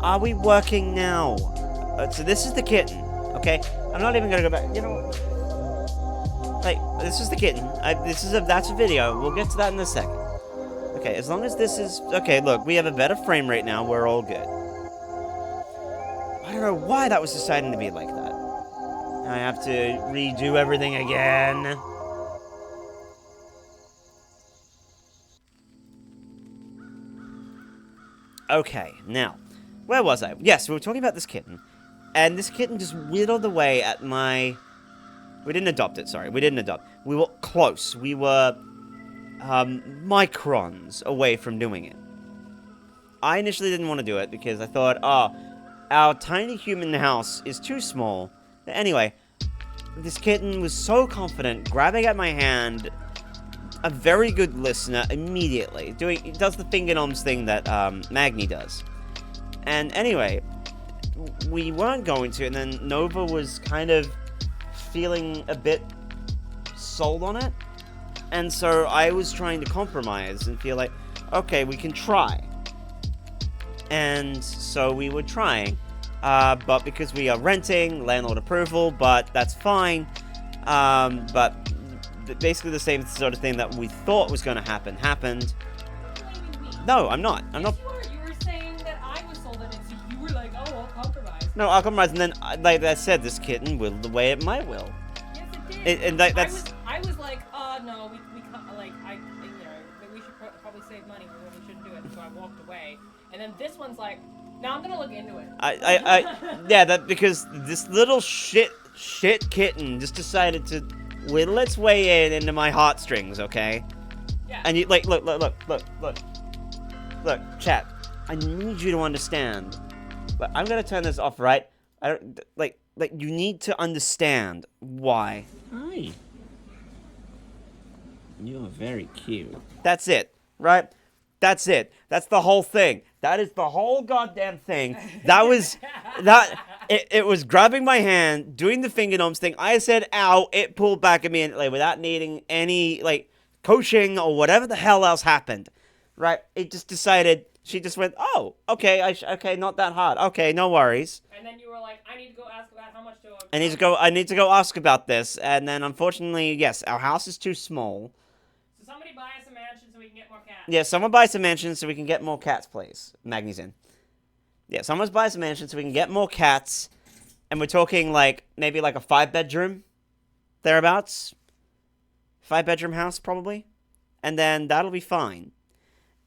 Are we working now? So this is the kitten, okay? I'm not even gonna go back. You know what? Like, this is the kitten. That's a video. We'll get to that in a second. Okay, as long as this is... Okay, look, we have a better frame rate now. We're all good. I don't know why that was deciding to be like that. I have to redo everything again. Okay, now, where was I? Yes, we were talking about this kitten. And this kitten just whittled away at my... We didn't adopt it, sorry. We didn't adopt. We were close. We were... microns away from doing it. I initially didn't want to do it because I thought, oh, our tiny human house is too small. But anyway, this kitten was so confident, grabbing at my hand, a very good listener immediately. It does the finger noms thing that Magni does. And anyway, we weren't going to, and then Nova was kind of feeling a bit sold on it. And so I was trying to compromise and feel like, okay, we can try. And so we were trying. But because we are renting, landlord approval, but that's fine. But basically the same sort of thing that we thought was going to happen happened. No, I'm not. I'm not. You were saying that I was sold on it, so you were like, oh, I'll compromise. No, I'll compromise. And then, like I said, this kitten willed away at my will. Yes, it did. And that's... I was like, no, we can't, like, we should probably save money, we shouldn't do it, so I walked away. And then this one's like, no, I'm gonna look into it. Yeah, that because this little shit kitten just decided to whittle its way into my heartstrings, okay? Yeah. And you, like, look, chat, I need you to understand. But I'm gonna turn this off, right? I don't, like, you need to understand why. Hi. You're very cute. That's it, right? That's it. That's the whole thing. That is the whole goddamn thing. It was grabbing my hand, doing the finger gnomes thing. I said, ow, it pulled back immediately without needing any, like, coaching or whatever the hell else happened, right? It just decided, she just went, oh, okay, okay, not that hard. Okay, no worries. And then you were like, I need to go ask about how much to... I need to go ask about this. And then, unfortunately, yes, our house is too small. So somebody buy us a mansion so we can get more cats. Yeah, someone buy some mansions so we can get more cats, please. Magni's in. Yeah, someone's buy some mansions so we can get more cats. And we're talking, like, maybe like a 5-bedroom, thereabouts. 5-bedroom house, probably. And then that'll be fine.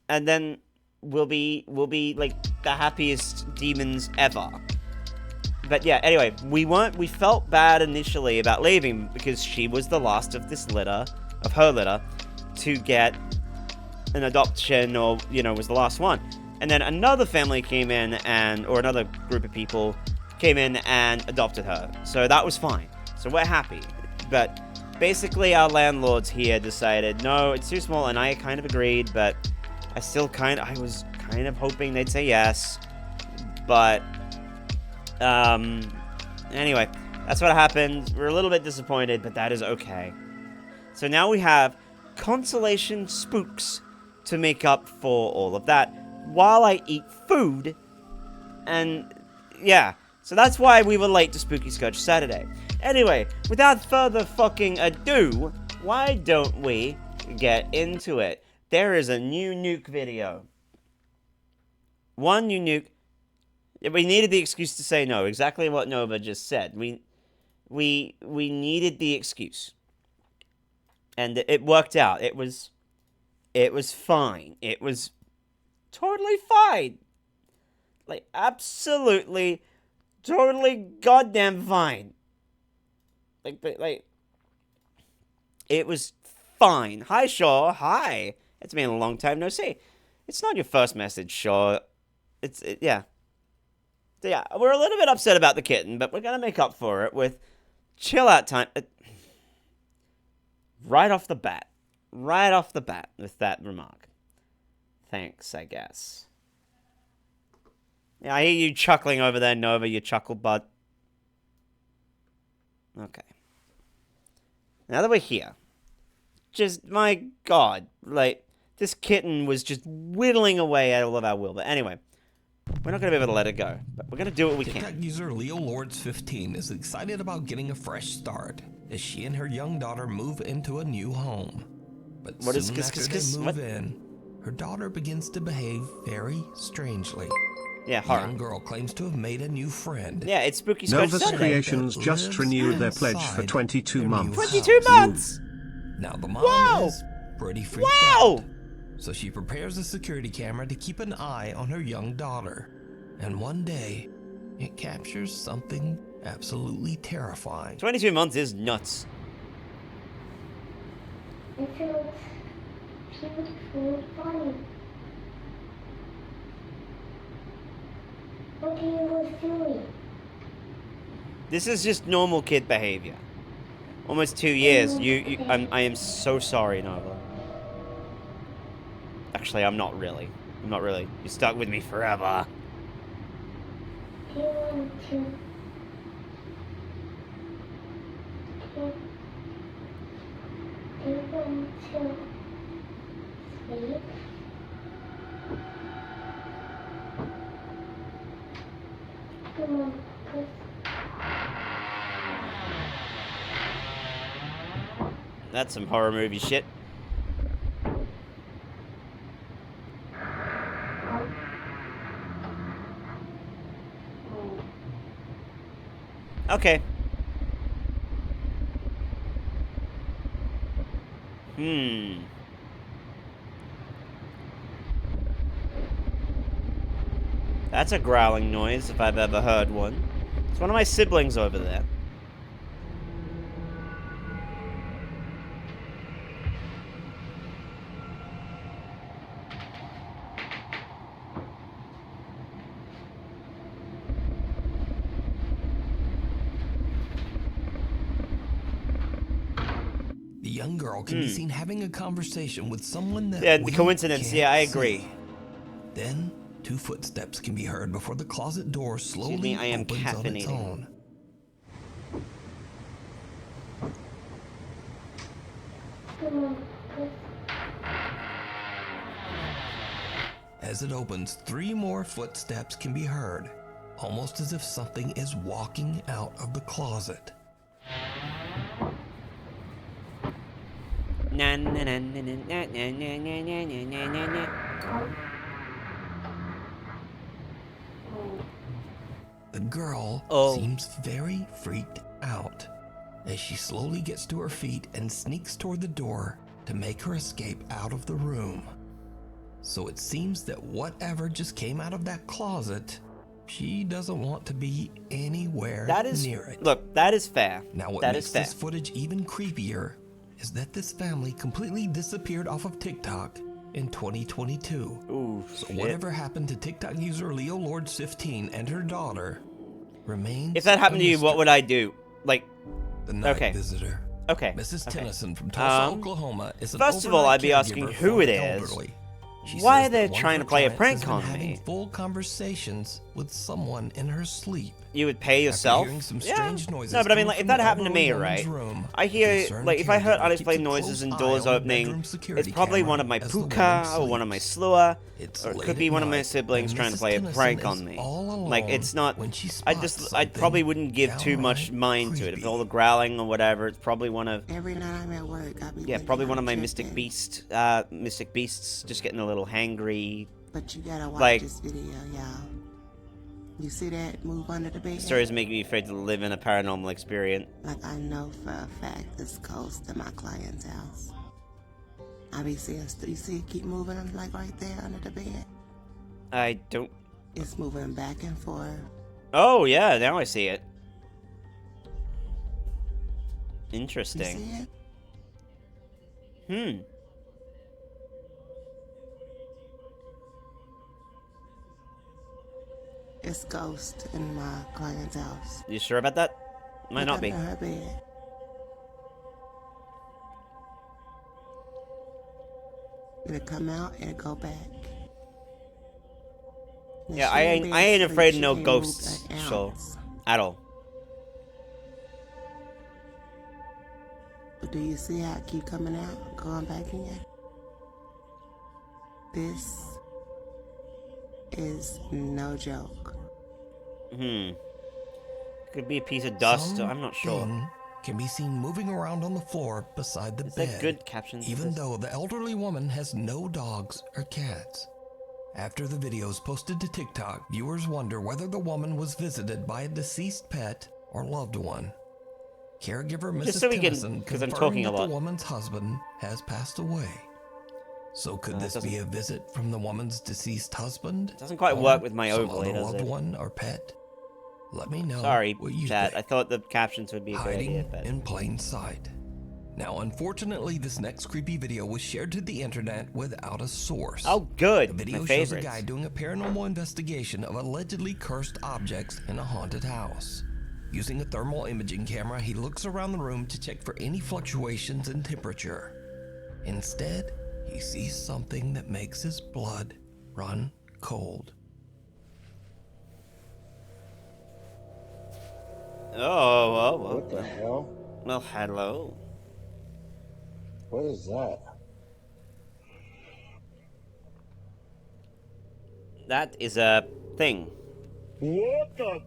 And then we'll be like the happiest demons ever. But yeah, anyway, we felt bad initially about leaving because she was the last of this litter, of her litter, to get an adoption or, was the last one. And then another family came in or another group of people came in and adopted her. So that was fine. So we're happy. But basically our landlords here decided, no, it's too small, and I kind of agreed, but I was kind of hoping they'd say yes. But, anyway, that's what happened. We're a little bit disappointed, but that is okay. So now we have consolation spooks to make up for all of that while I eat food. And yeah, so that's why we were late to Spooky Scourge Saturday. Anyway, without further fucking ado, why don't we get into it? There is a new nuke video. One new nuke. We needed the excuse to say no. Exactly what Nova just said. We needed the excuse. And it worked out. It was fine. It was totally fine. Like, absolutely, totally goddamn fine. Like, it was fine. Hi, Shaw. Hi. It's been a long time no see. It's not your first message, Shaw. Yeah. Yeah, we're a little bit upset about the kitten, but we're gonna make up for it with chill out time. Right off the bat with that remark. Thanks, I guess. Yeah, I hear you chuckling over there, Nova, you chuckle butt. Okay. Now that we're here, just, my god, like, this kitten was just whittling away at all of our will. But anyway, We're not going to be able to let it go, but we're going to do what we TikTok can. user Leo Lords 15 is excited about getting a fresh start as she and her young daughter move into a new home. But What is soon after kiss? they move What? in, her daughter begins to behave very strangely. Yeah, The horror. young girl claims to have made a new friend. Yeah, it's Spooky Scourge Novus Saturday. Creations that just lives renewed their pledge for inside 22 their new months. 22 months! Now the mom Wow! is pretty freaked Wow! out. So she prepares a security camera to keep an eye on her young daughter. And one day, it captures something absolutely terrifying. 22 months is nuts. It feels beautiful, funny. What are you doing? This is just normal kid behavior. Almost 2 years. I am so sorry, Nova. Actually, I'm not really. I'm not really. You're stuck with me forever. Do you want to? Do you want to sleep? Come on, please. That's some horror movie shit. Okay. That's a growling noise if I've ever heard one. It's one of my siblings over there. The young girl can be seen having a conversation with someone that Yeah, the we coincidence. can't Yeah, I see. agree. Then, 2 footsteps can be heard before the closet door slowly me, I am opens on its caffeinating. own. Come on, please. As it opens, 3 more footsteps can be heard, almost as if something is walking out of the closet. Na na na na na na na na na na na na. The girl Oh. seems very freaked out as she slowly gets to her feet and sneaks toward the door to make her escape out of the room. So it seems that whatever just came out of that closet, she doesn't want to be anywhere That is near it. Look, that is fair. Now what that makes is fair. this footage even creepier is that this family completely disappeared off of TikTok in 2022. Ooh, So shit. whatever happened to TikTok user Leo Lords 15 and her daughter remains If that happened a to you, what would I do? Like, The night Okay. visitor. okay. Mrs. okay. Tennyson from Tulsa, Um, Oklahoma is an first of all, overnight I'd be asking caregiver who for it the is. elderly. She Why says they're that one trying of to her play a clients has prank been on having me. full conversations with someone in her sleep. You would pay After yourself? hearing some Yeah. strange noises No, but I mean, coming like, if from that the happened to me, elderly right? woman's room, I hear, concerned like, if I heard caregiver unexplained keeps a noises close eye indoors on the opening, bedroom security it's probably camera one of my as the woman puka or one of my sleeps. slua. It's Or it late could be at one of my night, siblings and trying to Mrs. play a Tennyson prank is on me. all Like, alone it's not. when she I spots probably something wouldn't give too much downright mind to it. If creepy. all the growling or whatever, it's probably one of. Every night I'm at work, I be Yeah, thinking probably one I'm of my Mystic tripping. Beasts just getting a little hangry. But you gotta watch like- this video, y'all. You see that move under the bed? Stories make me afraid to live in a paranormal experience. Like I know for a fact this goes to my client's house. I be seeing, you see it keep moving like right there under the bed? I don't. It's moving back and forth. Oh yeah, now I see it. You Interesting. see it? Hmm. It's ghost in my client's house. You sure about that? Might not be. Under her bed. It'll come out and go back. Now, Yeah, she I ain't ain't. been I ain't asleep. afraid of She no ain't ghosts. moved an So, ounce. at all. But do you see how it keep coming out, going back in? This is no joke. Could be a piece of dust. I'm not sure. Something can be seen moving around on the floor beside the Is there bed, good captions for even this? though the elderly woman has no dogs or cats. After the video is posted to TikTok, viewers wonder whether the woman was visited by a deceased pet or loved one. Caregiver Mrs. Just so we can- Tennyson 'cause I'm confirmed talking a that lot. the woman's husband has passed away. So could No, it this be doesn't- a visit from the woman's deceased husband? Doesn't quite Or work with my some overlay, other does loved it? one or pet? Let me know Sorry, what you chat. think. I thought the captions would be a good Hiding idea, but in plain sight. Now, unfortunately, this next creepy video was shared to the internet without a source. oh, good. The video My shows a favorites. guy doing a paranormal investigation of allegedly cursed objects in a haunted house. Using a thermal imaging camera, he looks around the room to check for any fluctuations in temperature. Instead, he sees something that makes his blood run cold. Oh, What the hell? well, hello. What is that? That is a thing. What the?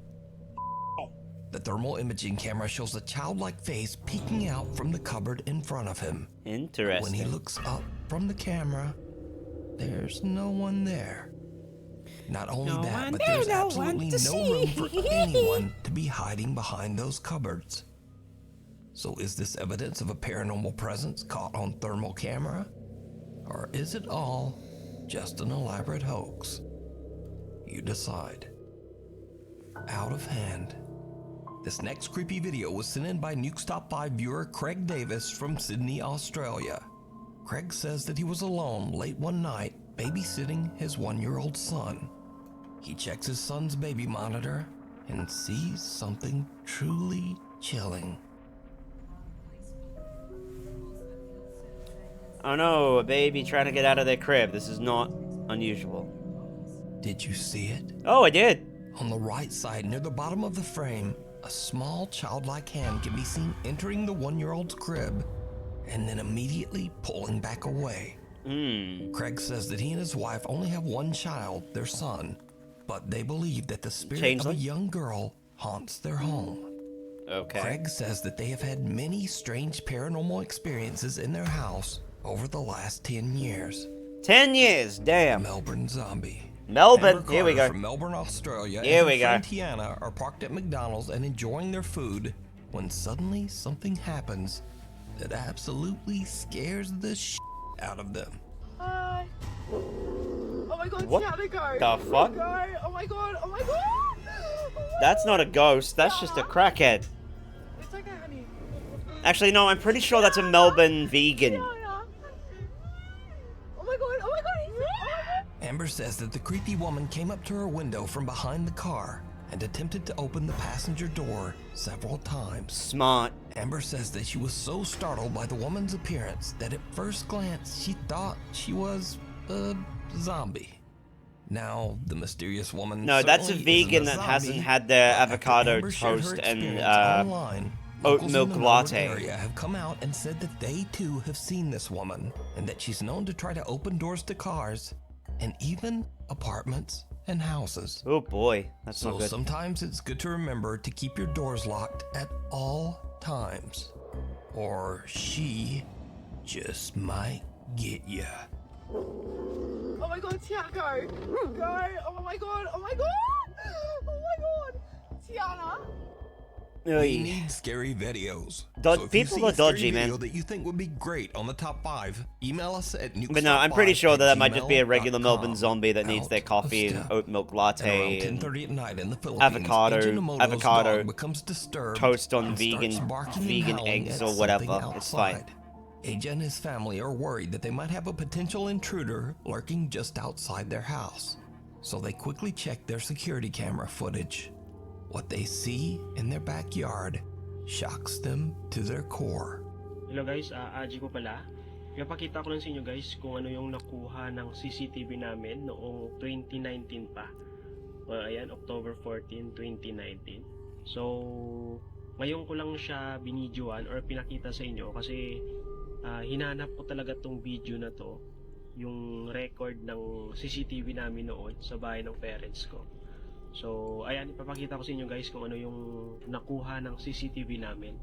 The thermal imaging camera shows a childlike face peeking out from the cupboard in front of him. When he Interesting. looks up from the camera, there's no one there. Not only No that, one but there, there's no absolutely one to no room see. for anyone to be hiding behind those cupboards. So is this evidence of a paranormal presence caught on thermal camera? Or is it all just an elaborate hoax? You decide. Out of hand. This next creepy video was sent in by Nuke's Top 5 viewer Craig Davis from Sydney, Australia. Craig says that he was alone late one night babysitting his 1-year-old son. He checks his son's baby monitor and sees something truly chilling. Oh no, a baby trying to get out of their crib. This is not unusual. Did you see it? Oh, I did. On the right side, near the bottom of the frame, a small childlike hand can be seen entering the 1-year-old's crib and then immediately pulling back away. Craig says that he and his wife only have one child, their son, but they believe that the spirit of a Changeling? young girl haunts their home. Okay. Craig says that they have had many strange paranormal experiences in their house over the last 10 years. 10 years, damn. Melbourne Zombie. Melbourne, Amber here we Carter go. From Melbourne, Australia, Here and we her go. friend Tiana are parked at McDonald's and enjoying their food when suddenly something happens that absolutely scares the out of them. Hi. Oh my god, What Tiana, go. the fuck? Go. Oh my god, oh my god. Oh my That's not a ghost, that's just a crackhead. It's okay, honey. Actually, no, I'm pretty sure that's a Melbourne vegan. Tiana. Oh my god, oh my god. Amber says that the creepy woman came up to her window from behind the car and attempted to open the passenger door several times. Smart. Amber says that she was so startled by the woman's appearance that at first glance she thought she was a zombie. Now, the mysterious woman No, that's a certainly isn't vegan that zombie, hasn't had their but after avocado Amber shared her toast and experience online, oat locals in milk the Melbourne latte. area have come out and said that they too have seen this woman and that she's known to try to open doors to cars and even apartments and houses. Oh boy, that's So not good. sometimes it's good to remember to keep your doors locked at all times, or she just might get ya. Oh my god, Tiana, go. Go. Oh my god, oh my god. Oh my god. Tiana. We Oy. need scary videos. Dod- So if you people see a are dodgy, scary man. video that you think would be great on the top 5, email us at But no, I'm pretty sure that might just be a regular Melbourne gmail.com. zombie that needs their Out coffee of and step. oat milk And latte around and 10:30 at night in the Philippines, avocado- Agent Emoto's avocado dog becomes disturbed toast on and vegan- starts barking and vegan howling eggs at or whatever. something It's fine. outside. Agent and his family are worried that they might have a potential intruder lurking just outside their house. So they quickly check their security camera footage. What they see in their backyard shocks them to their core. Hello guys, Aji ko pala. Ipapakita ko lang sa inyo guys kung ano yung nakuha ng CCTV namin noong 2019 pa. Ayan, October 14, 2019. So, ngayon ko lang siya binidyoan or pinakita sa inyo kasi hinanap ko talaga tong video na to yung record ng CCTV namin noon sa bahay ng parents ko. So, ayan, ipapakita ko sa inyo guys kung ano yung nakuha ng CCTV namin.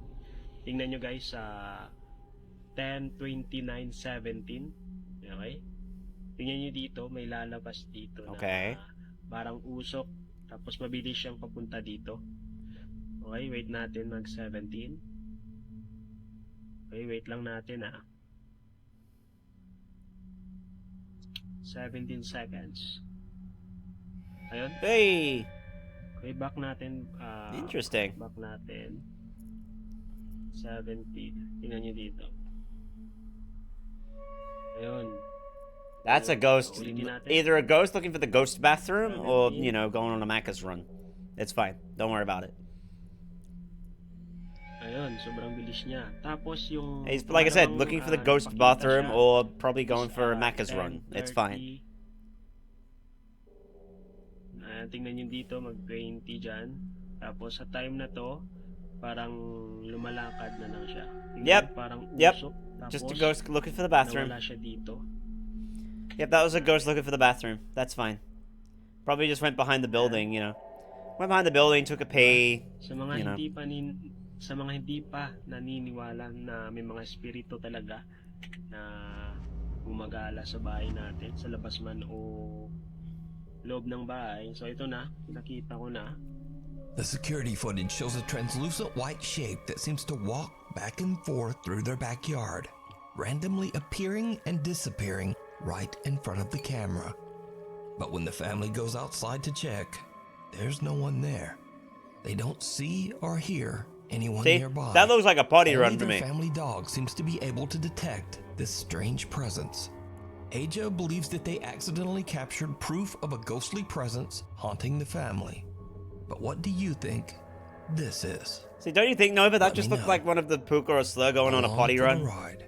Tingnan nyo guys sa 10:29:17. Okay? Tingnan nyo dito, may lalabas dito Okay. na parang usok. Tapos mabilis siyang papunta dito. Okay, wait natin mag 17. Okay, wait lang natin 17 seconds. Ayun. Hey! Okay, back natin. Interesting. Back natin. 17. Tingnan nyo dito. Ayun. That's a ghost. Ulitin natin. Either a ghost looking for the ghost bathroom or, you know, going on a Macca's run. It's fine. Don't worry about it. Ayun, sobrang bilis niya. Tapos yung... He's, like I said, looking for the ghost napakita bathroom siya or probably going is, for a Macca's run. It's fine. 10:30. Ayan, tingnan nyo dito, mag-20 dyan. Tapos sa time na to, parang lumalakad na lang siya. Tingnan, Yep. Parang Yep. usok. Tapos, Just a ghost looking for the bathroom. nawala siya dito. Yep, that was a ghost looking for the bathroom. That's fine. Probably just went behind the building, you know. Went behind the building, took a pee. Sa mga You know. sa mga hindi pa naniniwala na may mga espiritu talaga na gumagala sa bahay natin, sa labas man o loob ng bahay. So ito na, nakita ko na. The security footage shows a translucent white shape that seems to walk back and forth through their backyard, randomly appearing and disappearing right in front of the camera. But when the family goes outside to check, there's no one there. They don't see or hear anyone See? nearby. That looks like a potty Only run to their me. family dog seems to be able to detect this strange presence. Aja believes that they accidentally captured proof of a ghostly presence haunting the family. But what do you think this is? See, don't you think, Nova, that Let just me looked know. like one of the Puka or Slur going on a Along potty for the run? ride.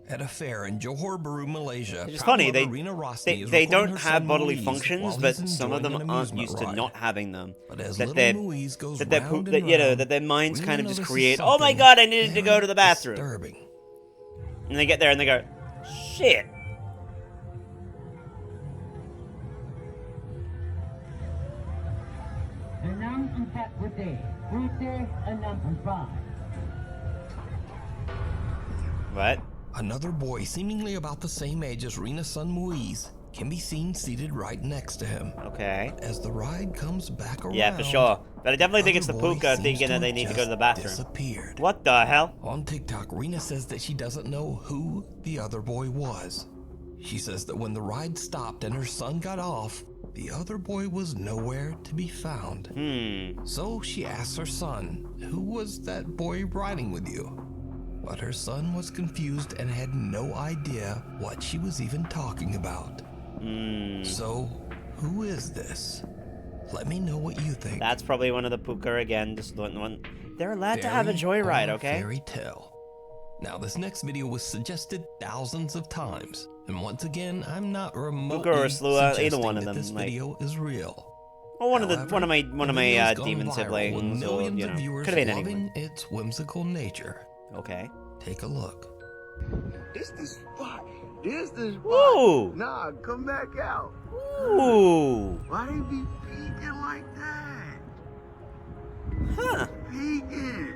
At a fair in Johor Bahru, Malaysia, It's proud funny, mother they Rina Rosny is they recording don't her have son bodily Muiz functions, while but he's some of enjoying them an aren't amusement used to ride. not having them. But as That little their Muiz goes that their round that, and you know, round, that their minds Rina kind of just notices create. Oh my something God, I needed to go to the very bathroom, disturbing. and they get there and they go, shit. What? Another boy, seemingly about the same age as Rina's son Muiz, can be seen seated right next to him. Okay. As the ride comes back around, Yeah, for sure. But I definitely think it's the other boy Puka seems thinking that have they need to go to the just bathroom. Disappeared. What the hell? On TikTok, Rina says that she doesn't know who the other boy was. She says that when the ride stopped and her son got off, the other boy was nowhere to be found. So she asks her son, who was that boy riding with you? But her son was confused and had no idea what she was even talking about. So, who is this? Let me know what you think. That's probably one of the Puka again. Just one. They're allowed to have a Fairy joyride, or okay? Fairy tale. Now, this next video was suggested thousands of times, and once again, I'm not remotely or Slua, either suggesting one of that them, this like- video is real. Or one However, of my the video's gone demon viral with siblings, or millions you of know, viewers could have been loving anyone. its whimsical nature. Okay. Take a look. This the spot. This the spot. Ooh. Nah, come back out. Ooh. Why they be peeking like that? Huh. Peeking.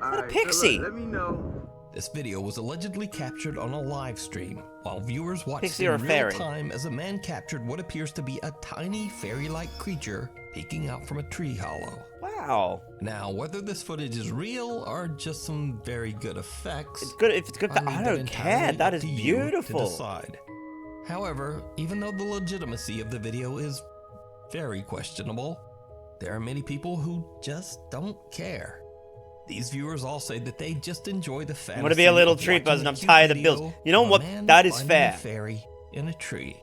that a pixie? Let me know. This video was allegedly captured on a live stream, while viewers watched Pixie in or real fairy? time as a man captured what appears to be a tiny fairy-like creature peeking out from a tree hollow. Wow. Now, whether this footage is real or just some very good effects, It's good. If it's good, I'll I leave don't that care. entirely That up is to you to beautiful. decide. However, even though the legitimacy of the video is very questionable, there are many people who just don't care. These viewers all say that they just enjoy the fantasy. I'm gonna be a little of treat, watching Buzz, a and I'm cute tired of video bills. You know of a what? man That is finding fair. A fairy in a tree.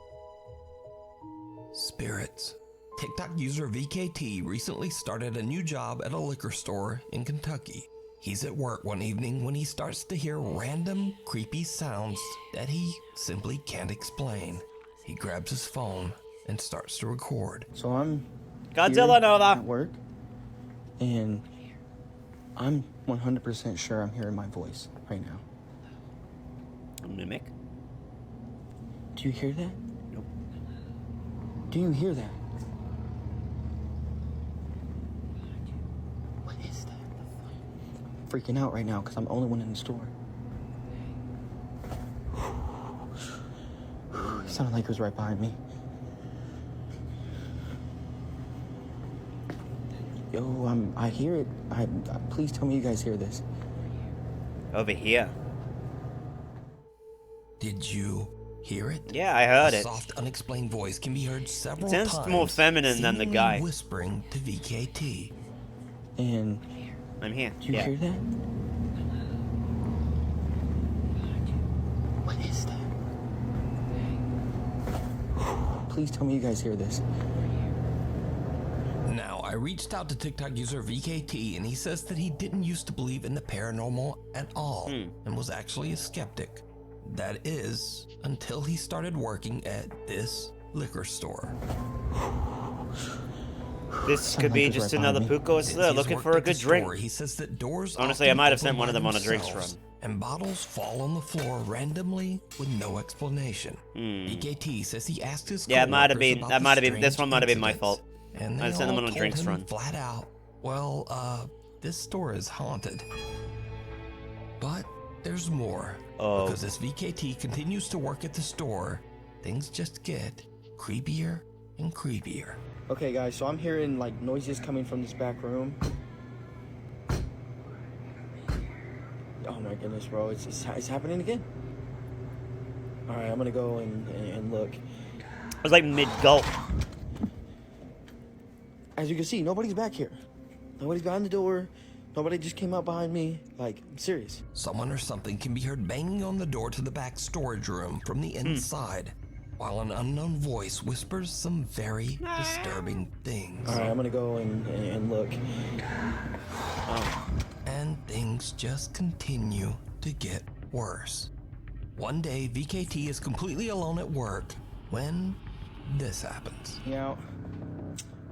Spirits. TikTok user VKT recently started a new job at a liquor store in Kentucky. He's at work one evening when he starts to hear random, creepy sounds that he simply can't explain. He grabs his phone and starts to record. So I'm Godzilla here Nova. at work, and I'm 100% sure I'm hearing my voice right now. A mimic. Do you hear that? Nope. Do you hear that? What is that? I'm freaking out right now because I'm the only one in the store. It sounded like it was right behind me. Yo, I hear it. Please tell me you guys hear this. Over here. Did you hear it? Yeah, I heard A it. soft, unexplained voice can be heard several It times. sounds more feminine than the seemingly guy. whispering to VKT. And I'm here. do you Yeah. hear that? What is that? Please tell me you guys hear this. Now, I reached out to TikTok user VKT, and he says that he didn't used to believe in the paranormal at all, and was actually a skeptic. That is, until he started working at this liquor store. This could be just another Puko Since Slur he's looking worked for a at the good drink. store, he says that doors Honestly, I often might have open sent one by of them on a drinks themselves, run. and bottles fall on the floor randomly with no explanation. VKT says he asked his Yeah, it might have coworkers been. about That the might have been. This strange one might have been my incidents, fault. and I they sent them all on a told drinks him run. flat out, well, this store is haunted. But there's more. Oh. Because as VKT continues to work at the store, things just get creepier and creepier. Okay, guys, so I'm hearing like noises coming from this back room. Oh my goodness, bro, it's happening again. All right, I'm gonna go and look. I was like mid-gulp. As you can see, nobody's back here. Nobody's behind the door. Nobody just came out behind me. Like, I'm serious. Someone or something can be heard banging on the door to the back storage room from the inside, while an unknown voice whispers some very disturbing things. All right, I'm gonna go and look. And things just continue to get worse. One day, VKT is completely alone at work when this happens. Yeah.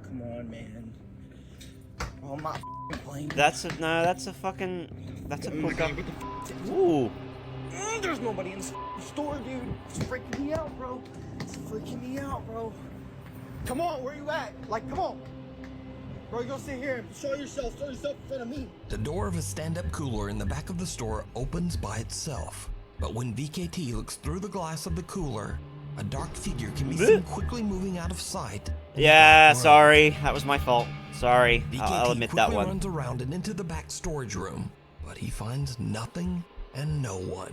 Come on, man. Oh, I'm not playing. That's a that's a Puko. Ooh. There's nobody in the store, dude. It's freaking me out, bro. It's freaking me out, bro. Come on, where you at? Like, come on. Bro, you gonna sit here and show yourself in front of me. The door of a stand-up cooler in the back of the store opens by itself. But when VKT looks through the glass of the cooler, a dark figure can be seen quickly moving out of sight. Yeah, sorry. That was my fault. Sorry. VKT I'll admit that quickly one. runs around and into the back storage room, but he finds nothing and no one.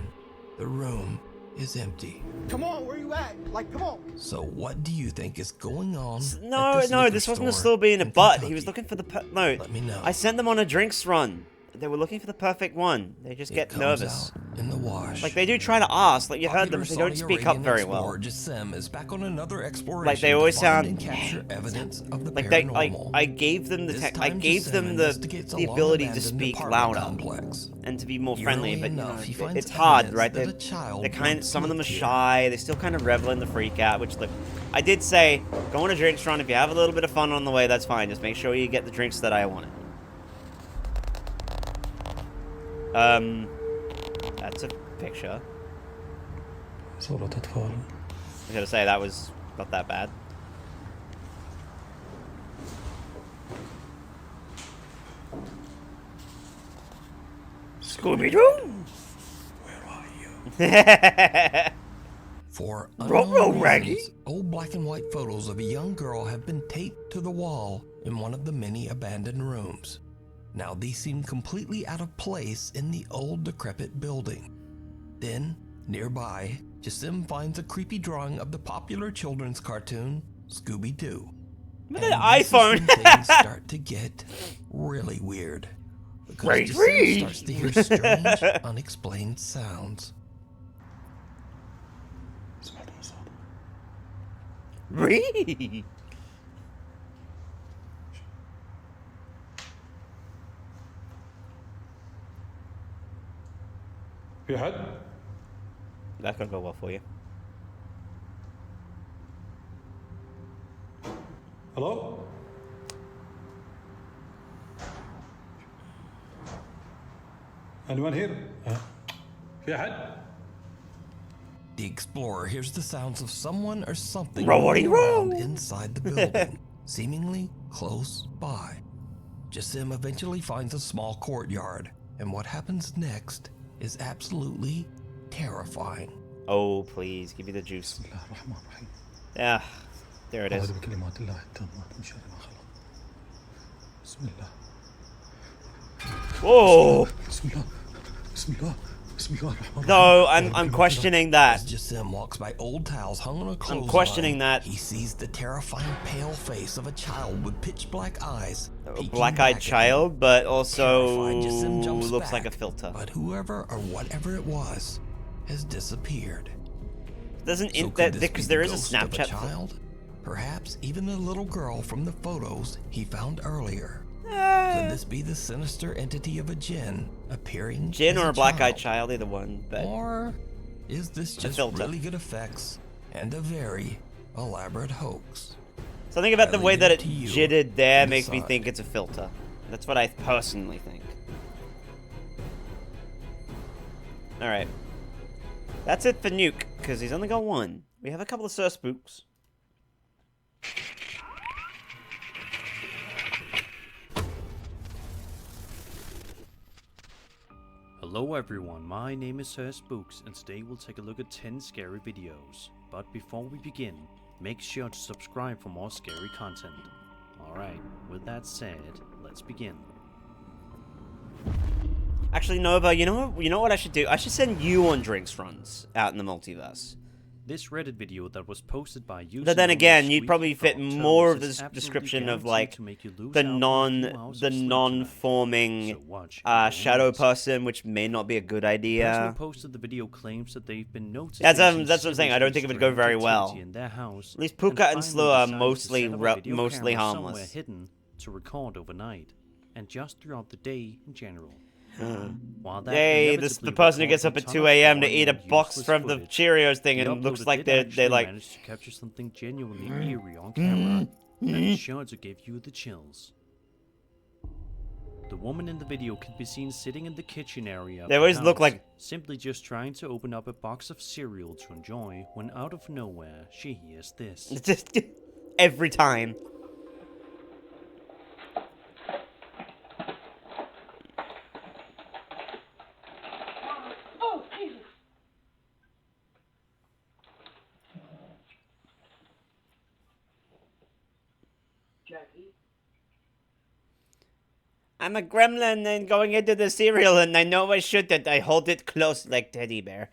The room is empty. Come on, where you at? Like, come on. So what do you think is going on? No, at no, this wasn't a still being a in butt. Kentucky? He was looking for the no. Let me know. I sent them on a drinks run. They were looking for the perfect one. They just get comes nervous. out in the wash. Like they do try to ask. Like you heard them, Popular but they don't Saudi speak up Arabian very explorer well. Jassim is back on another exploration Like they to always find sound and capture evidence of the like they paranormal. I gave them the This tech. I time gave Jassim them investigates a the ability to long-abandoned speak apartment louder complex. and to be more friendly. Eerily But you enough, he know, finds it's hard, evidence right? that They're, a child they're kind. once Some of them are lived here. shy. They still kind of revel in the freak out. Which look, I did say go on a drinks run. If you have a little bit of fun on the way, that's fine. Just make sure you get the drinks that I wanted. That's a picture. صورة أطفال. I was gonna say that was not that bad. Scooby-Doo! Where are you? For Ruh-roh, unknown Raggy. reasons, old black and white photos of a young girl have been taped to the wall in one of the many abandoned rooms. Now these seem completely out of place in the old decrepit building. Then, nearby, Jassim finds a creepy drawing of the popular children's cartoon, Scooby-Doo. Look And at this is the when iPhone. things start to get really weird. Because Read, Jassim read. starts to hear strange, unexplained sounds. Read. في حد؟ That's gonna go well for you. Hello? Anyone here? في أحد؟ The explorer hears the sounds of someone or something Roary moving around roo. inside the building, seemingly close by. Jasim eventually finds a small courtyard, and what happens next is absolutely terrifying. Oh, please, give me the juice. Yeah, there it is. Whoa! No, I'm questioning that. As Jasim walks by old towels hung on a clothesline, I'm questioning that. he sees the terrifying pale face of a child with pitch black eyes. A black-eyed child, but also looks like a filter. But whoever or whatever it was has disappeared. Doesn't So it could that this be because the there is a ghost of Snapchat child? Perhaps even the little girl from the photos he found earlier. Eh. Could this be the sinister entity of a Jinn appearing Jinn as or a a black-eyed child? child, either one. But Or is this just filter. really good effects and a very elaborate hoax? something about the way that it to you jitted there to makes me decide. think it's a filter. That's what I personally think. All right, that's it for Nuke because he's only got one. We have a couple of Sir Spooks. Hello everyone, my name is Sir Spooks and today we'll take a look at 10 scary videos. But before we begin, make sure to subscribe for more scary content. Alright, with that said, let's begin. Actually, Nova, you know what I should do? I should send you on drinks runs out in the multiverse. This Reddit video that was posted by user But then again, known as you'd probably fit Squeaky Frog more of tells this is description of absolutely like guaranteed to make you lose the out for a few hours of sleep tonight. non-forming So watch and shadow don't miss. person, which may not be a good The person idea. who posted the video claims that they've been noticing That's some what I'm saying. I don't think it would go strange very activity well. in their house, At least and Puka and finally Slow are decided to mostly set up a video mostly camera somewhere harmless. hidden to record overnight, and just throughout the day in general. While that Hey, this the inevitably person who records gets up a at ton 2 of a.m. to boring eat a and box useless from the footage, Cheerios thing, the and looks uploader like did they actually like. manage to capture something genuinely eerie on camera that's sure to give you the chills. The woman in the video can be seen sitting in the kitchen area of They the always look house, like- simply just trying to open up a box of cereal to enjoy when out of nowhere she hears this. It's just every time. Oh, Jesus! Jackie? I'm a gremlin and going into the cereal, and I know I shouldn't. I hold it close like teddy bear.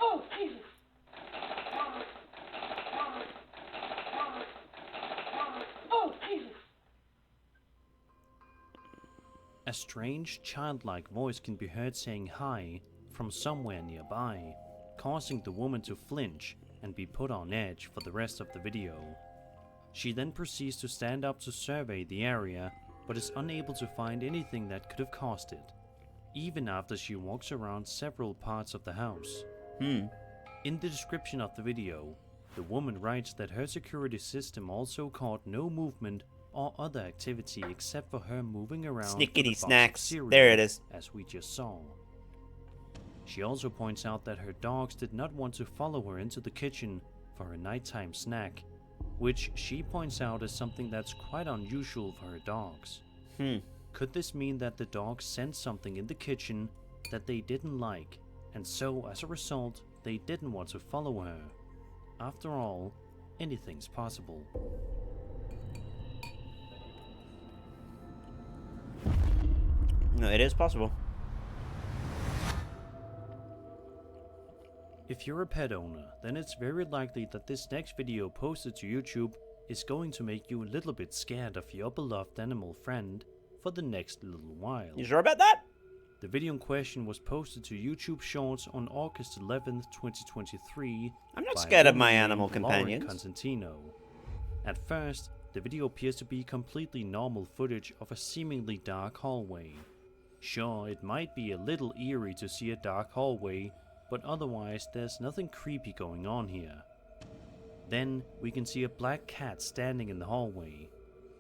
Oh, Jesus! Oh, Jesus! A strange, childlike voice can be heard saying hi from somewhere nearby, causing the woman to flinch and be put on edge for the rest of the video. She then proceeds to stand up to survey the area, but is unable to find anything that could have caused it, even after she walks around several parts of the house. In the description of the video, the woman writes that her security system also caught no movement or other activity except for her moving around with a Snickety box of snacks. cereal, There it is. as we just saw. She also points out that her dogs did not want to follow her into the kitchen for a nighttime snack, which she points out is something that's quite unusual for her dogs. Could this mean that the dogs sensed something in the kitchen that they didn't like, and so as a result, they didn't want to follow her? After all, anything's possible. No, it is possible. If you're a pet owner, then it's very likely that this next video posted to YouTube is going to make you a little bit scared of your beloved animal friend for the next little while. You sure about that? The video in question was posted to YouTube Shorts on August 11th, 2023. I'm not by a scared of woman my named animal Lauren companions. Constantino. At first, the video appears to be completely normal footage of a seemingly dark hallway. Sure, it might be a little eerie to see a dark hallway, but otherwise there's nothing creepy going on here. Then we can see a black cat standing in the hallway.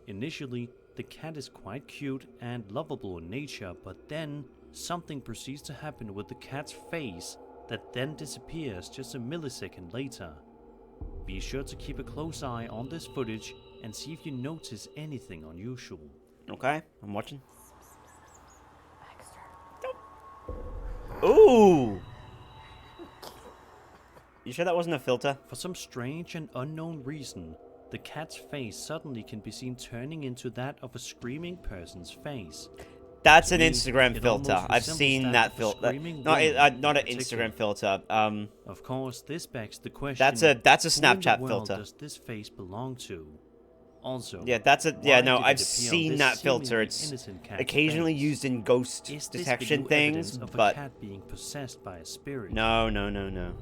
Initially, the cat is quite cute and lovable in nature, but then something proceeds to happen with the cat's face that then disappears just a millisecond later. Be sure to keep a close eye on this footage and see if you notice anything unusual. Okay, I'm watching. Ooh! You sure that wasn't a filter? For some strange and unknown reason, the cat's face suddenly can be seen turning into that of a screaming person's face. That's an me, Instagram it filter. almost I've resembles seen that that of a filter. screaming Not woman not an in Instagram particular. filter. Of course, this begs the question: That's a who in the Snapchat world filter. does this face belong to? Also, Yeah, that's a why no. did it I've appear on seen this that filter. seemingly It's innocent cat's occasionally face? used in ghost Is this detection video things, evidence of a but cat being possessed by a spirit? no.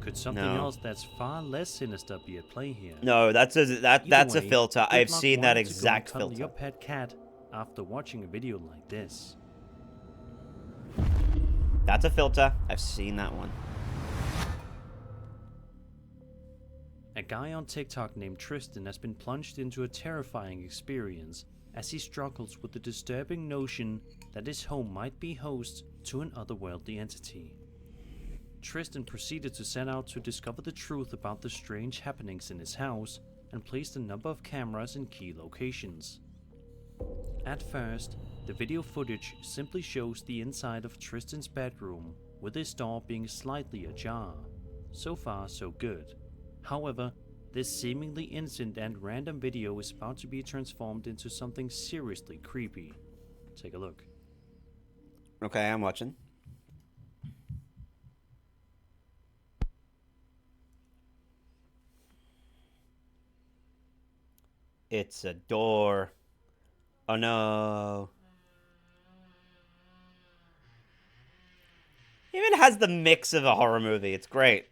Could something No. else that's far less sinister be at play here? No, that's a that's a Either way, filter. good I've luck seen that wanting to go and exact cuddle filter. your pet cat after watching a video like this. That's a filter. I've seen that one. A guy on TikTok named Tristan has been plunged into a terrifying experience as he struggles with the disturbing notion that his home might be host to an otherworldly entity. Tristan proceeded to set out to discover the truth about the strange happenings in his house and placed a number of cameras in key locations. At first, the video footage simply shows the inside of Tristan's bedroom, with his door being slightly ajar. So far, so good. However, this seemingly innocent and random video is about to be transformed into something seriously creepy. Take a look. Okay, I'm watching. It's a door. Oh no. It even has the mix of a horror movie. It's great.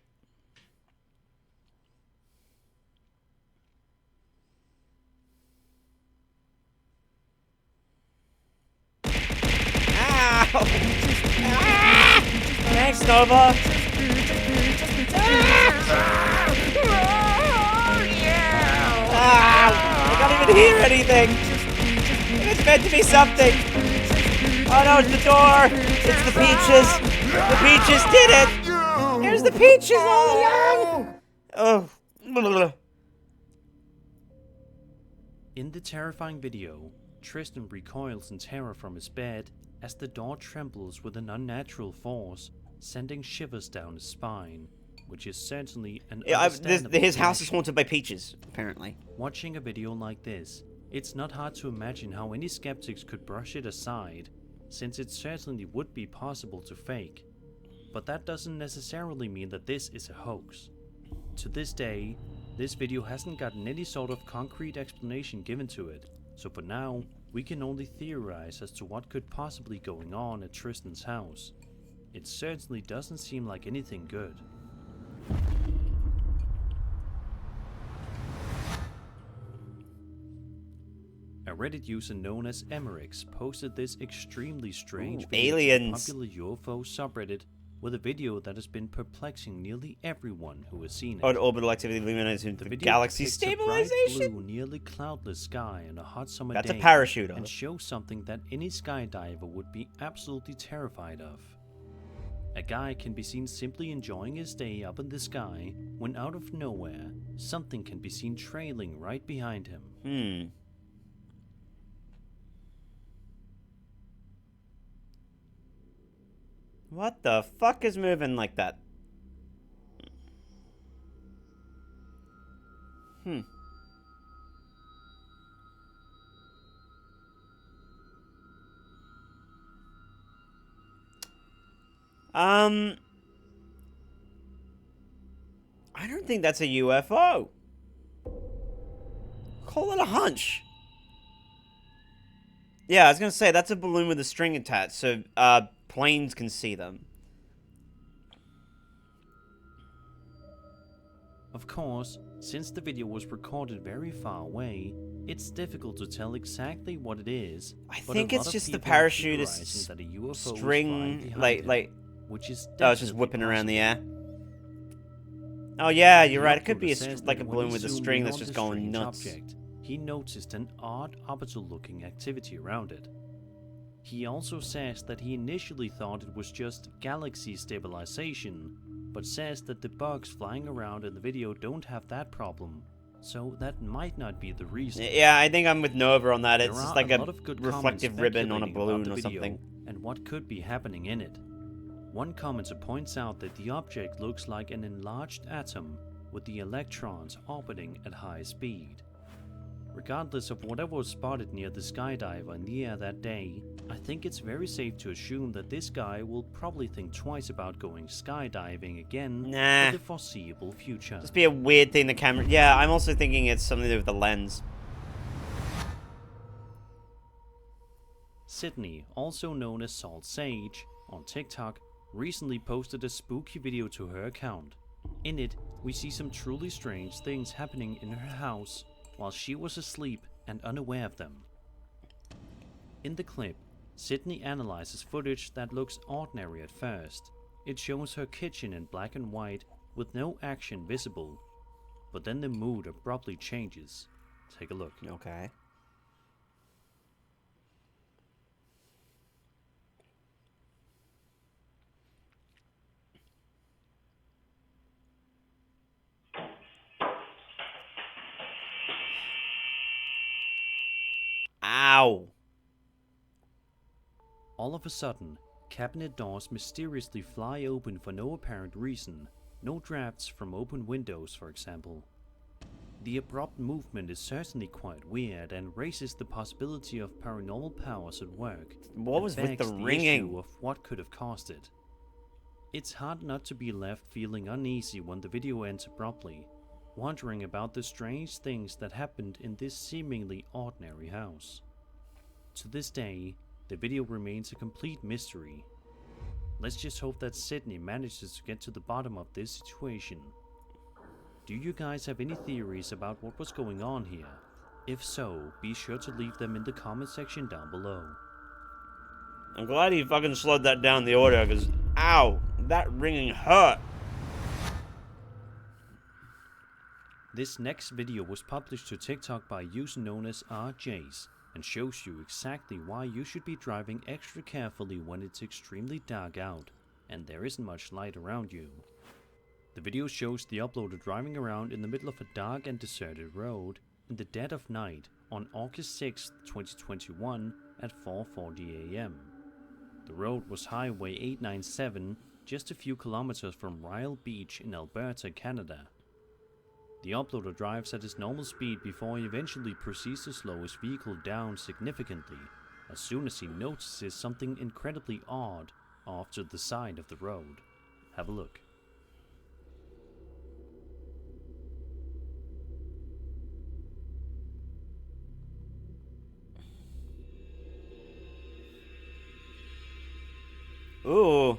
Ow! Ah! Thanks, Nova. Ah! I can't even hear anything. It's meant to be something. Oh no, it's the door. It's the peaches. The peaches did it. There's the peaches all along. Oh. In the terrifying video, Tristan recoils in terror from his bed as the door trembles with an unnatural force, sending shivers down his spine, which is certainly an understandable His house is reaction. haunted by peaches, apparently. Watching a video like this, it's not hard to imagine how any skeptics could brush it aside, since it certainly would be possible to fake. But that doesn't necessarily mean that this is a hoax. To this day, this video hasn't gotten any sort of concrete explanation given to it, so for now, we can only theorize as to what could possibly be going on at Tristan's house. It certainly doesn't seem like anything good. A Reddit user known as Emerix posted this extremely strange video aliens. to the popular UFO subreddit with a video that has been perplexing nearly everyone who has seen it. On orbital activity illuminates into The video galaxy depicts a bright stabilization. blue, nearly cloudless sky on a hot summer That's day a parachute. and shows something that any skydiver would be absolutely terrified of. A guy can be seen simply enjoying his day up in the sky when out of nowhere, something can be seen trailing right behind him. What the fuck is moving like that? I don't think that's a UFO. Call it a hunch. Yeah, I was gonna say, that's a balloon with a string attached, so, planes can see them. Of course, since the video was recorded very far away, it's difficult to tell exactly what it is. I but think a lot it's of just the people are parachutist's theorizing that a UFO is flying string, behind like, him, which is oh, it's just definitely whipping around the possible. air. Oh yeah, you're The right. It could uploader be says like a that when balloon he with a zoomed string in that's on just the going strange nuts. object, he noticed an odd orbital-looking activity around it. He also says that he initially thought it was just galaxy stabilization, but says that the bugs flying around in the video don't have that problem, so that might not be the reason. Yeah, I think I'm with Nova on that. It's There just are like a a lot of good reflective comments ribbon on a speculating about balloon the or video something. and what could be happening in it. One commenter points out that the object looks like an enlarged atom with the electrons orbiting at high speed. Regardless of whatever was spotted near the skydiver in the air that day, I think it's very safe to assume that this guy will probably think twice about going skydiving again Nah. for the foreseeable future. Just be a weird thing the camera... Yeah, I'm also thinking it's something to do with the lens. Sydney, also known as Salt Sage, on TikTok, recently posted a spooky video to her account. In it, we see some truly strange things happening in her house while she was asleep and unaware of them. In the clip, Sydney analyzes footage that looks ordinary at first. It shows her kitchen in black and white with no action visible, but then the mood abruptly changes. Take a look. Okay. Ow. All of a sudden, cabinet doors mysteriously fly open for no apparent reason. No drafts from open windows, for example. The abrupt movement is certainly quite weird and raises the possibility of paranormal powers at work. What was with the ringing? Issue of what could have caused it. It's hard not to be left feeling uneasy when the video ends abruptly, wondering about the strange things that happened in this seemingly ordinary house. To this day, the video remains a complete mystery. Let's just hope that Sydney manages to get to the bottom of this situation. Do you guys have any theories about what was going on here? If so, be sure to leave them in the comment section down below. I'm glad he fucking slowed that down the audio, because, ow, that ringing hurt. This next video was published to TikTok by a user known as RJs and shows you exactly why you should be driving extra carefully when it's extremely dark out and there isn't much light around you. The video shows the uploader driving around in the middle of a dark and deserted road in the dead of night on August 6, 2021 at 4:40 AM. The road was Highway 897, just a few kilometers from Ryle Beach in Alberta, Canada. The uploader drives at his normal speed before he eventually proceeds to slow his vehicle down significantly as soon as he notices something incredibly odd off to the side of the road. Have a look. Ooh,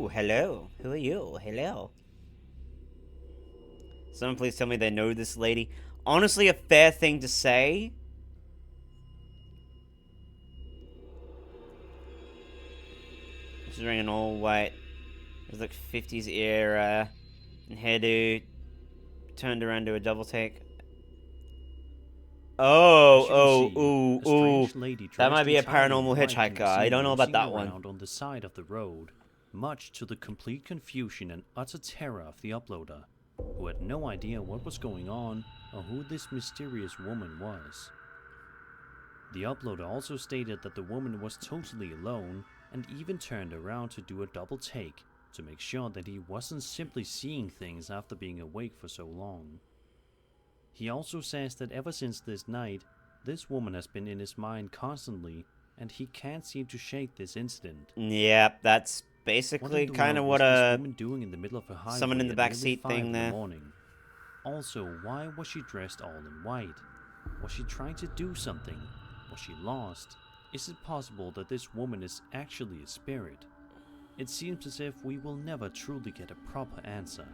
hello. Who are you? Hello. Someone please tell me they know this lady. Honestly, a fair thing to say. She's wearing an all white, it was like 50s era hairdo, turned around to a double take. Ooh. That might be a paranormal hitchhiker. I don't know about that one. On the side of the road, much to the complete confusion and utter terror of the uploader, who had no idea what was going on or who this mysterious woman was. The uploader also stated that the woman was totally alone and even turned around to do a double take to make sure that he wasn't simply seeing things after being awake for so long. He also says that ever since this night, this woman has been in his mind constantly and he can't seem to shake this incident. Yep, that's basically kind of what doing in the middle of a highway someone in the back at seat thing there. Morning. Also, why was she dressed all in white? Was she trying to do something? Was she lost? Is it possible that this woman is actually a spirit? It seems as if we will never truly get a proper answer.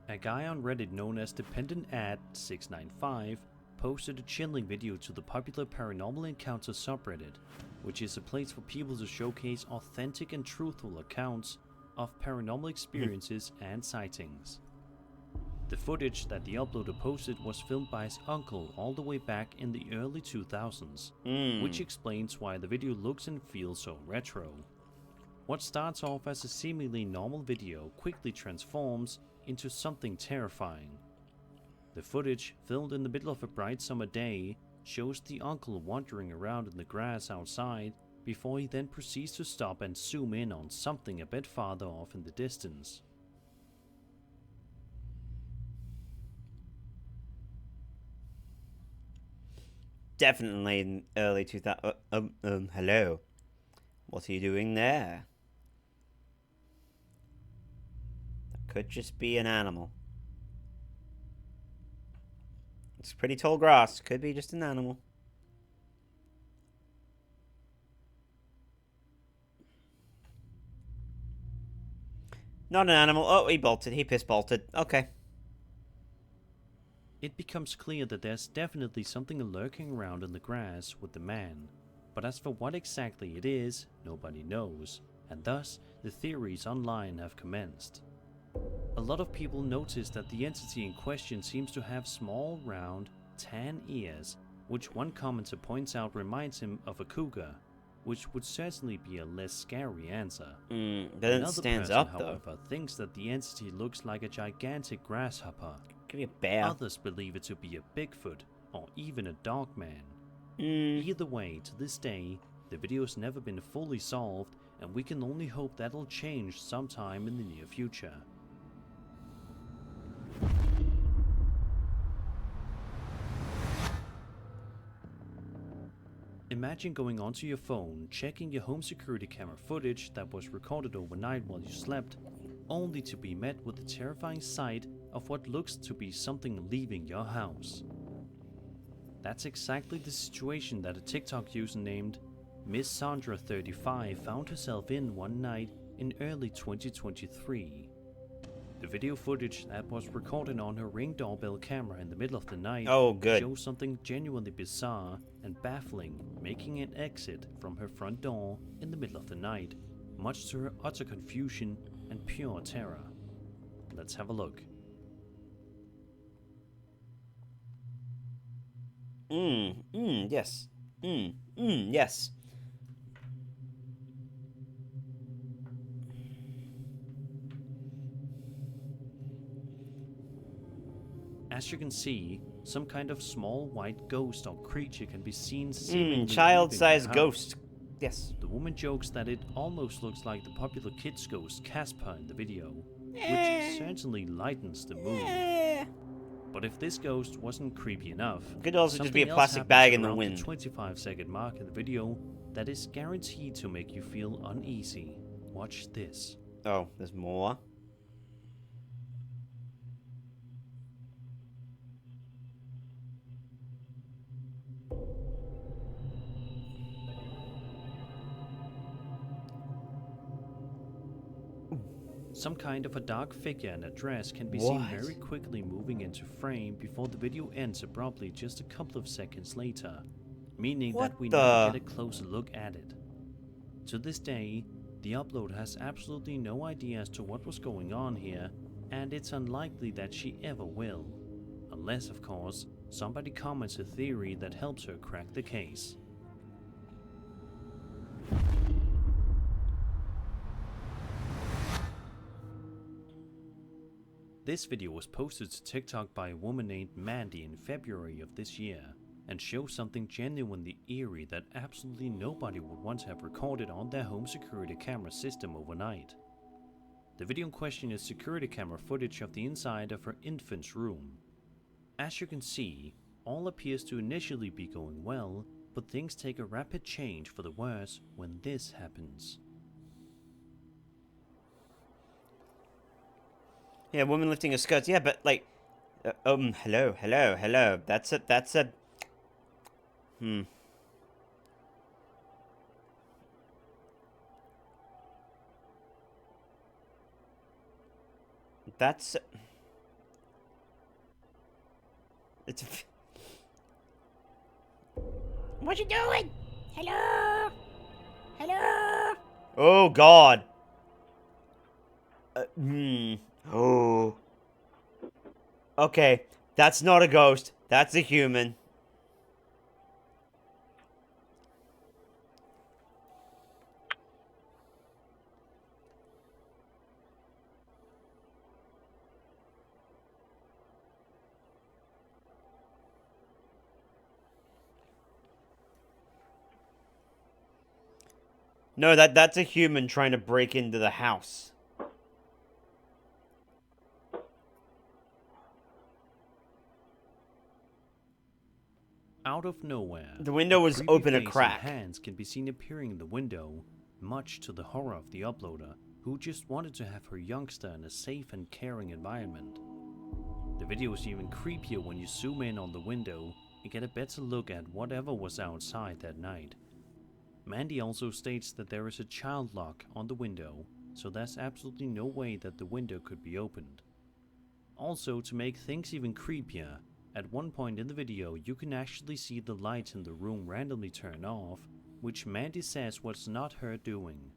A guy on Reddit known as DependentAd695 posted a chilling video to the popular Paranormal Encounters subreddit, which is a place for people to showcase authentic and truthful accounts of paranormal experiences and sightings. The footage that the uploader posted was filmed by his uncle all the way back in the early 2000s, which explains why the video looks and feels so retro. What starts off as a seemingly normal video quickly transforms into something terrifying. The footage, filmed in the middle of a bright summer day, shows the uncle wandering around in the grass outside before he then proceeds to stop and zoom in on something a bit farther off in the distance. Definitely in early 2000. Hello. What are you doing there? That could just be an animal. It's pretty tall grass. Could be just an animal. Not an animal. Oh, he bolted. He piss bolted. Okay. It becomes clear that there's definitely something lurking around in the grass with the man, but as for what exactly it is, nobody knows, and thus the theories online have commenced. A lot of people notice that the entity in question seems to have small, round, tan ears, which one commenter points out reminds him of a cougar, which would certainly be a less scary answer. But then it stands up, though. However, thinks that the entity looks like a gigantic grasshopper. Could be a bear. Others believe it to be a Bigfoot, or even a dog man. Either way, to this day, the video's never been fully solved, and we can only hope that'll change sometime in the near future. Imagine going onto your phone, checking your home security camera footage that was recorded overnight while you slept, only to be met with the terrifying sight of what looks to be something leaving your house. That's exactly the situation that a TikTok user named Miss Sandra35 found herself in one night in early 2023. The video footage that was recorded on her Ring doorbell camera in the middle of the night shows something genuinely bizarre and baffling making an exit from her front door in the middle of the night, much to her utter confusion and pure terror. Let's have a look. Yes. Yes. As you can see, some kind of small white ghost or creature can be seen seemingly child-sized leaving the ghost. house. Yes. The woman jokes that it almost looks like the popular kids ghost Casper in the video, which certainly lightens the mood. But if this ghost wasn't creepy enough, could also just be a something else plastic bag in happens the around wind. 25-second mark in the video that is guaranteed to make you feel uneasy. Watch this. Oh, there's more. Some kind of a dark figure in a dress can be seen very quickly moving into frame before the video ends abruptly just a couple of seconds later, meaning that we never get a closer look at it. To this day, the uploader has absolutely no idea as to what was going on here, and it's unlikely that she ever will. Unless, of course, somebody comments a theory that helps her crack the case. This video was posted to TikTok by a woman named Mandy in February of this year, and shows something genuinely eerie that absolutely nobody would want to have recorded on their home security camera system overnight. The video in question is security camera footage of the inside of her infant's room. As you can see, all appears to initially be going well, but things take a rapid change for the worse when this happens. Yeah, woman lifting her skirts. Yeah, but like, hello. That's a. That's. It's. What you doing? Hello? Hello? Oh God. Oh. Okay, that's not a ghost. That's a human. No, that's a human trying to break into the house. Out of nowhere, The window was creepy open a face crack. and hands can be seen appearing in the window, much to the horror of the uploader, who just wanted to have her youngster in a safe and caring environment. The video is even creepier when you zoom in on the window and get a better look at whatever was outside that night. Mandy also states that there is a child lock on the window, so there's absolutely no way that the window could be opened. Also, to make things even creepier, at one point in the video you can actually see the lights in the room randomly turn off, which Mandy says was not her doing.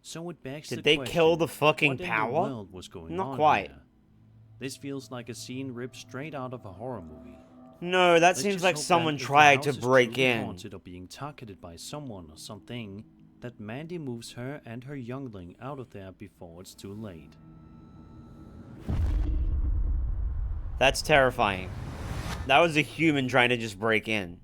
So it begs the Did they question, kill the fucking what in power? the world was going Not on quite. here? This feels like a scene ripped straight out of a horror movie. No, that Let's seems just like hope that someone if the tried to house is break truly in. haunted or being targeted by someone or something, that Mandy moves her and her youngling out of there before it's too late. That's terrifying. That was a human trying to just break in.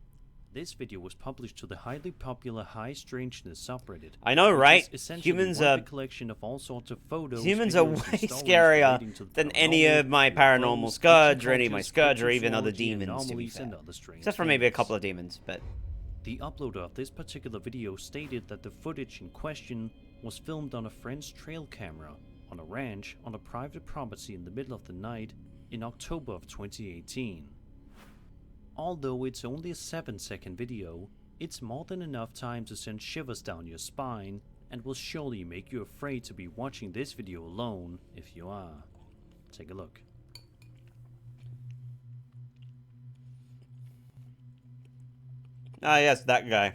This video was published to the highly popular High Strangeness subreddit. I know, which right? is essentially Humans one are... big collection of all sorts of photos, Humans are videos, way and stories scarier relating to the than any paranormal, of my paranormal UFOs, Scourge or any of my encounters, Scourge or even other cryptozoology, demons, to be anomalies, fair. and other strange Except for maybe a things. couple of demons, but... The uploader of this particular video stated that the footage in question was filmed on a friend's trail camera on a ranch on a private property in the middle of the night in October of 2018. Although it's only a 7-second video, it's more than enough time to send shivers down your spine and will surely make you afraid to be watching this video alone if you are. Take a look. Ah, yes, that guy.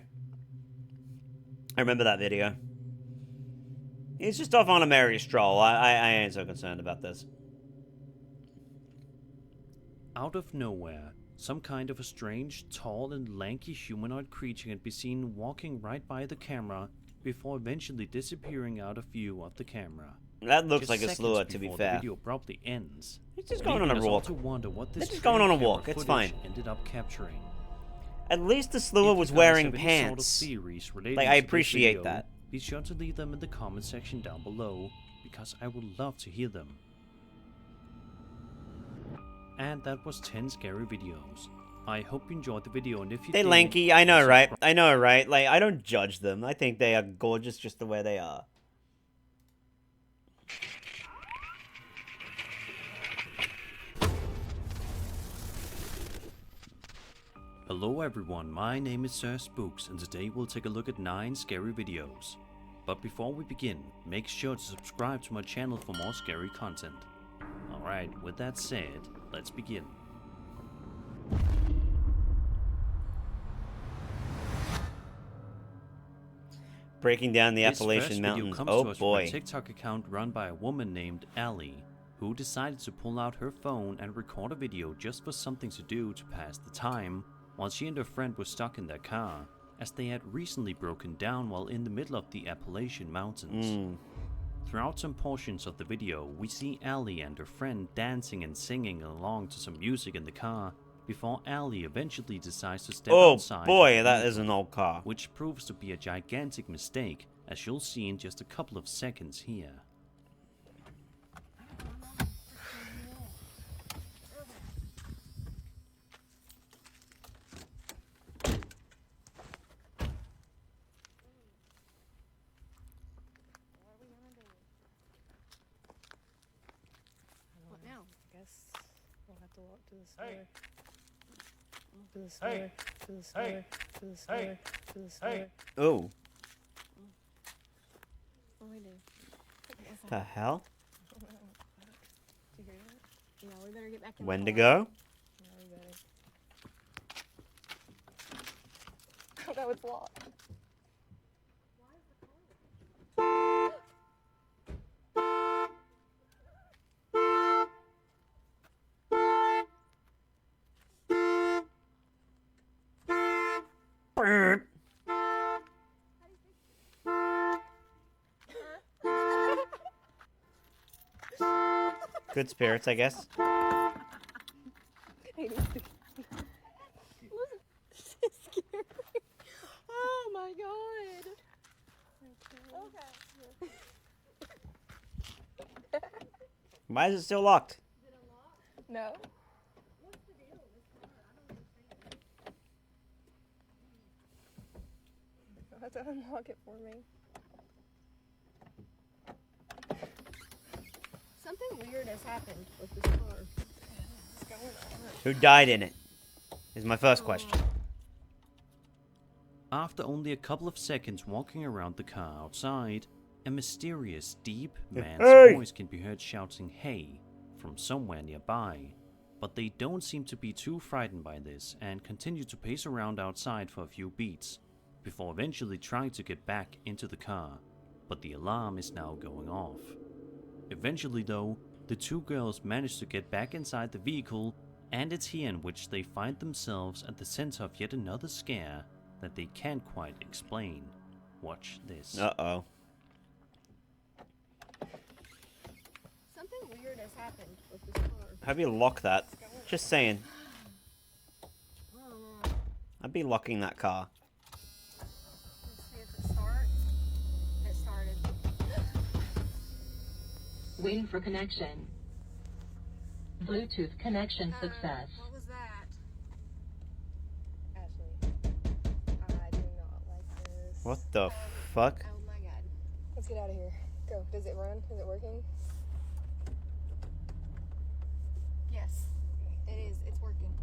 I remember that video. He's just off on a merry stroll. I ain't so concerned about this. Out of nowhere, some kind of a strange, tall and lanky humanoid creature can be seen walking right by the camera before eventually disappearing out of view of the camera. That looks Just like a seconds slur, to be before fair. The video abruptly ends. He's just going on leaving a us all walk. to wonder what this They're just going on a strange walk, camera it's footage fine. ended up capturing. At least the slur If was you guys wearing have any pants. Sort of theories relating Like, I to this appreciate video, that. Be sure to leave them in the comment section down below, because I would love to hear them. And that was 10 scary videos. I hope you enjoyed the video, and if you They did, lanky, I know, right? subscribe. I know, right? Like, I don't judge them. I think they are gorgeous just the way they are. Hello everyone, my name is Sir Spooks, and today we'll take a look at 9 scary videos. But before we begin, make sure to subscribe to my channel for more scary content. Alright, with that said, let's begin. Breaking down the This Appalachian first video Mountains. comes Oh to us from boy. a TikTok account run by a woman named Allie, who decided to pull out her phone and record a video just for something to do to pass the time, while she and her friend were stuck in their car, as they had recently broken down while in the middle of the Appalachian Mountains. Throughout some portions of the video, we see Allie and her friend dancing and singing along to some music in the car, before Allie eventually decides to step Oh outside boy, of the that is vehicle, an old car. which proves to be a gigantic mistake, as you'll see in just a couple of seconds here. What now? I guess we'll have to walk to the store. Hey. To the store. Hey. To the store. Hey. To the store. Hey. To the store. Hey. Oh, What do we do? what the hell? Did you hear that? Yeah, we better get back in When the to car. go? Yeah, we better. Oh no, it's locked. Good spirits, I guess. Oh my god. Okay. Why is it still locked? No. You'll have to unlock it for me. Something weird has happened with this car. What's going on? Who died in it? Is my first question. After only a couple of seconds walking around the car outside, a mysterious, deep man's Hey! voice can be heard shouting "Hey" from somewhere nearby. But they don't seem to be too frightened by this and continue to pace around outside for a few beats, before eventually trying to get back into the car. But the alarm is now going off. Eventually though, the two girls manage to get back inside the vehicle, and it's here in which they find themselves at the center of yet another scare that they can't quite explain. Watch this. Uh-oh. Something weird has happened with this car. How do you lock that? Just saying. I'd be locking that car. Let's see if it starts. It started. Waiting for connection. Bluetooth connection success. What was that? Ashley, I do not like this. What the fuck? Oh my god. Let's get out of here. Go. Does it run? Is it working? Yes, it is. It's working.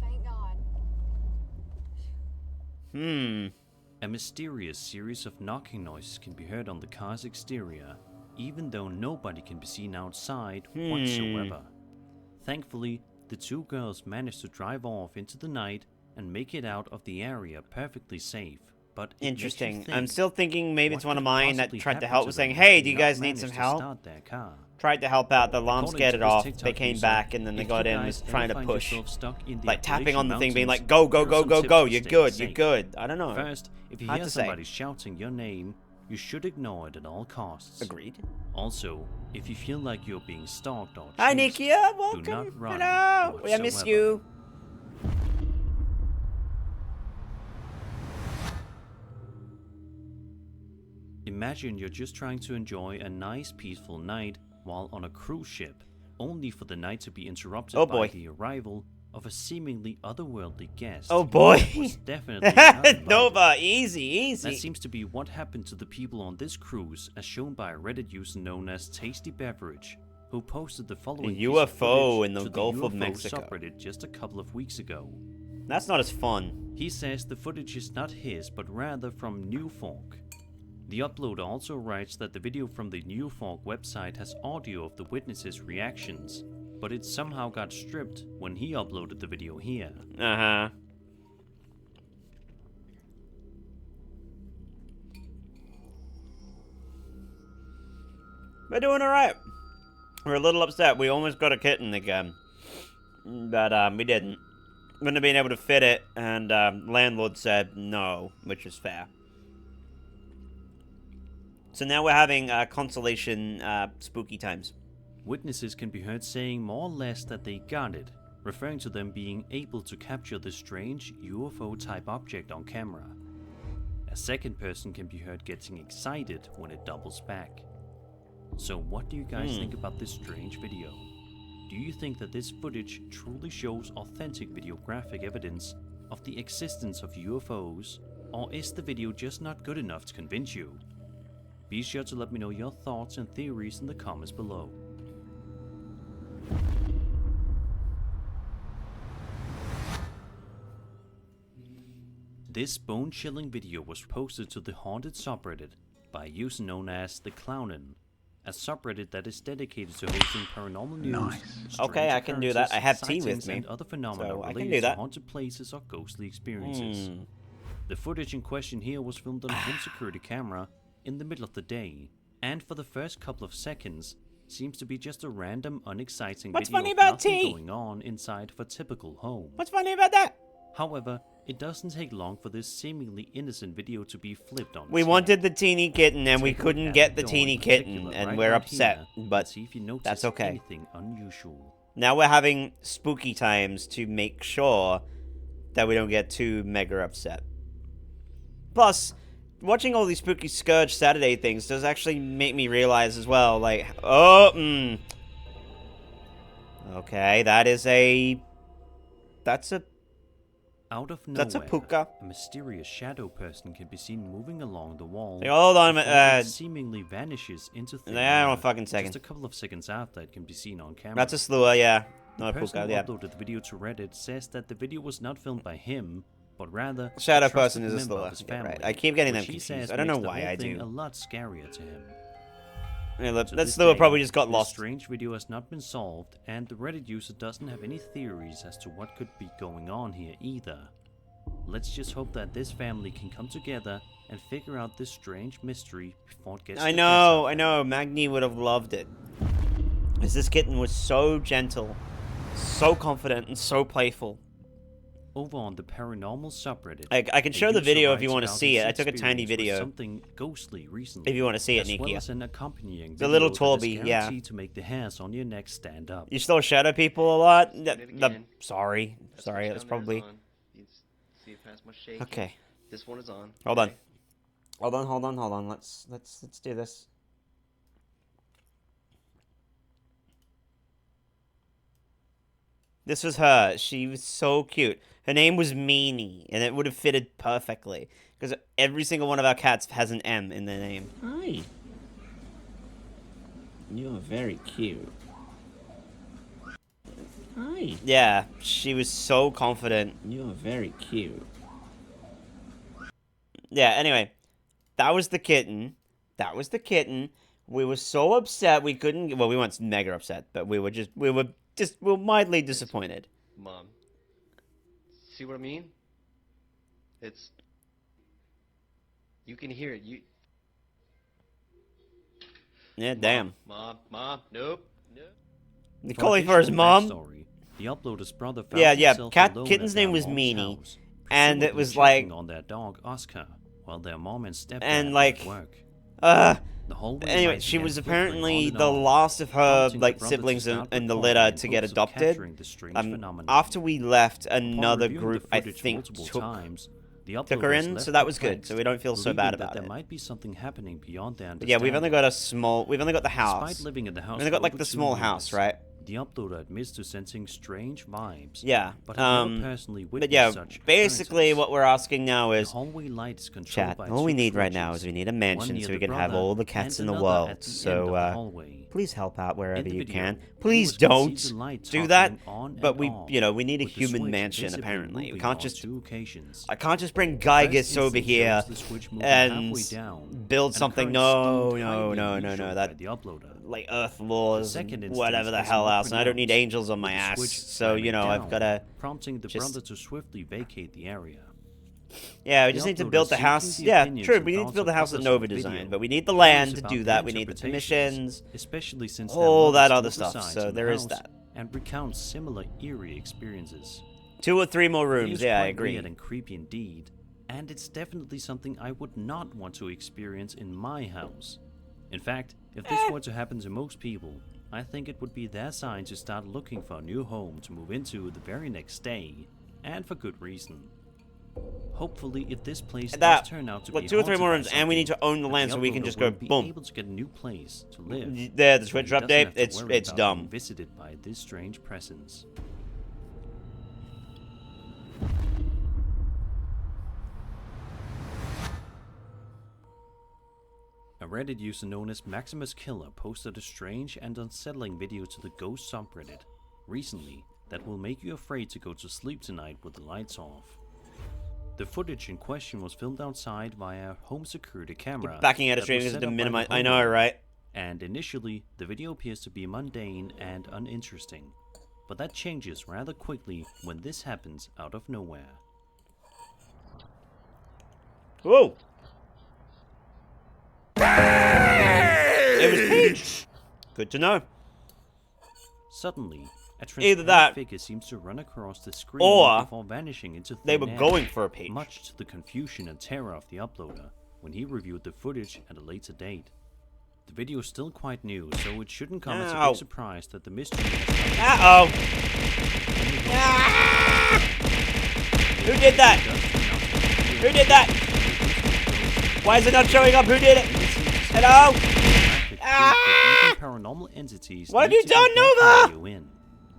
Thank God. A mysterious series of knocking noises can be heard on the car's exterior, even though nobody can be seen outside whatsoever. Thankfully, the two girls managed to drive off into the night and make it out of the area perfectly safe. But it makes you Interesting. think, I'm still thinking maybe it's what one of could mine that possibly tried to happen help to with them saying, if hey, they do you not guys need manage some to help? start their car? Tried to help out, the alarm According scared to it this off, TikTok they came user, back, and then they if got you in and was guys trying ever to find push. yourself stuck in the Like tapping on the thing, being Appalachian like, go, go, Mountains, go, here are go, some go, tips you're for good, staying you're safe. good. I don't know. First, if you Hard hear to say. somebody shouting your name, you should ignore it at all costs. Agreed. Also, if you feel like you're being stalked or Hi, chased, Nikia, do welcome. not run Hello. I miss whatsoever. you. Imagine you're just trying to enjoy a nice peaceful night while on a cruise ship, only for the night to be interrupted Oh, by boy. the arrival of a seemingly otherworldly guest. Oh boy. that was definitely not invited. Nova, easy, easy. That seems to be what happened to the people on this cruise, as shown by a Reddit user known as Tasty Beverage, who posted the following piece of UFO footage in the to Gulf of UFO Mexico. subreddit just a couple of weeks ago. That's not as fun. He says the footage is not his, but rather from New Fork. The uploader also writes that the video from the New Fork website has audio of the witnesses' reactions, but it somehow got stripped when he uploaded the video here. Uh-huh. We're doing alright. We're a little upset. We almost got a kitten again. But, we didn't. Wouldn't have been able to fit it, and, landlord said no, which is fair. So now we're having, consolation, spooky times. Witnesses can be heard saying more or less that they got it, referring to them being able to capture the strange UFO-type object on camera. A second person can be heard getting excited when it doubles back. So what do you guys think about this strange video? Do you think that this footage truly shows authentic videographic evidence of the existence of UFOs, or is the video just not good enough to convince you? Be sure to let me know your thoughts and theories in the comments below. This bone-chilling video was posted to the Haunted subreddit by a user known as The Clownin, a subreddit that is dedicated to hosting paranormal news, strange Okay, I can do that. I have tea with sightings, me, and other phenomena so I can related do to that. haunted places or ghostly experiences. The footage in question here was filmed on a home security camera in the middle of the day, and for the first couple of seconds, seems to be just a random, unexciting What's video funny of about nothing tea? going on inside of a typical home. What's funny about that? However, It doesn't take long for this seemingly innocent video to be flipped on. We wanted the teeny kitten and we couldn't get the teeny kitten, and we're upset, but see if you notice that's okay. anything unusual. Now we're having spooky times to make sure that we don't get too mega upset. Plus, watching all these spooky Scourge Saturday things does actually make me realize as well, like, okay, that's a Out of nowhere, that's a puka. a mysterious shadow person can be seen moving along the wall. Hey, hold on a before minute, it seemingly vanishes into thin yeah, air. one fucking second. Just a couple of seconds after it can be seen on camera. That's a slewer, yeah. The Not a person puka, who yeah. uploaded the video to Reddit says that the video was not filmed by him, but rather Shadow a trusted person is a member slewer. of his Yeah, right. family, I keep getting them which he confused. says I don't know makes the why whole I thing do. a lot scarier to him. Yeah, look, To that this slewer day, probably just got this lost. strange video has not been solved, and the Reddit user doesn't have any theories as to what could be going on here either. Let's just hope that this family can come together and figure out this strange mystery before it gets I the know, Magni would have loved it. Because this kitten was so gentle, so confident, and so playful. Over on the paranormal subreddit, I can show the video if you want to see it. I took a tiny video. Something ghostly recently. If you want to see it, as Nikia. well as an accompanying It's a little video that is Torby, yeah. guaranteed to make the hairs on your neck stand up. You still shadow people a lot? Sorry, that's probably... See it past my shake. Okay. This one is on. Hold on. Hold on. Let's do this. This was her. She was so cute. Her name was Meanie, and it would have fitted perfectly. Because every single one of our cats has an M in their name. Hi. You're very cute. Hi. Yeah, she was so confident. You're very cute. Yeah, anyway. That was the kitten. We were so upset we couldn't... Well, we weren't mega upset, but we were mildly disappointed. Mom. See what I mean? It's... You can hear it. Yeah, damn. Mom, nope. They call me for his mom. The uploader's brother found Yeah. himself alone Kitten's at name their was mom's Meanie, house, and it presumably was like, checking on their dog Oscar, while their mom and stepdad and were like, at work. The hallway anyway, lights she began was flickering apparently on and the off, last of her prompting the like brother to siblings start in the recording litter in to get hopes of adopted. capturing the strange phenomenon. After we left, Upon another reviewing group the I footage think multiple took times, the her uploaders in, left so that was good. perplexed, So we don't feel so believing bad that about there it. might be something happening beyond their But yeah, we've only understanding. got the house. Despite living in the house We've only got for like over the 2 small house, years, right? The uploader admits to sensing strange vibes. Yeah. But has never personally But witnessed yeah, such basically occurrences. what we're asking now is, The hallway light is controlled chat, by all we two need right now switches, is we need a one mansion near so the we can have brother all the cats in and the another world. at the end of So, the hallway. please help out wherever In the you video, can. Please viewers can don't see the light do that, toggling on but and we, off, you know, we need a with the human switch mansion, visibly apparently. We moving can't on just... 2 occasions. I can't just bring The Gygus first over instance here shows the switch moving and halfway down, build an something. occurrence deemed No, highly no, unusual by that, the uploader. like, Earth laws, The second and whatever the instance is hell more else, and I don't need pronounced, angels on with my the ass, switch so, you slamming know, I've down, gotta... prompting the just- brother to swiftly vacate the area. Yeah, we The just need to uploader build the seeking house. the Yeah, opinions true, and we need to thoughts build the of house that others Nova on the designed, video, but we need the curious land to about do their that, we need the interpretations, permissions, especially since all their that mother other still stuff, resides so in the there is house that. and recounts similar eerie experiences. 2 or 3 more It rooms, is yeah, I quite agree. weird and creepy indeed, and it's definitely something I would not want to experience in my house. In fact, if this were to happen to most people, I think it would be their sign to start looking for a new home to move into the very next day, and for good reason. Hopefully, if this place does turn out to be 2 or 3 haunted more by rooms, and we need to something, own the that land so we can uploader just will go be boom. able to get a new place to live. There, the so Switch he doesn't update, have to it's worry about dumb. being visited by this strange presence. A Reddit user known as Maximus Killer posted a strange and unsettling video to the Ghost subreddit recently that will make you afraid to go to sleep tonight with the lights off. The footage in question was filmed outside via a home security camera. Backing out of that stream was is set to up by the minimize. I know, homeowner, right? And initially, the video appears to be mundane and uninteresting, but that changes rather quickly when this happens out of nowhere. Whoa! It was Peach! Good to know. Suddenly, A Either transparent that, figure seems to run across the screen or before vanishing into they thin were air, going for a peach. much to the confusion and terror of the uploader when he reviewed the footage at a later date. The video is still quite new, so it shouldn't come as a Ow. big surprise that the mystery has Uh-oh. Ah! Who did that? Who did that? Why is it not showing up? Who did it? Hello? Ah! Even paranormal entities What have need you to done, get that Nova? video in.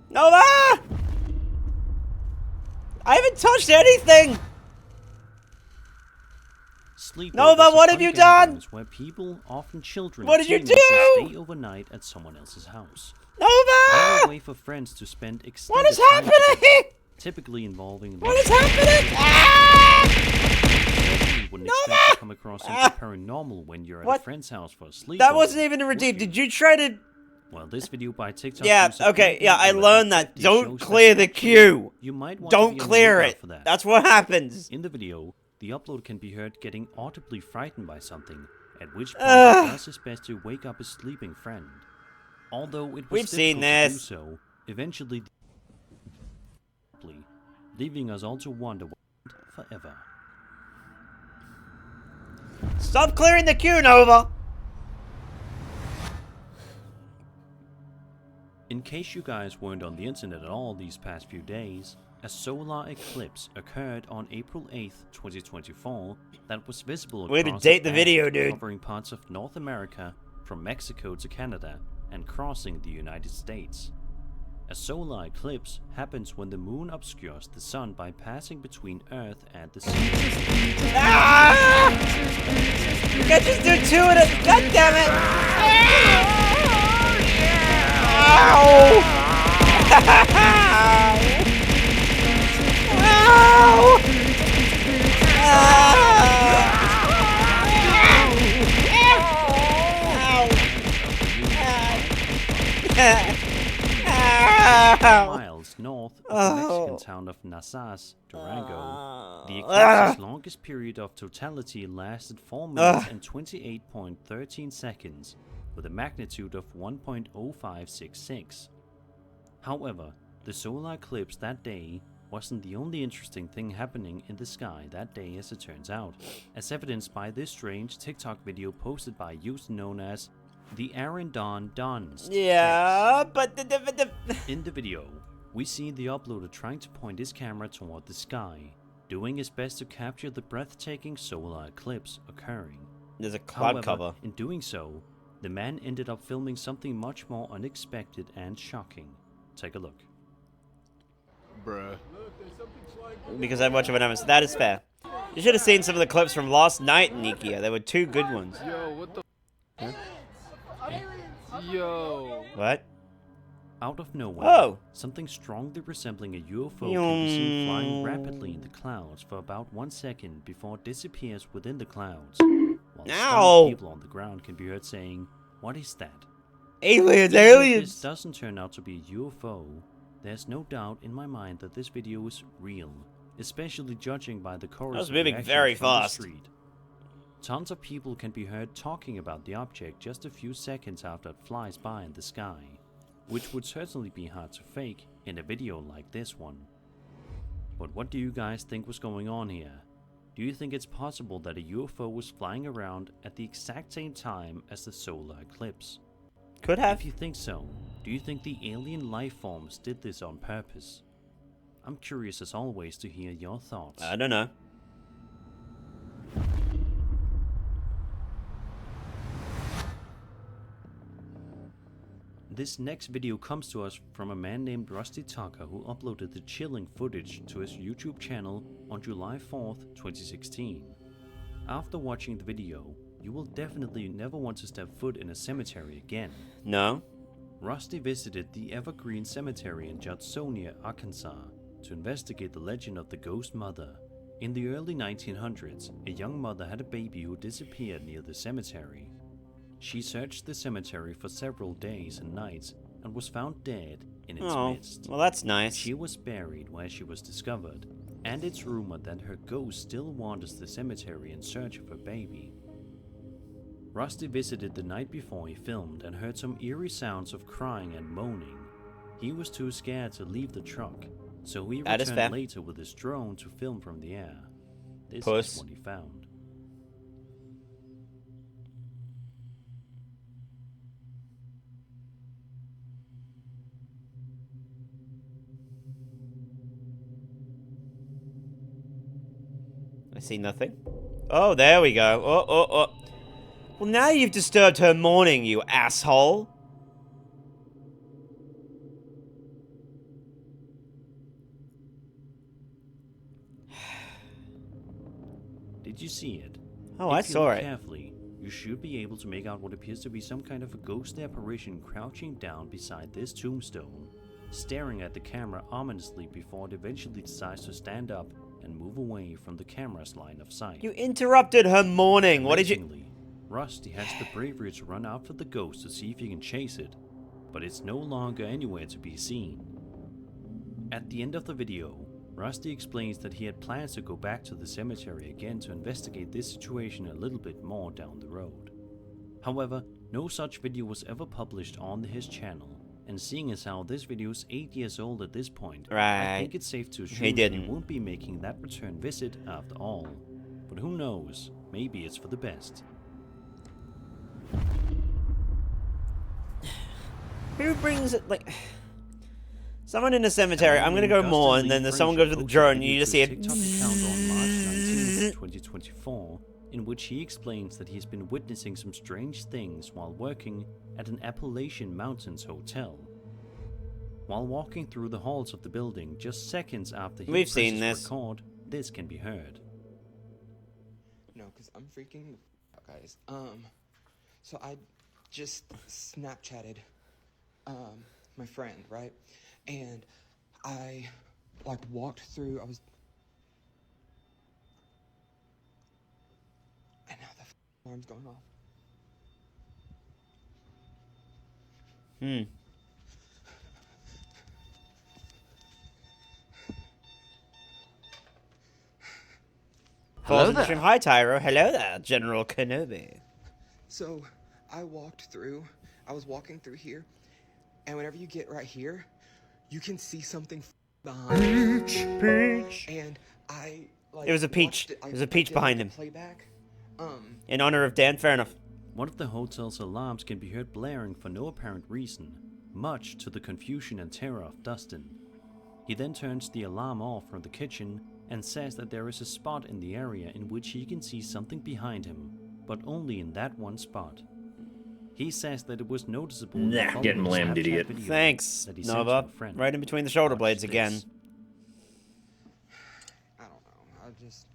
Nova! I haven't touched anything! Sleepovers Nova, are what have fun you done? gatherings where people, often children, What and did you teenagers do? stay overnight at someone else's house. Nova! They're a way for friends to spend extended What is time together, happening? typically involving What is happening? Ah! You wouldn't expect to come across something paranormal when you're at a What? friend's house for a sleepover. That wasn't even a redeem. Did you try to... Well, this video by TikTok Yeah, user okay, yeah, I PB1150 learned that. Don't shows clear the actually queue. You might want to Don't be on the clear lookout it. for that. That's what happens. In the video, the upload can be heard getting audibly frightened by something, at which point Ugh. he does his best to wake up his sleeping friend. Although it was We've seen difficult to do this. so, eventually leaving us all to wonder forever. Stop clearing the queue, Nova. In case you guys weren't on the internet at all these past few days, a solar eclipse occurred on April 8th, 2024 that was visible Way to across date the band, video, dude. covering parts of North America from Mexico to Canada and crossing the United States. A solar eclipse happens when the moon obscures the sun by passing between Earth and the sun. Ah! You can't just do two at a... God damn it! Ow! Miles north of the Mexican town of Nazas, Durango, the eclipse's longest period of totality lasted 4 minutes and 28.13 seconds, with a magnitude of 1.0566. However, the solar eclipse that day wasn't the only interesting thing happening in the sky that day, as it turns out, as evidenced by this strange TikTok video posted by a user known as the Aaron Don Dons. Yeah, but In the video, we see the uploader trying to point his camera toward the sky, doing his best to capture the breathtaking solar eclipse occurring. There's a cloud However, cover. in doing so, the man ended up filming something much more unexpected and shocking. Take a look. Bruh. Because I watch it when I was... That is fair. You should have seen some of the clips from last night, Nikia. There were two good ones. Yo, what the... Huh? Yo. What? Out of nowhere, Oh. something strongly resembling a UFO can be seen flying rapidly in the clouds for about 1 second before it disappears within the clouds, while stunned people on the ground can be heard saying, "What is that?" Aliens, Even if aliens! this doesn't turn out to be a UFO, there's no doubt in my mind that this video is real, especially judging by the chorus was of moving reactions very from the fast. street. Tons of people can be heard talking about the object just a few seconds after it flies by in the sky, which would certainly be hard to fake in a video like this one. But what do you guys think was going on here? Do you think it's possible that a UFO was flying around at the exact same time as the solar eclipse? Could have. If you think so, do you think the alien life forms did this on purpose? I'm curious as always to hear your thoughts. I don't know. This next video comes to us from a man named Rusty Tucker who uploaded the chilling footage to his YouTube channel on July 4th, 2016. After watching the video, you will definitely never want to step foot in a cemetery again. No. Rusty visited the Evergreen Cemetery in Judsonia, Arkansas, to investigate the legend of the ghost mother. In the early 1900s, a young mother had a baby who disappeared near the cemetery. She searched the cemetery for several days and nights and was found dead in its midst. Well, that's nice. She was buried where she was discovered, and it's rumored that her ghost still wanders the cemetery in search of her baby. Rusty visited the night before he filmed and heard some eerie sounds of crying and moaning. He was too scared to leave the truck, so he That is fair. returned later with his drone to film from the air. This Puss. is what he found. I see nothing. Oh, there we go. Oh. Well, now you've disturbed her morning, you asshole. Did you see it? Oh, I if you saw look it. carefully, you should be able to make out what appears to be some kind of a ghostly apparition crouching down beside this tombstone, staring at the camera ominously before it eventually decides to stand up and move away from the camera's line of sight. You interrupted her morning. What did you... Amazingly, Rusty has the bravery to run after the ghost to see if he can chase it, but it's no longer anywhere to be seen. At the end of the video, Rusty explains that he had plans to go back to the cemetery again to investigate this situation a little bit more down the road. However, no such video was ever published on his channel, and seeing as how this video is 8 years old at this point, I think it's safe to assume that he won't be making that return visit after all. But who knows, maybe it's for the best. Who brings it, like... Someone in a cemetery, I'm gonna go more, and then someone goes with a drone, and you just see it... TikTok account on March 19, 2024, in which he explains that he's been witnessing some strange things while working at an Appalachian Mountains hotel. While walking through the halls of the building just seconds after he presses record, this can be heard. No, because I'm freaking the f out, guys. So I just Snapchatted, my friend, right? And I, like, walked through, and now the alarm's going off. Hello there. Hi, Tyro. Hello there, General Kenobi. So, I was walking through here, and whenever you get right here, you can see something behind. Peach. And I, like, It was a peach. It was a peach behind him. Playback. In honor of Dan, fair enough. One of the hotel's alarms can be heard blaring for no apparent reason, much to the confusion and terror of Dustin. He then turns the alarm off from the kitchen and says that there is a spot in the area in which he can see something behind him, but only in that one spot. He says that it was noticeable. Nah, getting lammed, idiot. Thanks, Nova. Right in between the shoulder blades again. I don't know. I just,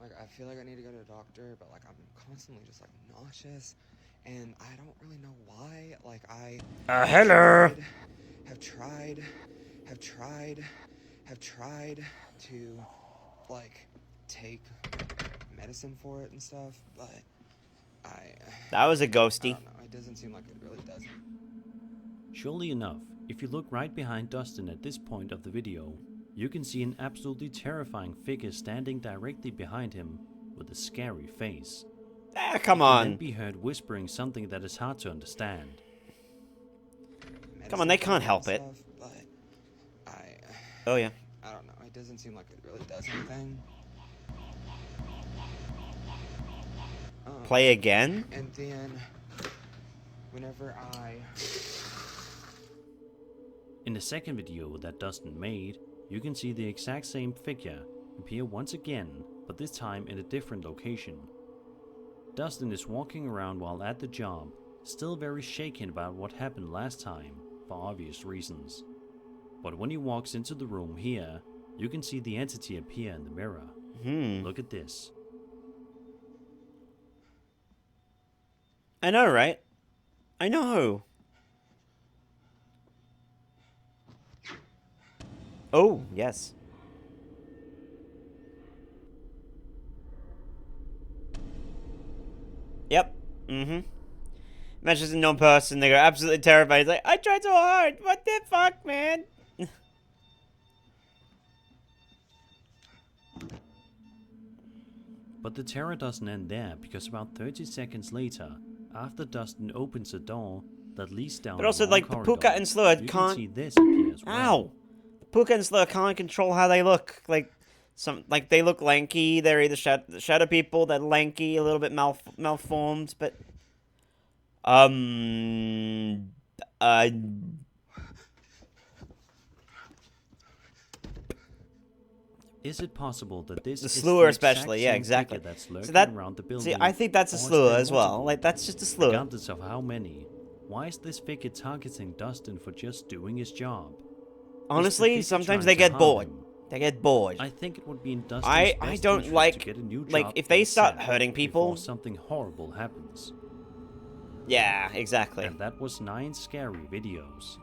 like, I feel like I need to go to a doctor, but, like, I'm constantly just, like, nauseous, and I don't really know why. Like, hello. Have tried to, like, take medicine for it and stuff, but that was a ghosty. I don't know. It doesn't seem like it really doesn't. Surely enough, if you look right behind Dustin at this point of the video, you can see an absolutely terrifying figure standing directly behind him with a scary face. Come on. He can then be heard whispering something that is hard to understand. Come on, they can't help it. But Oh yeah. I don't know. It doesn't seem like it really does anything. Play again? And then, whenever In the second video that Dustin made, you can see the exact same figure appear once again, but this time in a different location. Dustin is walking around while at the job, still very shaken about what happened last time, for obvious reasons. But when he walks into the room here, you can see the entity appear in the mirror. Look at this. I know, right? I know. Oh, yes. Yep. Imagine a known person, they go absolutely terrified. He's like, I tried so hard. What the fuck, man? But the terror doesn't end there, because about 30 seconds later, after Dustin opens the door, that leads down But also, a long like, the corridor. Puka and Slur You can can't... see this appear as well. Ow! The Puka and Slur can't control how they look. Like, they look lanky. They're either shadow people, they're lanky, a little bit malformed, but... Is it possible that this the is Slur the especially, yeah, exact exactly. figure that's lurking So that, around the building, see, I think that's a or is Slur there as well. multiple? Like, that's just a Slur. Regardless of how many, why is this figure targeting Dustin for just doing his job? Honestly, sometimes they get bored. They get bored. I think it would be in Dustin's I best don't interest like, to get a new like, job if they start ASAP hurting people... before something horrible happens. Yeah, exactly. And that was 9 scary videos.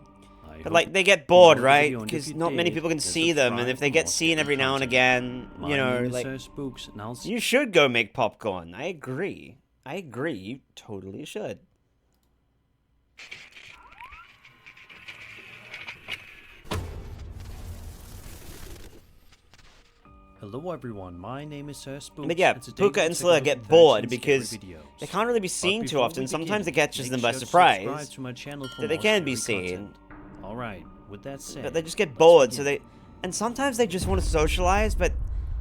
But, like, they get bored, enjoyed the right? video, and if Because you not many did, people can then see them, and subscribe if they for get more seen every now and content. again, My you know, name is like... Sir Spooks, and I'll You should go make popcorn. I agree. I agree. You totally should. Hello everyone, my name is Sir Spooks. But yeah, today Puka we'll and take a Slur look at get 13 bored scary because videos. they can't really be But seen too before we often. Sometimes begin, it catches make them by sure to surprise. subscribe to my channel for That they more can be scary seen. content. Alright, with that said, But they just get let's bored, so begin. and sometimes they just want to socialize, but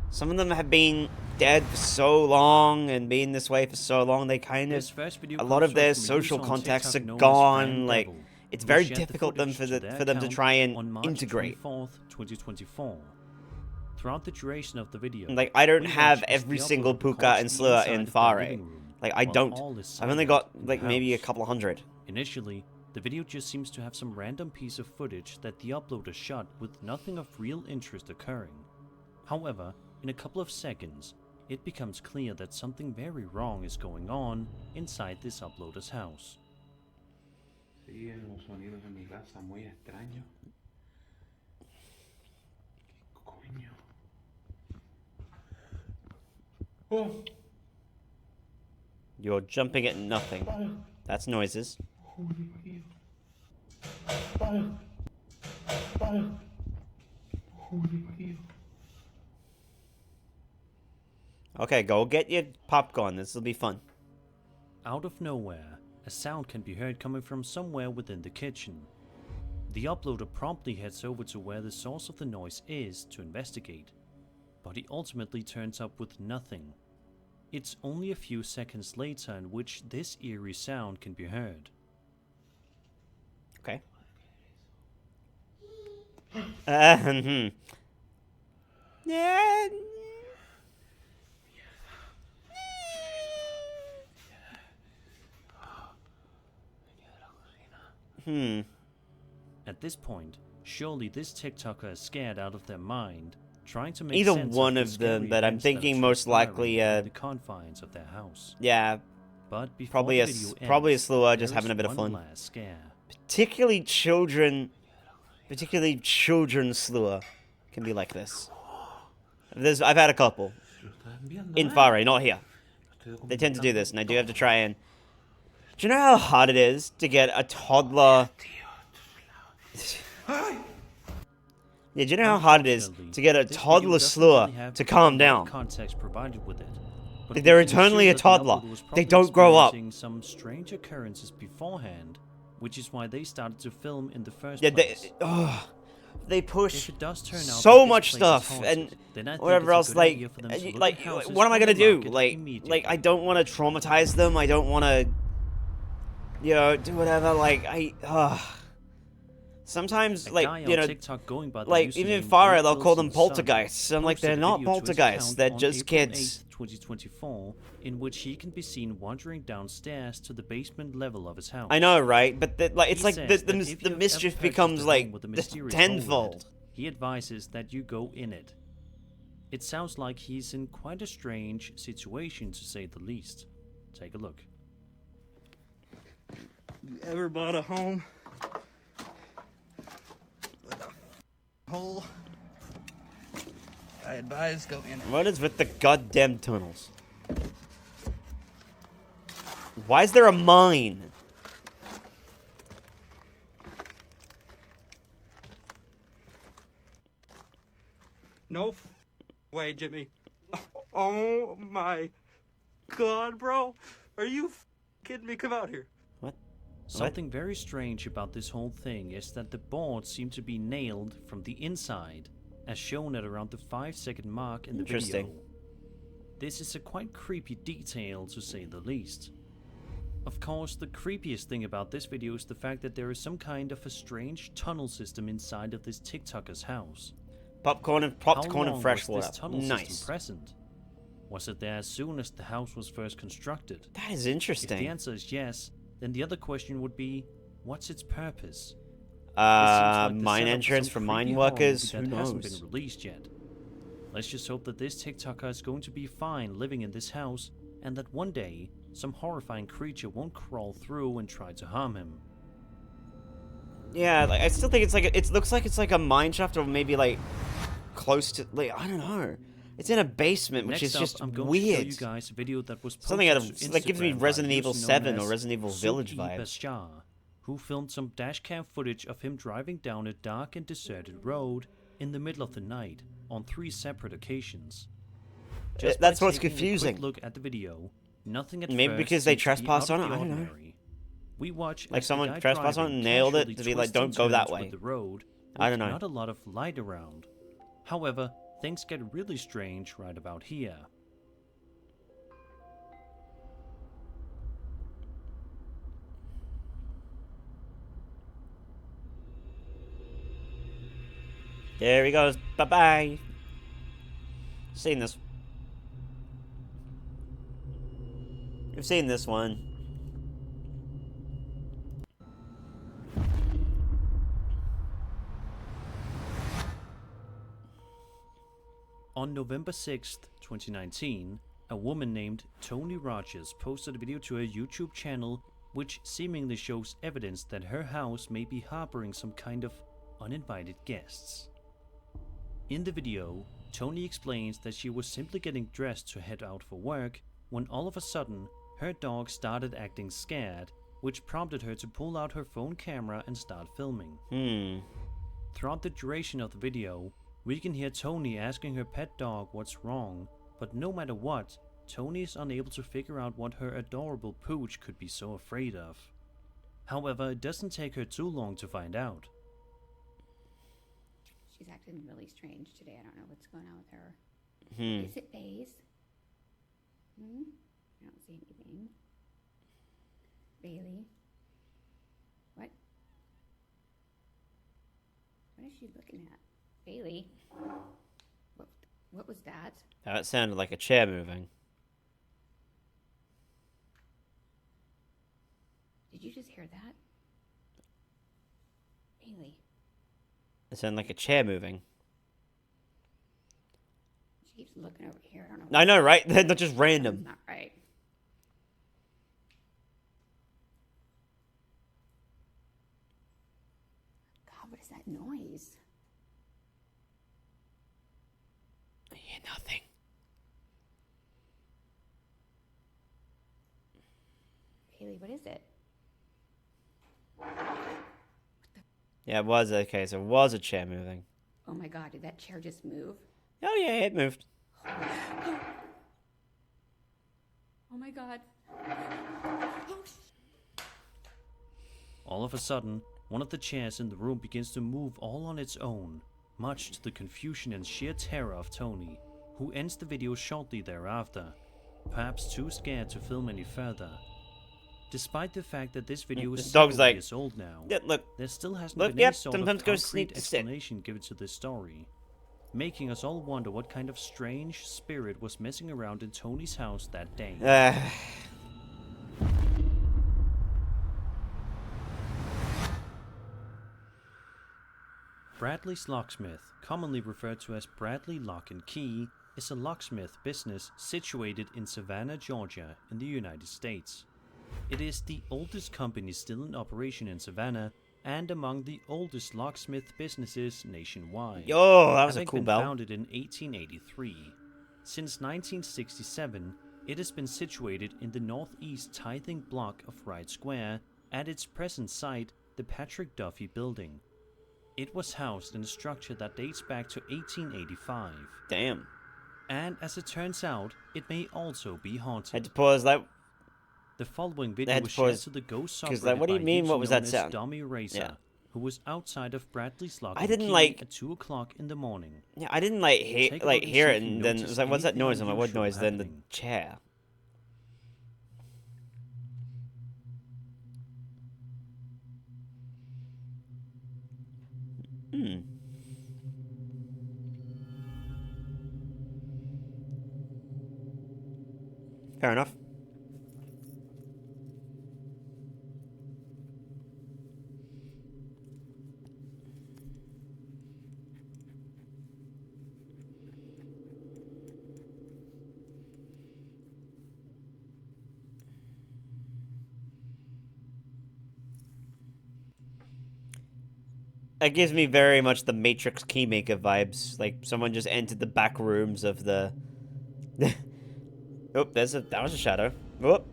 some of them have been dead for so long and been this way for so long, they kind of... This first video A lot comes of their from a social user on contacts are TikTok known as gone, Fan like... Devil, It's who very shared the difficult footage for to their them to account try and on March integrate. 24th, 2024. Throughout the duration of the video, Like, I don't we have watch as every the single uploader Puka records and the Slur inside in of their Fare. living room, Like, I while don't. all is I've only silent got, in the like, maybe a house. couple hundred. Initially, the video just seems to have some random piece of footage that the uploader shot with nothing of real interest occurring. However, in a couple of seconds, it becomes clear that something very wrong is going on inside this uploader's house. Siguen los sonidos en mi casa muy extraños. ¿Qué coño? Oh. You're jumping at nothing. That's noises. Okay, go get your popcorn. This will be fun. Out of nowhere, a sound can be heard coming from somewhere within the kitchen. The uploader promptly heads over to where the source of the noise is to investigate, but he ultimately turns up with nothing. It's only a few seconds later in which this eerie sound can be heard. Okay. Yeah. At this point, surely this TikToker is scared out of their mind, trying to make Either sense one the of them scary that I'm events thinking are most likely, transpiring within the confines of their house. Yeah. But before Probably the a video probably a ends, Slur just there having is a bit of one fun. last scare. Particularly children Slur can be like this. I've had a couple in Fare, not here. They tend to do this, and I do have to try and. Do you know how hard it is to get a toddler? Yeah, do you know how hard it is to get a toddler Slur to calm down? Context provided with it. But Like, they're we can eternally assume a that the toddler. uploader was They probably don't grow up. experiencing some strange occurrences beforehand, which is why they started to film in the first Yeah, place. they push If it does turn out so that this much place is stuff haunted, and then I think whatever it's a else. good Like, idea for them to look like, at houses what am I on the gonna do? market Like, immediately. I don't want to traumatize them. I don't want to, you know, do whatever. Like, sometimes, A like, guy you on know, TikTok going by the like even in Fare, they'll call them poltergeists. I'm like, they're not poltergeists. They're just kids. 2024, in which he can be seen wandering downstairs to the basement level of his house. I know, right? But like, it's He like says that if the you have ever mischief purchased becomes a home like with a mysterious tenfold. hole in it, he advises that you go in it. It sounds like he's in quite a strange situation, to say the least. Take a look. You ever bought a home with a hole? I advise go in it. What is with the goddamn tunnels? Why is there a mine? No way, Jimmy. Oh my god, bro. Are you kidding me? Come out here. Something very strange about this whole thing is that the boards seem to be nailed from the inside, as shown at around the 5-second mark in the Interesting. video. This is a quite creepy detail, to say the least. Of course, the creepiest thing about this video is the fact that there is some kind of a strange tunnel system inside of this TikToker's house. Popcorn and popped How corn and long fresh was water. this tunnel Nice. system present? Was it there as soon as the house was first constructed? That is interesting. If the answer is yes, then the other question would be, what's its purpose? Mine entrance for mine workers. Who that hasn't knows? been released yet. Let's just hope that this TikToker is going to be fine living in this house, and that one day some horrifying creature won't crawl through and try to harm him. Yeah, like, I still think it's like it looks like it's like a mine shaft, or maybe like close to, like, I don't know. It's in a basement, which Next is just up, I'm going weird. to show you guys a video that was Something out of posted to like gives me Instagram by Resident a Evil user 7 known or as Resident Evil Village Suki vibes. Bashar, who filmed some dashcam footage of him driving down a dark and deserted road in the middle of the night on 3 separate occasions. Just by That's what's taking confusing. A quick look at the video, nothing at Maybe first because they seems to be trespassed out on of it? the I don't know. ordinary. We watch Like as the someone guy trespassed on it driving and nailed it casually to be like, twists don't and go that turns with way. The road I with don't know. Not a lot of light around. However, things get really strange right about here. There he goes. Bye-bye. Seen this. We've seen this one. On November 6th, 2019, a woman named Tony Rogers posted a video to her YouTube channel which seemingly shows evidence that her house may be harboring some kind of uninvited guests. In the video, Tony explains that she was simply getting dressed to head out for work when all of a sudden her dog started acting scared, which prompted her to pull out her phone camera and start filming. Throughout the duration of the video, we can hear Tony asking her pet dog what's wrong, but no matter what, Tony is unable to figure out what her adorable pooch could be so afraid of. However, it doesn't take her too long to find out. She's acting really strange today. I don't know what's going on with her. Hmm. Is it Baze? I don't see anything. Bailey? What? What is she looking at? Bailey? What was that? That sounded like a chair moving. Did you just hear that? Bailey? It sounded like a chair moving. She keeps looking over here. I don't know. I know, right? They're not just random. That's not right. God, what is that noise? I hear nothing. Bailey, what is it? Yeah, it was. Okay, so it was a chair moving. Oh my God, did that chair just move? Oh yeah, it moved. Oh my God. All of a sudden, one of the chairs in the room begins to move all on its own, much to the confusion and sheer terror of Tony, who ends the video shortly thereafter, perhaps too scared to film any further. Despite the fact that this video is This dog's several like, years old now, "Yeah, look, there still hasn't look, been yep, any sort of sometimes go concrete sneak the stick." explanation given to this story, making us all wonder what kind of strange spirit was messing around in Tony's house that day. Bradley's Locksmith, commonly referred to as Bradley Lock and Key, is a locksmith business situated in Savannah, Georgia, in the United States. It is the oldest company still in operation in Savannah and among the oldest locksmith businesses nationwide. Yo, that was a having cool been bell. founded in 1883. Since 1967, it has been situated in the northeast tithing block of Wright Square at its present site, the Patrick Duffy Building. It was housed in a structure that dates back to 1885. Damn. And as it turns out, it may also be haunted. Had to pause that. The following video had was to shared pause, to the Ghost 'cause, subreddit like, what do you by mean, what user was known that as sound? Dummy Racer, Yeah. who was outside of Bradley's lock I and didn't, key like- at 2 o'clock in the morning. Yeah, I didn't like Take a look and hear see it, if you and then it notice was like, "What's that anything noise?" I'm like, "What unusual noise?" Then the happening. chair. Hmm. Fair enough. It gives me very much the Matrix Keymaker vibes. Like someone just entered the back rooms of the. Oh, that was a shadow. Whoop.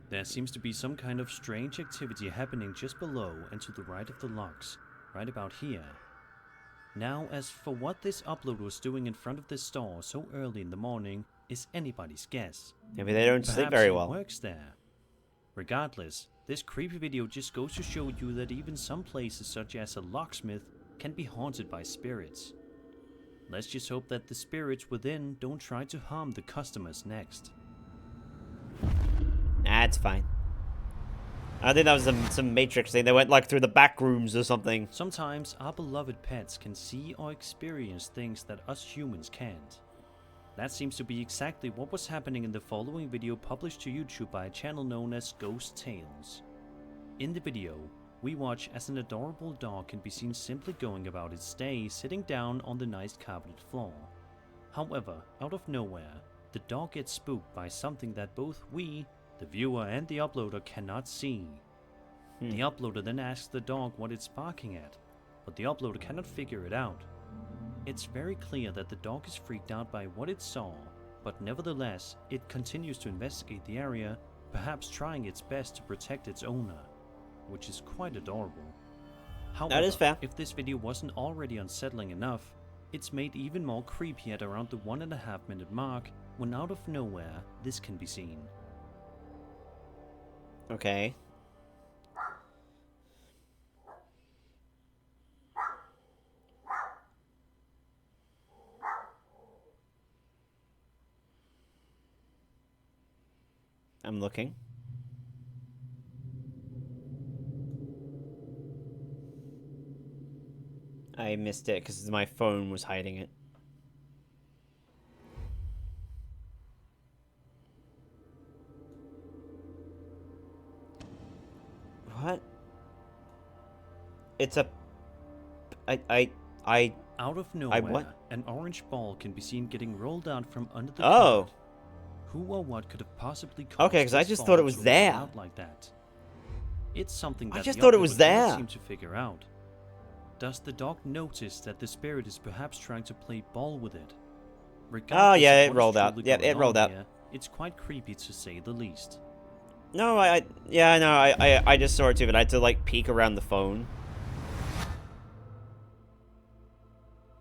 There seems to be some kind of strange activity happening just below and to the right of the locks, right about here. Now, as for what this upload was doing in front of this store so early in the morning is anybody's guess. Maybe they don't sleep Perhaps very he well. works there. Regardless, this creepy video just goes to show you that even some places such as a locksmith can be haunted by spirits. Let's just hope that the spirits within don't try to harm the customers next. That's fine. I think that was some Matrix thing. They went like through the back rooms or something. Sometimes our beloved pets can see or experience things that us humans can't. That seems to be exactly what was happening in the following video published to YouTube by a channel known as Ghost Tales. In the video, we watch as an adorable dog can be seen simply going about its day sitting down on the nice carpeted floor. However, out of nowhere, the dog gets spooked by something that both we, the viewer, and the uploader cannot see. The uploader then asks the dog what it's barking at, but the uploader cannot figure it out. It's very clear that the dog is freaked out by what it saw, but nevertheless, it continues to investigate the area, perhaps trying its best to protect its owner, which is quite adorable. However, That is fair. if this video wasn't already unsettling enough, it's made even more creepy at around the 1.5 minute mark, when out of nowhere, this can be seen. Okay. I'm looking. I missed it because my phone was hiding it. What? It's a... Out of nowhere, an orange ball can be seen getting rolled out from under the Oh. carpet. Who or what could have possibly caused Okay, 'cause I this just ball thought it was to roll there. out like that? It's something that I just the thought it was uploader cannot there. seem to figure out. Does the dog notice that the spirit is perhaps trying to play ball with it? Oh, yeah, of it what is rolled out. truly Yeah, going it rolled on out. here, it's quite creepy to say the least. No, yeah, no, I just saw it too, but I had to, like, peek around the phone.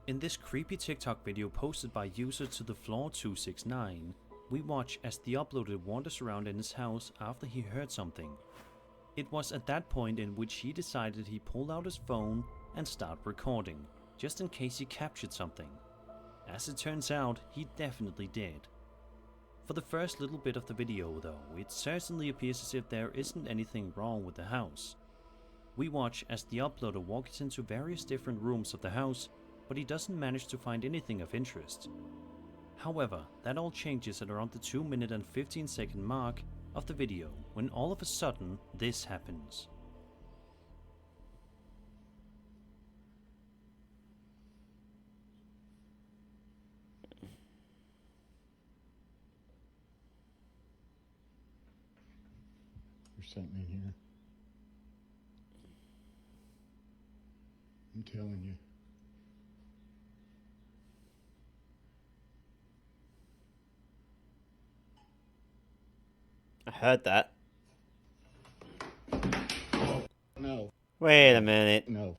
In this creepy TikTok video posted by user to the floor 269, we watch as the uploader wanders around in his house after he heard something. It was at that point in which he decided he pulled out his phone and started recording, just in case he captured something. As it turns out, he definitely did. For the first little bit of the video though, it certainly appears as if there isn't anything wrong with the house. We watch as the uploader walks into various different rooms of the house, but he doesn't manage to find anything of interest. However, that all changes at around the 2-minute and 15-second mark of the video, when all of a sudden, this happens. There's something in here. I'm telling you. I heard that. No. Wait a minute. No.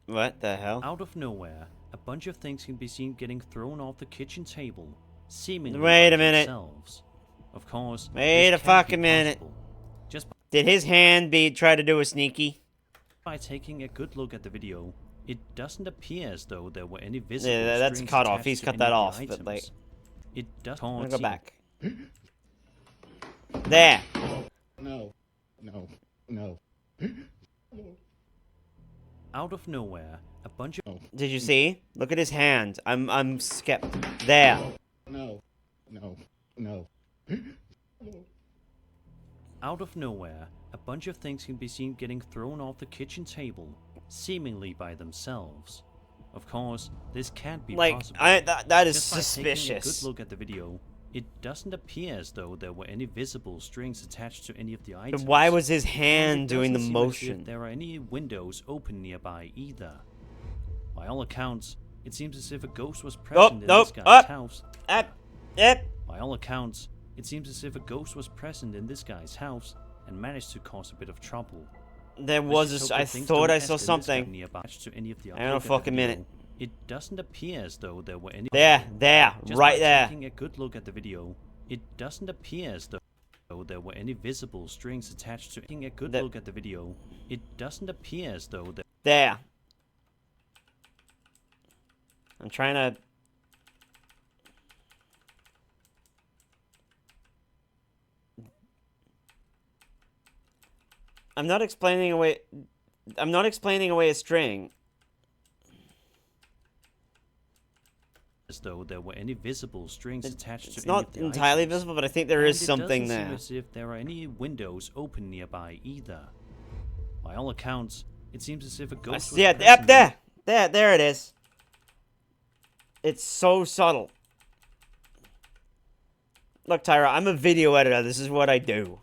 What the hell? Out of nowhere, a bunch of things can be seen getting thrown off the kitchen table, seemingly Wait by a minute. themselves. Of course, Wait this a can't be fucking minute. possible. Just Did his hand try to do a sneaky? by taking a good look at the video, it doesn't appear as though there were any visible Yeah, that's strings cut off. attached He's to cut any that of off, the but, like, items. It does I'm gonna go back. There. No. No. No. Out of nowhere, a bunch of Did you see? Look at his hand. I'm skipped. There. No. No. No. Out of nowhere, a bunch of things can be seen getting thrown off the kitchen table, seemingly by themselves. Of course, this can't be Like, possible. that is Just by taking a suspicious. good look at the video, it doesn't appear as though there were any visible strings attached to any of the items. But why was his And hand it doing the doesn't seem as if motion? there are any windows open nearby either. By all accounts, it seems as if a ghost was present in this guy's house. By all accounts, it seems as if a ghost was present in this guy's house and managed to cause a bit of trouble. There Let's was just a, hope I that things thought don't I saw escalate something. nearby to any of the I don't know, uploaded fucking video. minute. It doesn't appear as though there were any. There, Just right by there. taking a good look at the video, it doesn't appear as though there were any visible strings attached to. Taking a good look at the video, it doesn't appear as though there. There. I'm trying to. I'm not explaining away. I'm not explaining away a string. As though there were any visible strings attached to It's any not of the entirely items. visible, but I think there And is something it doesn't there. seem as if there are any windows open nearby either. By all accounts, it seems as if a ghost was Yeah, present up there. There it is. It's so subtle. Look, Tyra, I'm a video editor. This is what I do.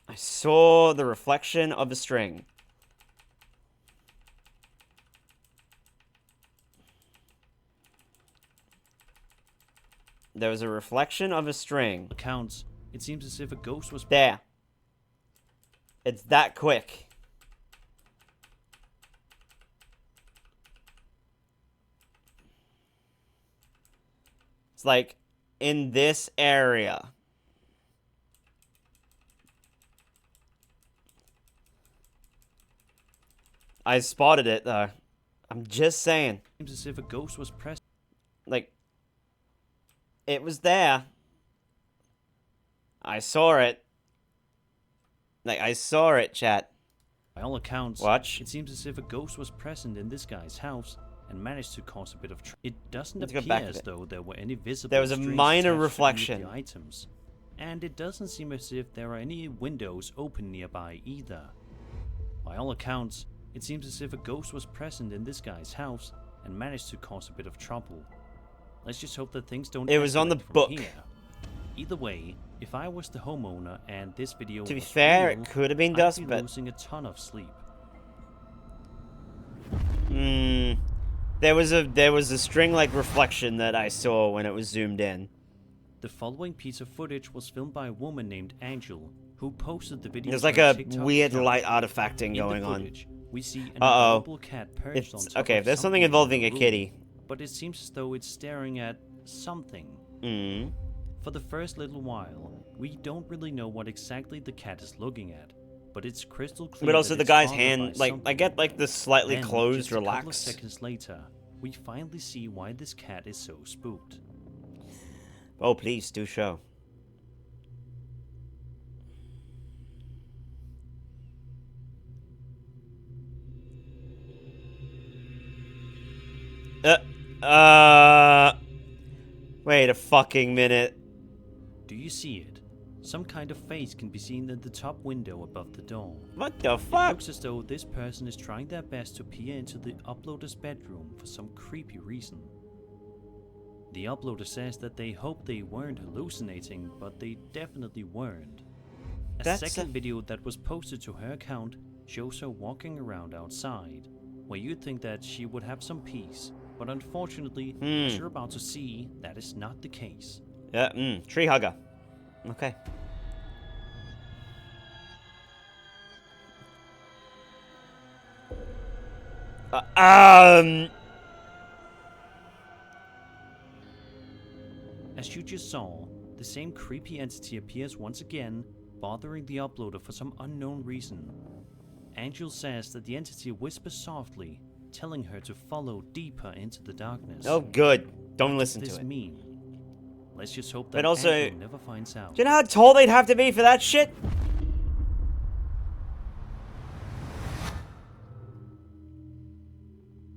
I saw the reflection of a string. There was a reflection of a string. Accounts, it seems as if a ghost was there. It's that quick. It's like in this area. I spotted it though. I'm just saying. Seems as if a ghost was present. Like, it was there. I saw it. Like, I saw it, chat. By all accounts, Watch. it seems as if a ghost was present in this guy's house and managed to cause a bit of trouble. It doesn't Let's go appear back a as bit. though there were any visible There was a strings minor attached to any of reflection. the items, and it doesn't seem as if there are any windows open nearby either. By all accounts, it seems as if a ghost was present in this guy's house and managed to cause a bit of trouble. Let's just hope that things don't. It was on the escalate from book. Here. Either way, if I was the homeowner and this video To be was fair, real, it could have been I'd dust, be but losing a ton of sleep. there was a string-like reflection that I saw when it was zoomed in. The following piece of footage was filmed by a woman named Angel, who posted the video. There's to like her a TikTok weird account. light artifacting In the going on. footage, we see an Uh-oh. adorable cat perched on It's top okay. of If there's something in the involving a room, kitty. but it seems as though it's staring at something. For the first little while, we don't really know what exactly the cat is looking at, but it's crystal clear. But also that the it's guy's bothered by hand, like, something. I get like the slightly Then, closed, just a couple of relaxed. seconds later, we finally see why this cat is so spooked. Oh, please do show. Wait a fucking minute. Do you see it? Some kind of face can be seen in the top window above the door. What the It fuck? looks as though this person is trying their best to peer into the uploader's bedroom for some creepy reason. The uploader says that they hope they weren't hallucinating, but they definitely weren't. A That's second a- video that was posted to her account shows her walking around outside, where you'd think that she would have some peace, but unfortunately, as you're about to see, that is not the case. Yeah, tree hugger. Okay. As you just saw, the same creepy entity appears once again, bothering the uploader for some unknown reason. Angel says that the entity whispers softly, telling her to follow deeper into the darkness. Oh, good. Don't listen to it. What does this mean? Let's just hope that But also, Angel never finds out. Do you know how tall they'd have to be for that shit?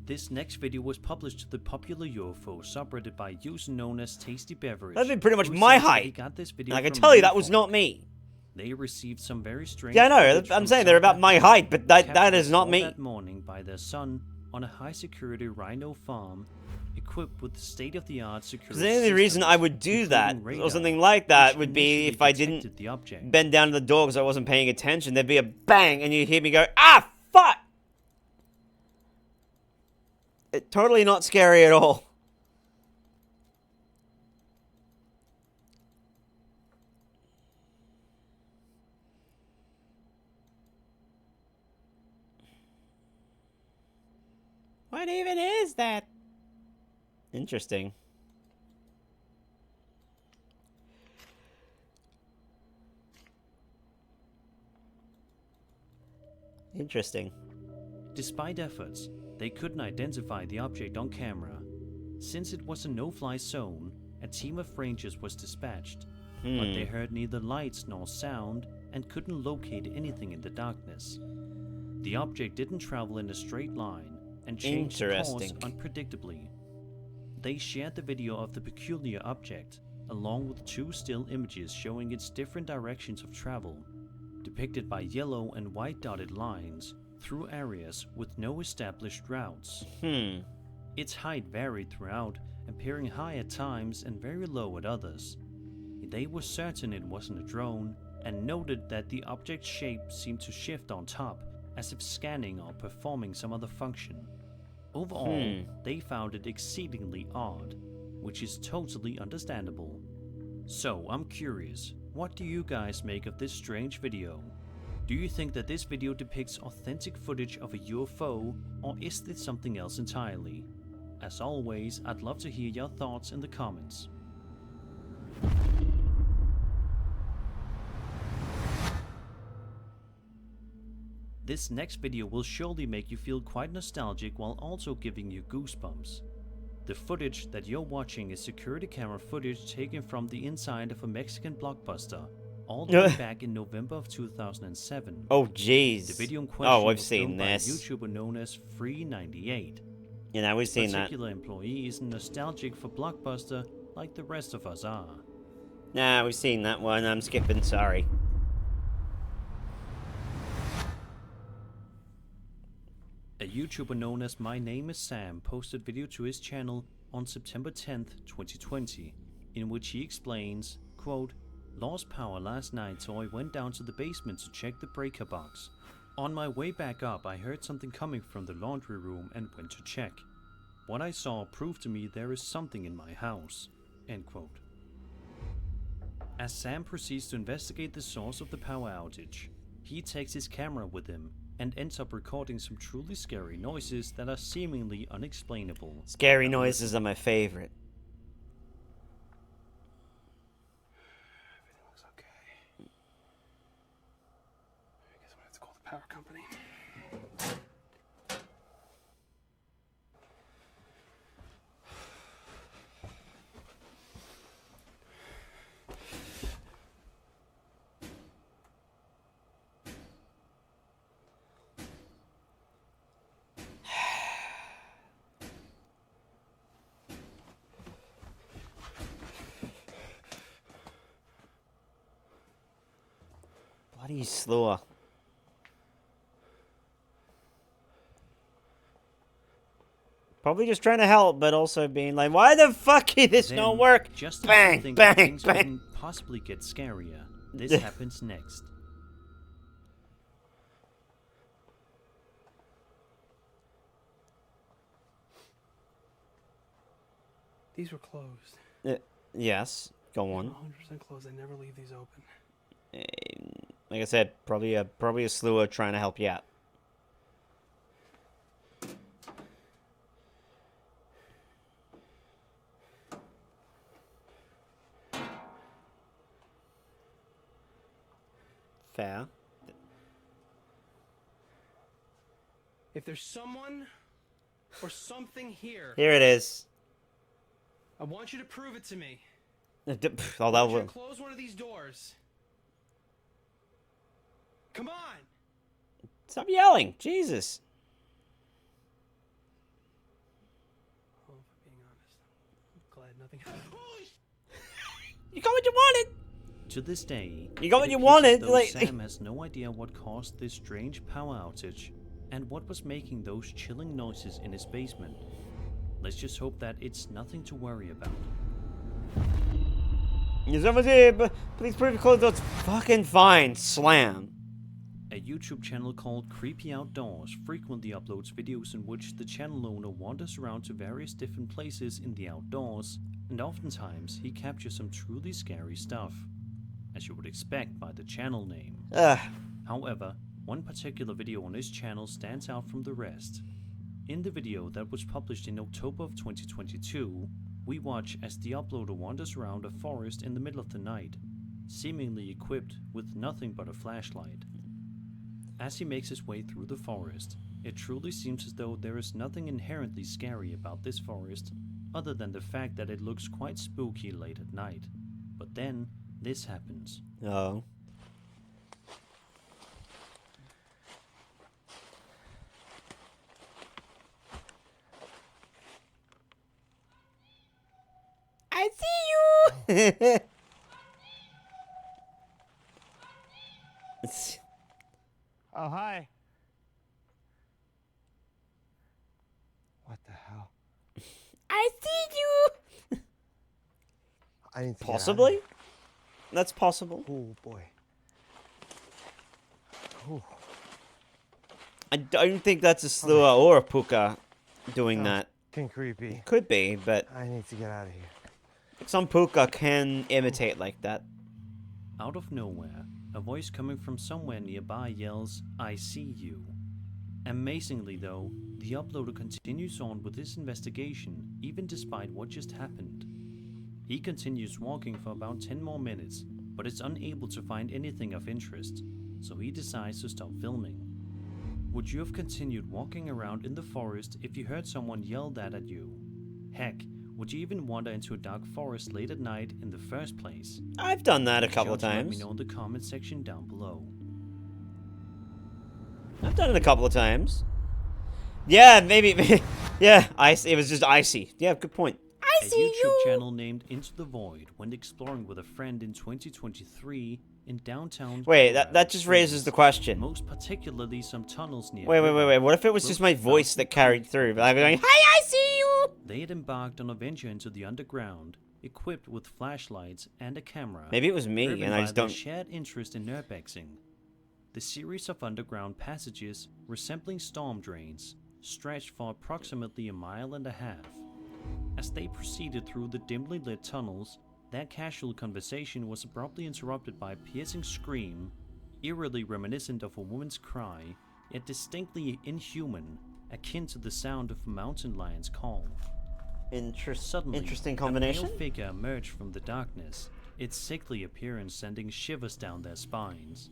This next video was published to the popular UFO subreddit by a user known as Tasty Beverage. That'd be pretty much my height. Got this video I can from tell you that UFO. was not me. They received some very strange. Yeah, I know. footage I'm from saying they're South about my Africa, height, but that captured is not all me. That morning by their son on a high-security rhino farm, equipped with state-of-the-art security. Because the only reason I would do that or something like that would be if I didn't bend down to the door because I wasn't paying attention. There'd be a bang, and you'd hear me go, "Ah, fuck!" It's totally not scary at all. What even is that? Interesting. Interesting. Despite efforts, they couldn't identify the object on camera. Since it was a no-fly zone, a team of rangers was dispatched, but they heard neither lights nor sound and couldn't locate anything in the darkness. The object didn't travel in a straight line and changed course unpredictably. They shared the video of the peculiar object, along with 2 still images showing its different directions of travel, depicted by yellow and white dotted lines through areas with no established routes. Its height varied throughout, appearing high at times and very low at others. They were certain it wasn't a drone, and noted that the object's shape seemed to shift on top, as if scanning or performing some other function. Overall, they found it exceedingly odd, which is totally understandable. So, I'm curious, what do you guys make of this strange video? Do you think that this video depicts authentic footage of a UFO, or is this something else entirely? As always, I'd love to hear your thoughts in the comments. This next video will surely make you feel quite nostalgic while also giving you goosebumps. The footage that you're watching is security camera footage taken from the inside of a Mexican blockbuster, all the way back in November of 2007. Oh jeez. The video in question I've was seen filmed by a this. YouTuber known as Free98. Yeah, we've seen that. This particular employee isn't nostalgic for Blockbuster like the rest of us are. Nah, we've seen that one. I'm skipping, sorry. A YouTuber known as My Name is Sam posted video to his channel on September 10th, 2020, in which he explains, quote, "Lost power last night, so I went down to the basement to check the breaker box. On my way back up, I heard something coming from the laundry room and went to check. What I saw proved to me there is something in my house." End quote. As Sam proceeds to investigate the source of the power outage, he takes his camera with him and ends up recording some truly scary noises that are seemingly unexplainable. Scary noises are my favorite. Everything looks okay. I guess I'm gonna have to call the power company. Bloody slower. Probably just trying to help, but also being like, why the fuck is this not work? Just as Bang, you think bang, things bang. couldn't possibly get scarier, this happens next. These were closed. Yes, go on. 100% closed. I never leave these open. Like I said, probably a slewer trying to help you out. Fair. If there's someone or something here, Here it is. I want you to prove it to me. Oh, I that want you to will. close one of these doors. Come on! Stop yelling. Jesus. Oh, if I'm being honest, I'm glad nothing happened. You got what you wanted. To this day, You got what it you appears wanted, as though like- Sam has no idea what caused this strange power outage and what was making those chilling noises in his basement. Let's just hope that it's nothing to worry about. Please prove your clothes. That's fucking fine. Slam. A YouTube channel called Creepy Outdoors frequently uploads videos in which the channel owner wanders around to various different places in the outdoors, and oftentimes he captures some truly scary stuff, as you would expect by the channel name. However, one particular video on his channel stands out from the rest. In the video that was published in October of 2022, we watch as the uploader wanders around a forest in the middle of the night, seemingly equipped with nothing but a flashlight. As he makes his way through the forest, it truly seems as though there is nothing inherently scary about this forest, other than the fact that it looks quite spooky late at night. But then, this happens. Oh. I see you. Oh, hi. What the hell? I see you. I need to get out of Possibly? here. That's possible. Oh, boy. Ooh. I don't think that's a Slua or a Puka doing that. Fucking creepy. Could be, but I need to get out of here. some Puka can imitate like that. Out of nowhere, a voice coming from somewhere nearby yells, "I see you." Amazingly though, the uploader continues on with his investigation even despite what just happened. He continues walking for about 10 more minutes, but is unable to find anything of interest, so he decides to stop filming. Would you have continued walking around in the forest if you heard someone yell that at you? Heck, would you even wander into a dark forest late at night in the first place? I've done that a Be couple of sure to Let me times. know in the comment section down below. I've done it a couple of times. Yeah, maybe. Yeah, icy. It was just icy. Yeah, good point. I A see YouTube you. channel named Into the Void went exploring with a friend in 2023 in downtown. Wait, Colorado that just raises Springs, the question. Most particularly some tunnels near. Wait. What if it was just my voice that carried through? But I'd be going, "Hi, I see you." They had embarked on a venture into the underground, equipped with flashlights and a camera. Maybe it was me, driven and I by just their don't- shared interest in urbexing. The series of underground passages, resembling storm drains, stretched for approximately a mile and a half. As they proceeded through the dimly lit tunnels, their casual conversation was abruptly interrupted by a piercing scream, eerily reminiscent of a woman's cry, yet distinctly inhuman, akin to the sound of a mountain lion's call. Suddenly, interesting a combination. male figure emerged from the darkness, its sickly appearance sending shivers down their spines.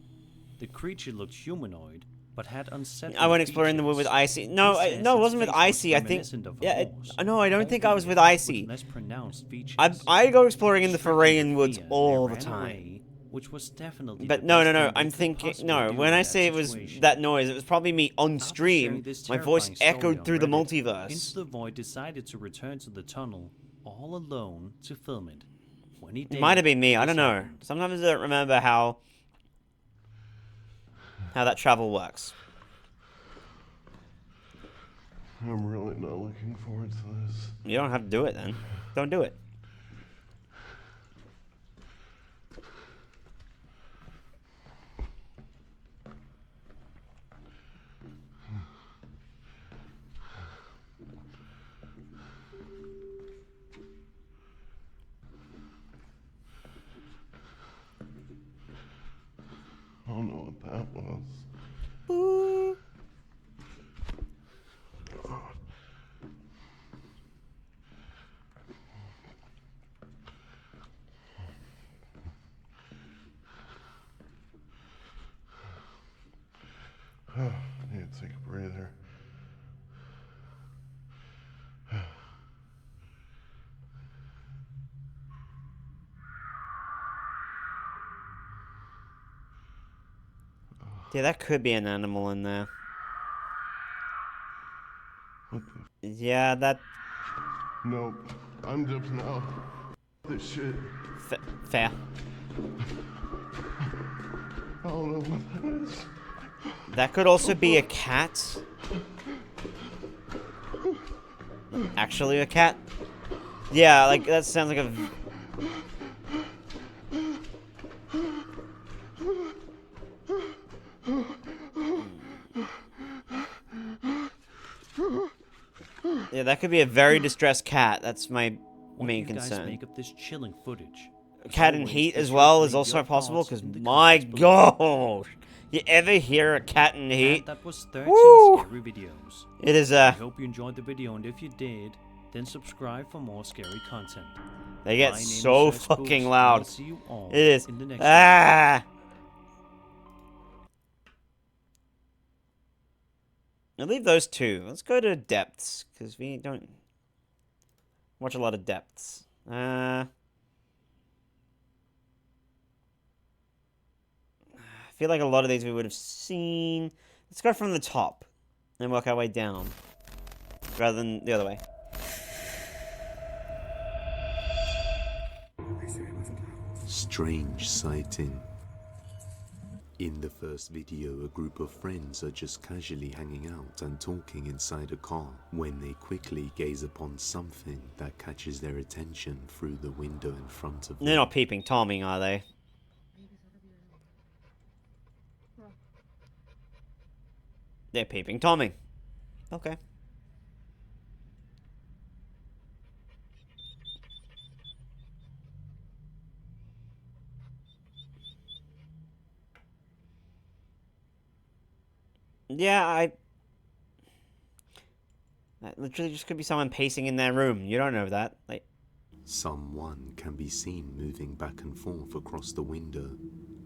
The creature looked humanoid, but had unsettling I went exploring the wood with features. Icy. No, He says no, it its wasn't with face was Icy. I think. reminiscent of a Yeah, horse, no, I don't think I was with only Icy. with less pronounced features. I go exploring in the Stricken with Forayan woods fear, all they the ran time. away, which was definitely But the no, best no, no. thing they I'm could thinking. possibly No, do when in I that say it was situation. that noise, it was probably me on After stream. sharing this My voice terrifying story echoed on through the Reddit, multiverse. Into the Void decided to return to the tunnel, all alone, to film it. When he It did, might have been me. I this don't know. happened. Sometimes I don't remember how that travel works. I'm really not looking forward to this. You don't have to do it then. Don't do it. I don't know what that was. Need to take a breather. Yeah, that could be an animal in there. What the? Yeah, that... Nope. I'm dipping out. This shit. Fair. I don't know what that is. That could also be a cat. Actually a cat? Yeah, like, that sounds like a... Yeah, that could be a very distressed cat. That's my main concern. What do you guys make of this chilling footage? Cat in heat as well is also possible, because my gosh! You ever hear a cat in heat? And that was 13 Woo! scary videos. It is, I hope you enjoyed the video, and if you did, then subscribe for more scary content. They get My name so is Scourge, fucking and loud. I'll see you all It is. in the next Ah! I'll leave those two. Let's go to depths, because we don't watch a lot of depths. I feel like a lot of these we would have seen. Let's go from the top and work our way down, rather than the other way. Strange sighting. In the first video, a group of friends are just casually hanging out and talking inside a car when they quickly gaze upon something that catches their attention through the window in front of them. They're not peeping Tomming, are they? They're peeping Tomming. Okay. Yeah, that literally just could be someone pacing in their room. You don't know that. Like, someone can be seen moving back and forth across the window.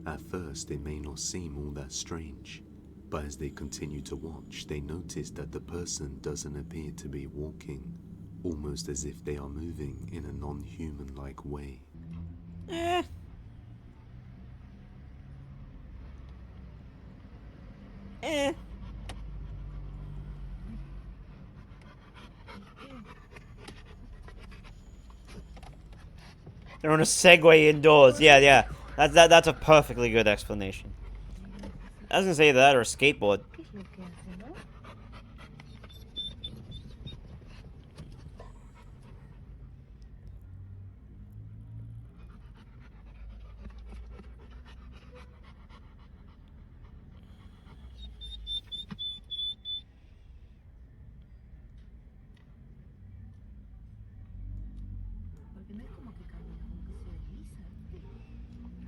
At first, it may not seem all that strange, but as they continue to watch, they notice that the person doesn't appear to be walking, almost as if they are moving in a non-human-like way. They're on a Segway indoors. Yeah. That's a perfectly good explanation. I was gonna say that or a skateboard.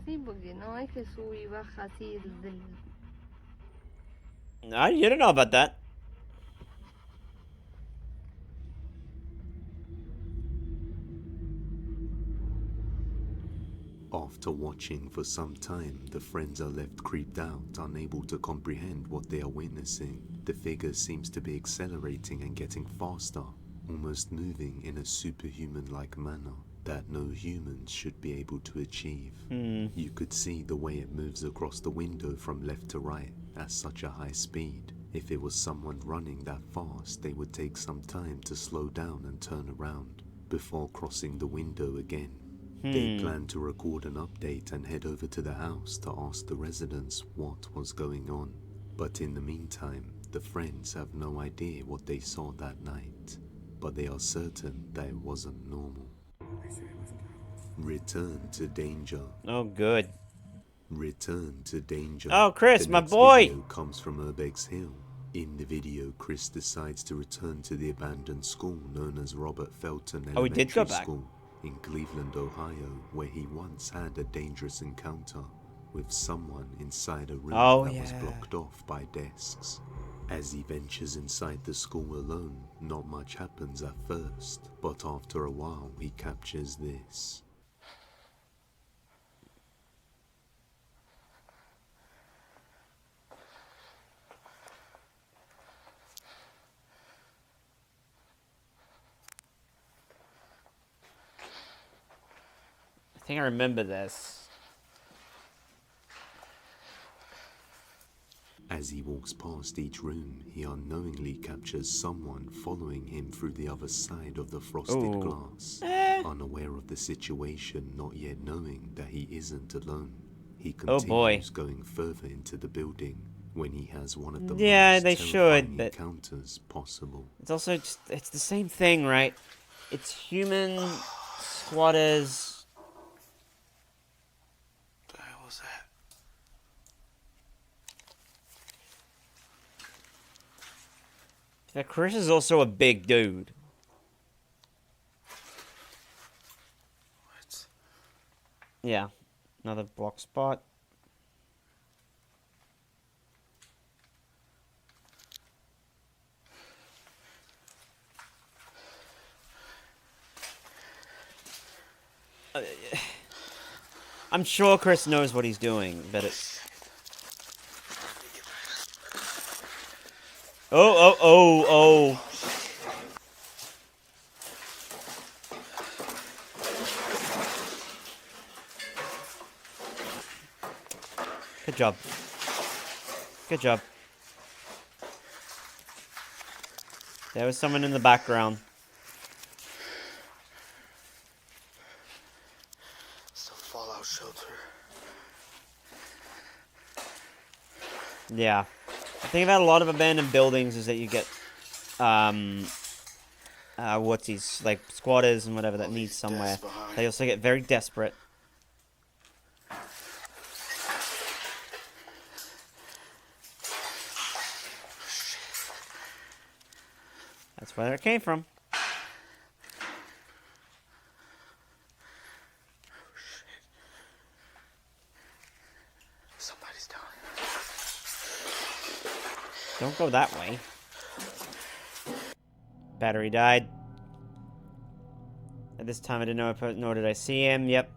Sí, porque no es que sube y baja así del... You don't know about that. After watching for some time, the friends are left creeped out, unable to comprehend what they are witnessing. The figure seems to be accelerating and getting faster, almost moving in a superhuman-like manner that no humans should be able to achieve. You could see the way it moves across the window from left to right at such a high speed. If it was someone running that fast, they would take some time to slow down and turn around before crossing the window again. They planned to record an update and head over to the house to ask the residents what was going on. But in the meantime, the friends have no idea what they saw that night, but they are certain that it wasn't normal. Return to danger. Oh, good. Return to danger. Oh, Chris, The my next boy! video comes from Urbex Hill. In the video, Chris decides to return to the abandoned school known as Robert Felton Oh, he Elementary did go back. School in Cleveland, Ohio, where he once had a dangerous encounter with someone inside a room that was blocked off by desks. As he ventures inside the school alone, not much happens at first, but after a while he captures this. think I remember this. As he walks past each room, he unknowingly captures someone following him through the other side of the frosted Ooh. glass. Unaware of the situation, not yet knowing that he isn't alone, he Oh, boy. continues going further into the building when he has one of the Yeah, most they terrifying should, but encounters possible. it's also just, it's the same thing, right? It's human squatters. What the hell was that? Yeah, Chris is also a big dude. What? Yeah, another block spot. I'm sure Chris knows what he's doing, but it... Oh. Good job. Good job. There was someone in the background. It's the fallout shelter. Yeah. The thing about a lot of abandoned buildings is that you get, what's these, like, squatters and whatever that need somewhere. They also get very desperate. That's where it came from. Somebody's down here. Don't go that way. Battery died. At this time, I didn't know, nor did I see him. Yep.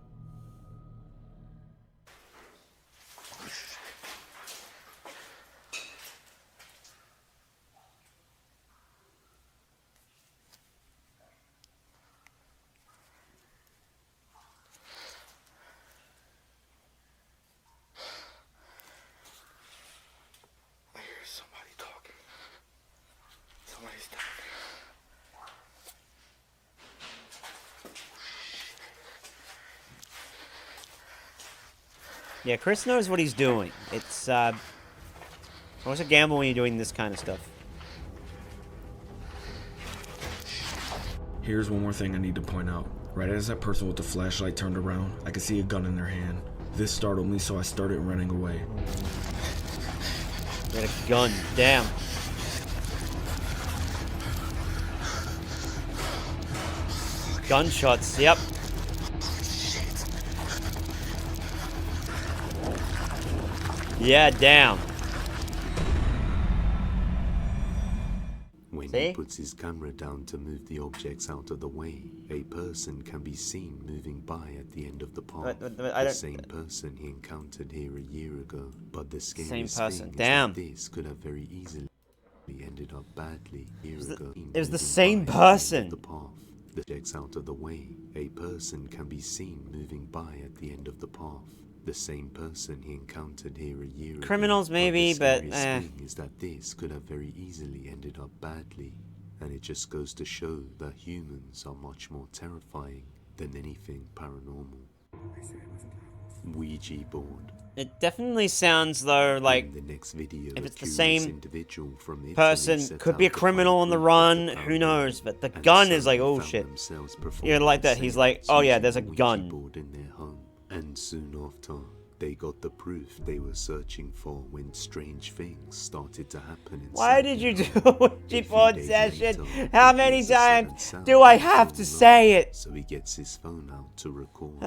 I hear somebody talking. Somebody's down Yeah, Chris knows what he's doing. It's always a gamble when you're doing this kind of stuff. Here's one more thing I need to point out. Right as that person with the flashlight turned around, I could see a gun in their hand. This startled me, so I started running away. He had a gun. Damn. Gunshots. Yep. Yeah, damn. When he puts his camera down to move the objects out of the way, a person can be seen moving by at the end of the path. The same person he encountered here a year ago. But the scariest thing is that this could have very easily ended up badly a year ago. It was the same person. The path. The objects out of the way, a person can be seen moving by at the end of the path. The same person he encountered here a year ago. Criminals maybe, but the scariest thing is that this could have very easily ended up badly, and it just goes to show that humans are much more terrifying than anything paranormal. Ouija board. It definitely sounds though like In the next video, if it's a the curious same individual from Italy person, set could out be a to criminal on find the proof run, of the who knows, paranormal, but the and gun is like, suddenly oh found shit. themselves You're performing like that, he's like, seance oh yeah, using there's a Ouija gun. board in their home. And soon after, they got the proof they were searching for when strange things started to happen inside. Why did you do a Ouija board session? Later, How he many hears a sudden times sound do I on have the to phone say line, it? So he gets his phone out to record.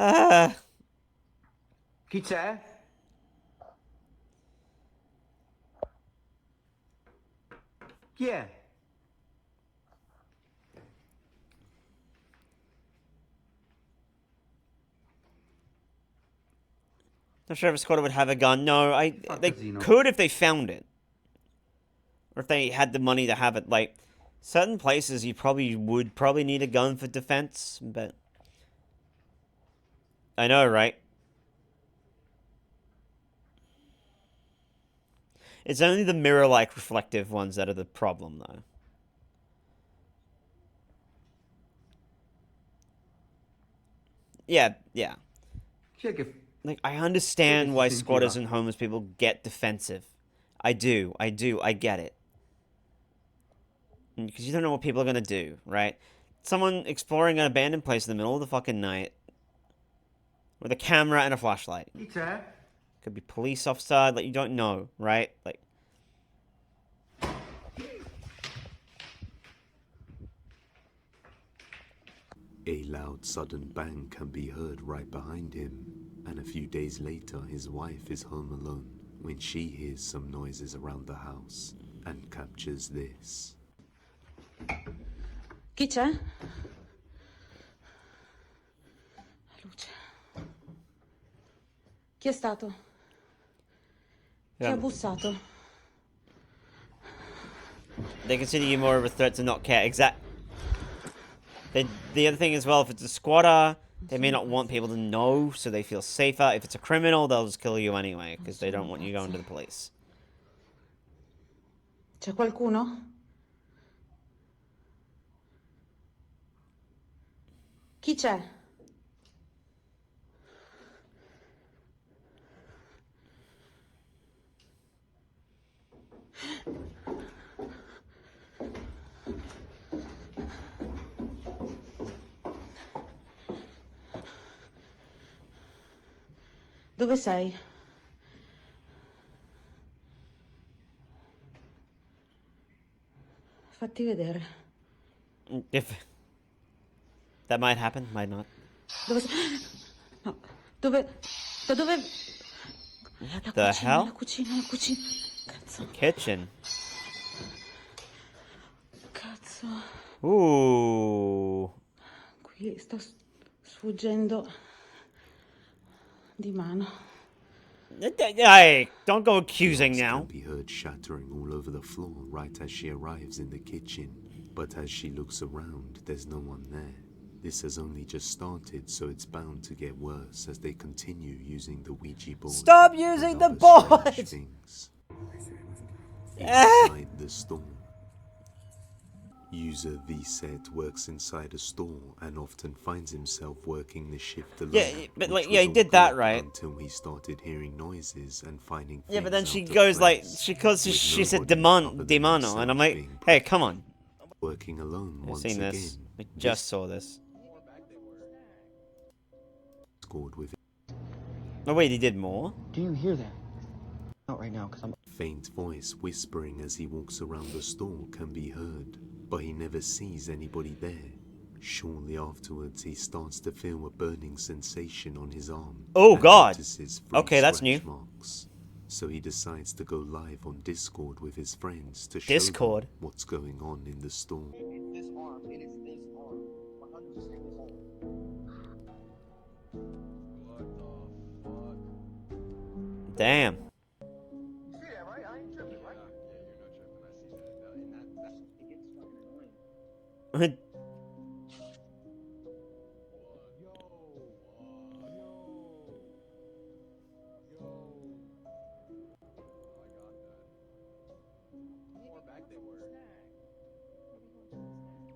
Kita? Yeah. Not sure if a squatter would have a gun. No, they could if they found it. Or if they had the money to have it. Like, certain places you would probably need a gun for defense, but I know, right? It's only the mirror-like reflective ones that are the problem, though. Yeah, yeah. Check if Like, I understand why Check if squatters you and homeless people get defensive. I do, I get it. Because you don't know what people are gonna do, right? Someone exploring an abandoned place in the middle of the fucking night with a camera and a flashlight. Could be police officer, like, you don't know, right? Like, A loud sudden bang can be heard right behind him, and a few days later his wife is home alone when she hears some noises around the house and captures this. Chi c'è? Luce. Chi è stato? Chi ha bussato? they consider you more of a threat to not care. The other thing as well, if it's a squatter, they may not want people to know, so they feel safer. If it's a criminal, they'll just kill you anyway, because they don't want you going to the police. C'è qualcuno? Chi c'è? Dove sei? Fatti vedere. If that might happen, might not. Dove sei? No. Dove? Da dove? What the hell? La cucina. Cazzo. Kitchen. Cazzo. Ooh. Qui sto sfuggendo di mano. Hey, don't go accusing now. Can be heard shattering all over the floor right as she arrives in the kitchen, but as she looks around, there's no one there. This has only just started, so it's bound to get worse as they continue using the Ouija board. Stop using the board! Things. Inside the store. User VSet works inside a store and often finds himself working the shift alone. Yeah, but like, yeah, he did that right until he started hearing noises and finding. Yeah, but then she goes like, she said demano, and I'm like, hey, come on. Working alone I've once seen again. this. I just saw this. Scored with. Oh wait, he did more? Do you hear that? Not right now, because I'm. Faint voice whispering as he walks around the store can be heard, but he never sees anybody there. Shortly afterwards, he starts to feel a burning sensation on his arm. Oh God! Notices Okay, that's new. marks. So he decides to go live on Discord with his friends to show them what's going on in the store. This arm, it is this arm. 100% this arm. Damn.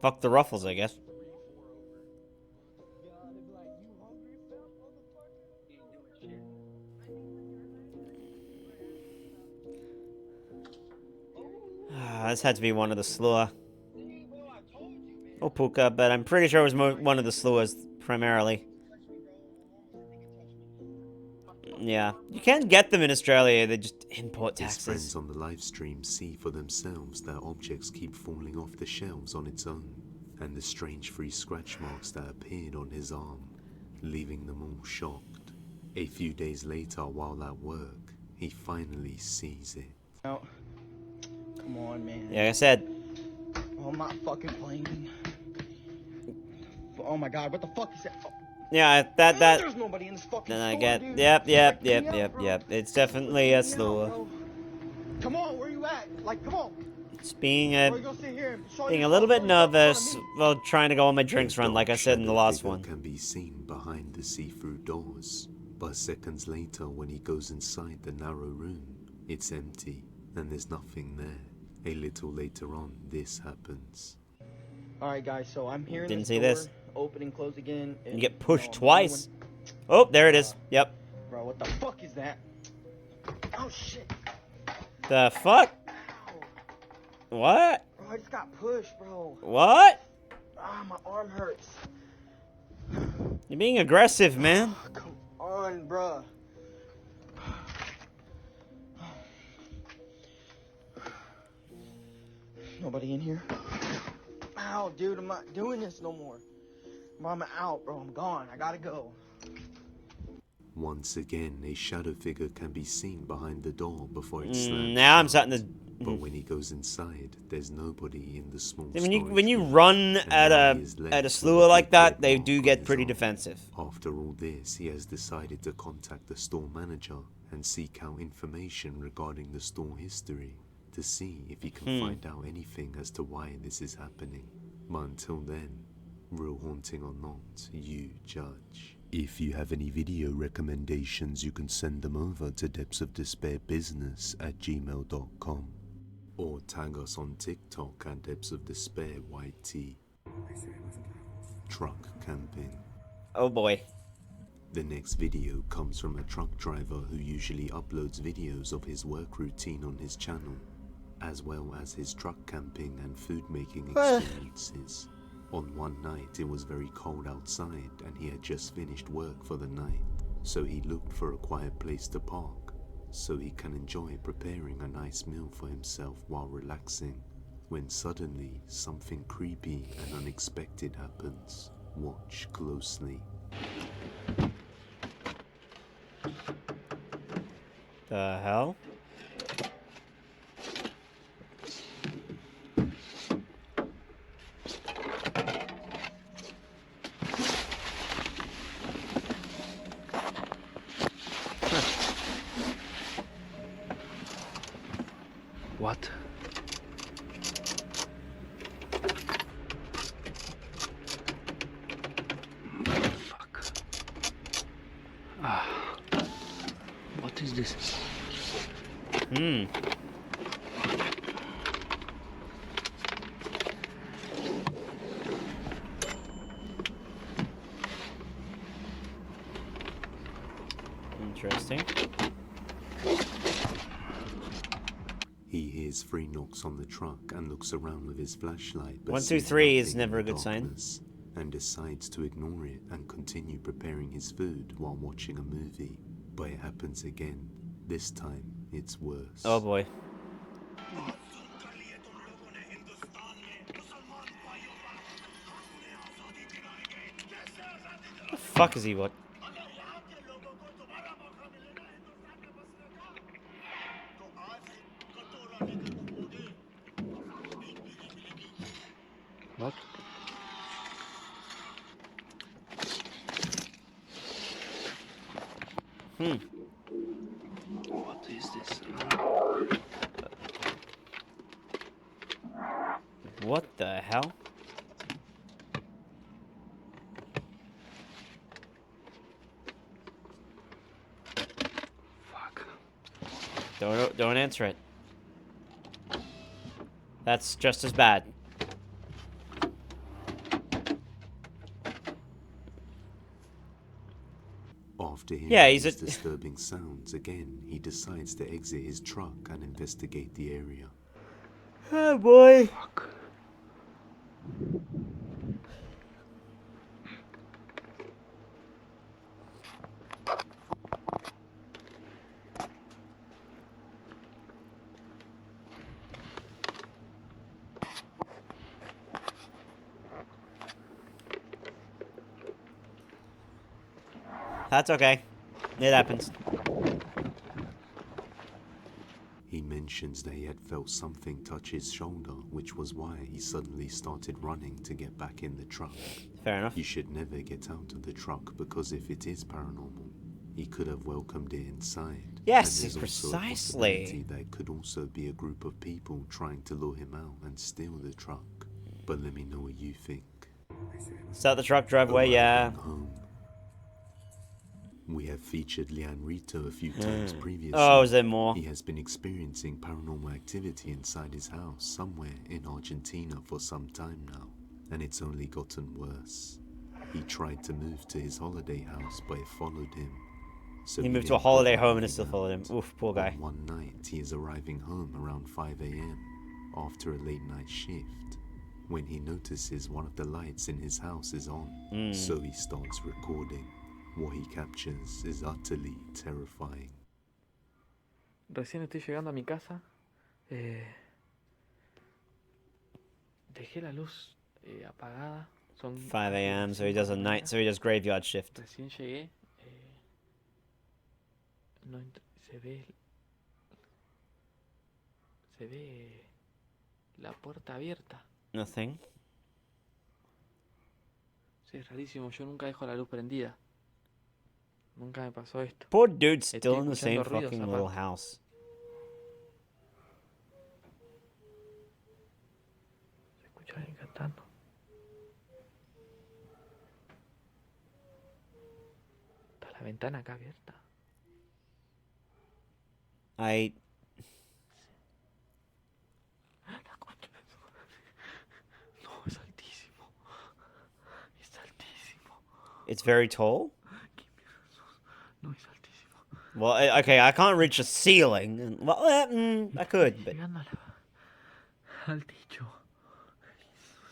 Fuck the ruffles, I guess. This had to be one of the slower. Oh, Puka, but I'm pretty sure it was one of the slowest, primarily. Yeah. You can't get them in Australia, they just import taxes. His friends on the live stream see for themselves that objects keep falling off the shelves on its own, and the strange free scratch marks that appeared on his arm, leaving them all shocked. A few days later, while at work, he finally sees it. No. Come on, man. Yeah, like I said. Oh, I'm not fucking playing. Oh my God, what the fuck is that? Oh. Yeah, that. There's nobody in this fucking Then I store, get. dude. Yep. It's definitely a slower. Come on, where you at? Like, come on. Just being Bro, you gonna sit here and show a yourself, little bit show yourself in front of nervous me. while trying to go on my drinks A run, like I dark said in the shadow last figure one. can be seen behind the see-through doors, but seconds later when he goes inside the narrow room, it's empty and there's nothing there. A little later on, this happens. Alright guys, so I'm here in Didn't this see door, this. open and close again. You And, get pushed I'm the twice. only Oh, there it is. Yep. Bro, what the fuck is that? Oh shit. The fuck? What? Bro, I just got pushed, bro. What? Ah, my arm hurts. You're being aggressive, man. Come on, bro. Nobody in here? Ow, dude, I'm not doing this no more. Bro, I'm out, bro. I'm gone. I gotta go. Once again, a shadow figure can be seen behind the door before it slams Now I'm shut. starting to. But when he goes inside, there's nobody in the small When you storage run unit, at and now he is a left slewer with a like big that, red they mark do on get his pretty arm. defensive. After all this, he has decided to contact the store manager and seek out information regarding the store history to see if he can find out anything as to why this is happening. But until then, real haunting or not, you judge. If you have any video recommendations, you can send them over to depthsofdespairbusiness@gmail.com or tag us on TikTok at depthsofdespair.yt. Truck camping. Oh boy. The next video comes from a truck driver who usually uploads videos of his work routine on his channel, as well as his truck camping and food making experiences. On one night it was very cold outside and he had just finished work for the night, so he looked for a quiet place to park so he can enjoy preparing a nice meal for himself while relaxing, when suddenly something creepy and unexpected happens. Watch closely. The hell? What? Fuck. Ah. What is this? Interesting. He hears 3 knocks on the truck and looks around with his flashlight, but 1, 2, sees 3 is nothing in never a the good sign. darkness, and decides to ignore it and continue preparing his food while watching a movie. But it happens again. This time, it's worse. Oh boy. The fuck is he what? What? What is this? What the hell? Fuck. Don't answer it. That's just as bad. After hearing Yeah, these disturbing sounds again, he decides to exit his truck and investigate the area. Oh boy. Fuck. That's okay. It happens. He mentions that he had felt something touch his shoulder, which was why he suddenly started running to get back in the truck. Fair enough. You should never get out of the truck because if it is paranormal, he could have welcomed it inside. Yes, and there's also a precisely. possibility that it could also be a group of people trying to lure him out and steal the truck. But let me know what you think. Start the truck driveway, yeah. Home. We have featured Lian Rito a few times previously. Oh, is there more? He has been experiencing paranormal activity inside his house somewhere in Argentina for some time now, and it's only gotten worse. He tried to move to his holiday house, but it followed him. So he moved to a didn't holiday bother home and it moving still followed him. out. Oof, poor guy. But one night, he is arriving home around 5 a.m. after a late night shift, when he notices one of the lights in his house is on. So he starts recording. What he captures is utterly terrifying. Recién estoy llegando a mi casa. Dejé la luz apagada. Son 5 a.m. So he does a night. So he does graveyard shift. Recién llegué. No se ve la puerta abierta. Nothing. Sí, es rarísimo. Yo nunca dejo la luz prendida. Nunca me pasó esto. Poor dude's still Estoy in the same escuchando ruidos fucking aparte. little house. Se escucha alguien cantando. Está la ventana acá abierta. No, es altísimo. Es altísimo. It's very tall? No, es altísimo. Well, okay, I can't reach the ceiling. Well, I could, but... Llegando al techo.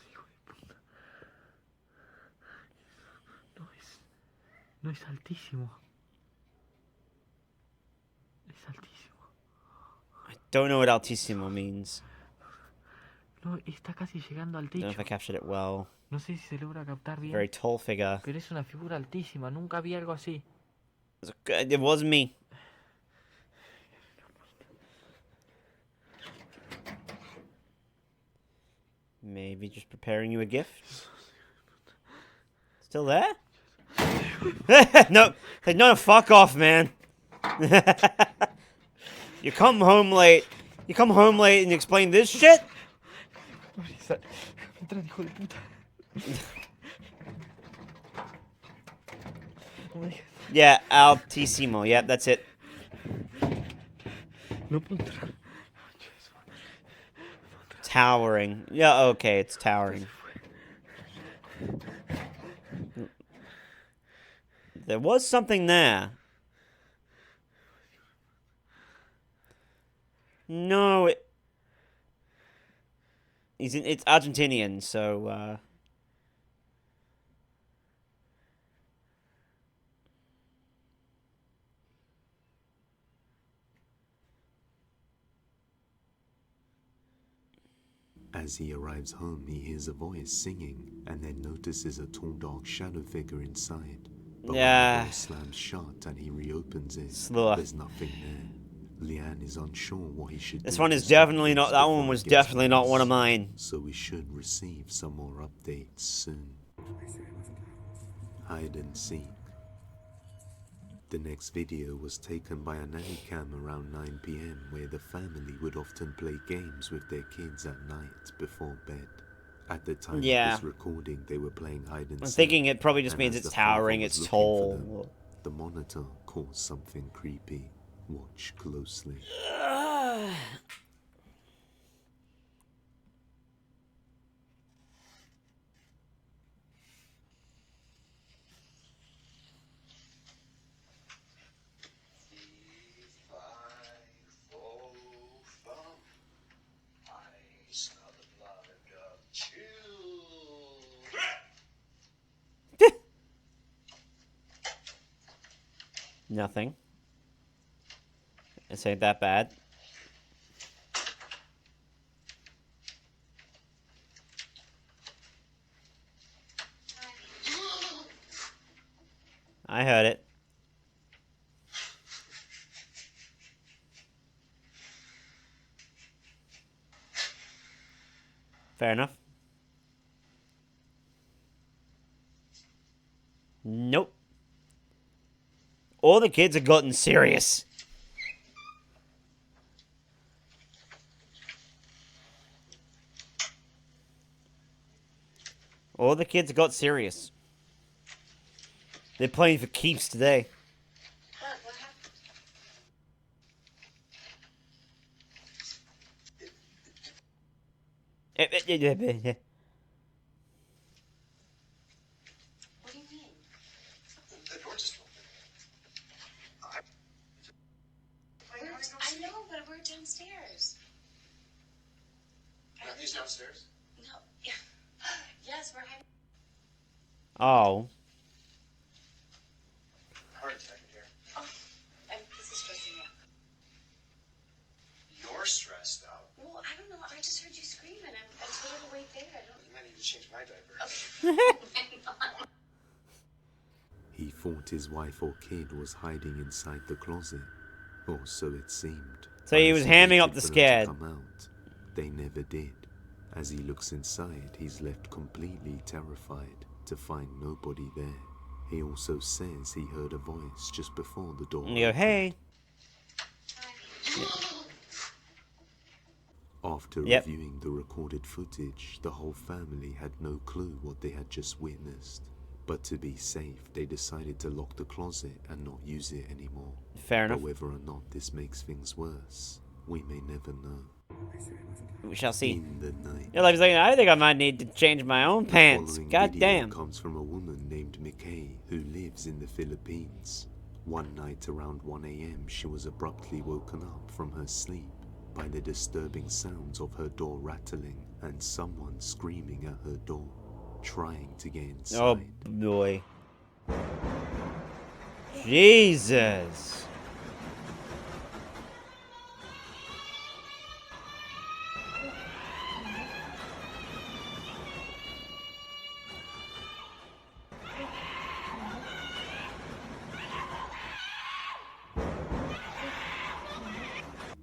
Hijo de puta. No es altísimo. Es altísimo. I don't know what altissimo means. No, está casi llegando al I don't know if I techo. captured it well. No sé si se logra captar bien. Very tall figure. Pero es una figura altísima. Nunca vi algo así. It was me. Maybe just preparing you a gift? Still there? No, fuck off, man. You come home late. You come home late and you explain this shit? Yeah, altissimo. Yep, that's it. Towering. Yeah, okay, it's towering. There was something there. No, it's Argentinian, so, As he arrives home, he hears a voice singing and then notices a tall, dark shadow figure inside. But when the door slams shut and he reopens it, there's nothing there. Lian is unsure what he should do. This one is definitely not. That one was definitely not one of mine. So we should receive some more updates soon. Hide and seek. The next video was taken by a nanny cam around 9 PM where the family would often play games with their kids at night before bed. At the time of this recording, they were playing hide and seek. I'm thinking it probably just means it's towering, it's tall. The monitor caught something creepy. Watch closely. Nothing. This ain't that bad. I heard it. Fair enough. Nope. All the kids have gotten serious. All the kids got serious. They're playing for keeps today. What do you mean? The door just opened. I know, but we're downstairs. Are these downstairs? No. Yes, we're having. Oh. Heart attack in here. Oh, this is stressing me out. You're stressed out. Well, I don't know. I just heard you scream, and I'm totally right there. I don't. You might need to change my diaper. He thought his wife or kid was hiding inside the closet, or so it seemed. So he was As he hamming up waited the for them to scared. come out, they never did. As he looks inside, he's left completely terrified to find nobody there. He also says he heard a voice just before the door And you go, hey. After Yep. reviewing the recorded footage, the whole family had no clue what they had just witnessed. But to be safe, they decided to lock the closet and not use it anymore. Fair enough. But whether or not this makes things worse, we may never know. We shall see. In the night. Your life's like, I think I might need to change my own The pants. following God video damn. comes from a woman named McKay who lives in the Philippines. One night around 1 a.m., she was abruptly woken up from her sleep by the disturbing sounds of her door rattling and someone screaming at her door, trying to get inside. Oh boy. Jesus.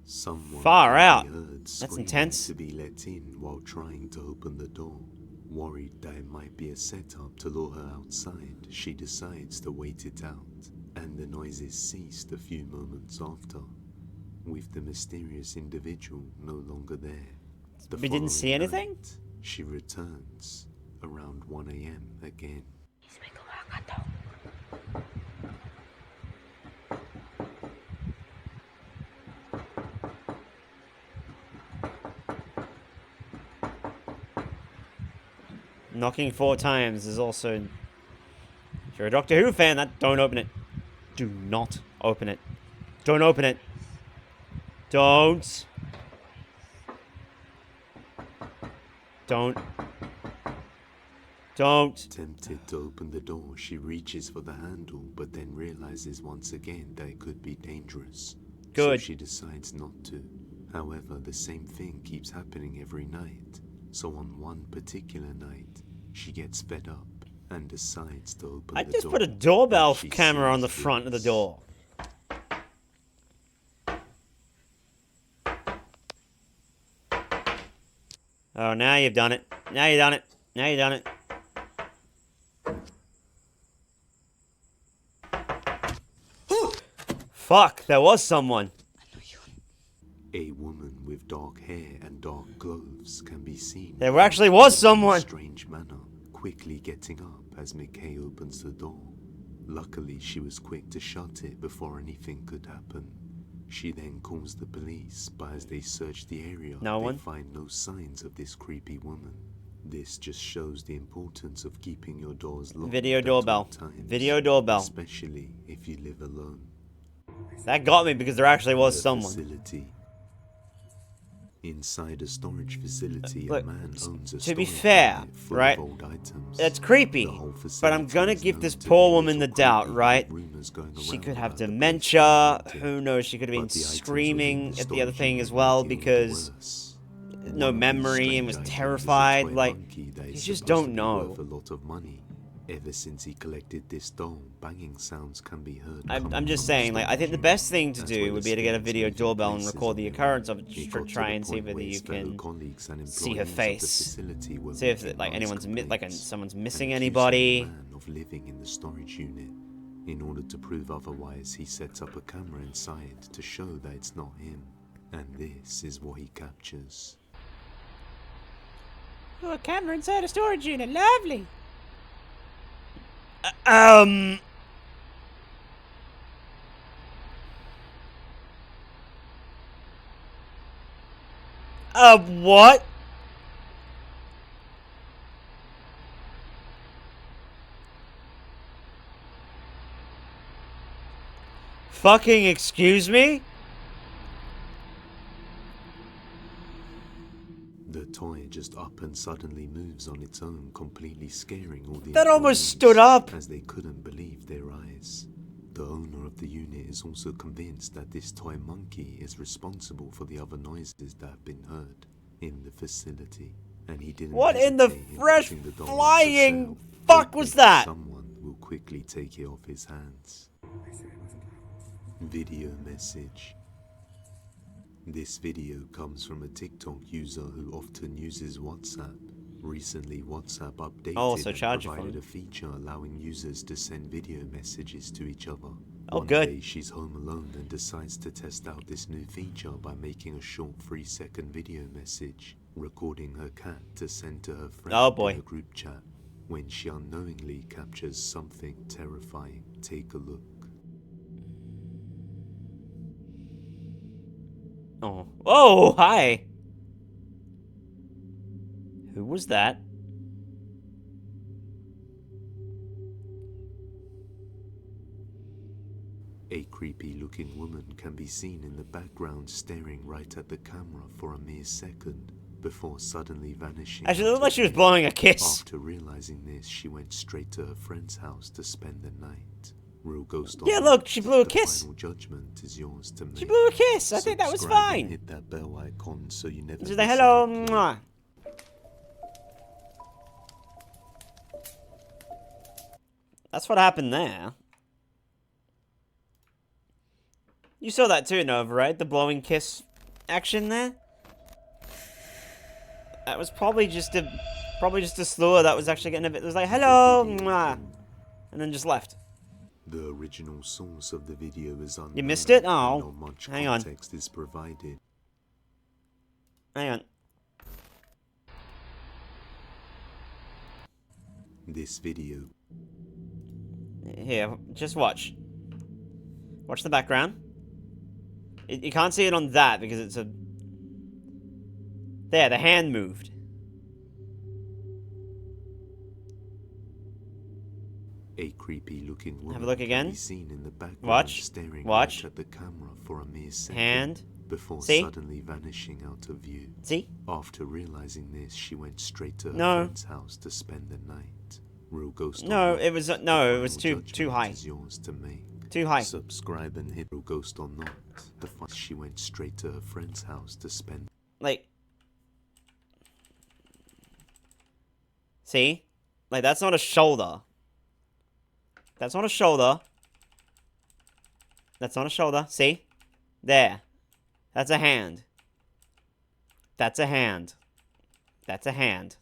Someone Far can be out. heard That's screaming intense. to be let in while trying to open the door. Worried that it might be a setup to lure her outside, she decides to wait it out, and the noises ceased a few moments after, with the mysterious individual no longer there. The We didn't see following anything? night, she returns around 1 a.m. again. Knocking 4 times is also... If you're a Doctor Who fan, don't open it. Do not open it. Don't open it. Don't. Don't. Don't. Tempted to open the door, she reaches for the handle, but then realizes once again that it could be dangerous. Good. So she decides not to. However, the same thing keeps happening every night. So on one particular night, she gets fed up and decides to open I the just door. put a doorbell She camera on the sees front of the this. door. Oh, now you've done it. Now you've done it. Now you've done it. Fuck, there was someone. A woman with dark hair and dark clothes can be seen. There actually was someone. In a strange manner, quickly getting up as McKay opens the door. Luckily, she was quick to shut it before anything could happen. She then calls the police, but as they search the area, No they one? find no signs of this creepy woman. This just shows the importance of keeping your doors locked. Video at all doorbell. times, Video doorbell. especially if you live alone. That got me because there actually was The someone. facility. Inside a storage facility, Look, a man owns a to be storage fair, unit full right? of old items. It's creepy, The whole but I'm facility gonna is give known this to poor be a woman the little doubt, creepy, right? with rumors going She around could have about the place dementia. being Who knows? She could have been But the items screaming within at the the other storage thing unit as well make it because worse. no One of these memory and was strange items is a terrified. toy Like, monkey that you is just supposed don't to be know. worth a lot of money. Ever since he collected this doll, banging sounds can be heard. I'm just saying, like, I think the best thing to do would be to get a video doorbell and record the occurrence of it, just to try and see whether you can see her face, see if like anyone's someone's missing anybody. Of living in the storage unit. In order to prove otherwise, he sets up a camera inside to show that it's not him. And this is what he captures. Oh, a camera inside a storage unit. Lovely. What? Fucking excuse me? The toy just up and suddenly moves on its own, completely scaring all the That almost employees, stood up. as they couldn't believe their eyes. The owner of the unit is also convinced that this toy monkey is responsible for the other noises that have been heard in the facility, and he didn't What in the hesitate fresh putting the doll flying up for sale, fuck was hoping that? someone will quickly take it off his hands. Video message. This video comes from a TikTok user who often uses WhatsApp. Recently, WhatsApp updated and charge your provided phone. a feature allowing users to send video messages to each other. Oh, One good. day, she's home alone and decides to test out this new feature by making a short 3-second video message, recording her cat to send to her friend Oh, boy. in a group chat. When she unknowingly captures something terrifying, take a look. Oh. Oh, hi. Who was that? A creepy-looking woman can be seen in the background staring right at the camera for a mere second before suddenly vanishing. Actually, it looked out like of she was view. blowing a kiss. After realizing this, she went straight to her friend's house to spend the night. Real ghost Yeah, or look, not, she blew a the kiss. Final judgment is yours to make. She blew a kiss. I think that was Subscribe and fine. hit that bell icon so you never She's miss like, an hello, upload. mwah. That's what happened there. You saw that too, Nova, right? The blowing kiss action there? That was probably just a slewer that was actually getting a bit. It was like, hello, mwah, and then just left. The original source of the video is unknown. You missed it? and Oh, not much hang on. context is provided. Hang on. This video. Here, just watch. Watch the background. You can't see it on that because it's a... There, the hand moved. A creepy-looking woman Have a look can again. be seen in the background Watch. staring Watch. right at the camera for a mere second Hand. before See? suddenly vanishing out of view. See? After realizing this, she went straight to her No. friend's house to spend the night. Real ghost or No, not, it was the no, it was final too judgment high. is yours to make. Too high. Subscribe and hit Real ghost or not. She went straight to her friend's house to spend. Like, see? Like, that's not a shoulder. That's not a shoulder. That's not a shoulder. See? There. That's a hand. That's a hand. That's a hand.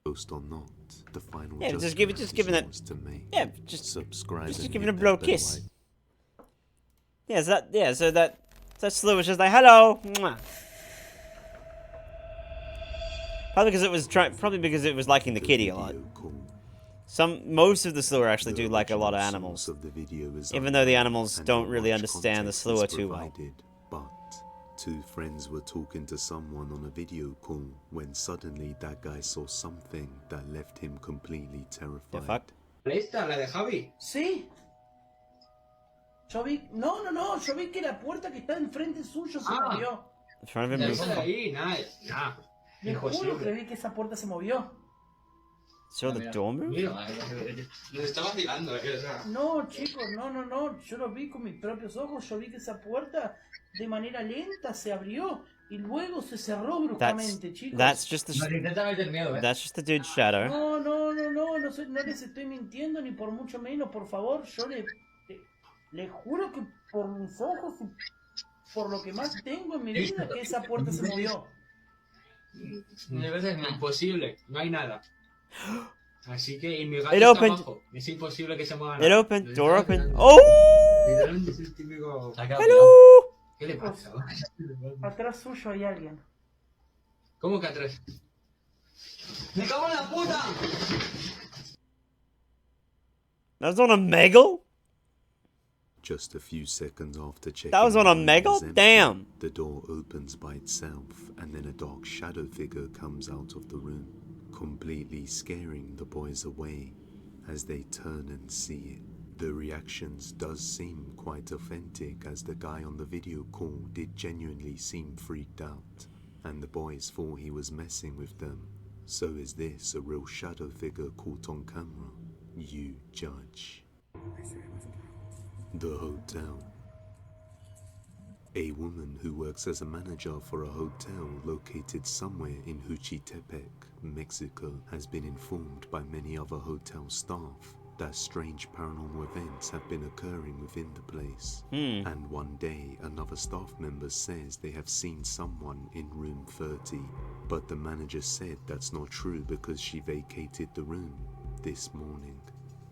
Ghost or not, the final Yeah, judgment just is giving it. yours to make. Yeah, just subscribe. just and giving hit a blow that bell kiss. Yeah, so that slew was just like hello. Mwah. Probably because it was liking the kitty a lot. Most of the slewer actually do like a lot of animals, even though the animals don't really understand the slewer too well. But two friends were talking to someone on a video call when suddenly that guy saw something that left him completely terrified. The fuck? ¿Esta, la de Javi? Sí. Yo vi... No, yo vi que la puerta que está enfrente suyo se movió. In front of him. Esa de ahí, nada. Le juro que vi que esa puerta se movió. So the door moved? Nos está vacilando, o sea. No, chicos, no. Yo lo vi con mis propios ojos. Yo vi que esa puerta de manera lenta se abrió y luego se cerró bruscamente, chicos. That's just the. That's just the dude's shadow. No les estoy mintiendo ni por mucho menos, por favor. Yo le juro que por mis ojos y por lo que más tengo en mi vida que esa puerta se movió. De veces es imposible, no hay nada. Así que, y mi gato It está opened. abajo. Es imposible que se mueva It nada. opened. Lo Door estaba open. esperando. Oh! Literalmente es el típico... Se ha quedado tirado. Hello. ¿Qué le pasa? Atrás suyo hay alguien. ¿Cómo que atrás? ¡Me cago en la puta! That was on a Megal? Just a few seconds after checking That was on a the room Megal? was empty, Damn. the door opens by itself, and then a dark shadow figure comes out of the room, completely scaring the boys away as they turn and see it. The reactions does seem quite authentic, as the guy on the video call did genuinely seem freaked out, and the boys thought he was messing with them. So is this a real shadow figure caught on camera? You judge. The hotel. A woman who works as a manager for a hotel located somewhere in Juchitepec, Mexico, has been informed by many other hotel staff that strange paranormal events have been occurring within the place. And one day, another staff member says they have seen someone in room 30, but the manager said that's not true because she vacated the room this morning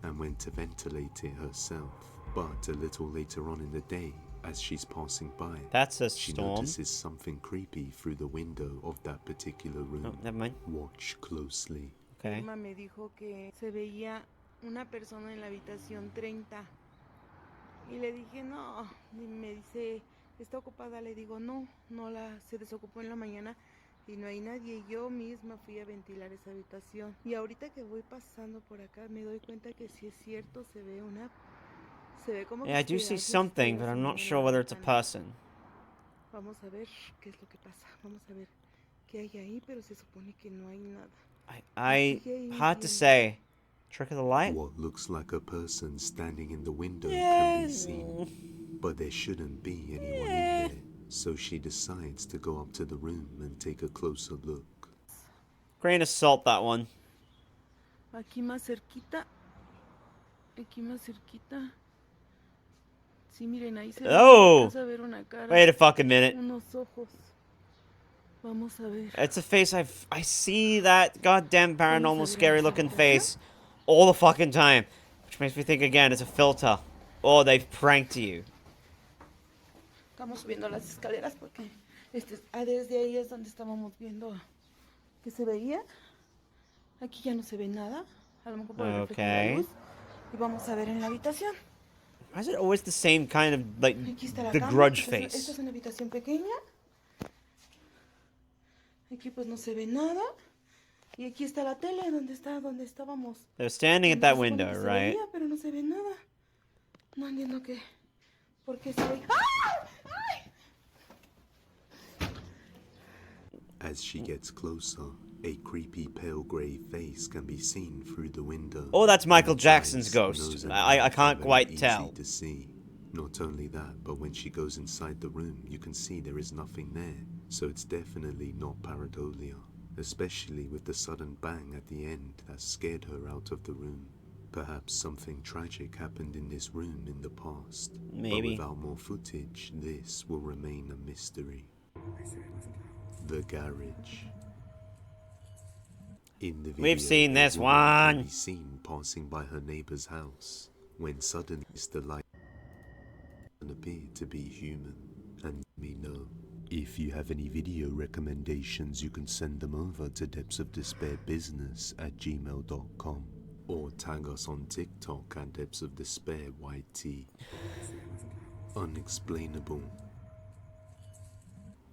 and went to ventilate it herself. But a little later on in the day, as she's passing by, That's a she storm. notices something creepy through the window of that particular room. Oh, never mind. Watch closely. Okay. Emma me dijo que se veía una persona en la habitación 30. Y le dije, no. Y me dice, ¿está ocupada? Le digo, no, se desocupó en la mañana y no hay nadie. Yo misma fui a ventilar esa habitación. Y ahorita que voy pasando por acá me doy cuenta que si es cierto, se ve como Yeah, I que do se see hace something, feo but I'm se not mueve sure la whether it's a ventana. person. Vamos a ver qué es lo que pasa. Vamos a ver qué hay ahí, pero se supone que no hay nada. Hard to say. Trick of the light? What looks like a person standing in the window can be seen, but there shouldn't be anyone in there. So she decides to go up to the room and take a closer look. Grain of salt, that one. Aquí más cerquita. Aquí más cerquita. Sí, miren, ahí se alcanza a ver una cara. Wait a fucking minute. Unos ojos. Vamos a ver. It's a face I see that goddamn paranormal scary looking face all the fucking time. Which makes me think again it's a filter. Or they've pranked you. Estamos subiendo las escaleras porque desde ahí es donde estábamos viendo que se veía. Aquí ya no se ve nada. A lo mejor por el reflejo de la luz. Y vamos a ver en la habitación. Why is it always the same kind of, like, Aquí está la the cama. grudge Esta face? es una habitación pequeña. Aquí pues no se ve nada. Y aquí está la tele donde estábamos. They're standing at that window, Se right? veía, pero no se ve nada. No entiendo por qué se ve. ¡Ah! ¡Ay! As she gets closer, a creepy pale grey face can be seen through the window. Oh, that's Michael And Jackson's eyes, ghost. nose and I mouth can't are quite very tell. easy to see. Not only that, but when she goes inside the room, you can see there is nothing there. So it's definitely not pareidolia, especially with the sudden bang at the end that scared her out of the room. Perhaps something tragic happened in this room in the past. Maybe. But without more footage, this will remain a mystery. The garage. In the video, We've seen a this woman can one. be seen passing by her neighbor's house when suddenly the light appeared to be human. And let me know. If you have any video recommendations, you can send them over to depthsofdespairbusiness@gmail.com or tag us on TikTok at depthsofdespairyt. Unexplainable.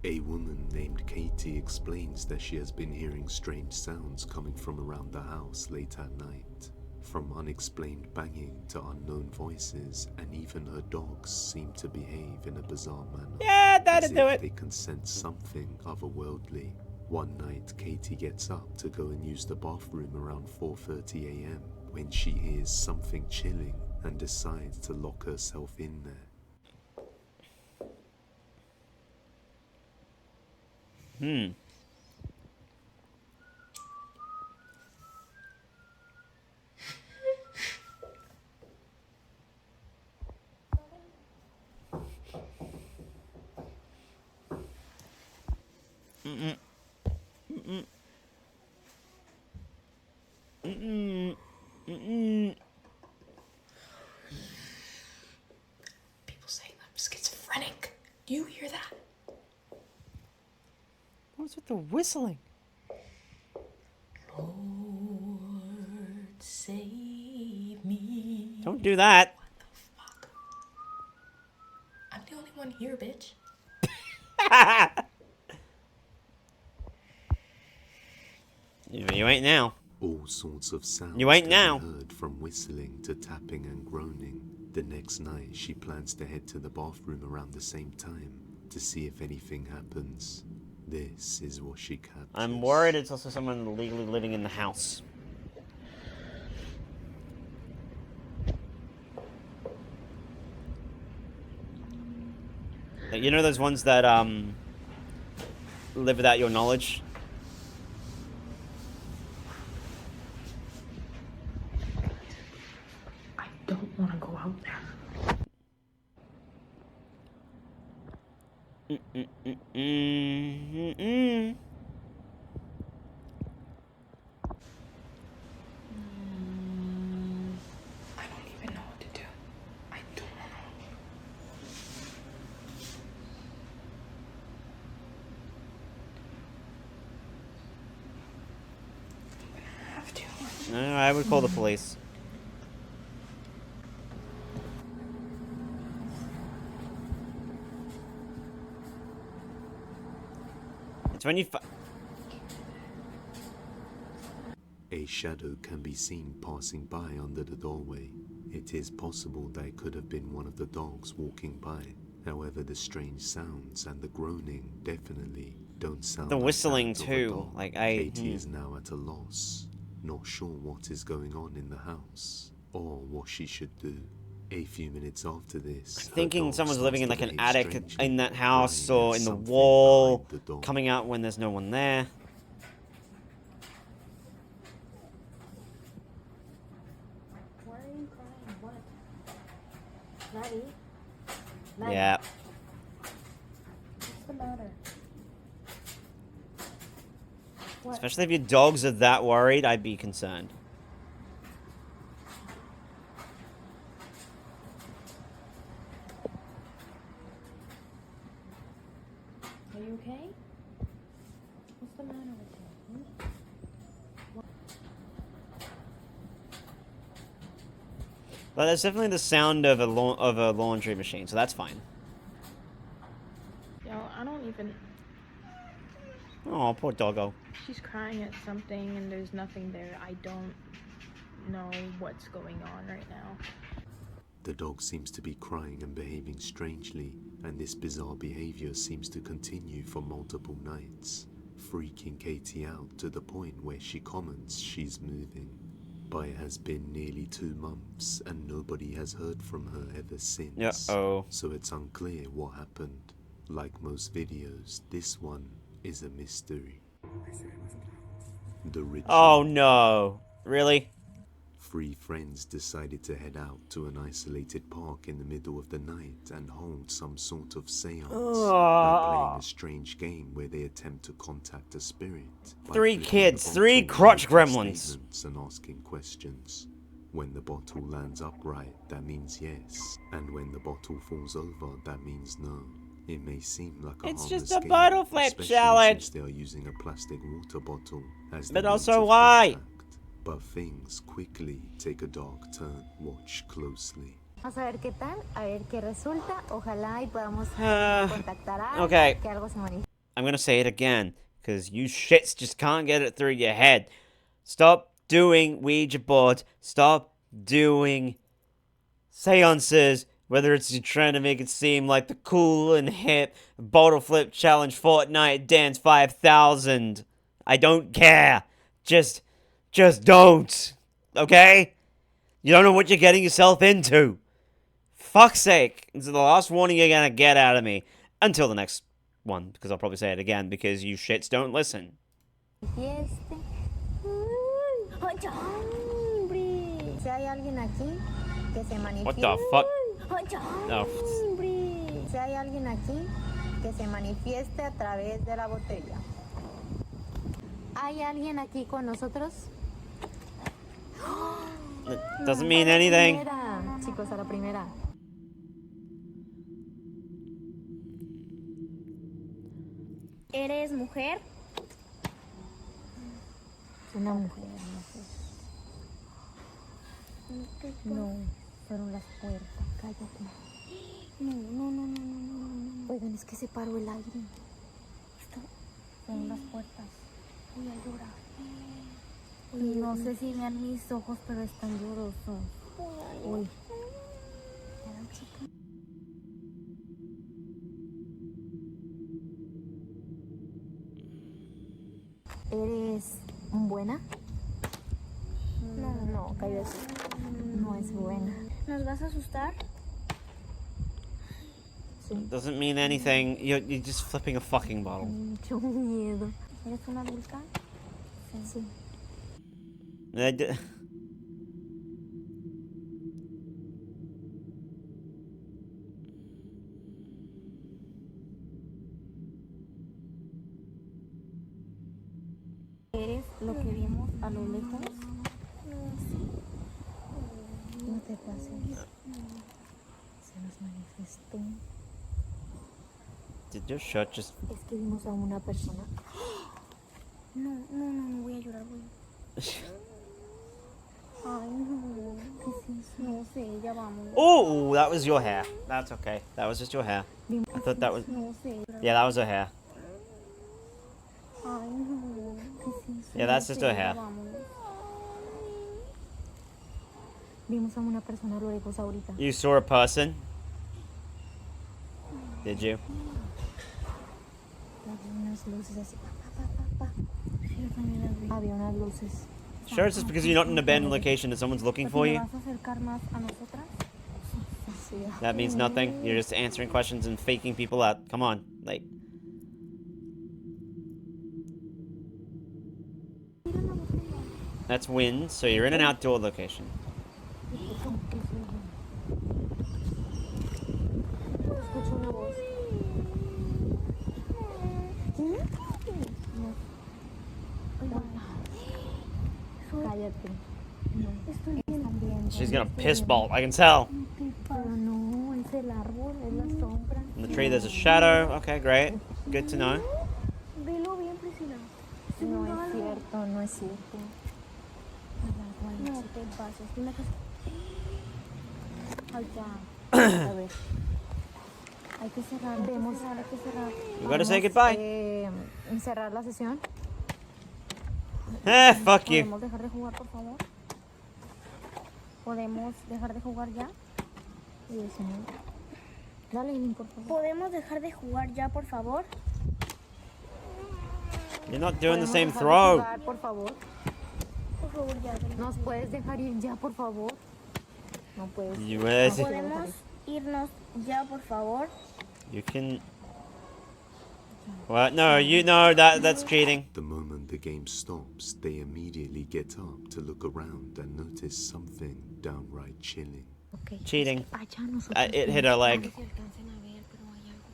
A woman named Katie explains that she has been hearing strange sounds coming from around the house late at night. From unexplained banging to unknown voices, and even her dogs seem to behave in a bizarre manner. Yeah, that'd as do if it. they can sense something otherworldly. One night, Katie gets up to go and use the bathroom around 4:30 a.m. when she hears something chilling and decides to lock herself in there. you hear that? What's with the whistling? Lord, save me. Don't do that. I'm the only one here, bitch. You ain't now. All sorts of sounds You ain't can now. be heard, from whistling to tapping and groaning. The next night, she plans to head to the bathroom around the same time to see if anything happens. This is what she captures. I'm worried it's also someone illegally living in the house. Like, you know those ones that live without your knowledge? I don't want to go out there. I don't even know what to do. I don't know. I have to. No, I would call the police. It's when you A shadow can be seen passing by under the doorway. It is possible that it could have been one of the dogs walking by. However, the strange sounds and the groaning definitely don't sound the like whistling that of a too. dog. Like Katie is now at a loss, not sure what is going on in the house or what she should do. A few minutes after this, her thinking dog someone's starts living in to like an behave attic strangely, in that house crying or at in the something wall, behind the dog. coming out when there's no one there. Why are you crying? What? Maddie? Yeah. What's the matter? What? Especially if your dogs are that worried, I'd be concerned. Are you okay? What's the matter with you? But there's definitely the sound of a laundry machine, so that's fine. Yo, I don't even... Oh, poor doggo. She's crying at something and there's nothing there. I don't know what's going on right now. The dog seems to be crying and behaving strangely, and this bizarre behavior seems to continue for multiple nights, freaking Katie out to the point where she comments she's moving. But it has been nearly 2 months and nobody has heard from her ever since. Uh-oh. So it's unclear what happened. Like most videos, this one is a mystery. The ritual. Oh no. Really? 3 friends decided to head out to an isolated park in the middle of the night and hold some sort of seance by playing a strange game where they attempt to contact a spirit. 3 kids, 3 crotch gremlins. And asking questions. When the bottle lands upright, that means yes, and when the bottle falls over, that means no. It may seem like a It's harmless just a game, bottle flip especially challenge. since they are using a plastic water bottle as But the also means of why? contact. But things quickly take a dark turn. Watch closely. Vamos a ver qué tal, a ver qué resulta. Ojalá y podamos contactar a alguien, Okay. que algo se manifieste. I'm gonna say it again, because you shits just can't get it through your head. Stop doing Ouija boards. Stop doing seances. Whether it's you're trying to make it seem like the cool and hip bottle flip challenge Fortnite Dance 5000. I don't care. Just don't. Okay? You don't know what you're getting yourself into. Fuck's sake. This is the last warning you're gonna get out of me. Until the next one, because I'll probably say it again, because you shits don't listen. Fieste. ¡Ay, hombre! Si hay alguien aquí, que se manifieste. What the fuck? ¡Ay, No. hombre! Si hay alguien aquí, que se manifieste a través de la botella. ¿Hay alguien aquí con nosotros? It doesn't mean anything. Chicos, a la primera. ¿Eres mujer? Una mujer. No, fueron las puertas. Cállate. No. Oigan, es que se paró el aire. Fueron las puertas. Voy a llorar. No sé si vean mis ojos, pero están llorosos. Uy. ¿Eres buena? No, cállate. No es buena. ¿Nos vas a asustar? Doesn't mean anything. You're just flipping a fucking bottle. Mucho miedo. ¿Eres una adulta? Sí. ¿Eres lo que vimos a lo lejos? No te pases. Se nos manifestó. Did your shirt just... Es que vimos a una persona. No, voy a llorar, Ay, no. ¿Qué es eso? No sé, ya vamos. Oh, that was your hair. That's okay. That was just your hair. I thought that was... No sé. Yeah, that was her hair. Ay, no. ¿Qué es eso? Yeah, that's just her hair. Vimos a una persona a lo lejos ahorita. You saw a person? Did you? Había unas luces así. Había unas luces. Sure, it's just because you're not in an abandoned location that someone's looking for you? ¿Vas a acercar más a nosotras? That means nothing. You're just answering questions and faking people out. Come on, like... That's wind, so you're in an outdoor location. Escucho una voz. Cállate. She's gonna piss bolt, I can tell. Pero no, es el árbol, es la sombra. In the tree there's a shadow. Okay, great. Good to know. Velo bien, Priscila. No es cierto, no es cierto. No te pases. Dime que... Ay, ya. A ver. Hay que cerrar. Hay que cerrar. You gotta say goodbye. Cerrar la sesión. Fuck you. ¿Podemos dejar de jugar, por favor? ¿Podemos dejar de jugar ya? Dale, Link, por favor. ¿Podemos dejar de jugar ya, por favor? You're not doing the same throw. Jugar, por favor. Por favor, ya. ¿Nos puedes dejar ir ya, por favor? No puedes. ¿Podemos irnos ya, por favor? You can... What? No, you know that's cheating. The moment the game stops, they immediately get up to look around and notice something downright chilling. Okay. Cheating. It hit her leg.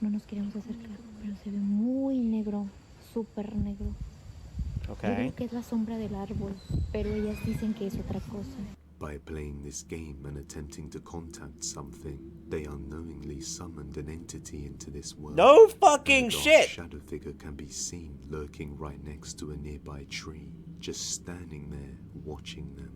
No nos queremos acercar, pero se ve muy negro, súper negro. Okay. Yo creo que es la sombra del árbol, pero ellas dicen que es otra cosa. By playing this game and attempting to contact something, they unknowingly summoned an entity into this world. No fucking and a dark shit! shadow figure can be seen lurking right next to a nearby tree, just standing there, watching them.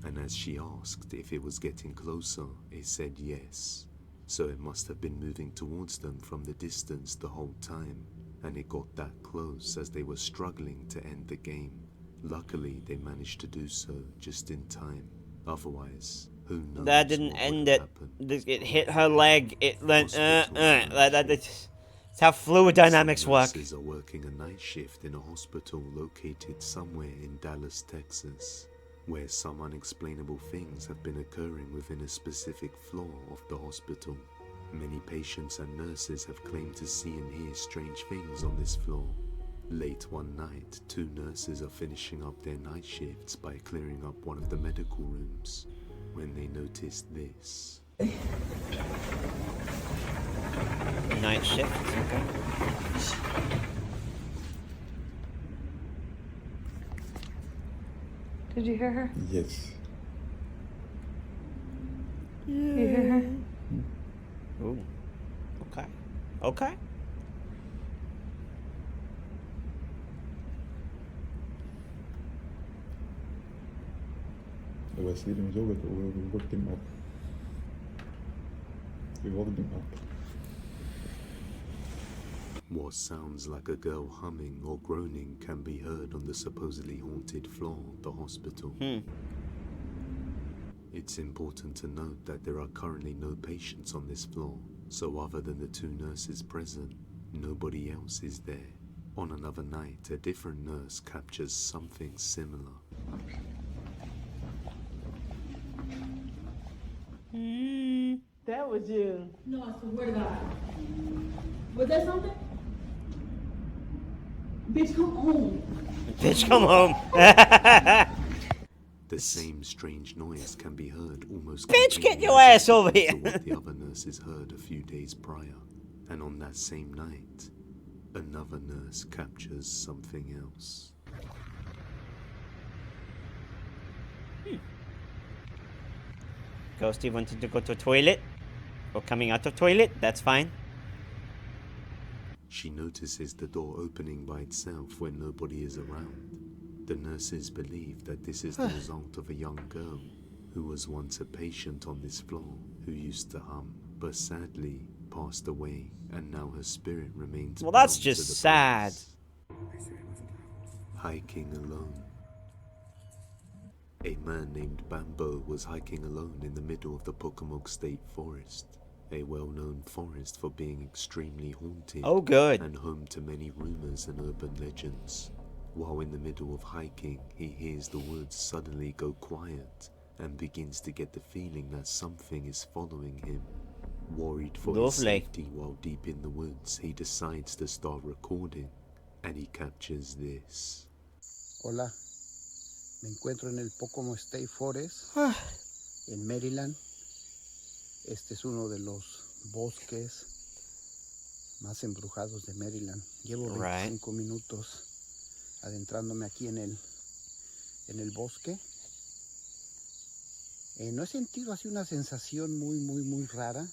And as she asked if it was getting closer, it said yes. So it must have been moving towards them from the distance the whole time, and it got that close as they were struggling to end the game. Luckily, they managed to do so just in time. Otherwise, who knows? That didn't end it. It hit her leg. It went. That's how fluid dynamics work. Nurses are working a night shift in a hospital located somewhere in Dallas, Texas, where some unexplainable things have been occurring within a specific floor of the hospital. Many patients and nurses have claimed to see and hear strange things on this floor. Late one night, two nurses are finishing up their night shifts by clearing up one of the medical rooms when they noticed this. Night shift, okay. Did you hear her? Yes. You hear her? Ooh. Okay. Okay. asleep in his overcoat. We woke him up. We woke him up. What sounds like a girl humming or groaning can be heard on the supposedly haunted floor of the hospital. It's important to note that there are currently no patients on this floor, so other than the 2 nurses present, nobody else is there. On another night, a different nurse captures something similar. That was you. No, I swear to God. Was that something? Bitch, come home. Bitch, come home. The same strange noise can be heard almost. Bitch, get your ass over here. To what the other nurses heard a few days prior, and on that same night, another nurse captures something else. Ghosty wanted to go to toilet, or coming out of toilet. That's fine. She notices the door opening by itself when nobody is around. The nurses believe that this is the result of a young girl who was once a patient on this floor who used to hum, but sadly passed away, and now her spirit remains. Well, that's bound to just the sad. place. Hiking alone. A man named Bambo was hiking alone in the middle of the Pocomoke State Forest, a well-known forest for being extremely haunted. Oh, good. And home to many rumors and urban legends. While in the middle of hiking, he hears the woods suddenly go quiet and begins to get the feeling that something is following him. Worried for his safety while deep in the woods, he decides to start recording, and he captures this. Hola, me encuentro en el Pocomoke State Forest, en Maryland. Este es uno de los bosques más embrujados de Maryland. Llevo 25 minutos adentrándome aquí en el bosque. No he sentido así una sensación muy rara,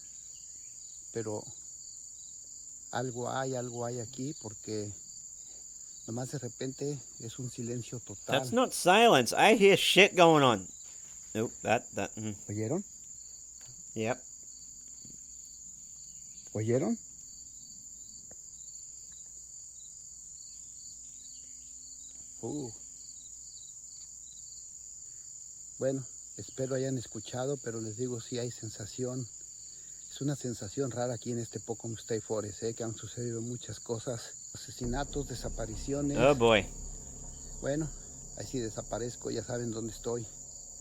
pero algo hay aquí porque nomás de repente es un silencio total. That's not silence. I hear shit going on. Nope, that. ¿Oyeron? Yep. ¿Oyeron? Bueno, espero hayan escuchado, pero les digo, sí hay sensación. Es una sensación rara aquí en este Pocomoke State Forest, que han sucedido muchas cosas. Asesinatos, desapariciones. Oh boy. Bueno, ahí sí desaparezco, ya saben dónde estoy.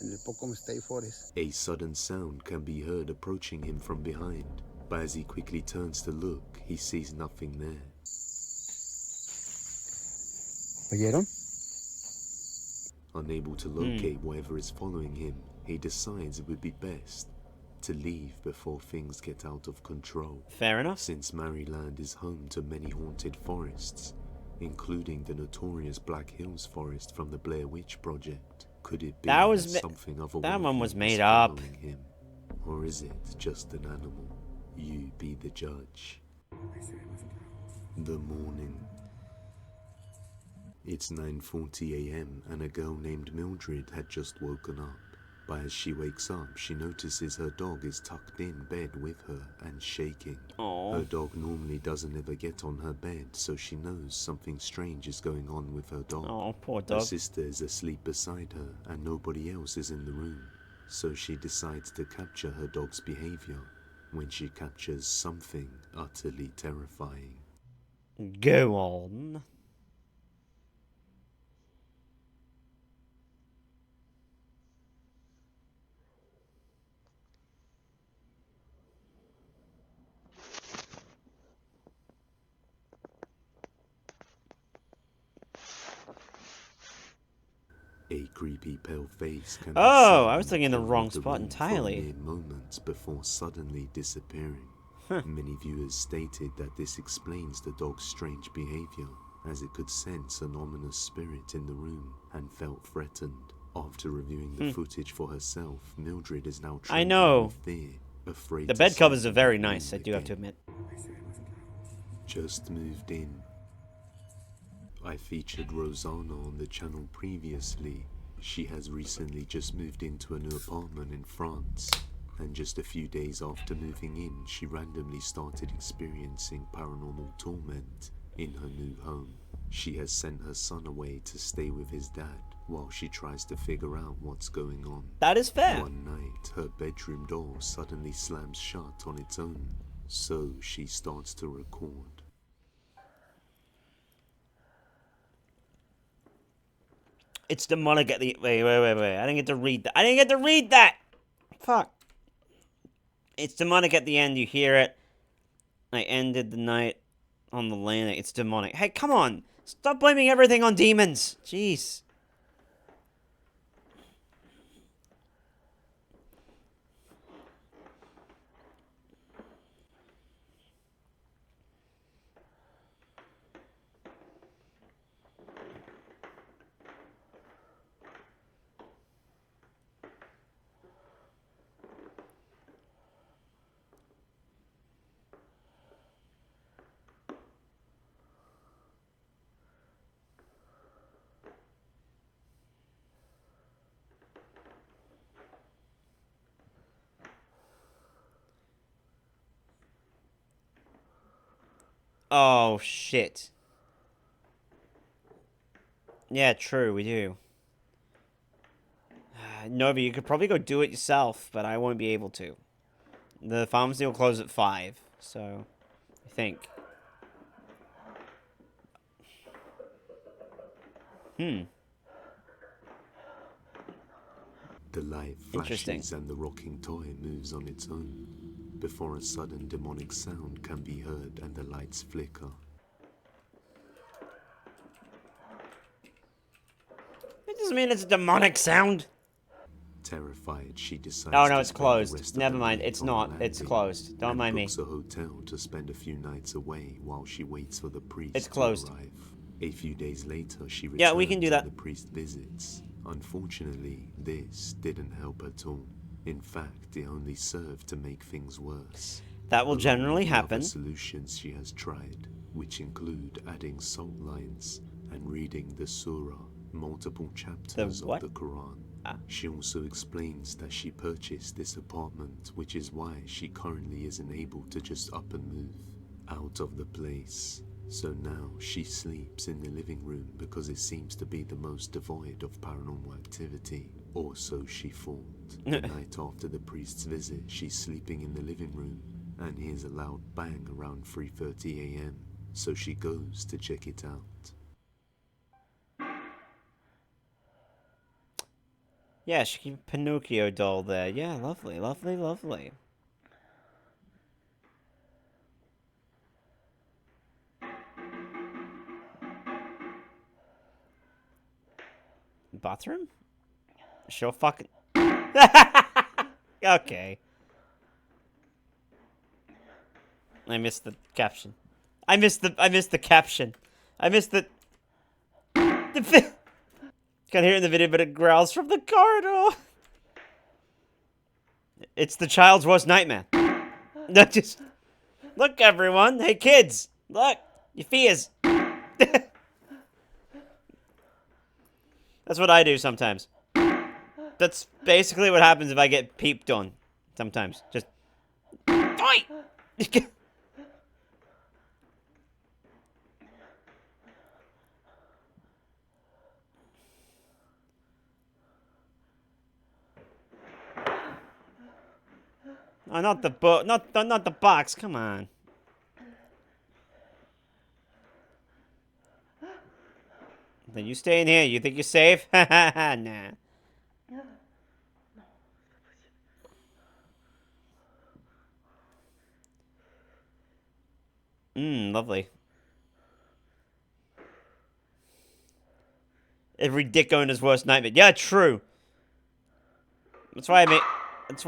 En el Pocomoke State Forest. A sudden sound can be heard approaching him from behind, but as he quickly turns to look, he sees nothing there. ¿Oyeron? Unable to locate whatever is following him, he decides it would be best to leave before things get out of control. Fair enough. Since Maryland is home to many haunted forests, including the notorious Black Hills Forest from the Blair Witch Project. Could it be something otherworldly that one was made up. Him? Or is it just an animal? You be the judge. The morning. It's 9:40 a.m. and a girl named Mildred had just woken up. But as she wakes up, she notices her dog is tucked in bed with her and shaking. Aww. Her dog normally doesn't ever get on her bed, so she knows something strange is going on with her dog. Oh, poor dog. Her sister is asleep beside her and nobody else is in the room, so she decides to capture her dog's behavior when she captures something utterly terrifying. Go on. A creepy pale face can Oh, I was looking in the wrong spot entirely. Moments before suddenly disappearing. Many viewers stated that this explains the dog's strange behavior, as it could sense an ominous spirit in the room and felt threatened. After reviewing the footage for herself, Mildred is now I know. with fear, afraid The to bed see covers are very the nice, I room do have to again. admit. Just moved in. I featured Rosanna on the channel previously, She has recently just moved into a new apartment in France, and just a few days after moving in, she randomly started experiencing paranormal torment in her new home. She has sent her son away to stay with his dad while she tries to figure out what's going on. That is fair. One night, her bedroom door suddenly slams shut on its own, so she starts to record. It's demonic at the... Wait. I didn't get to read that. Fuck. It's demonic at the end. You hear it. I ended the night on the landing. It's demonic. Hey, come on. Stop blaming everything on demons. Jeez. Oh, shit. Yeah, true, we do. Nova, you could probably go do it yourself, but I won't be able to. The pharmacy will close at 5, so... I think. The light flashes and the rocking toy moves on its own, before a sudden demonic sound can be heard and the lights flicker. It doesn't mean it's a demonic sound. Terrified, she decides Oh, no, to it's spend the closed. rest of Never the mind, night it's on not. the It's landing closed. Don't and mind me. books a hotel to spend a few nights away while she waits for the priest It's closed. to arrive. A few days later, she returns Yeah, we can do that. and the priest visits. Unfortunately, this didn't help at all. In fact, it only served to make things worse. That will Along generally with the happen. other solutions she has tried, which include adding salt lines and reading the surah, multiple chapters of what? the Quran. She also explains that she purchased this apartment, which is why she currently isn't able to just up and move out of the place. So now she sleeps in the living room because it seems to be the most devoid of paranormal activity, or so she thought. The night after the priest's visit, she's sleeping in the living room and hears a loud bang around 3:30 a.m. So she goes to check it out. Yeah, she keep Pinocchio doll there. Yeah, lovely, lovely, lovely. Bathroom? Sure fucking... Okay. I missed the caption. I missed the caption. I missed the... Can't hear it in the video, but it growls from the corridor. It's the child's worst nightmare. Not just... Look, everyone. Hey, kids. Look. Your fears. That's what I do sometimes. That's basically what happens if I get peeped on. Sometimes. Just... Oi! Oh, not the book. Not the box. Come on. Then you stay in here. You think you're safe? Nah. Lovely. Every dick owner's worst nightmare. Yeah, true. That's why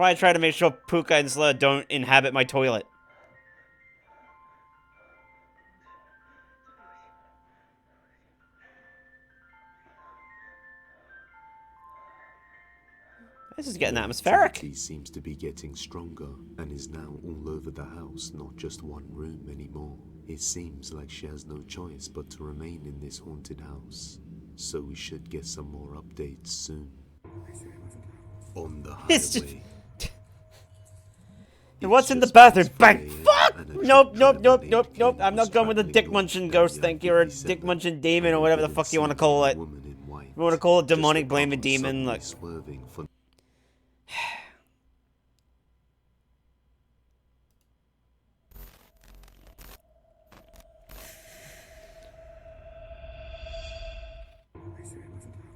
I try to make sure Puka and Slur don't inhabit my toilet. This is getting atmospheric. Activity seems to be getting stronger and is now all over the house, not just one room anymore. It seems like she has no choice but to remain in this haunted house. so we should get some more updates soon. On the It's just- highway. What's in the bathroom? Bang! Fuck! Nope, nope, nope, nope, nope. I'm not going with a dick munching ghost, thank you, or a dick munching demon, or whatever the fuck you want to call it. You want to call it demonic blaming demon? Look.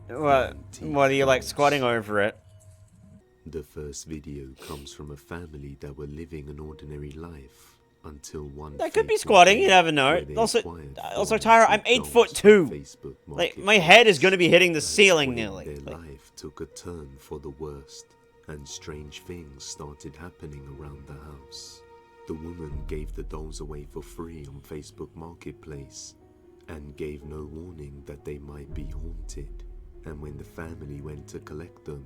What are you like squatting over it? The first video comes from a family that were living an ordinary life until one. That could be squatting, you never know. Also, Tyra, I'm 8'2". Like, my head is going to be hitting the ceiling nearly. Their life took a turn for the worst, and strange things started happening around the house. The woman gave the dolls away for free on Facebook Marketplace, and gave no warning that they might be haunted. And when the family went to collect them,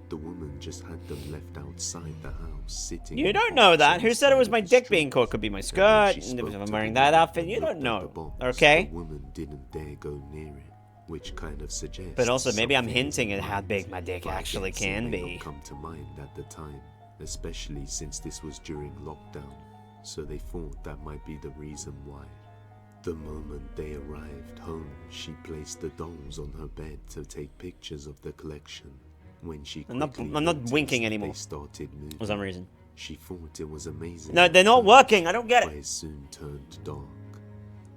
the woman just had them left outside the house, sitting. You don't know that. Who said it was my dick being caught? Could be my skirt. And if I'm wearing that outfit, you don't know. Okay? The woman didn't dare go near it, which kind of suggests. But also, maybe I'm hinting at how big my dick actually can may be. not come to mind at the time, especially since this was during lockdown. So they thought that might be the reason why. The moment they arrived home, she placed the dolls on her bed to take pictures of the collection. When she I'm not winking anymore. Started moving, for some reason. She thought it was amazing. No, they're not working. I don't get But it. it soon turned dark.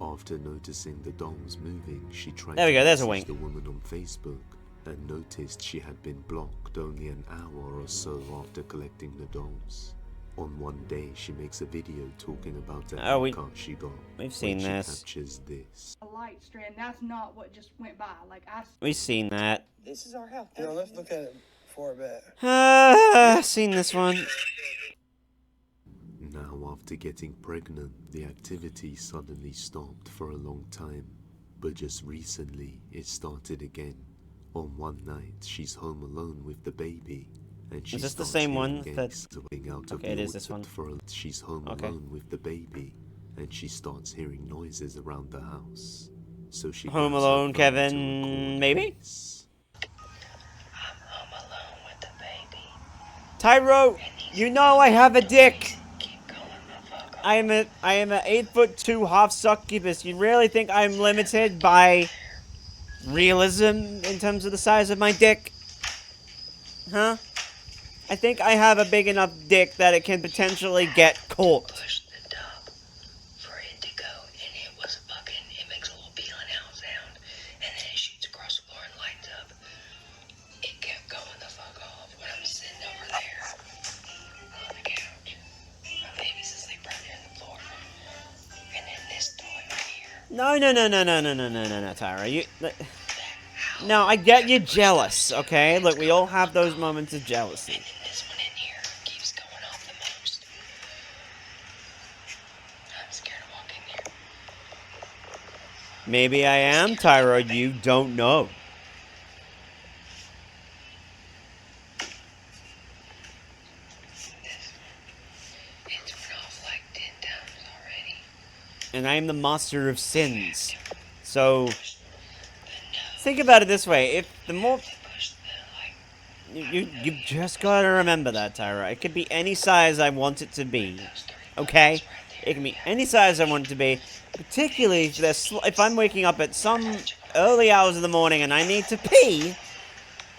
After noticing the dolls moving, she tried There we to go, there's a message wink. the woman on Facebook and noticed she had been blocked only an hour or so after collecting the dolls. On one day, she makes a video talking about the haircut she got. We've seen when this. She captures this. A light strand, that's not what just went by. Like, We've seen that. This is our house. You know, let's look at it for a bit. Seen this one. Now, after getting pregnant, the activity suddenly stopped for a long time. But just recently, it started again. On one night, she's home alone with the baby. And she Is this the starts same one hearing that- going out of Okay, the it is this one. She's home Okay. alone with the baby, and she starts hearing noises around the house. So she Home grabs her Alone, phone to Kevin, record maybe? this. Tyro, you know I have a dick. I am a 8'2" half succubus. You really think I'm limited by realism in terms of the size of my dick? Huh? I think I have a big enough dick that it can potentially get caught. No, Tyra. No, I get you jealous, okay? Look, we all have those moments of jealousy. Maybe I am, Tyra. You don't know. And I am the master of sins. So, think about it this way. If the more... You just gotta remember that, Tyra. It could be any size I want it to be. Okay? It can be any size I want it to be. Particularly if I'm waking up at some early hours of the morning and I need to pee,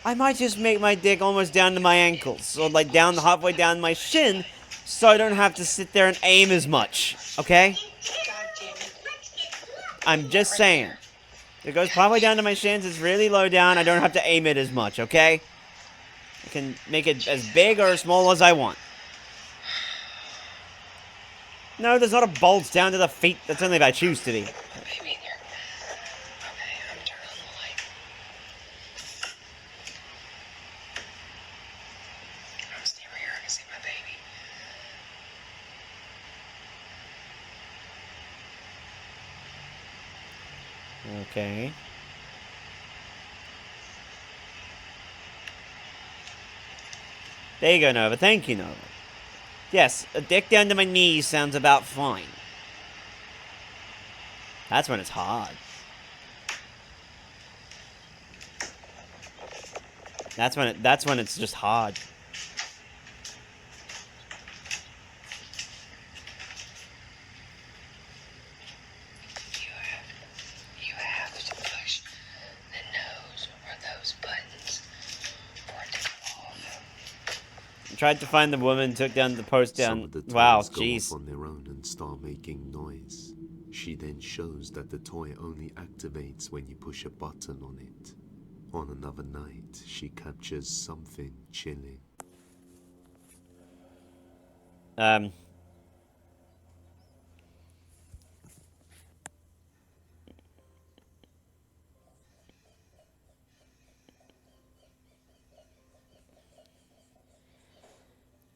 I might just make my dick almost down to my ankles. Or like halfway down my shin, so I don't have to sit there and aim as much. Okay? I'm just saying. It goes probably down to my shins. It's really low down. I don't have to aim it as much, okay? I can make it as big or as small as I want. No, there's not a bulge down to the feet. That's only if I choose to be. Okay. There you go, Nova. Thank you, Nova. Yes, a dick down to my knees sounds about fine. That's when it's hard. That's when it's just hard. You have to push the nose or those buttons for it to come off. Tried to find the woman, took down the post Some down. of the Wow, toys go jeez. off on their own and start making noise. She then shows that the toy only activates when you push a button on it. On another night, she captures something chilling.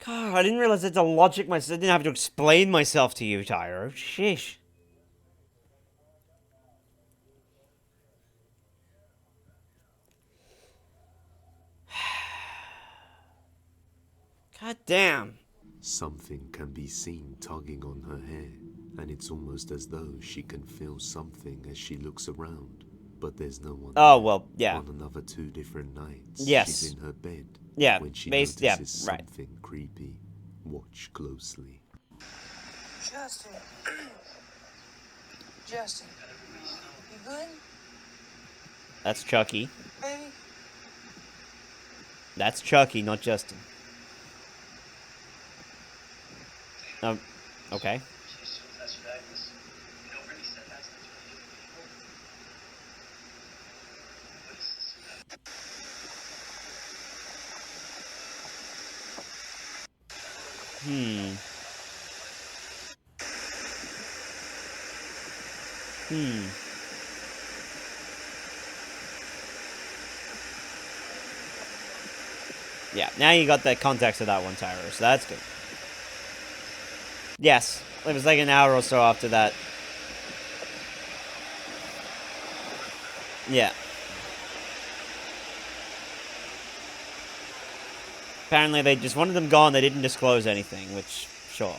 God, I didn't realize it's a logic myself. I didn't have to explain myself to you, Tyro. Sheesh. God damn. Something can be seen tugging on her hair, and it's almost as though she can feel something as she looks around. But there's no one Oh, there. well, yeah. On another 2 different nights, Yes. she's in her bed. Yeah, When she based, yeah, notices right. something creepy, watch closely. Justin. Justin. You good? That's Chucky. Baby? That's Chucky, not Justin. Okay. Yeah, now you got the context of that one, Tyro, so that's good. Yes, it was like an hour or so after that. Yeah. Apparently they just wanted them gone, they didn't disclose anything, which, sure.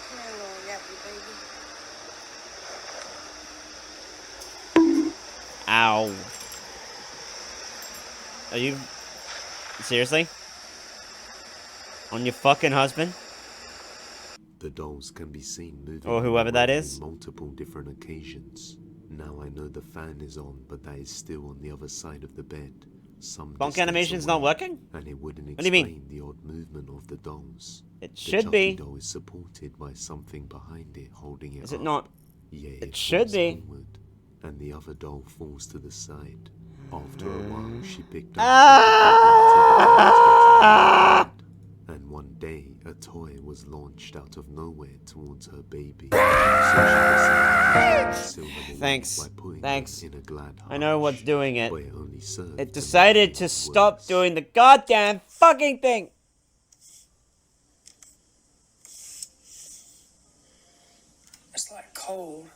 Come here, little yappy baby. Ow. Are you... Seriously? On your fucking husband? The dolls can be seen moving Or whoever that around is. on multiple different occasions. Now I know the fan is on, but that is still on the other side of the bed. Some Bonk distance animation's away, not working? and it wouldn't What do you mean? explain the odd movement of the dolls. It The should Chucky be. doll is supported by something behind it, holding it Is it up. not? Yeah, It should falls be. forward, and the other doll falls to the side. After a while, she picked up Ah! and one day a toy was launched out of nowhere towards her baby. So she decided to seal them away Thanks. by putting Thanks. them in a glad I know what's doing it. but it only served It to decided make to things stop worse. doing the goddamn fucking thing. It's like cold.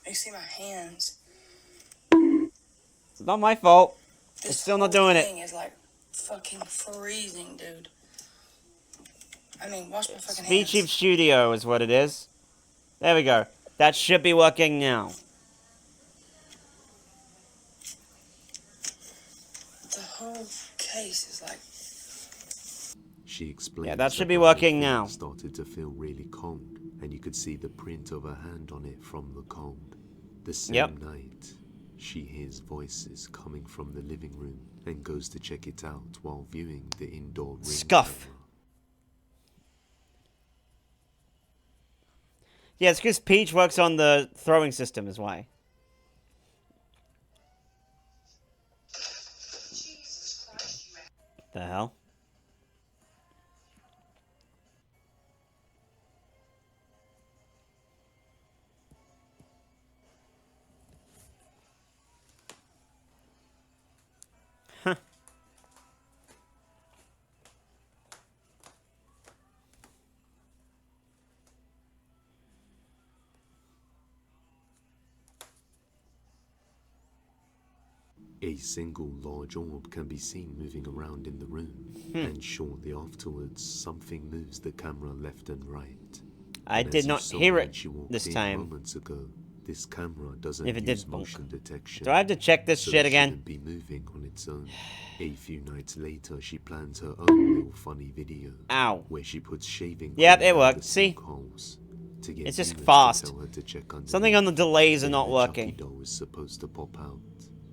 You see my hands. It's not my fault. This It's still not whole doing it. thing is like fucking freezing, dude. I mean, wash my fucking Speed hands. Chief Studio is what it is. There we go. That should be working now. The whole case is like. She explains Yeah, that should be the whole working thing now. started to feel really cold, and you could see the print of her hand on it from the cold. The same night, she hears voices coming from the living room and goes to check it out while viewing the indoor ring Scuff. camera. Yeah, it's because Peach works on the throwing system is why. The hell? Huh. A single large orb can be seen moving around in the room, and shortly afterwards, something moves the camera left and right. I And did as you not saw hear when it she walked this in time. moments ago, this camera doesn't If it use did motion detection. Do I have to check this so shit it again? shouldn't be moving on its own. A few nights later, she plans her own little funny video. Ow. Where she puts shaving Yep, cream it down worked. the See? sink holes to get It's just viewers fast. to tell her to check underneath. Something on the delays are Then not the working. Chucky doll is supposed to pop out,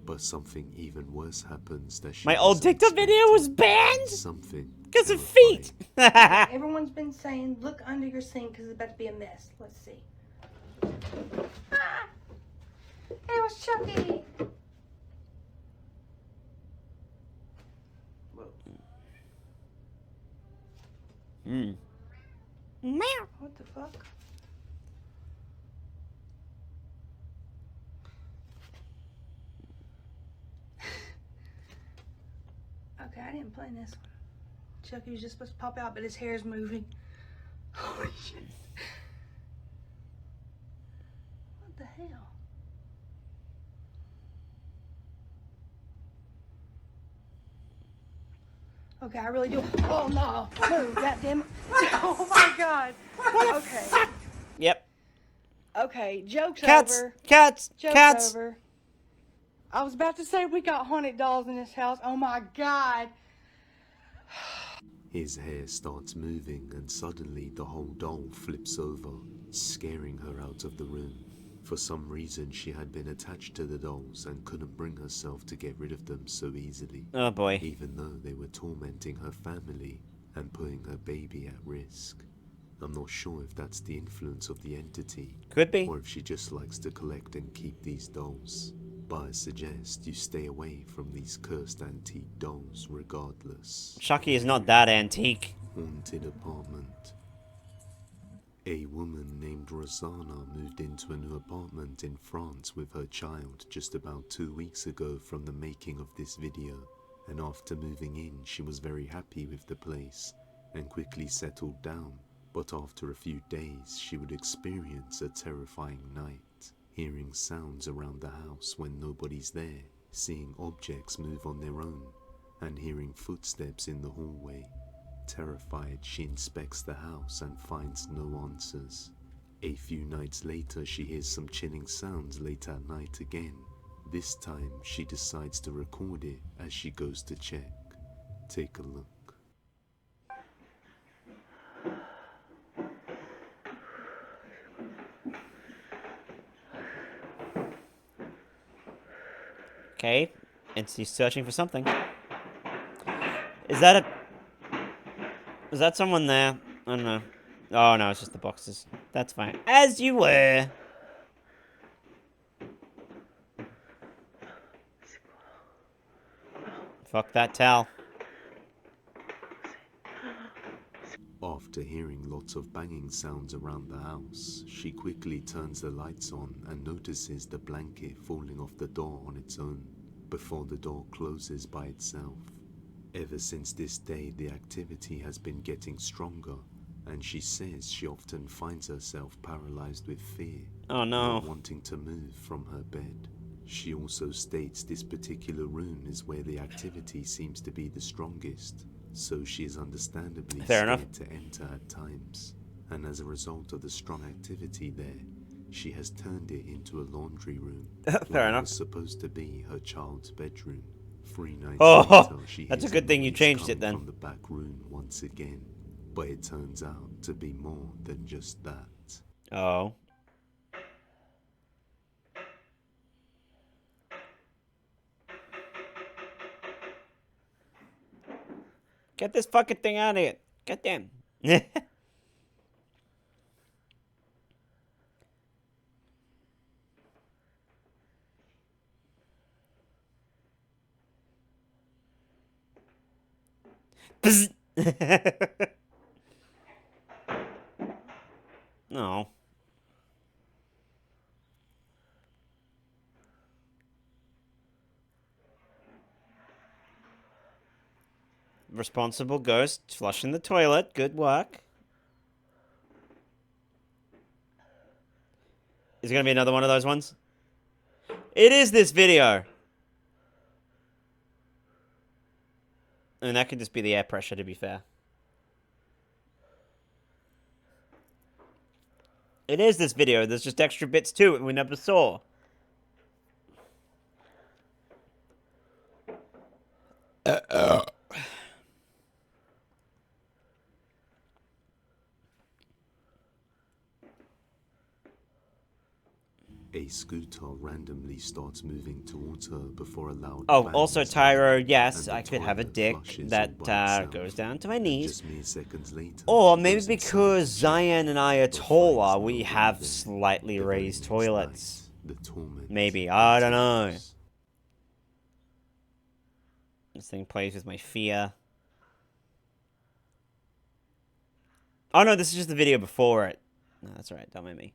but something even worse happens that she My old wasn't TikTok video was banned something because of feet. Everyone's been saying, look under your sink because it's about to be a mess. Let's see. Ah! It was Chucky. Hmm. What the fuck? Okay, I didn't plan this one. Chucky was just supposed to pop out, but his hair is moving. Holy shit. What the hell? Okay, I really do. Oh no! Move, goddammit. Oh my god. Okay. Yep. Okay, joke's Cats! over. Cats! Joke's Cats! over. I was about to say we got haunted dolls in this house. Oh my god. His hair starts moving and suddenly the whole doll flips over, scaring her out of the room. For some reason she had been attached to the dolls and couldn't bring herself to get rid of them so easily. Oh boy. Even though they were tormenting her family and putting her baby at risk. I'm not sure if that's the influence of the entity. Could be. Or if she just likes to collect and keep these dolls. But I suggest you stay away from these cursed antique dolls regardless. Chucky is not that antique. Haunted apartment. A woman named Rosanna moved into a new apartment in France with her child just about 2 weeks ago from the making of this video. And after moving in, she was very happy with the place and quickly settled down. But after a few days, she would experience a terrifying night, hearing sounds around the house when nobody's there, seeing objects move on their own, and hearing footsteps in the hallway. Terrified, she inspects the house and finds no answers. A few nights later, she hears some chilling sounds late at night again. This time, she decides to record it as she goes to check. Take a look. Okay. Entity's searching for something. Is that someone there? I don't know. Oh no, it's just the boxes. That's fine. As you were. Fuck that towel. After hearing lots of banging sounds around the house, she quickly turns the lights on and notices the blanket falling off the door on its own, before the door closes by itself. Ever since this day, the activity has been getting stronger, and she says she often finds herself paralyzed with fear, oh no, not wanting to move from her bed. She also states this particular room is where the activity seems to be the strongest, so she is understandably scared to enter at times. And as a result of the strong activity there, she has turned it into a laundry room. Fair enough. It was supposed to be her child's bedroom. 3 nights later, she that's a hears good thing you noise changed it coming then. from the back room once again, but it turns out to be more than just that. Oh. Get this fucking thing out of here. Goddamn. No. Responsible ghost flushing the toilet. Good work. Is it gonna be another one of those ones? It is this video. I mean, that could just be the air pressure, to be fair. It is this video. There's just extra bits to it we never saw. A scooter randomly starts moving towards her before a loud Oh, bang also, is Tyro, made, yes, and the I could have a toilet dick flushes that all by itself. goes down to my And knees. just mere seconds later, Or she maybe goes inside because to check, Zion and I are but taller, finds we nobody have there. slightly The very raised next toilets. night, the torment Maybe, I don't know. continues. This thing plays with my fear. Oh no, this is just the video before it. No, that's alright, don't mind me.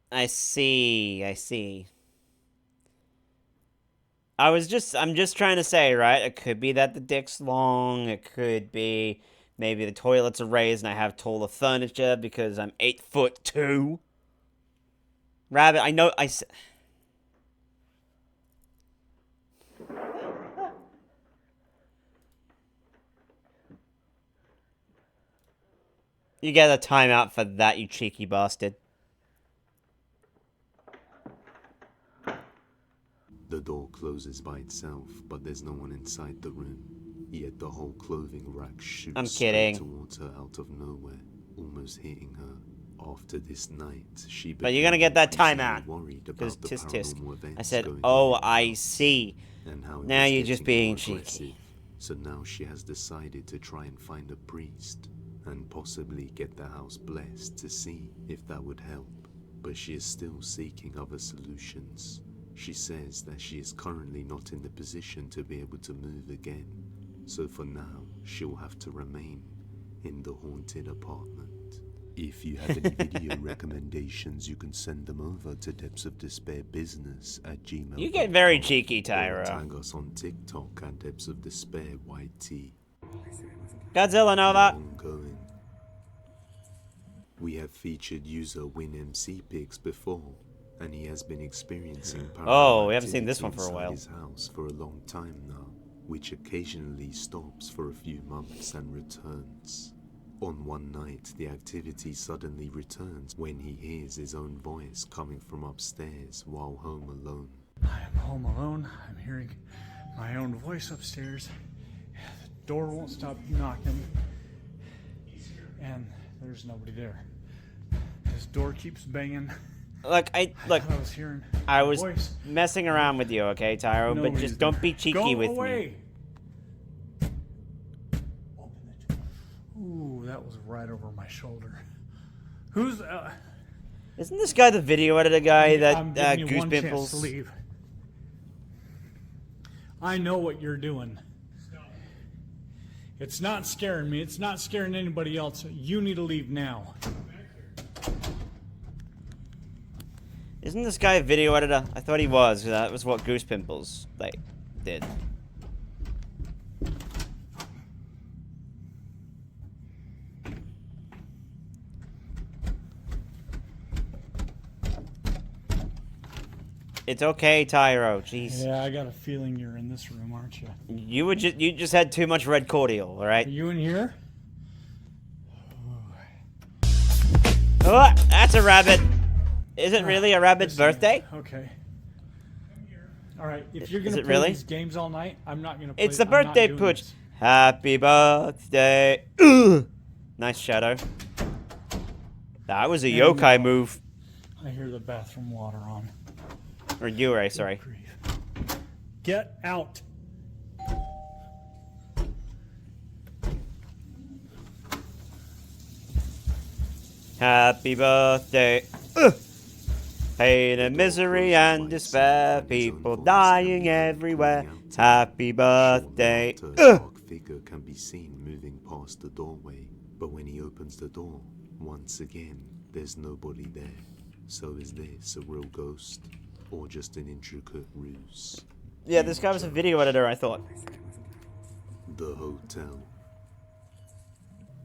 I see. I'm just trying to say, right? It could be that the dick's long. It could be maybe the toilets are raised and I have taller furniture because I'm 8'2". Rabbit, I know, You get a timeout for that, you cheeky bastard. The door closes by itself, but there's no one inside the room. Yet the whole clothing rack shoots I'm straight kidding. towards her out of nowhere, almost hitting her. After this night, she But you're gonna get that timeout. worried Because about the tisk tisk. paranormal events I said, going oh, on in the I house, see. and how it Now was you're just getting being more cheeky. aggressive. So now she has decided to try and find a priest and possibly get the house blessed to see if that would help. But she is still seeking other solutions. She says that she is currently not in the position to be able to move again. So for now, she'll have to remain in the haunted apartment. If you have any video recommendations, you can send them over to depthsofdespairbusiness@gmail.com. You get very cheeky, Tyro. Or tag us on TikTok at depthsofdespair.yt. Godzilla Nova. Ongoing. We have featured user WinMC pics before, and he has been experiencing Oh, we haven't seen this one for a inside while. his house for a long time now, which occasionally stops for a few months and returns. On one night, the activity suddenly returns when he hears his own voice coming from upstairs while home alone. I'm home alone. I'm hearing my own voice upstairs. The door won't stop knocking. And there's nobody there. This door keeps banging. Look, I was voice. messing around with you, okay, Tyro? But Nobody's just don't there. be cheeky Go with away. me. Ooh, that was right over my shoulder. Who's Isn't this guy the video editor guy that I'm giving you Goose one chance Pimples? to leave. I know what you're doing. It's not scaring me. It's not scaring anybody else. You need to leave now. Isn't this guy a video editor? I thought he was. That was what Goose Pimples did. It's okay, Tyro. Jeez. Yeah, I got a feeling you're in this room, aren't you? You just had too much red cordial, all right? Are you in here? Oh, that's a rabbit. Is it really a rabbit's birthday? Okay. All right, if you're Is gonna it play really? these games all night, I'm not gonna play. It's the I'm not birthday doing pooch. this. Happy birthday. Ugh. Nice shadow. That was a And, yokai move. I hear the bathroom water on. Or Yurei, sorry. Get out. Happy birthday. Ugh. Pain and misery and despair. People dying everywhere. Happy birthday. A Ugh. dark figure can be seen moving past the doorway, but when he opens the door, once again, there's nobody there. So is this a real ghost, or just an intricate ruse? Yeah, this guy was a video editor, I thought. The hotel.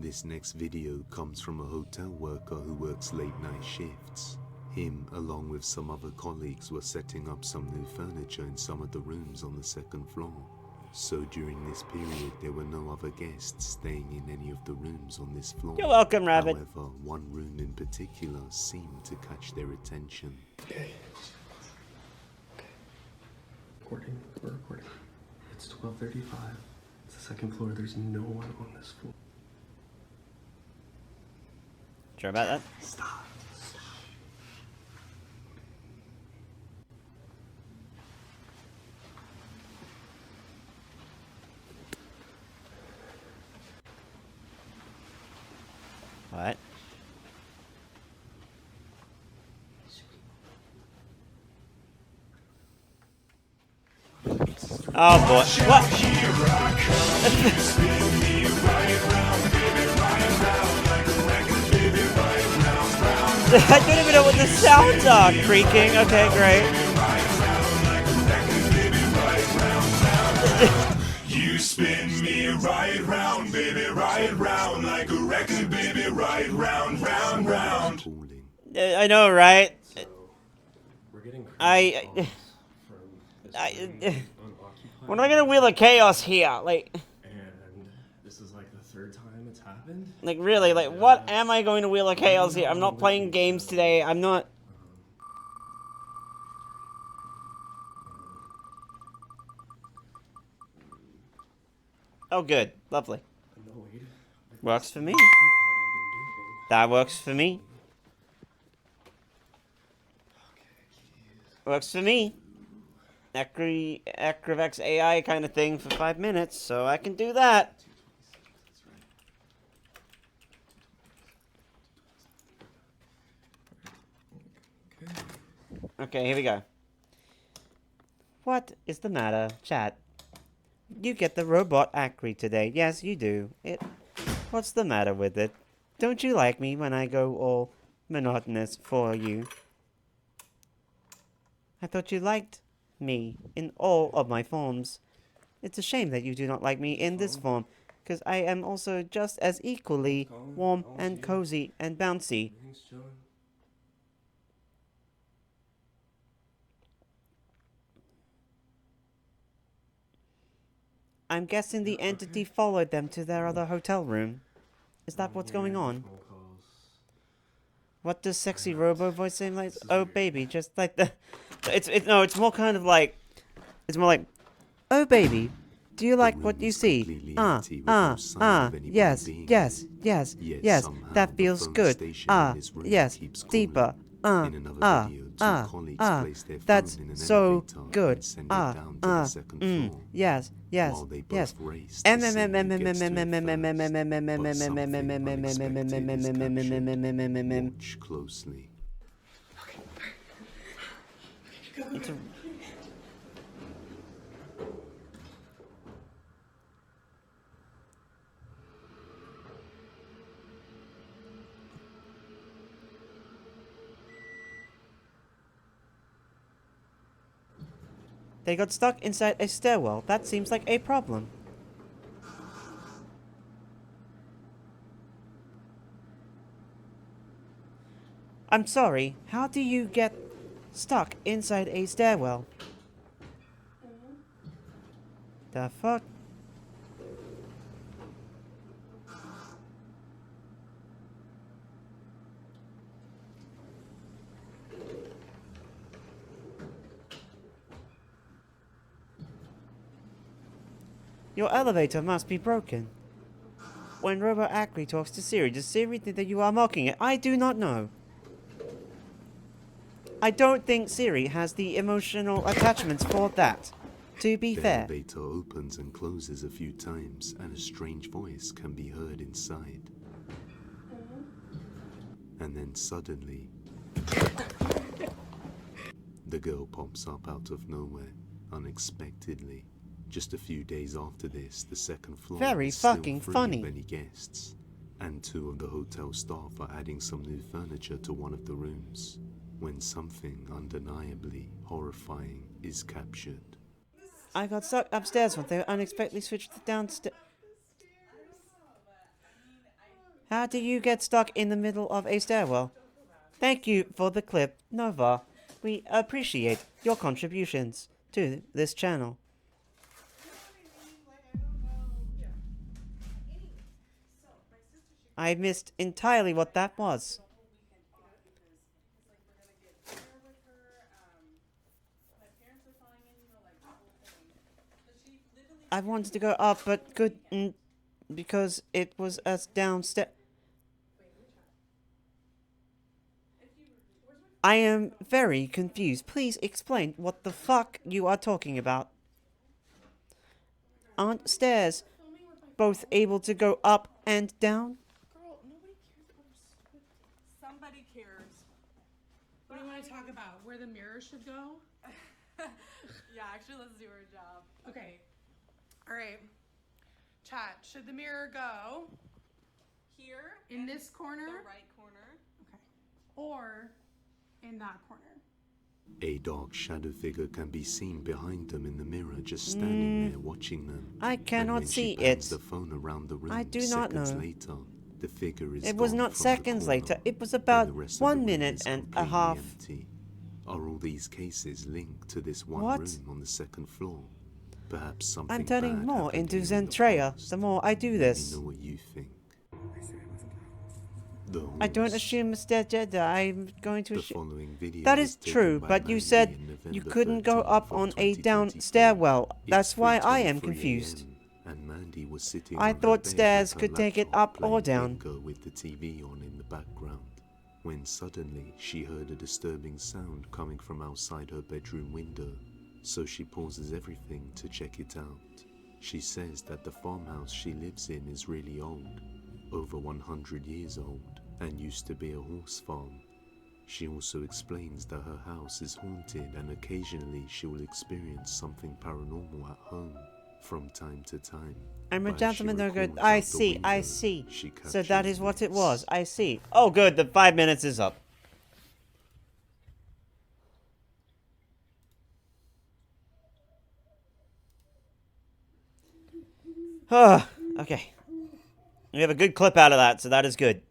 This next video comes from a hotel worker who works late night shifts. Him, along with some other colleagues, were setting up some new furniture in some of the rooms on the second floor. So during this period, there were no other guests staying in any of the rooms on this floor. You're welcome, Rabbit. However, one room in particular seemed to catch their attention. Okay. Recording. We're recording. It's 12:35. It's the second floor. There's no one on this floor. Sure about that? Stop. What? Oh boy. What? I don't even know what the sounds are. Creaking. Okay, great. You spin me right round, baby, right round, like a record, baby, right round, round, round. I know, right? We're getting we're not gonna wheel of chaos here, like. And this is like the third time it's happened. Like really, like what am I going to wheel of chaos here? I'm not playing games today. I'm not. Oh, good, lovely. Works for me. That works for me. Works for me. Acrovex AI kind of thing for 5 minutes, so I can do that. Okay, here we go. What is the matter, chat? You get the robot Acri today. Yes, you do. What's the matter with it? Don't you like me when I go all monotonous for you? I thought you liked me in all of my forms. It's a shame that you do not like me in this form, because I am also just as equally warm and cozy and bouncy. I'm guessing the entity followed them to their other hotel room. Is that what's going on? What does sexy robo voice say like? Oh baby, just like the. It's more kind of like. It's more like, oh baby, do you like what you see? Yes, yes, yes, yes. That feels good. Yes, deeper. That's so good. Yes, yes, yes. Watch closely. They got stuck inside a stairwell. That seems like a problem. I'm sorry, how do you get stuck inside a stairwell? The fuck? Your elevator must be broken. When Robo Acri talks to Siri, does Siri think that you are mocking it? I do not know. I don't think Siri has the emotional attachments for that, to be fair. The elevator opens and closes a few times, and a strange voice can be heard inside. And then suddenly, the girl pops up out of nowhere, unexpectedly. Just a few days after this, the second floor Very is still fucking free funny. of any guests, and 2 of the hotel staff are adding some new furniture to one of the rooms. when something undeniably horrifying is captured. I got stuck upstairs when they unexpectedly switched downstairs. How do you get stuck in the middle of a stairwell? Thank you for the clip, Nova. We appreciate your contributions to this channel. I missed entirely what that was. I wanted to go up, but couldn't because it was us downstairs. I am very confused. Please explain what the fuck you are talking about. Aren't stairs both able to go up and down? Girl, nobody cares about stupid. Somebody cares. What do you want to talk about? Where the mirror should go? Yeah, actually, let's do our job. Okay. All right. Chat, should the mirror go Here. in this corner? The right corner. Okay. Or in that corner? A dark shadow figure can be seen behind them in the mirror, just standing there watching them. I cannot and when see she pans it. the phone around the room, I do not seconds know. later, the figure is It was gone not from the seconds corner, later. It was and about the rest of 1 the room minute is and a completely half. Empty. Are all these cases linked to this one What? room on the second floor? Perhaps something I'm turning bad more happened into here in the Zentreya past. the more I do Let this. me know what you think. I don't assume it's dead Jedi. I'm going to The assume. following video That was is taken true, by but you Mandy said in you November couldn't go 13th up of on a down 2024. stairwell. That's It's why I am 3:23 confused. AM, and Mandy was sitting I on her thought bed stairs with her could take it laptop up or playing down. Bingo with the TV on in the background, when suddenly she heard a disturbing sound coming from outside her bedroom window, so she pauses everything to check it out. She says that the farmhouse she lives in is really old, over 100 years old, and used to be a horse farm. She also explains that her house is haunted and occasionally she will experience something paranormal at home from time to time. I'm a But as gentleman, she they're good. records I out the see, I window, see. she So that captures is what it this. was. I see. Oh, good. The 5 minutes is up. Okay. We have a good clip out of that, so that is good.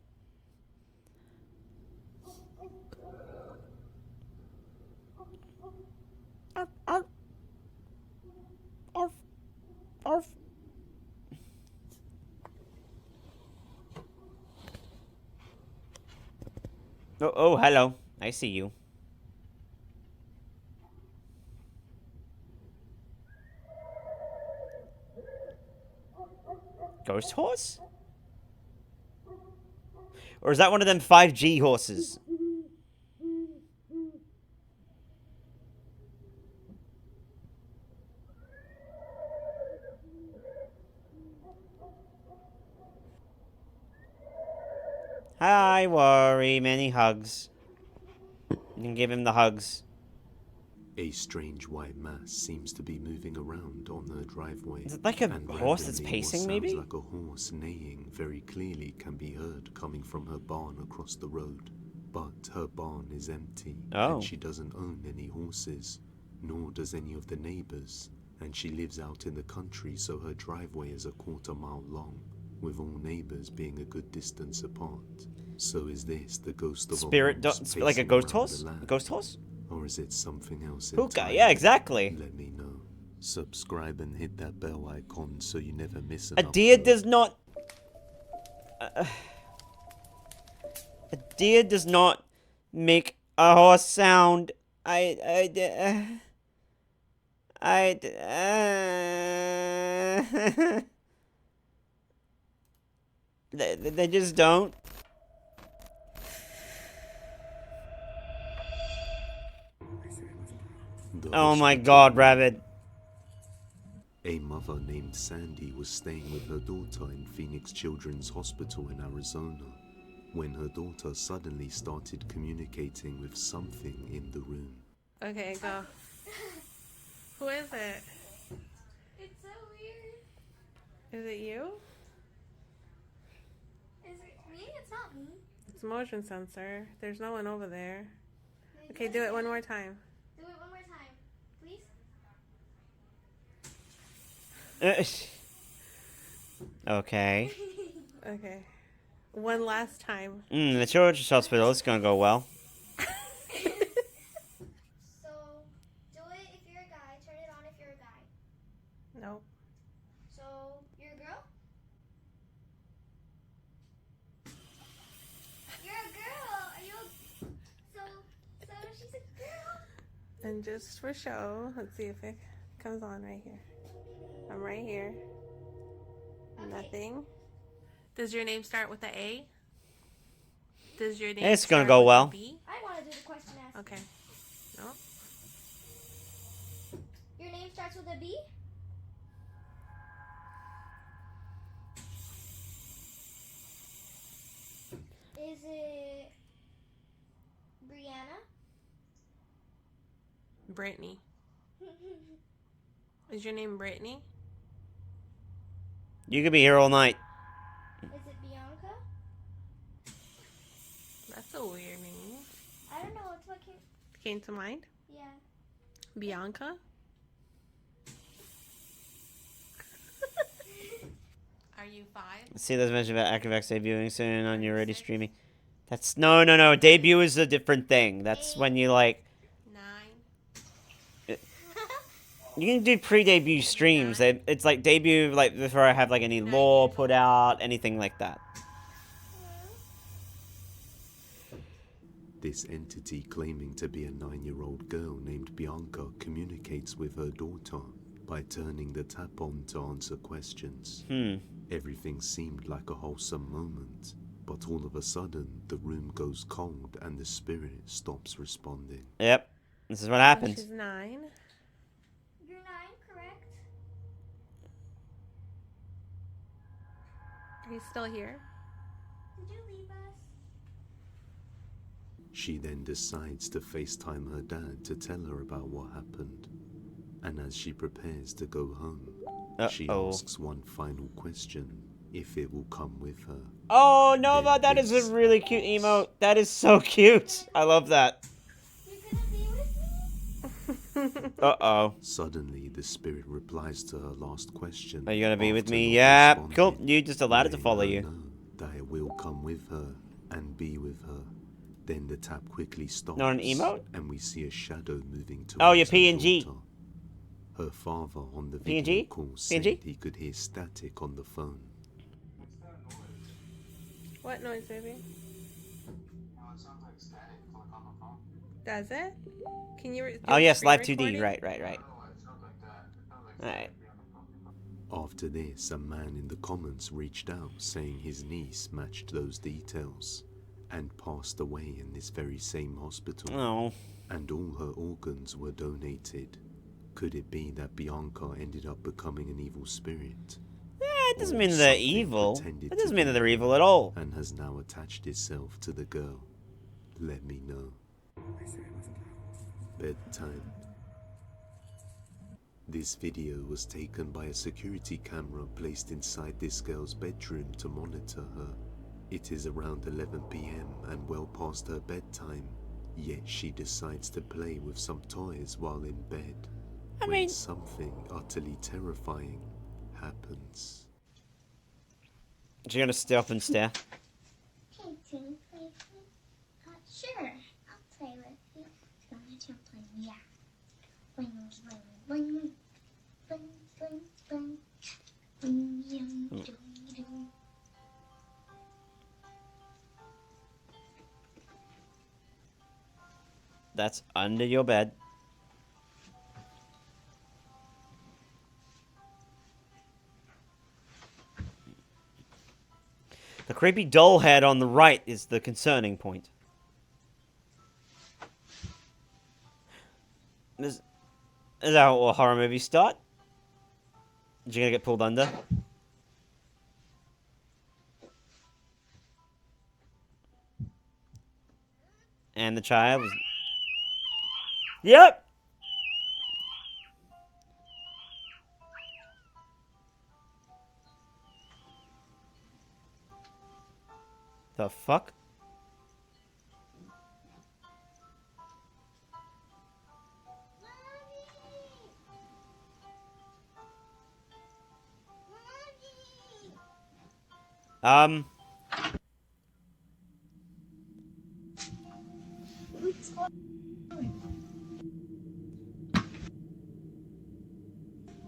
Oh, hello. I see you. Ghost horse? Or is that one of them 5G horses? Hi, Worry. Many hugs. You can give him the hugs. A strange white mass seems to be moving around on her driveway. Is it like a and horse that's randomly pacing, what maybe? sounds like a horse neighing very clearly can be heard coming from her barn across the road. But her barn is empty, Oh. and she doesn't own any horses, nor does any of the neighbors. And she lives out in the country, so her driveway is a quarter-mile long, with all neighbors being a good distance apart. So is this the ghost of Spirit, a horse like a pacing ghost around horse? the land? A ghost horse? Or is it something else Puka, entirely? yeah, exactly. Let me know. Subscribe and hit that bell icon so you never miss A an deer upload. does not... a deer does not make a horse sound. They just don't. Oh my god, Rabbit. A mother named Sandy was staying with her daughter in Phoenix Children's Hospital in Arizona when her daughter suddenly started communicating with something in the room. Okay, go. Who is it? It's so weird. Is it you? Is it me? It's not me. It's motion sensor. There's no one over there. Okay, do it one more time. Do it one more time, please. Okay. Okay. One last time. The children's hospital is gonna go well. So, do it if you're a guy. Turn it on if you're a guy. Nope. So, you're a girl? You're a girl. Are you so she's a girl? And just for show, let's see if it comes on right here. I'm right here. Okay. Nothing. Does your name start with an A? Does your name It's gonna start go with well. a B? I want to do the question ask. Okay. No. Your name starts with a B? Is it Brianna? Brittany. Is your name Brittany? You could be here all night. Is it Bianca? That's a weird name. I don't know. It's what Came to mind? Yeah. Bianca? Are you 5? See, there's mention about ActiveX debuting soon on your already streaming. That's no. Debut is a different thing. That's when you like. 9. You can do pre-debut streams. It's like debut, like before I have like any lore put out, anything like that. This entity claiming to be a 9-year-old girl named Bianca communicates with her daughter by turning the tap on to answer questions. Everything seemed like a wholesome moment, but all of a sudden the room goes cold and the spirit stops responding. Yep, this is what happens. She's 9. You're 9, correct? Are you still here? Did you leave us? She then decides to FaceTime her dad to tell her about what happened. And as she prepares to go home, she asks one final question, if it will come with her. Oh, Nova, that is a really cute emote. That is so cute. I love that. Uh-oh. Suddenly, the spirit replies to her last question. Are you gonna be with me? Yeah, cool. You just allowed it to follow you. Know that it will come with her and be with her. Then the tap quickly stops. Not an emote? And we see a shadow moving towards Oh, your her PNG. daughter. Her father on the PNG? video call said PNG? he could hear static on the phone. What noise, baby? Does it? Can you? Oh yes, live 2D. Right. Alright. After this, a man in the comments reached out saying his niece matched those details and passed away in this very same hospital. Oh. And all her organs were donated. Could it be that Bianca ended up becoming an evil spirit? Yeah, it doesn't mean they're evil. It doesn't mean that they're evil at all. And has now attached itself to the girl. Let me know. Bedtime. This video was taken by a security camera placed inside this girl's bedroom to monitor her. It is around 11 PM and well past her bedtime, yet she decides to play with some toys while in bed. When something utterly terrifying happens. Is she gonna stop and stare? Hey, do you play with me? Sure, I'll play with you. Go let you play. Yeah. Bling, bling, bling. Bling, bling, bling. Bling, bling, bling, bling. That's under your bed. The creepy doll head on the right is the concerning point. Is that how horror movies start? Is you gonna get pulled under? And the child was... Yep! The fuck?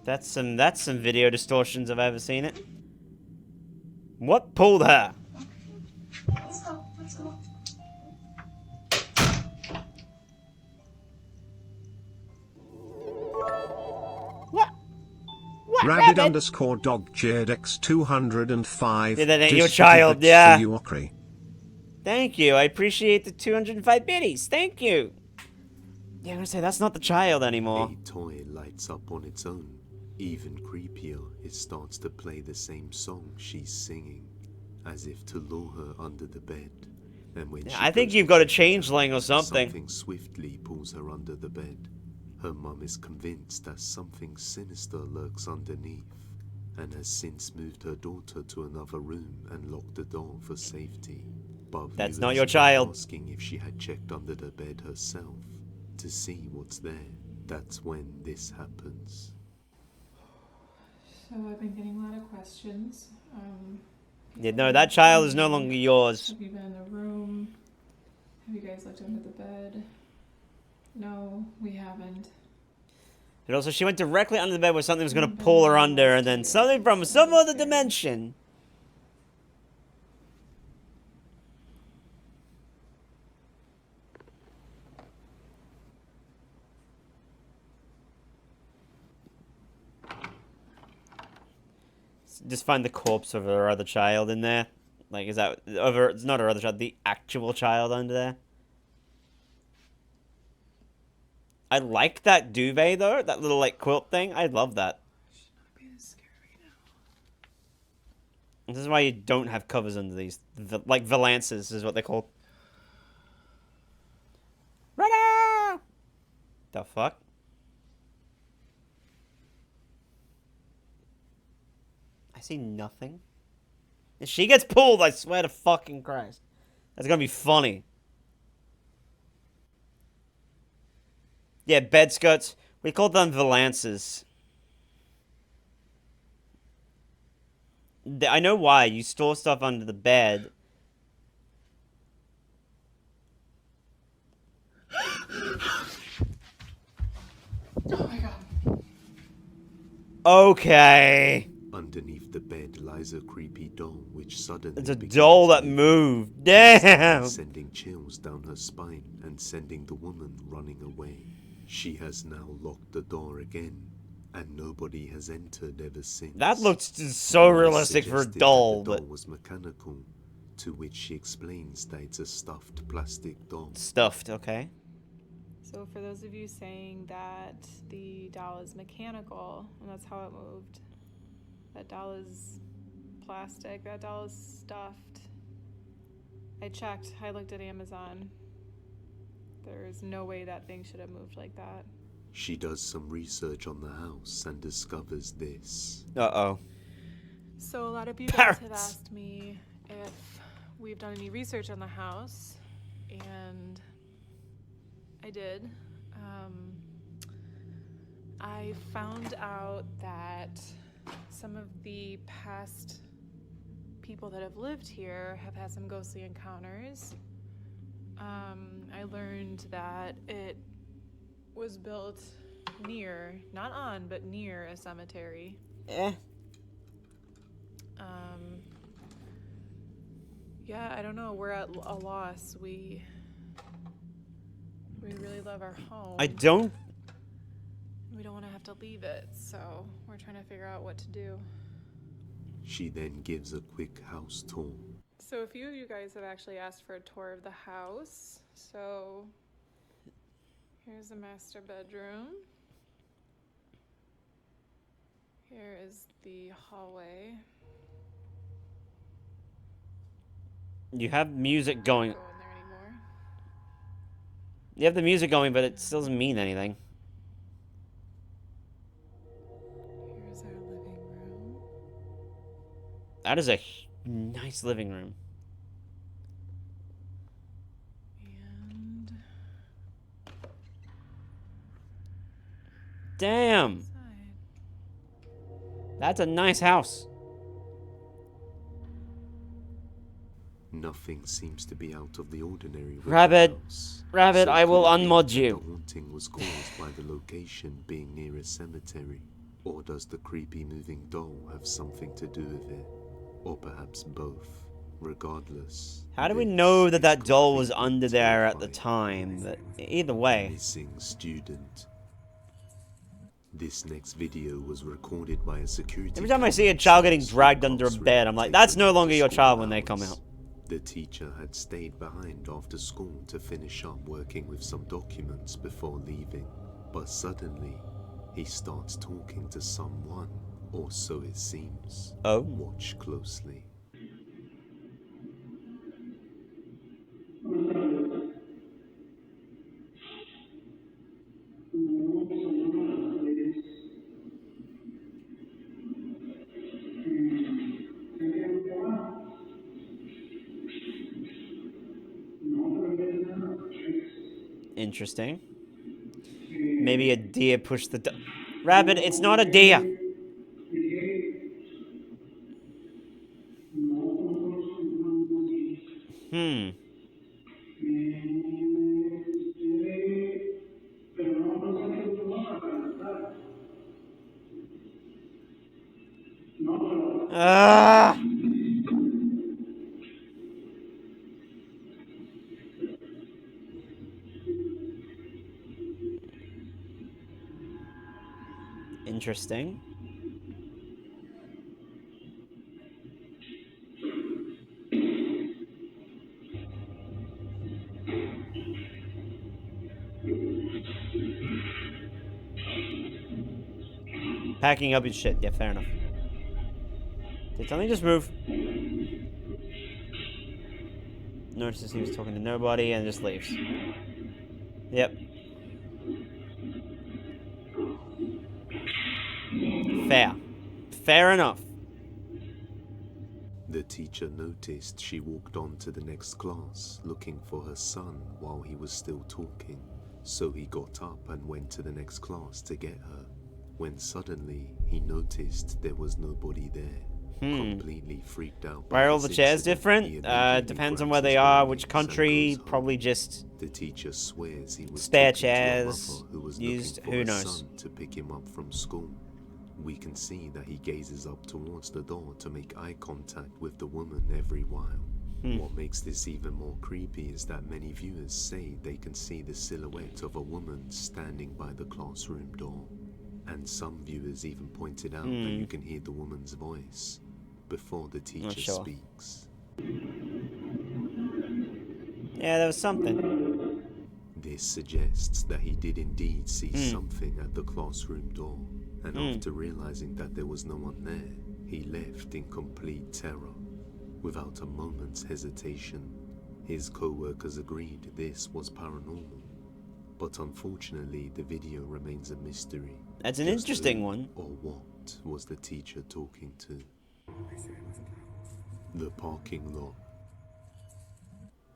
That's some video distortions if I've ever seen it. What pulled her? Let's go. Let's go. Rabbit underscore dog JX 205. Yeah, that ain't your Distributed child, for yeah. you, Okri. Thank you. I appreciate the 205 biddies. Thank you. Yeah, I'm gonna say that's not the child anymore. A toy lights up on its own. Even creepier, it starts to play the same song she's singing, as if to lure her under the bed. And when Yeah, I think you've got a changeling or something. Something swiftly pulls her under the bed. Her mum is convinced that something sinister lurks underneath, and has since moved her daughter to another room and locked the door for safety. But That's not viewers your kept child. asking if she had checked under the bed herself to see what's there. That's when this happens. So I've been getting a lot of questions. Yeah, no, that child is no longer yours. Have you been in the room? Have you guys looked under the bed? No, we haven't. And also, she went directly under the bed where something was gonna pull her under, and then something from some other dimension. Just find the corpse of her other child in there. Like, is that over? It's not her other child, the actual child under there. I like that duvet though, that little like quilt thing. I love that. This is why you don't have covers under these, like valances is what they're called. Run! The fuck? I see nothing. If she gets pulled, I swear to fucking Christ, that's gonna be funny. Yeah, bed skirts. We call them valances. I know why. You store stuff under the bed. Oh my god. Okay. Underneath the bed lies a creepy doll, which suddenly It's a doll that moved. Damn. sending chills down her spine and sending the woman running away. She has now locked the door again, and nobody has entered ever since. That looks so realistic for a doll, the doll but was mechanical, to which she explains that it's a stuffed plastic doll. Stuffed, okay. So for those of you saying that the doll is mechanical, and that's how it moved, that doll is plastic, that doll is stuffed. I checked, I looked at Amazon. There's no way that thing should have moved like that. She does some research on the house and discovers this. Uh-oh. So a lot of you guys have asked me if we've done any research on the house, and I did. I found out that some of the past people that have lived here have had some ghostly encounters. I learned that it was built near, not on, but near a cemetery. Yeah, I don't know. We're at a loss. We really love our home. I don't. We don't want to have to leave it, so we're trying to figure out what to do. She then gives a quick house tour. So a few of you guys have actually asked for a tour of the house. So here's the master bedroom. Here is the hallway. You have music going. Go in there anymore. You have the music going, but it still doesn't mean anything. Here's our living room. That is a nice living room. And Damn. inside. That's a nice house. Nothing seems to be out of the ordinary with Rabbit, the house. Rabbit, So I will could it be unmod that you. The haunting was caused by the location being near a cemetery, or does the creepy moving doll have something to do with it, or perhaps both? Regardless, How do we this know that is that doll was completely under there at the terrifying. time? But either way. Missing student. This next video was recorded by a security. Every time I see a child getting dragged under a bed, I'm like, that's no longer your child when they come out. The teacher had stayed behind after school to finish up working with some documents before leaving, but suddenly he starts talking to someone, or so it seems. Oh. Watch closely. Interesting. Maybe a deer pushed the Rabbit, it's not a deer. Hmm. Ah! Interesting. Packing up his shit. Yeah, fair enough. Did something just move? Notices he was talking to nobody and just leaves. Yep. Fair. Fair enough. The teacher noticed she walked on to the next class looking for her son while he was still talking, so he got up and went to the next class to get her, when suddenly he noticed there was nobody there. Completely freaked out. Why are all the chairs different? Depends on where they are, which country, probably just the teacher swears he was spare talking to a chairs mother who was used, looking for who her knows. son to pick him up from school. We can see that he gazes up towards the door to make eye contact with the woman every while. What makes this even more creepy is that many viewers say they can see the silhouette of a woman standing by the classroom door. And some viewers even pointed out that you can hear the woman's voice before the teacher speaks. Yeah, there was something. This suggests that he did indeed see something at the classroom door, and after realizing that there was no one there, he left in complete terror. Without a moment's hesitation, his co-workers agreed this was paranormal. But unfortunately, the video remains a mystery. That's an interesting one. Or what was the teacher talking to? The parking lot.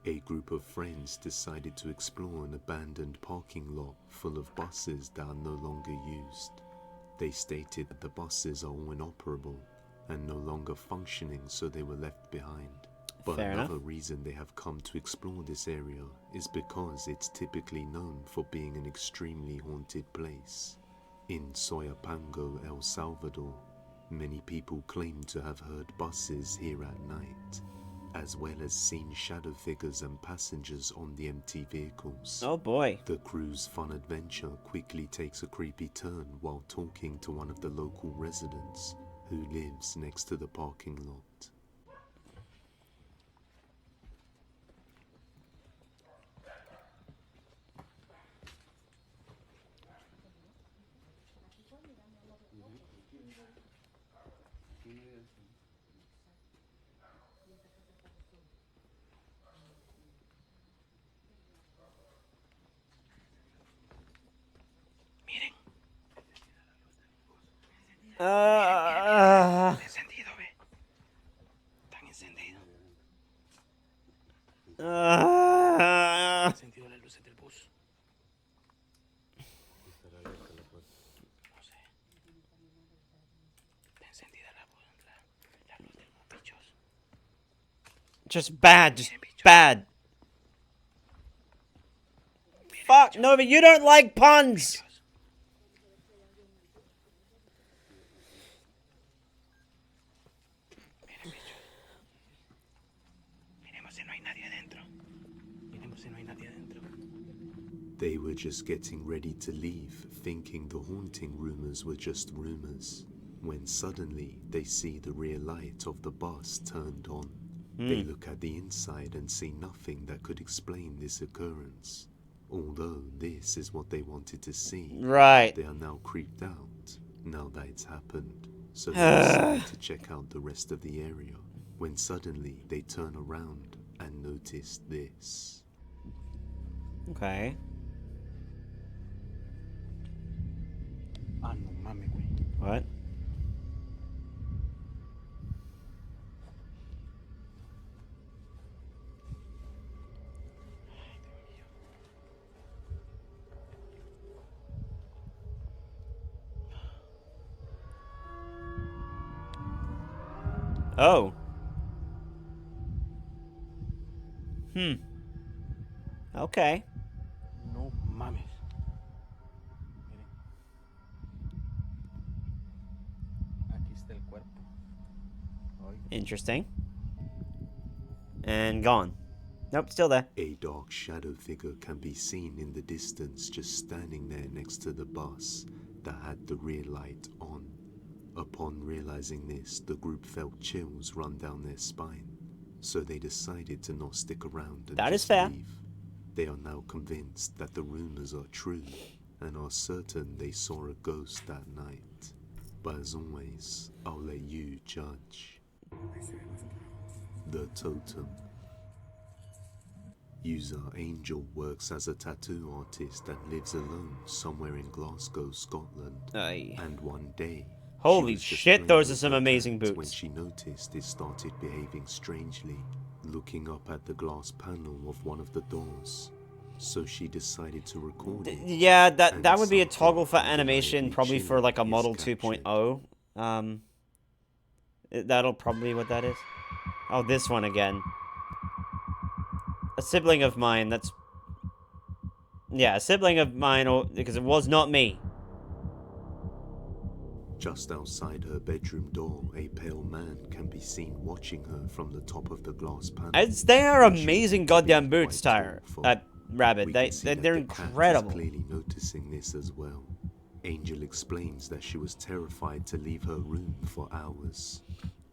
A group of friends decided to explore an abandoned parking lot full of buses that are no longer used. They stated that the buses are all inoperable and no longer functioning, so they were left behind. But Fair another enough. reason they have come to explore this area is because it's typically known for being an extremely haunted place. In Soyapango, El Salvador, many people claim to have heard buses here at night, as well as seen shadow figures and passengers on the empty vehicles. Oh boy. The crew's fun adventure quickly takes a creepy turn while talking to one of the local residents who lives next to the parking lot. Encendido, ve. Están encendidos. Encendido las luces del bus. No sé. Está encendida la luz del bichos. Just bad. Just bad. Fuck, Nova, you don't like puns! They were just getting ready to leave, thinking the haunting rumors were just rumors, when suddenly they see the rear light of the bus turned on. They look at the inside and see nothing that could explain this occurrence. Although this is what they wanted to see. Right. They are now creeped out, now that it's happened. So they decide to check out the rest of the area, when suddenly they turn around and notice this. Okay. Ah, no mames, güey. What? Oh. Okay. No mames. Miren. Aquí está el cuerpo. Oiga. Interesting. And gone. Nope, still there. A dark shadow figure can be seen in the distance just standing there next to the bus that had the rear light on. Upon realizing this, the group felt chills run down their spine, so they decided to not stick around and That is just fair. leave. They are now convinced that the rumors are true and are certain they saw a ghost that night. But as always, I'll let you judge. The totem. User Angel works as a tattoo artist and lives alone somewhere in Glasgow, Scotland. Aye. And one day, Holy she was just shit, playing those are with some her amazing cat when boots. she noticed it started behaving strangely, looking up at the glass panel of one of the doors. So she decided to record it. Yeah, that and would be a something toggle for undeniably animation, probably for chilling like a is Model captured. 2.0. That'll probably be what that is. Oh, this one again. A sibling of mine, that's... Yeah, a sibling of mine, or because it was not me. Just outside her bedroom door, a pale man can be seen watching her from the top of the glass panel. They are which she amazing appeared to be goddamn boots, quite Tyre. tall for. Rabbit. We can see that They're the cat is incredible. clearly noticing this as well. Angel explains that she was terrified to leave her room for hours,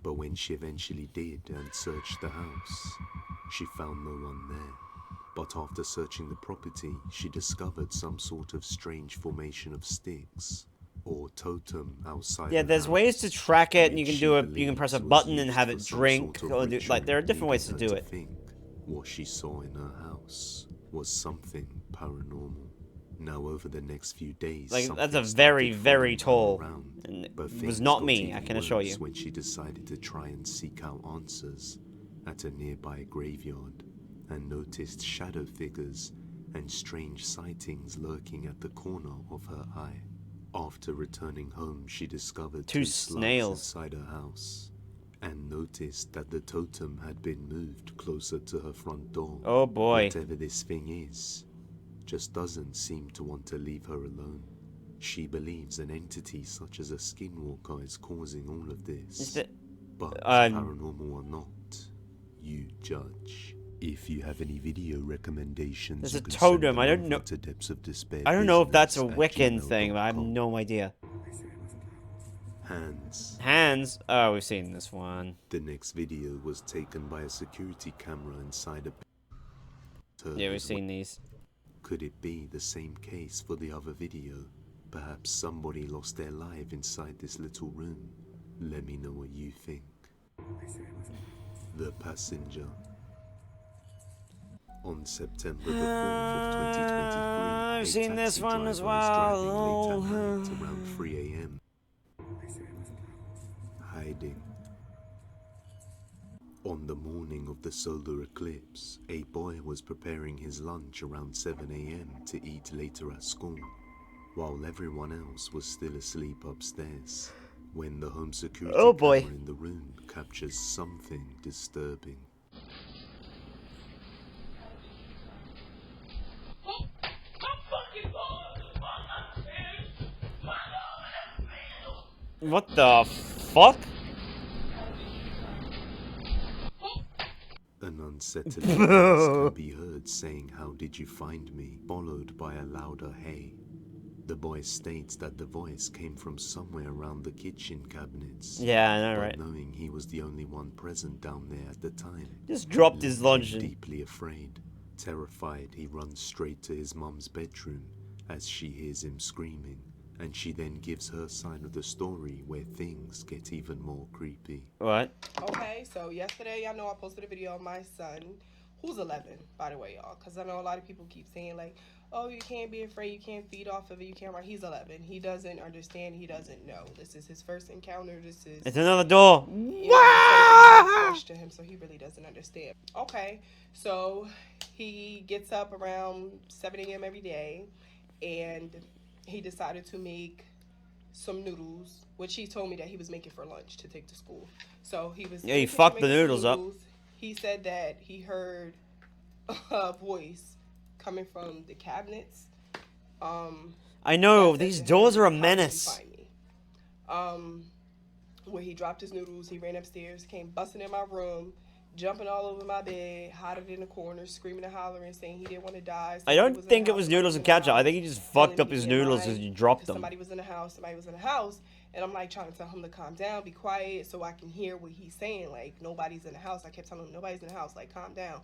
but when she eventually did and searched the house, she found no one there. But after searching the property, she discovered some sort of strange formation of sticks or totem outside. Yeah, the there's house, ways to track it, and you which can she do it. You can press a believes button was and used have for it some drink, sort of or do, like there are ritual, different ways to leading do her it. Think what she saw in her house was something paranormal. Now, over the next few days, Like something that's a started very, very following her tall, around, and it but was things not got me. I even can assure worse you. when she decided to try and seek out answers at a nearby graveyard, and noticed shadow figures and strange sightings lurking at the corner of her eye. After returning home, she discovered Two slugs snails. inside her house, and noticed that the totem had been moved closer to her front door. Oh boy. Whatever this thing is, just doesn't seem to want to leave her alone. She believes an entity such as a skinwalker is causing all of this. But paranormal or not, you judge. If you have any video recommendations, There's you a can totem. send them I don't over know. to Depths of Despair I don't know if that's a Business at Wiccan thing, but I have gmail.com. no idea. Hands. Hands? Oh, we've seen this one. The next video was taken by a security camera inside a... Yeah, we've seen these. Could it be the same case for the other video? Perhaps somebody lost their life inside this little room. Let me know what you think. The Passenger. On September the 4th of 2023, I've seen a this taxi one as driver is driving well. late at night around 3 a.m. Hiding. On the morning of the solar eclipse, a boy was preparing his lunch around 7 a.m. to eat later at school, while everyone else was still asleep upstairs, when the home security camera in the room captures something disturbing. What the fuck? An unsettling voice can be heard saying, "How did you find me?" followed by a louder "Hey." The boy states that the voice came from somewhere around the kitchen cabinets. Yeah, I know, but right? knowing he was the only one present down there at the time, Just dropped his left him lunch and... deeply afraid. Terrified, he runs straight to his mum's bedroom as she hears him screaming, and she then gives her side of the story where things get even more creepy. What? Okay, so yesterday, y'all know I posted a video of my son, who's 11, by the way, y'all, because I know a lot of people keep saying, like, oh, you can't be afraid, you can't feed off of it, you can't run. He's 11. He doesn't understand, he doesn't know. This is his first encounter, this is... It's another door. Fresh to him, so he really doesn't understand. Okay, so he gets up around 7 a.m. every day, and he decided to make some noodles, which he told me that he was making for lunch to take to school. So he was... Yeah, he fucked the noodles up. He said that he heard a voice coming from the cabinets. I know, these doors are a menace. Where he dropped his noodles, he ran upstairs, came busting in my room, jumping all over my bed, hiding in the corner, screaming and hollering, saying he didn't want to die. I don't think it was noodles and ketchup. I think he just fucked up his noodles because you dropped them. Somebody was in the house, and I'm like trying to tell him to calm down, be quiet, so I can hear what he's saying. Like, nobody's in the house. I kept telling him, nobody's in the house, like, calm down.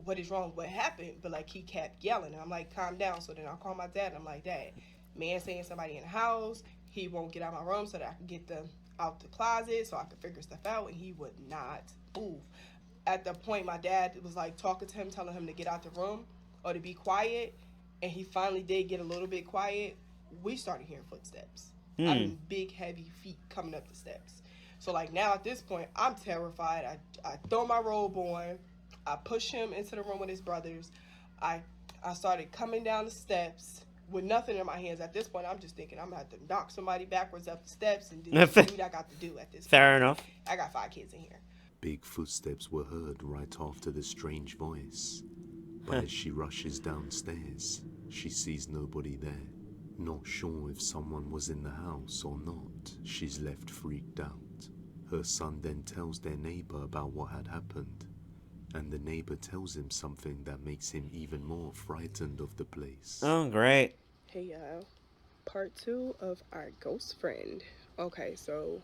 What is wrong? What happened? But like, he kept yelling, and I'm like, calm down. So then I call my dad, and I'm like, Dad, man saying somebody in the house, he won't get out of my room so that I can get them out the closet so I could figure stuff out, and he would not move. At the point, my dad was like talking to him, telling him to get out the room or to be quiet, and he finally did get a little bit quiet. We started hearing footsteps. I mean, big heavy feet coming up the steps. So like, now at this point, I'm terrified. I throw my robe on, I push him into the room with his brothers. I started coming down the steps with nothing in my hands. At this point, I'm just thinking I'm gonna have to knock somebody backwards up the steps and do what I got to do at this point. Fair enough. I got 5 kids in here. Big footsteps were heard right after the strange voice. But as she rushes downstairs, she sees nobody there. Not sure if someone was in the house or not, she's left freaked out. Her son then tells their neighbor about what had happened, and the neighbor tells him something that makes him even more frightened of the place. Oh, great. Hey, y'all. Part 2 of our ghost friend. Okay, so...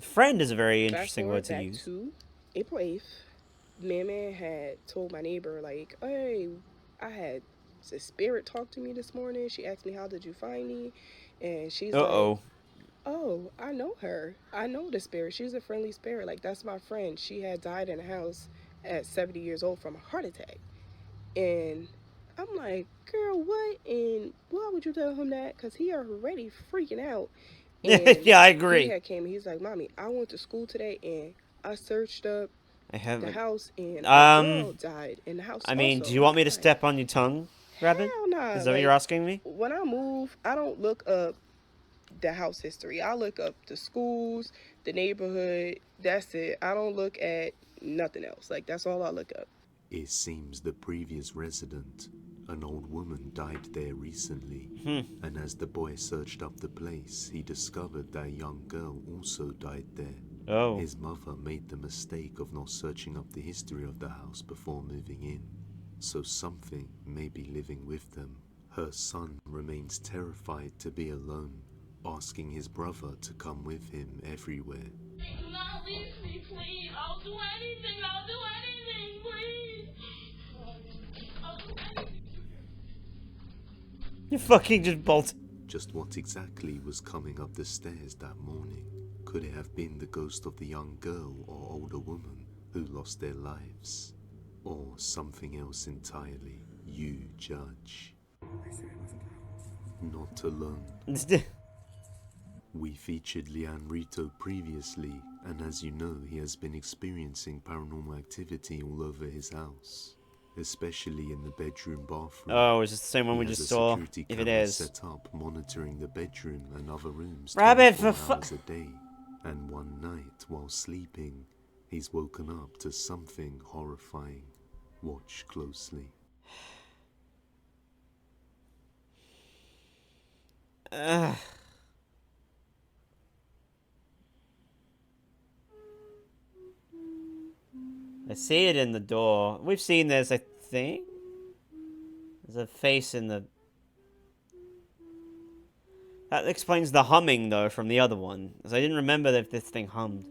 Friend is a very interesting word to use. To April 8th, man had told my neighbor, like, hey, I had a spirit talk to me this morning. She asked me, how did you find me? And she's like, oh, I know her. I know the spirit. She's a friendly spirit. Like, that's my friend. She had died in a house at 70 years old from a heart attack. And I'm like, girl, what? And why would you tell him that? Because he already freaking out. And yeah, I agree. He had came and he's like, Mommy, I went to school today and I searched up the house and a girl died in the house. I mean, do you want me to step on your tongue, Rabbit? Hell nah. Is that what you're asking me? When I move, I don't look up the house history. I look up the schools, the neighborhood. That's it. I don't look at nothing else. Like, that's all I look up. It seems the previous resident, an old woman, died there recently. And as the boy searched up the place, he discovered that a young girl also died there. Oh. His mother made the mistake of not searching up the history of the house before moving in, so something may be living with them. Her son remains terrified to be alone, asking his brother to come with him everywhere. Do not leave me, please. I'll do anything. I'll do anything, please. I'll do anything. You fucking just bolted. Just what exactly was coming up the stairs that morning? Could it have been the ghost of the young girl or older woman who lost their lives? Or something else entirely? You judge. Not alone. We featured Leanne Rito previously, and as you know, he has been experiencing paranormal activity all over his house, especially in the bedroom bathroom. Oh, is it the same one we just saw? If it is. Set up monitoring the bedroom and other rooms Rabbit, 24 hours a day. And one night, while sleeping, he's woken up to something horrifying. Watch closely. I see it in the door. We've seen this, I think. There's a face in the... That explains the humming, though, from the other one. Because I didn't remember if this thing hummed.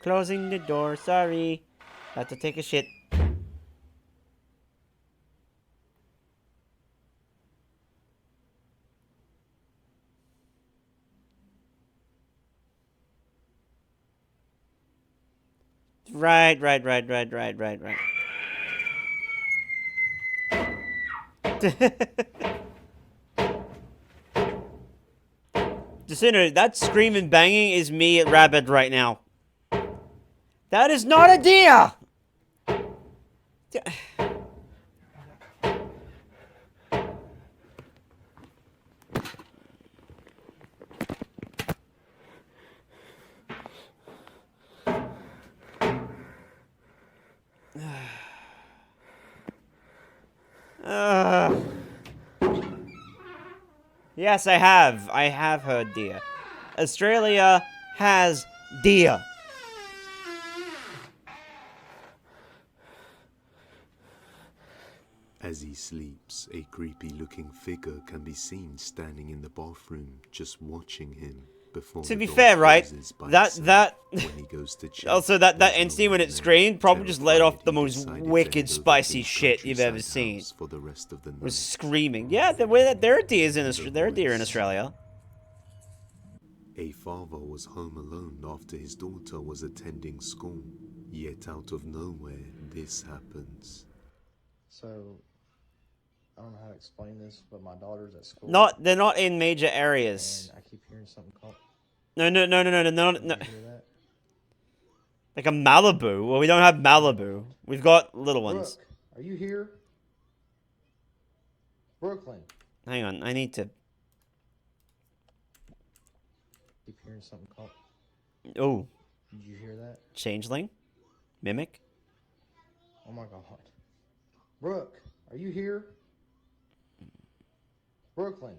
Closing the door, sorry. Had to take a shit. Right. Jacinda, that screaming banging is me at Rabbit right now. That is not a deer! Yes, I have. I have heard deer. Australia has deer. As he sleeps, a creepy-looking figure can be seen standing in the bathroom, just watching him. Before To be fair, right? That when he goes to check, also that entity when it screamed probably just let off the most wicked spicy shit you've ever seen. For the rest of the night. Was screaming. Yeah, there are deers in Australia. A father was home alone after his daughter was attending school. Yet out of nowhere, this happens. So, I don't know how to explain this, but my daughter's at school. They're not in major areas. And I keep hearing something called... No. You hear that? Like a Malibu? Well, we don't have Malibu. We've got little ones. Brooke, are you here? Brooklyn. Hang on, I need to... Keep hearing something called... Oh. Did you hear that? Changeling? Mimic? Oh my god. Brooke, are you here? Brooklyn.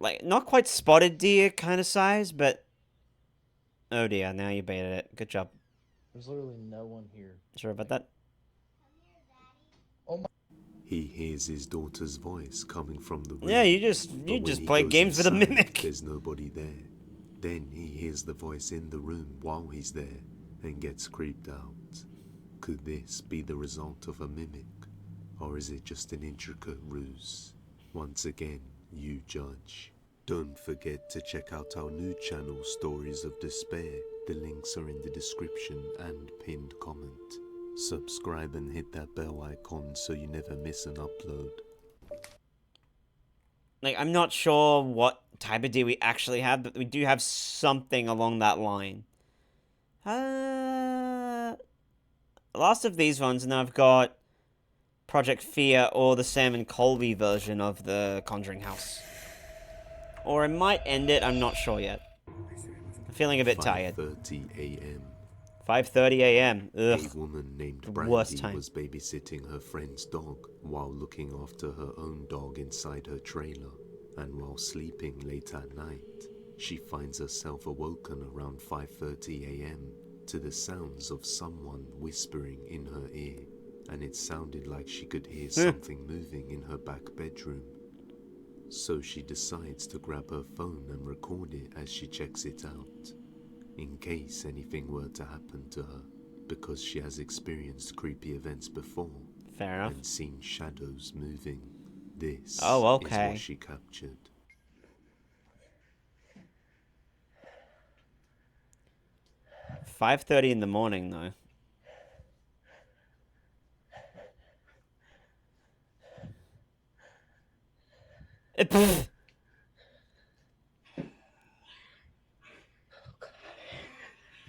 Like, not quite spotted deer kind of size, but... Oh dear, now you baited it. Good job. There's literally no one here. Sure about that? Oh my... He hears his daughter's voice coming from the room. Yeah, you just play games with a mimic. There's nobody there. Then he hears the voice in the room while he's there and gets creeped out. Could this be the result of a mimic? Or is it just an intricate ruse? Once again, you judge. Don't forget to check out our new channel, Stories of Despair. The links are in the description and pinned comment. Subscribe and hit that bell icon so you never miss an upload. Like, I'm not sure what type of deer we actually have, but we do have something along that line. Last of these ones, and I've got Project Fear or the Sam and Colby version of the Conjuring House. Or I might end it, I'm not sure yet. I'm feeling a bit tired. 5:30 a.m. 5:30 a.m. Ugh. A woman named The Brandy worst time. was babysitting her friend's dog while looking after her own dog inside her trailer. And while sleeping late at night, she finds herself awoken around 5:30 a.m. to the sounds of someone whispering in her ear. And it sounded like she could hear something moving in her back bedroom. So she decides to grab her phone and record it as she checks it out, in case anything were to happen to her, because she has experienced creepy events before. Fair enough. And seen shadows moving. This is okay. what she captured. 5:30 in the morning, though.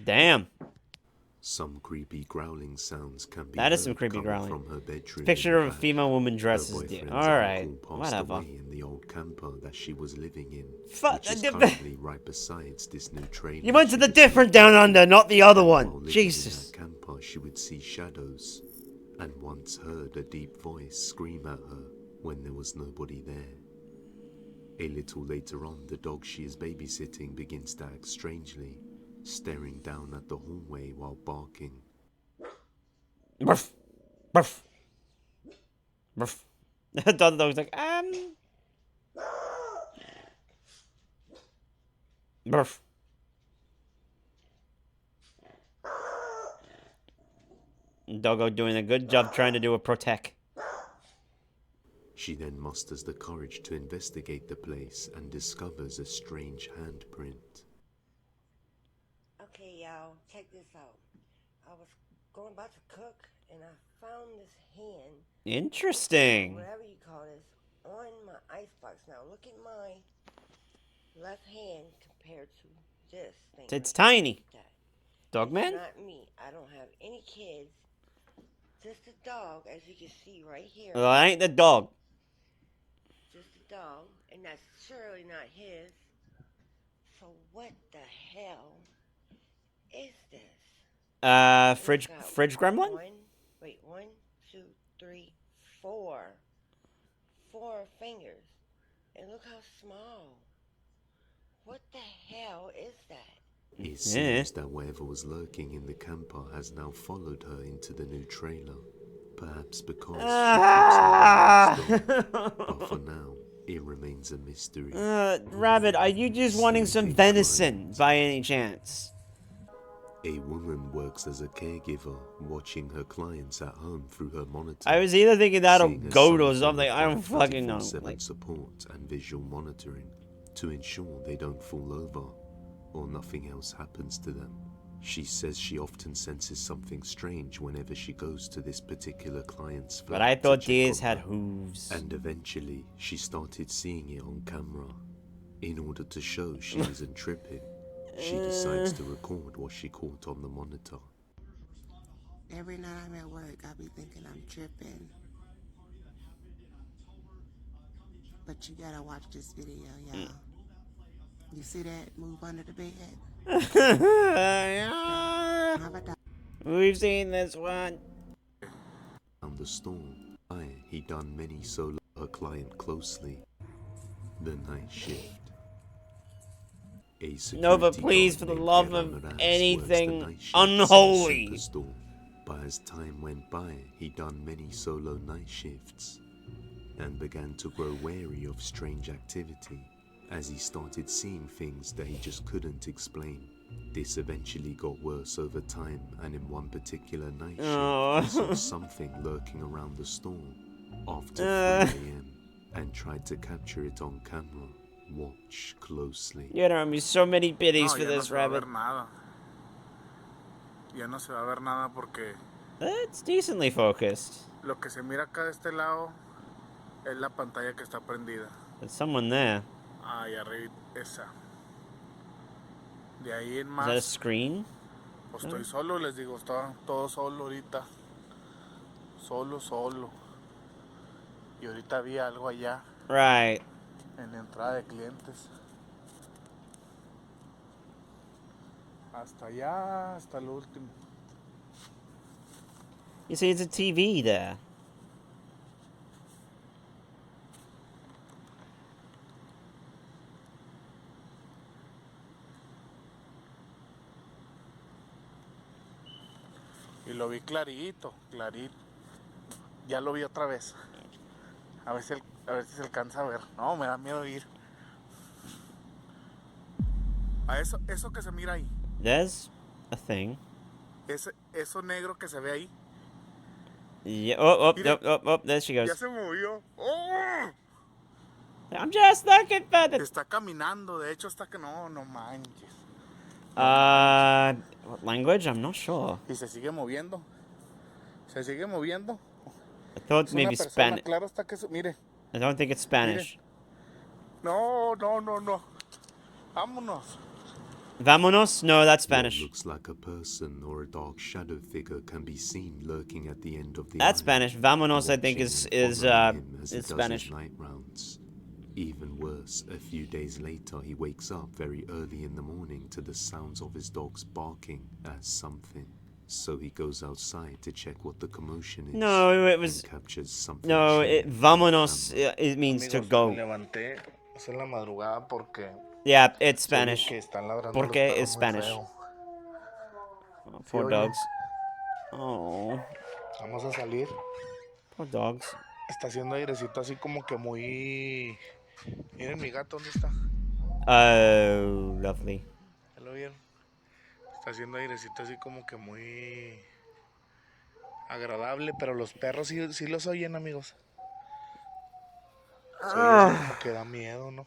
Damn. Some creepy growling sounds can be That is some heard creepy coming growling. from her bedroom. Picture in of the a back. female woman Her dressed as boyfriend's alright, uncle passed whatever. away in the old camper that she was living in, Fuck, which is currently right besides this new trailer. You went to she the just different moved down into. under, not the other And while one. living Jesus. in that camper, she would see shadows, and once heard a deep voice scream at her when there was nobody there. A little later on, the dog she is babysitting begins to act strangely, staring down at the hallway while barking. Ruff. Ruff. Ruff. The other dog's like, Ruff. Doggo doing a good job trying to do a protect. She then musters the courage to investigate the place and discovers a strange handprint. Okay, y'all, check this out. I was going about to cook, and I found this hand. Interesting. Whatever you call this, on my icebox. Now, look at my left hand compared to this thing. It's tiny. Dogman? It's not me. I don't have any kids. Just a dog, as you can see right here. Well, I ain't the dog. Just a dog, and that's surely not his. So what the hell is this? Fridge gremlin? One, two, three, four. 4 fingers. And look how small. What the hell is that? It seems that whatever was lurking in the camper has now followed her into the new trailer. Perhaps because she keeps her but for now, it remains a mystery. Rabbit, are you just wanting some venison by any chance? A woman works as a caregiver, watching her clients at home through her monitor. I was either thinking that or seeing a goat or sign something. from I don't fucking know. 24/7 support and visual monitoring to ensure they don't fall over or nothing else happens to them. She says she often senses something strange whenever she goes to this particular client's flat. But I thought to check deers on had her. hooves. And eventually, she started seeing it on camera. In order to show she isn't tripping, she decides to record what she caught on the monitor. Every night I'm at work, I be thinking I'm tripping. But you gotta watch this video, y'all. You see that move under the bed? We've seen this one. On the storm, he done many solo her client closely. The night shift. A Nova, security please, guard for the named love Evan of Moraz anything works the night shifts in a unholy. superstore. But as time went by, he done many solo night shifts and began to grow wary of strange activity as he started seeing things that he just couldn't explain. This eventually got worse over time, and in one particular night shift, he saw something lurking around the store after 3 a.m. and tried to capture it on camera. Watch closely. You're gonna owe me so many biddies for ya no this, se va a Rabbit. ver nada. Ya no se va a ver nada porque It's decently focused. lo que se mira acá de este lado es la pantalla que está prendida. There's someone there. Ahí arriba, esa. De ahí en Is más. that a screen? Pues estoy solo, les digo, está todo solo ahorita. Solo. Y ahorita vi algo allá. Right. En la entrada de clientes. Hasta allá, hasta lo último. You see, it's a TV there. Y lo vi clarito. Ya lo vi otra vez. A ver si se alcanza a ver. No, me da miedo ir. A eso que se mira ahí. There's a thing. Eso negro que se ve ahí. Yeah. Oh, there she goes. Ya se movió. ¡Oh! I'm just looking for the... Está caminando, de hecho, hasta que no manches. What language? I'm not sure. Y se sigue moviendo. I thought Es maybe una persona, Spanish. claro está que mire. I don't think it's Spanish. No. Vámonos. Vámonos? No, that's What Spanish. looks like a person or a dark shadow figure can be seen lurking at the end of the That's island, Spanish. Vámonos, I think, watching is and following him as he is does Spanish. his night rounds. Even worse, a few days later, he wakes up very early in the morning to the sounds of his dogs barking at something. So he goes outside to check what the commotion is. No, it was. And captures something. No, vámonos. It means to go. Me levanté en la madrugada porque Yeah, it's se oye Spanish. que están ladrando los Porque perros is muy Spanish. feo. Oh, ¿Sí poor oye? dogs. Oh. Vamos a salir. Poor dogs. Está haciendo airecito así como que muy... Miren mi gato, ¿dónde está? Oh, lovely. ¿Ya lo vieron? Está haciendo airecito así como que muy agradable, pero los perros sí los oyen, amigos. Se oye así como que da miedo, ¿no?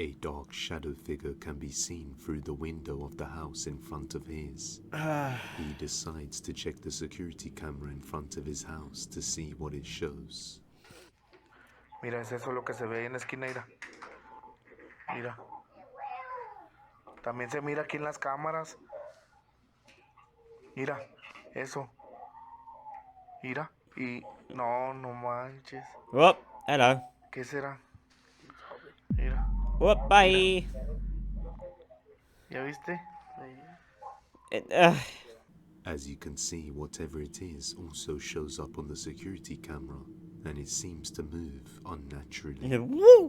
A dark shadow figure can be seen through the window of the house in front of his. He decides to check the security camera in front of his house to see what it shows. Mira, es eso lo que se ve en la esquina, mira. Mira. También se mira aquí en las cámaras. Mira, eso. Mira. Y no manches. Oh, hello. ¿Qué será? Mira. Oh, bye. ¿Ya viste? As you can see, whatever it is also shows up on the security camera, and it seems to move unnaturally.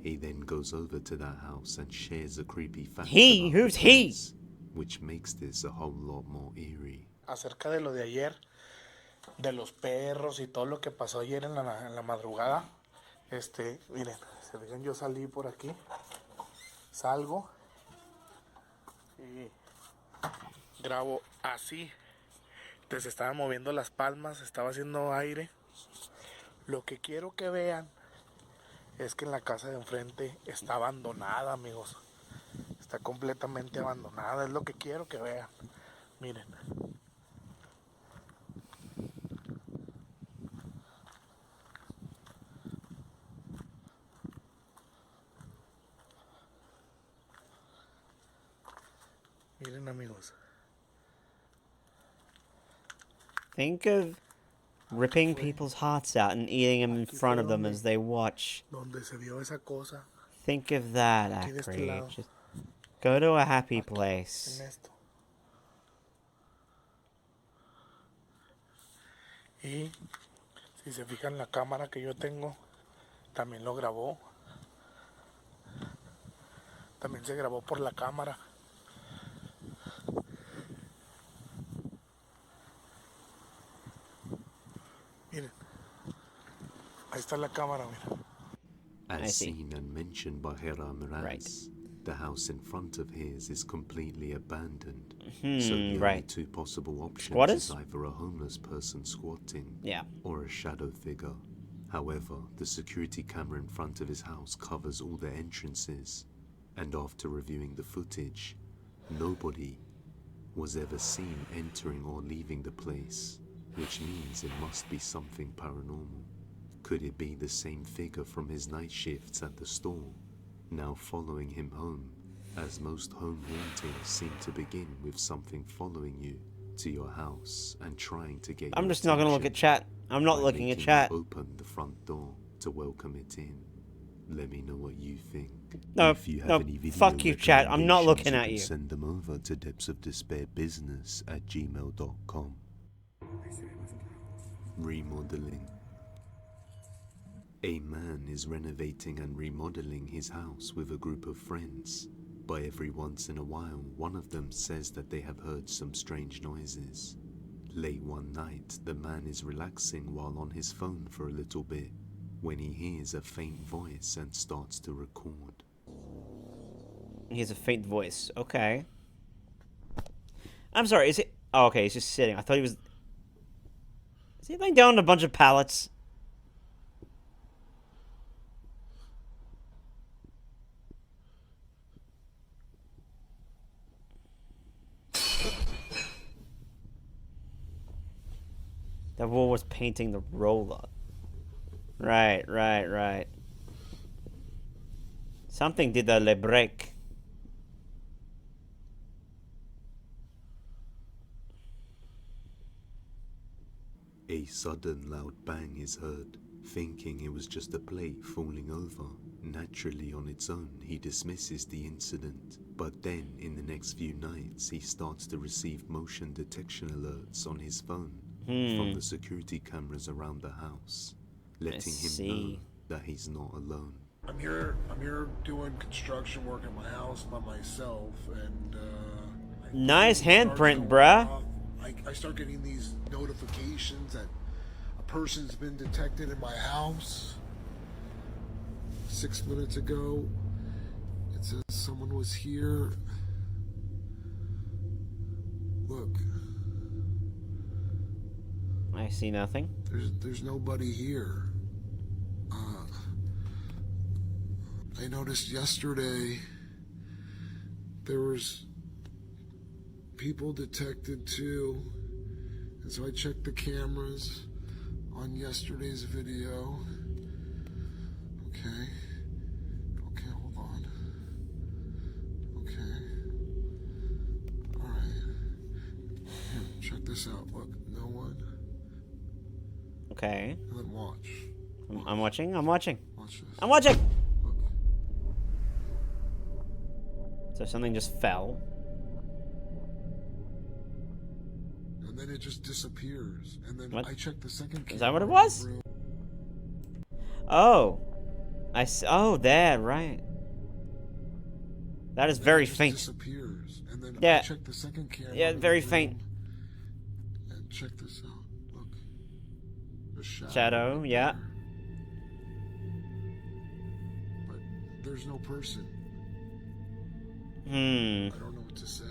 He then goes over to that house and shares a creepy fact. Who's he? Which makes this a whole lot more eerie. Acerca de lo de ayer, de los perros y todo lo que pasó ayer en la madrugada. Miren, se fijan, yo salí por aquí. Salgo y grabo así. Entonces estaba moviendo las palmas, estaba haciendo aire. Lo que quiero que vean es que en la casa de enfrente está abandonada, amigos. Está completamente abandonada, es lo que quiero que vean. Miren. Miren, amigos. Think of ripping people's hearts out and eating them in front of them as they watch. Donde se vio esa cosa. Think of that, Aquí de este Akri. lado. Just go to a happy place. En esto. Y si se fijan, la cámara que yo tengo también lo grabó. También se grabó por la cámara. Miren. Ahí está la cámara, mira. As seen and mentioned by Hera Miranda, the house in front of his is completely abandoned. So the only two possible options is either a homeless person squatting or a shadow figure. However, the security camera in front of his house covers all the entrances, and after reviewing the footage, nobody was ever seen entering or leaving the place, which means it must be something paranormal. Could it be the same figure from his night shifts at the store, now following him home, as most home hauntings seem to begin with something following you to your house and trying to get I'm your just not gonna look at chat. I'm not by looking at making chat. you open the front door to welcome it in. Let me know what you think. No, if you have no, any video fuck you, chat. I'm not looking recommendations, at can you. Send them over to depthsofdespairbusiness@gmail.com. Remodeling. A man is renovating and remodeling his house with a group of friends. But every once in a while, one of them says that they have heard some strange noises. Late one night, the man is relaxing while on his phone for a little bit, when he hears a faint voice and starts to record. He has a faint voice. Okay. I'm sorry, is it... Oh, okay, he's just sitting. I thought he was... Is he laying down on a bunch of pallets? That wall was painting the roller. Right. Something did the le break. A sudden loud bang is heard. Thinking it was just a plate falling over, naturally on its own, he dismisses the incident. But then, in the next few nights, he starts to receive motion detection alerts on his phone from the security cameras around the house, letting him know that he's not alone. I'm here doing construction work at my house by myself, and nice handprint, bruh. I start getting these notifications that a person's been detected in my house. 6 minutes ago, it says someone was here. Look. I see nothing. There's nobody here. I noticed yesterday there was people detected too, and so I checked the cameras on yesterday's video. Okay, hold on. Okay, all right. Here, check this out. Look, no one. Okay. And then watch. I'm watching. Watch this. I'm watching. Look. So something just fell. And then it just disappears. And then What? I checked the second camera. Is that what it was? Oh. I see. Oh, there, right. That is very faint. Disappears. And then Yeah. I checked the second camera. Yeah, very faint. And check this out. Look. The Shadow, yeah. But there's no person. I don't know what to say.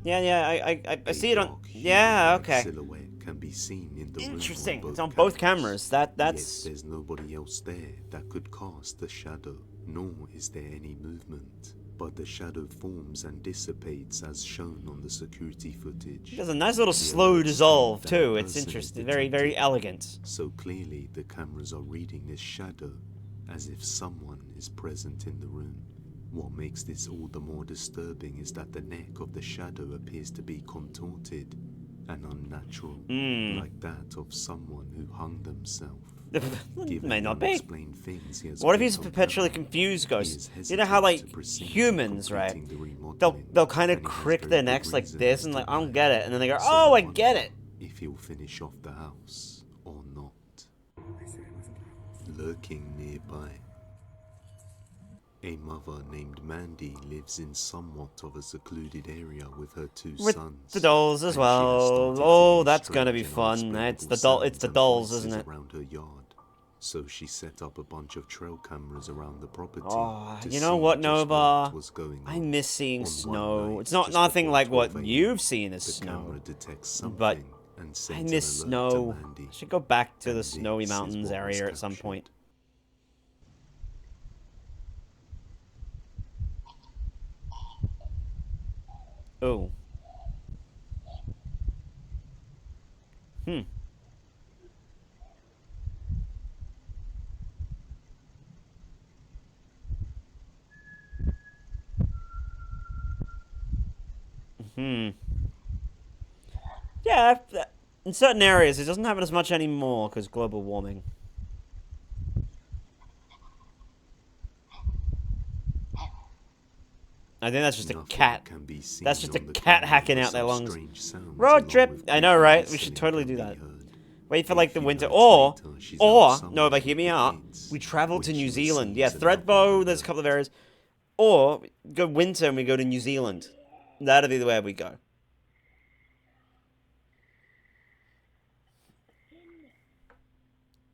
Yeah, I see it on. Yeah, okay. Silhouette can be seen in the Interesting. room It's on both cameras. That's. Yet there's nobody else there that could cast the shadow, nor is there any movement. But the shadow forms and dissipates as shown on the security footage. It does a nice little slow dissolve too. It's interesting. Very, very elegant. So clearly the cameras are reading this shadow as if someone is present in the room. What makes this all the more disturbing is that the neck of the shadow appears to be contorted and unnatural, like that of someone who hung themselves. May not be. Things What if he's a perpetually confused ghost? You know how like humans, right? They'll kind of crick their necks like this and like I don't get it, and then they go, oh, I get it. If he'll finish off the house or not. Lurking nearby. A mother named Mandy lives in somewhat of a secluded area with her two With sons. the dolls as well. Oh, that's gonna be fun. It's the dolls, isn't it? Around her yard. So she set up a bunch of trail cameras around the property. Oh, to you know see what, just Nova? was going I on. miss seeing On snow. one night, It's not just nothing before like what 12 you've seen as the snow. camera detects something But and I sends miss an alert to snow. Mandy. I should go back to the And snowy this is mountains what was area at some captured. point. Oh. Yeah, in certain areas it doesn't happen as much anymore because global warming. I think that's just a cat. That's just a cat hacking out their lungs. Road trip. I know, right? We should totally do that. Wait for like the winter, or no, but hear me out. We travel to New Zealand. Yeah, Threadbow. There's a couple of areas, or go winter and we go to New Zealand. That'll be the way we go.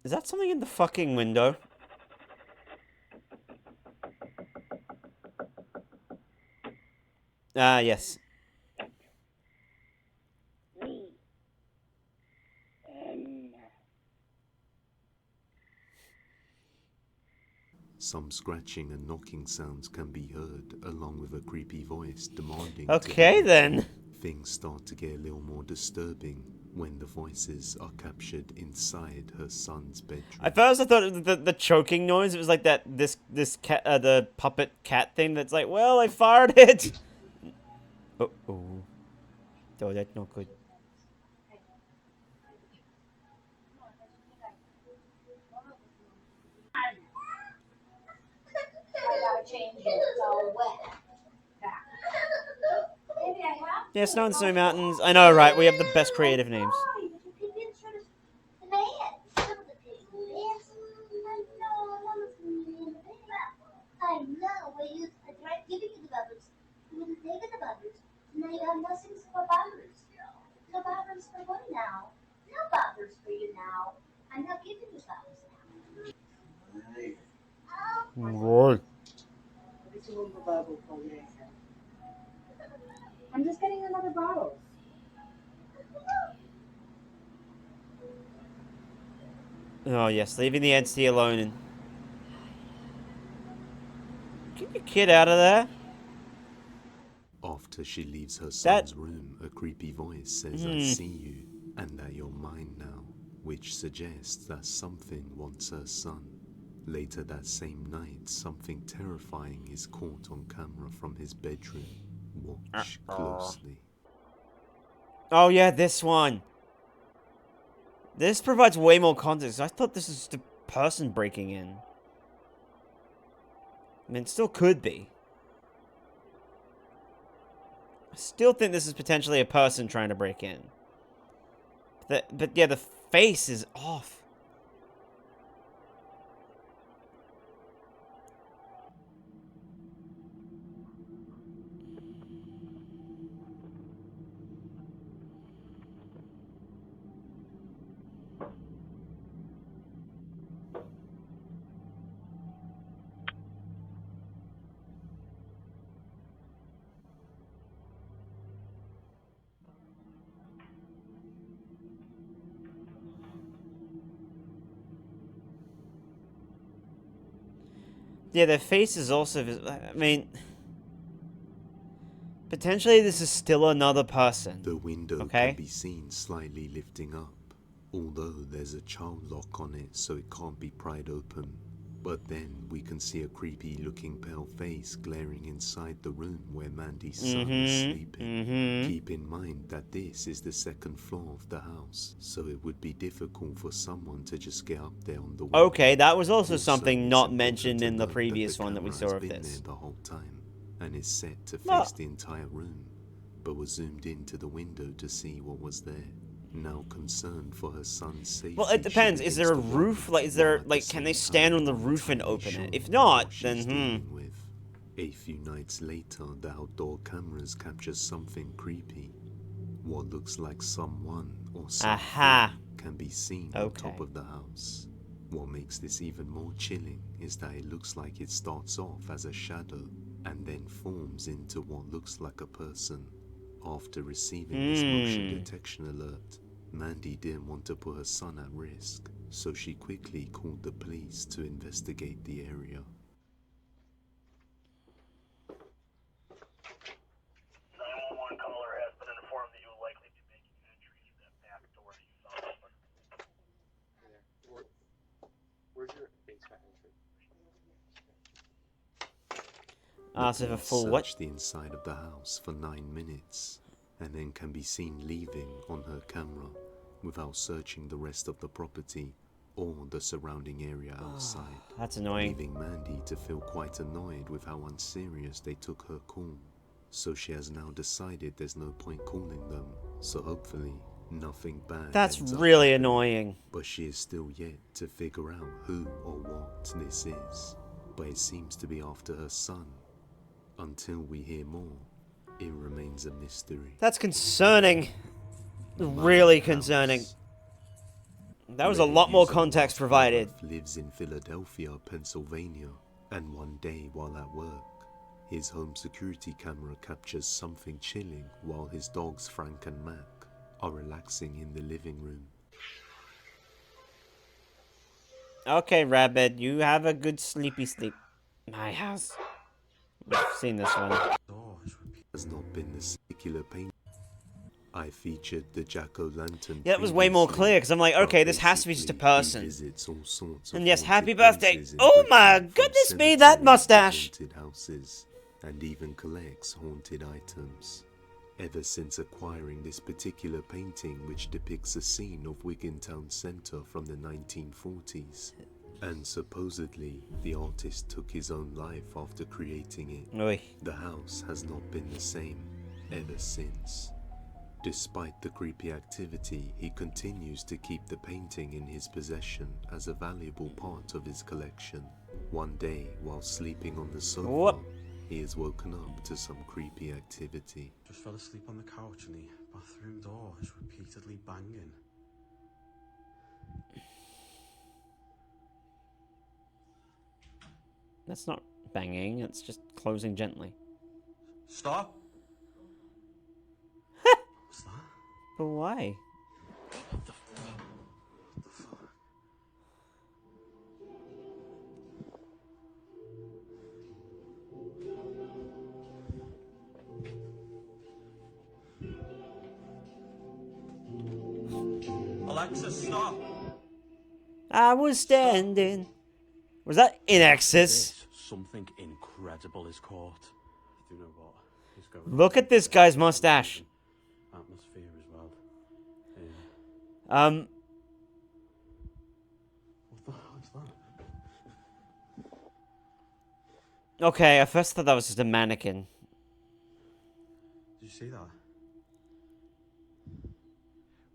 Is that something in the fucking window? Ah, yes. Some scratching and knocking sounds can be heard, along with a creepy voice demanding. Okay, then. Things start to get a little more disturbing when the voices are captured inside her son's bedroom. At first, I thought it was the choking noise. It was like that this cat, the puppet cat thing. That's like, well, I fired it. Oh, that's not good. Yeah, Snow and Snowy Mountains. I know, right? We have the best creative names. I know, but I tried giving you the bubbles. You wouldn't take the bubbles. Now you have nothing for bubbles. No bubbles for what now? No bubbles for you now. I'm not giving you bubbles now. Right. I'm just getting another bottle. Oh, yes, leaving the entity alone and... Get your kid out of there. After she leaves her son's room, a creepy voice says, I see you, and that you're mine now, which suggests that something wants her son. Later that same night, something terrifying is caught on camera from his bedroom. Watch closely. Oh, yeah, this one. This provides way more context. I thought this was just a person breaking in. I mean, it still could be. I still think this is potentially a person trying to break in. But yeah, the face is off. Yeah, their face is also... I mean... Potentially this is still another person. The window can be seen slightly lifting up, although there's a child lock on it so it can't be pried open. But then we can see a creepy looking pale face glaring inside the room where Mandy's son is sleeping. Keep in mind that this is the second floor of the house, so it would be difficult for someone to just get up there on the window. Okay, that was also something not mentioned in the previous one that we saw of been this. there the whole time, and is set to face the entire room, but was zoomed into the window to see what was there. Now concerned for her son's safety. Well, it depends. Is there a roof? Like, is there, like, can they stand on the roof and open it? If not, then, A few nights later, the outdoor cameras capture something creepy. What looks like someone or something can be seen on top of the house. What makes this even more chilling is that it looks like it starts off as a shadow and then forms into what looks like a person. After receiving this motion detection alert, Mandy didn't want to put her son at risk, so she quickly called the police to investigate the area. 911 caller has been informed that you will likely be making an entry through that back door that you saw open. Where's your basement entry? so the full searched the inside of the house for 9 minutes, and then can be seen leaving on her camera without searching the rest of the property or the surrounding area outside. That's annoying. Leaving Mandy to feel quite annoyed with how unserious they took her call. So she has now decided there's no point calling them, so hopefully nothing bad. That's really annoying. But she is still yet to figure out who or what this is. But it seems to be after her son. Until we hear more, it remains a mystery. That's concerning. Really concerning. That was a lot more context provided. Lives in Philadelphia, Pennsylvania, and one day while at work, his home security camera captures something chilling while his dogs Frank and Mac are relaxing in the living room. Okay, Rabbit, you have a good sleepy sleep. My house. We've seen this one. Has not been the particular pain. I featured the jack-o'-lantern. Yeah, it was way more clear, because I'm like, okay, this has to be just a person. And yes, happy birthday! Oh my goodness me, that mustache! Haunted houses, and even collects haunted items. Ever since acquiring this particular painting, which depicts a scene of Wigan Town Centre from the 1940s, And supposedly, the artist took his own life after creating it. Oy. The house has not been the same ever since. Despite the creepy activity, he continues to keep the painting in his possession as a valuable part of his collection. One day, while sleeping on the sofa, he is woken up to some creepy activity. Just fell asleep on the couch and the bathroom door is repeatedly banging. That's not banging, it's just closing gently. Stop! What's that? But why? What the fuck? Alexa, stop! I was standing. Was that in excess? Something incredible is caught. I do know what is going Look at this guy's mustache. Atmosphere as well. What the hell is that? Okay, I first thought that was just a mannequin. Did you see that?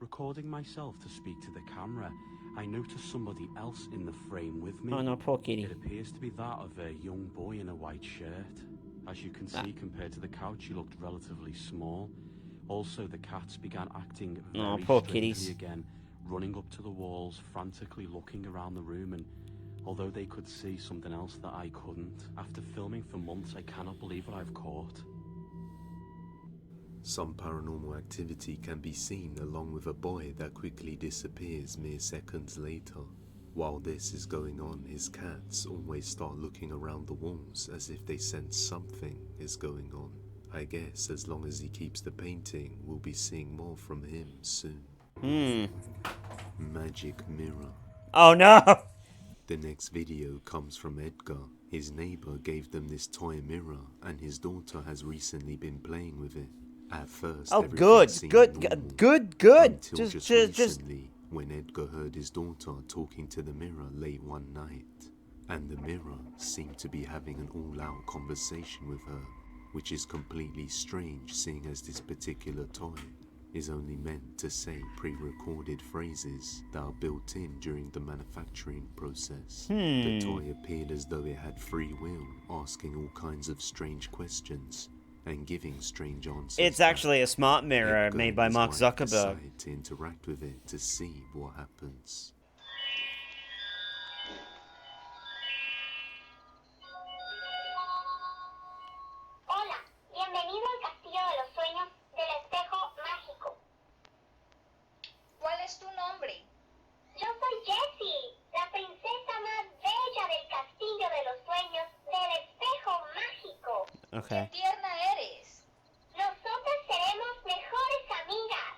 Recording myself to speak to the camera, I noticed somebody else in the frame with me. Oh no, poor kitty. It appears to be that of a young boy in a white shirt. As you can see, compared to the couch, he looked relatively small. Also, the cats began acting very poor strangely kitties. again, running up to the walls, frantically looking around the room, and although they could see something else that I couldn't, after filming for months, I cannot believe what I've caught. Some paranormal activity can be seen along with a boy that quickly disappears mere seconds later. While this is going on, his cats always start looking around the walls as if they sense something is going on. I guess as long as he keeps the painting, we'll be seeing more from him soon. Magic mirror. Oh no! The next video comes from Edgar. His neighbor gave them this toy mirror and his daughter has recently been playing with it. At first, Oh, everything good, seemed good, normal, good. Until just recently, when Edgar heard his daughter talking to the mirror late one night, and the mirror seemed to be having an all-out conversation with her, which is completely strange seeing as this particular toy is only meant to say pre-recorded phrases that are built in during the manufacturing process. The toy appeared as though it had free will, asking all kinds of strange questions and giving strange answers. It's actually a smart mirror Edgar made by and his Mark wife Zuckerberg. decide to interact with it to see what happens. Hola, bienvenido al Castillo de los Sueños del Espejo Mágico. ¿Cuál es tu nombre? Yo soy Jessie, la princesa más bella del Castillo de los Sueños del Espejo Mágico. Okay. ¡Qué tierna eres! Nosotras seremos mejores amigas.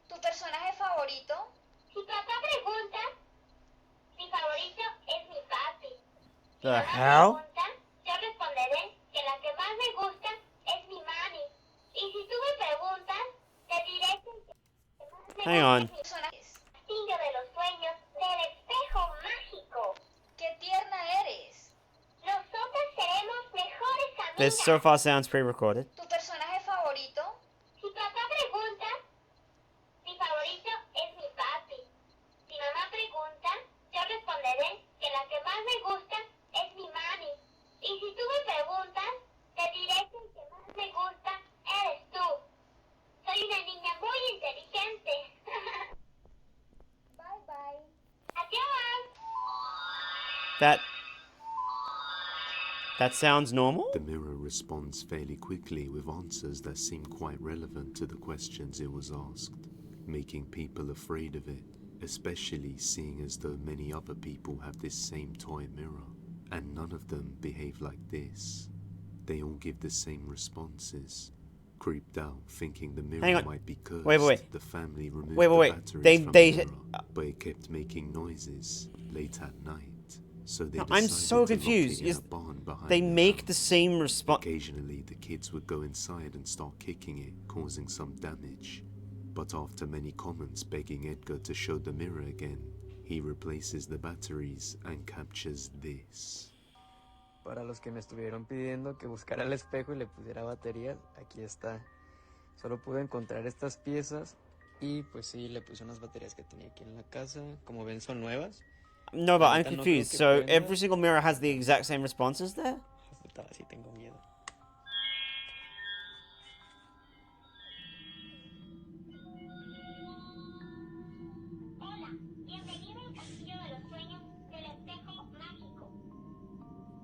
¿Tu personaje favorito? Si papá pregunta, mi favorito es mi papi. The hell? Yo responderé que la que más me gusta es mi mami. Y si tú me preguntas, te diré que Hang on. Castillo de los Sueños del Espejo Mágico. ¡Qué tierna eres! Nosotras seremos mejores amigas. This so far sounds pre-recorded. ¿Tu personaje favorito? Si papá pregunta, mi favorito es mi papi. Si mamá pregunta, yo responderé que la que más me gusta es mi mami. Y si tú me preguntas, te diré que el que más me gusta eres tú. Soy una niña muy inteligente. Bye bye. Adiós. That sounds normal? The mirror responds fairly quickly with answers that seem quite relevant to the questions it was asked, making people afraid of it, especially seeing as though many other people have this same toy mirror, and none of them behave like this. They all give the same responses. Creeped out, thinking the mirror might be cursed, the family removed the batteries from the mirror, but it kept making noises late at night. So they I'm so decided to lock confused. it in a barn behind They the make house. the same response. Occasionally, the kids would go inside and start kicking it, causing some damage. But after many comments begging Edgar to show the mirror again, He replaces the batteries and captures this. Para los que me estuvieron pidiendo que buscara el espejo y le pusiera baterías, aquí está. Solo pude encontrar estas piezas y pues sí, le puse unas baterías que tenía aquí en la casa. Como ven, son nuevas. No, but La I'm neta no creo confused. que So prenda. every single mirror has the exact same responses there? Puta, sí tengo miedo.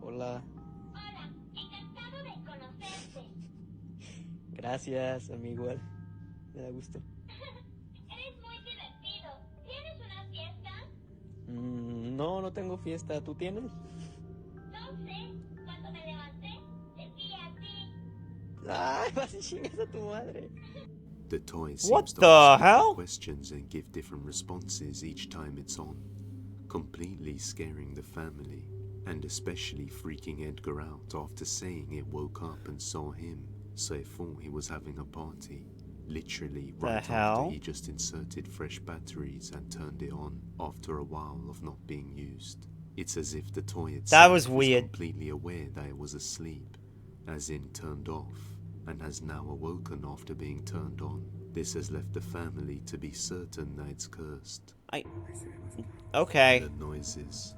Hola. Hola, encantado de conocerte. Gracias, a mí igual. Me da gusto. Eres muy divertido. ¿Tienes una fiesta? No, no tengo fiesta. ¿Tú tienes? No sé. Cuando me levanté, te vi a ti. Ay, vas y chingas a tu madre. The toy What seems to the ask hell? different questions and give different responses each time it's on, completely scaring the family, and especially freaking Edgar out after saying it woke up and saw him, so it thought he was having a party. Literally right hell? after he just inserted fresh batteries and turned it on after a while of not being used. It's as if the toy itself was is weird. completely aware that it was asleep, as in turned off, and has now awoken after being turned on. This has left the family to be certain that it's cursed. Okay. The noises.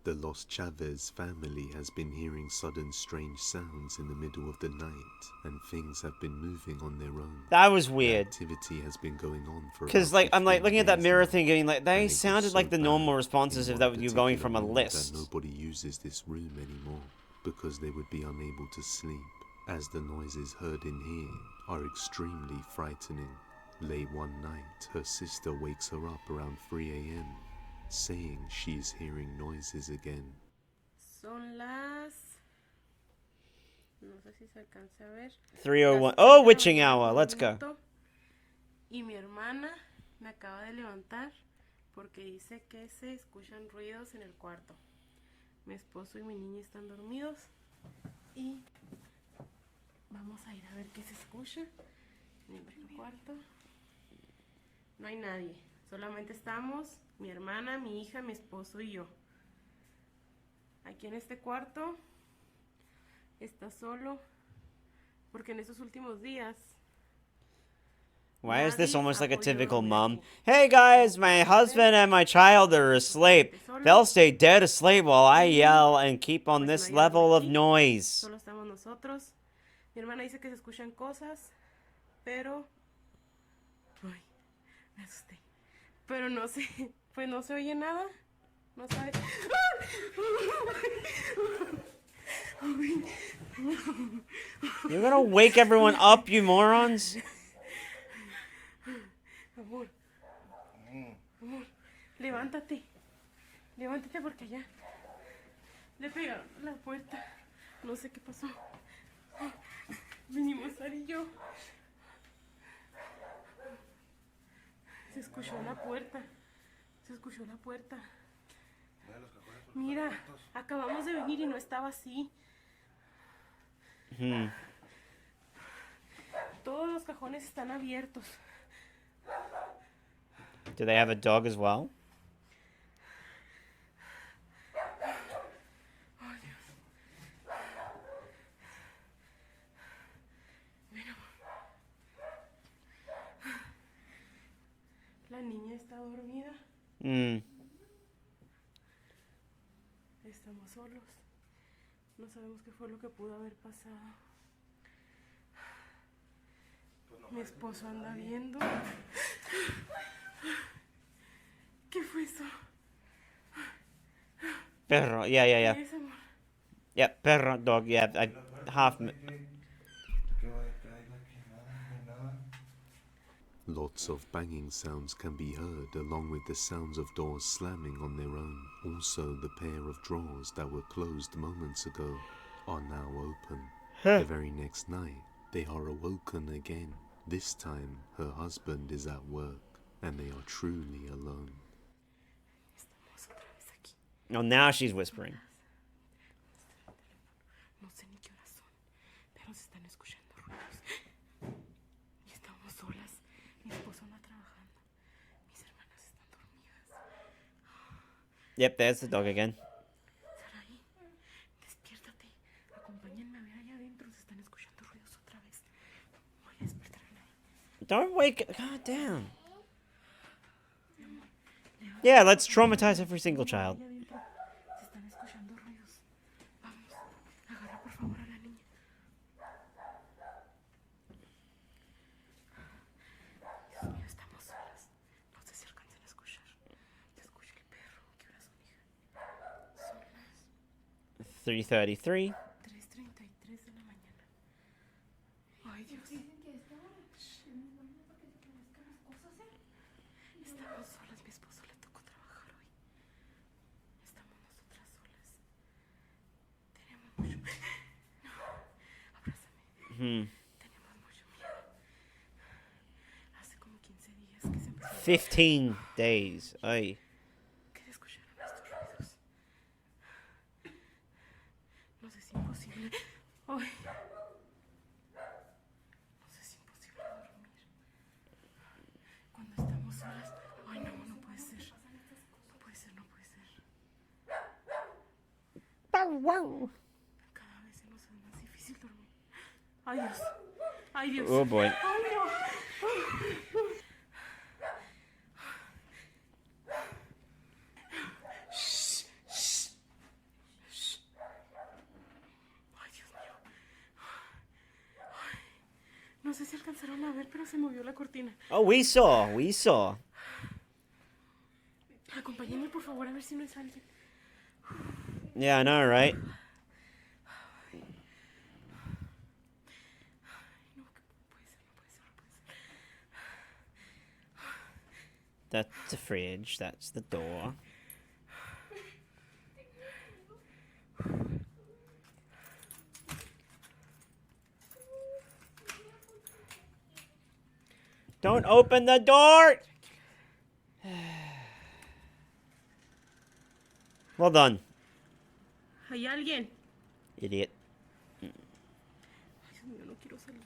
The Los Chavez family has been hearing sudden strange sounds in the middle of the night, and things have been moving on their own. That was weird. The activity has been going on for Because, about like, I'm like 15 looking at that days mirror now, thing, getting like they and it got sounded so like the normal bad responses in if one that you're going particular from a room list. that nobody uses this room anymore because they would be unable to sleep, as the noises heard in here are extremely frightening. Late one night, her sister wakes her up around 3 a.m., saying she's hearing noises again. Son las... No sé si se alcanza a ver. 3:01. Las Oh, 3 de la witching mañana hour. con Let's un go. minuto. Y mi hermana me acaba de levantar porque dice que se escuchan ruidos en el cuarto. Mi esposo y mi niña están dormidos y vamos a ir a ver qué se escucha en el otro cuarto. No hay nadie, solamente estamos mi hermana, mi hija, mi esposo y yo. Aquí en este cuarto está solo porque en estos últimos días Why is this nadie almost ha like a podido typical dormir mom? aquí. Hey guys, my husband and my child are asleep. They'll stay dead asleep while I yell and keep on this level of noise. Solo estamos nosotros. Mi hermana dice que se escuchan cosas, pero... Ay, me asusté. Pero no sé, pues no se oye nada. No sabe. You're gonna wake everyone up, you morons. Amor, amor, levántate. Levántate porque ya le pegaron a la puerta. No sé qué pasó. Vinimos Sara y yo. Se escuchó la puerta. Se escuchó la puerta. Mira, acabamos de venir y no estaba así. Todos los cajones están abiertos. Do they have a dog as well? Ay, Dios. Mira. La niña está dormida. Estamos solos. No sabemos qué fue lo que pudo haber pasado. Mi esposo anda viendo. ¿Qué fue eso? Perro, yeah. ¿Qué es, amor? Yeah, perro, dog, yeah, half... Lots of banging sounds can be heard along with the sounds of doors slamming on their own. Also, the pair of drawers that were closed moments ago are now open. The very next night, they are awoken again. This time, her husband is at work and they are truly alone. Oh, now she's whispering. No sé ni qué horas son, pero se están escuchando ruidos. Y estamos solas. Mi esposo anda trabajando. Mis hermanas están dormidas. Yep, there's the dog again. Saraí, despiértate. Acompáñenme a ver allá adentro. Se están escuchando ruidos otra vez. Voy a despertar a nadie. Don't wake. God damn. Yeah, let's traumatize every single child. Se están escuchando ruidos. Vamos, agarra por favor a la niña. Dios mío, estamos solas. No sé si alcancen a escuchar. Se escucha el perro. ¿Qué horas son, hija? Son las 3:33. 3:33 de la mañana. Ay, Dios. Estamos solas. Mi esposo le tocó trabajar hoy. Estamos nosotras solas. Tenemos mucho... No. Abrázame. Tenemos mucho miedo. Hace como 15 días que se empezó 15 days. Ay. que escucharon estos ruidos. Nos es imposible. Ay. Nos es imposible dormir. Cuando estamos solas. Ay, no, no puede ser. No puede ser, no puede ser. Cada vez se nos hace más difícil dormir. Ay, Dios. Ay, Dios. Oh, boy. Ay, no. Shh, shh, shh. Ay, Dios mío. Ay, no sé si alcanzaron a ver, pero se movió la cortina. Oh, we saw. Acompáñenme, por favor, a ver si no es alguien. Yeah, I know, right? That's the fridge. That's the door. Don't open the door! Well done, ¿Hay alguien? idiot. Ay, Dios mío, no quiero salir.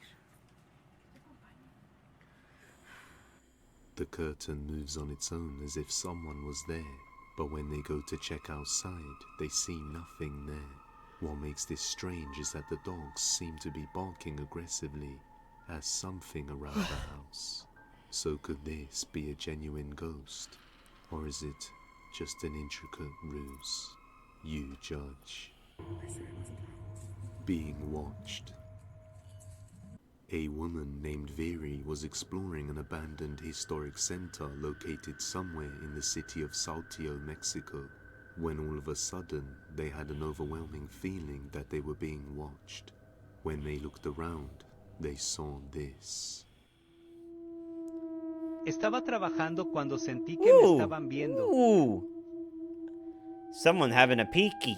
The curtain moves on its own as if someone was there, but when they go to check outside, they see nothing there. What makes this strange is that the dogs seem to be barking aggressively at something around the house. So could this be a genuine ghost, or is it just an intricate ruse? You judge. Being watched. A woman named Veri was exploring an abandoned historic center located somewhere in the city of Saltillo, Mexico, when all of a sudden they had an overwhelming feeling that they were being watched. When they looked around, they saw this. Estaba trabajando cuando sentí que me estaban viendo. Ooh. Someone having a peeky.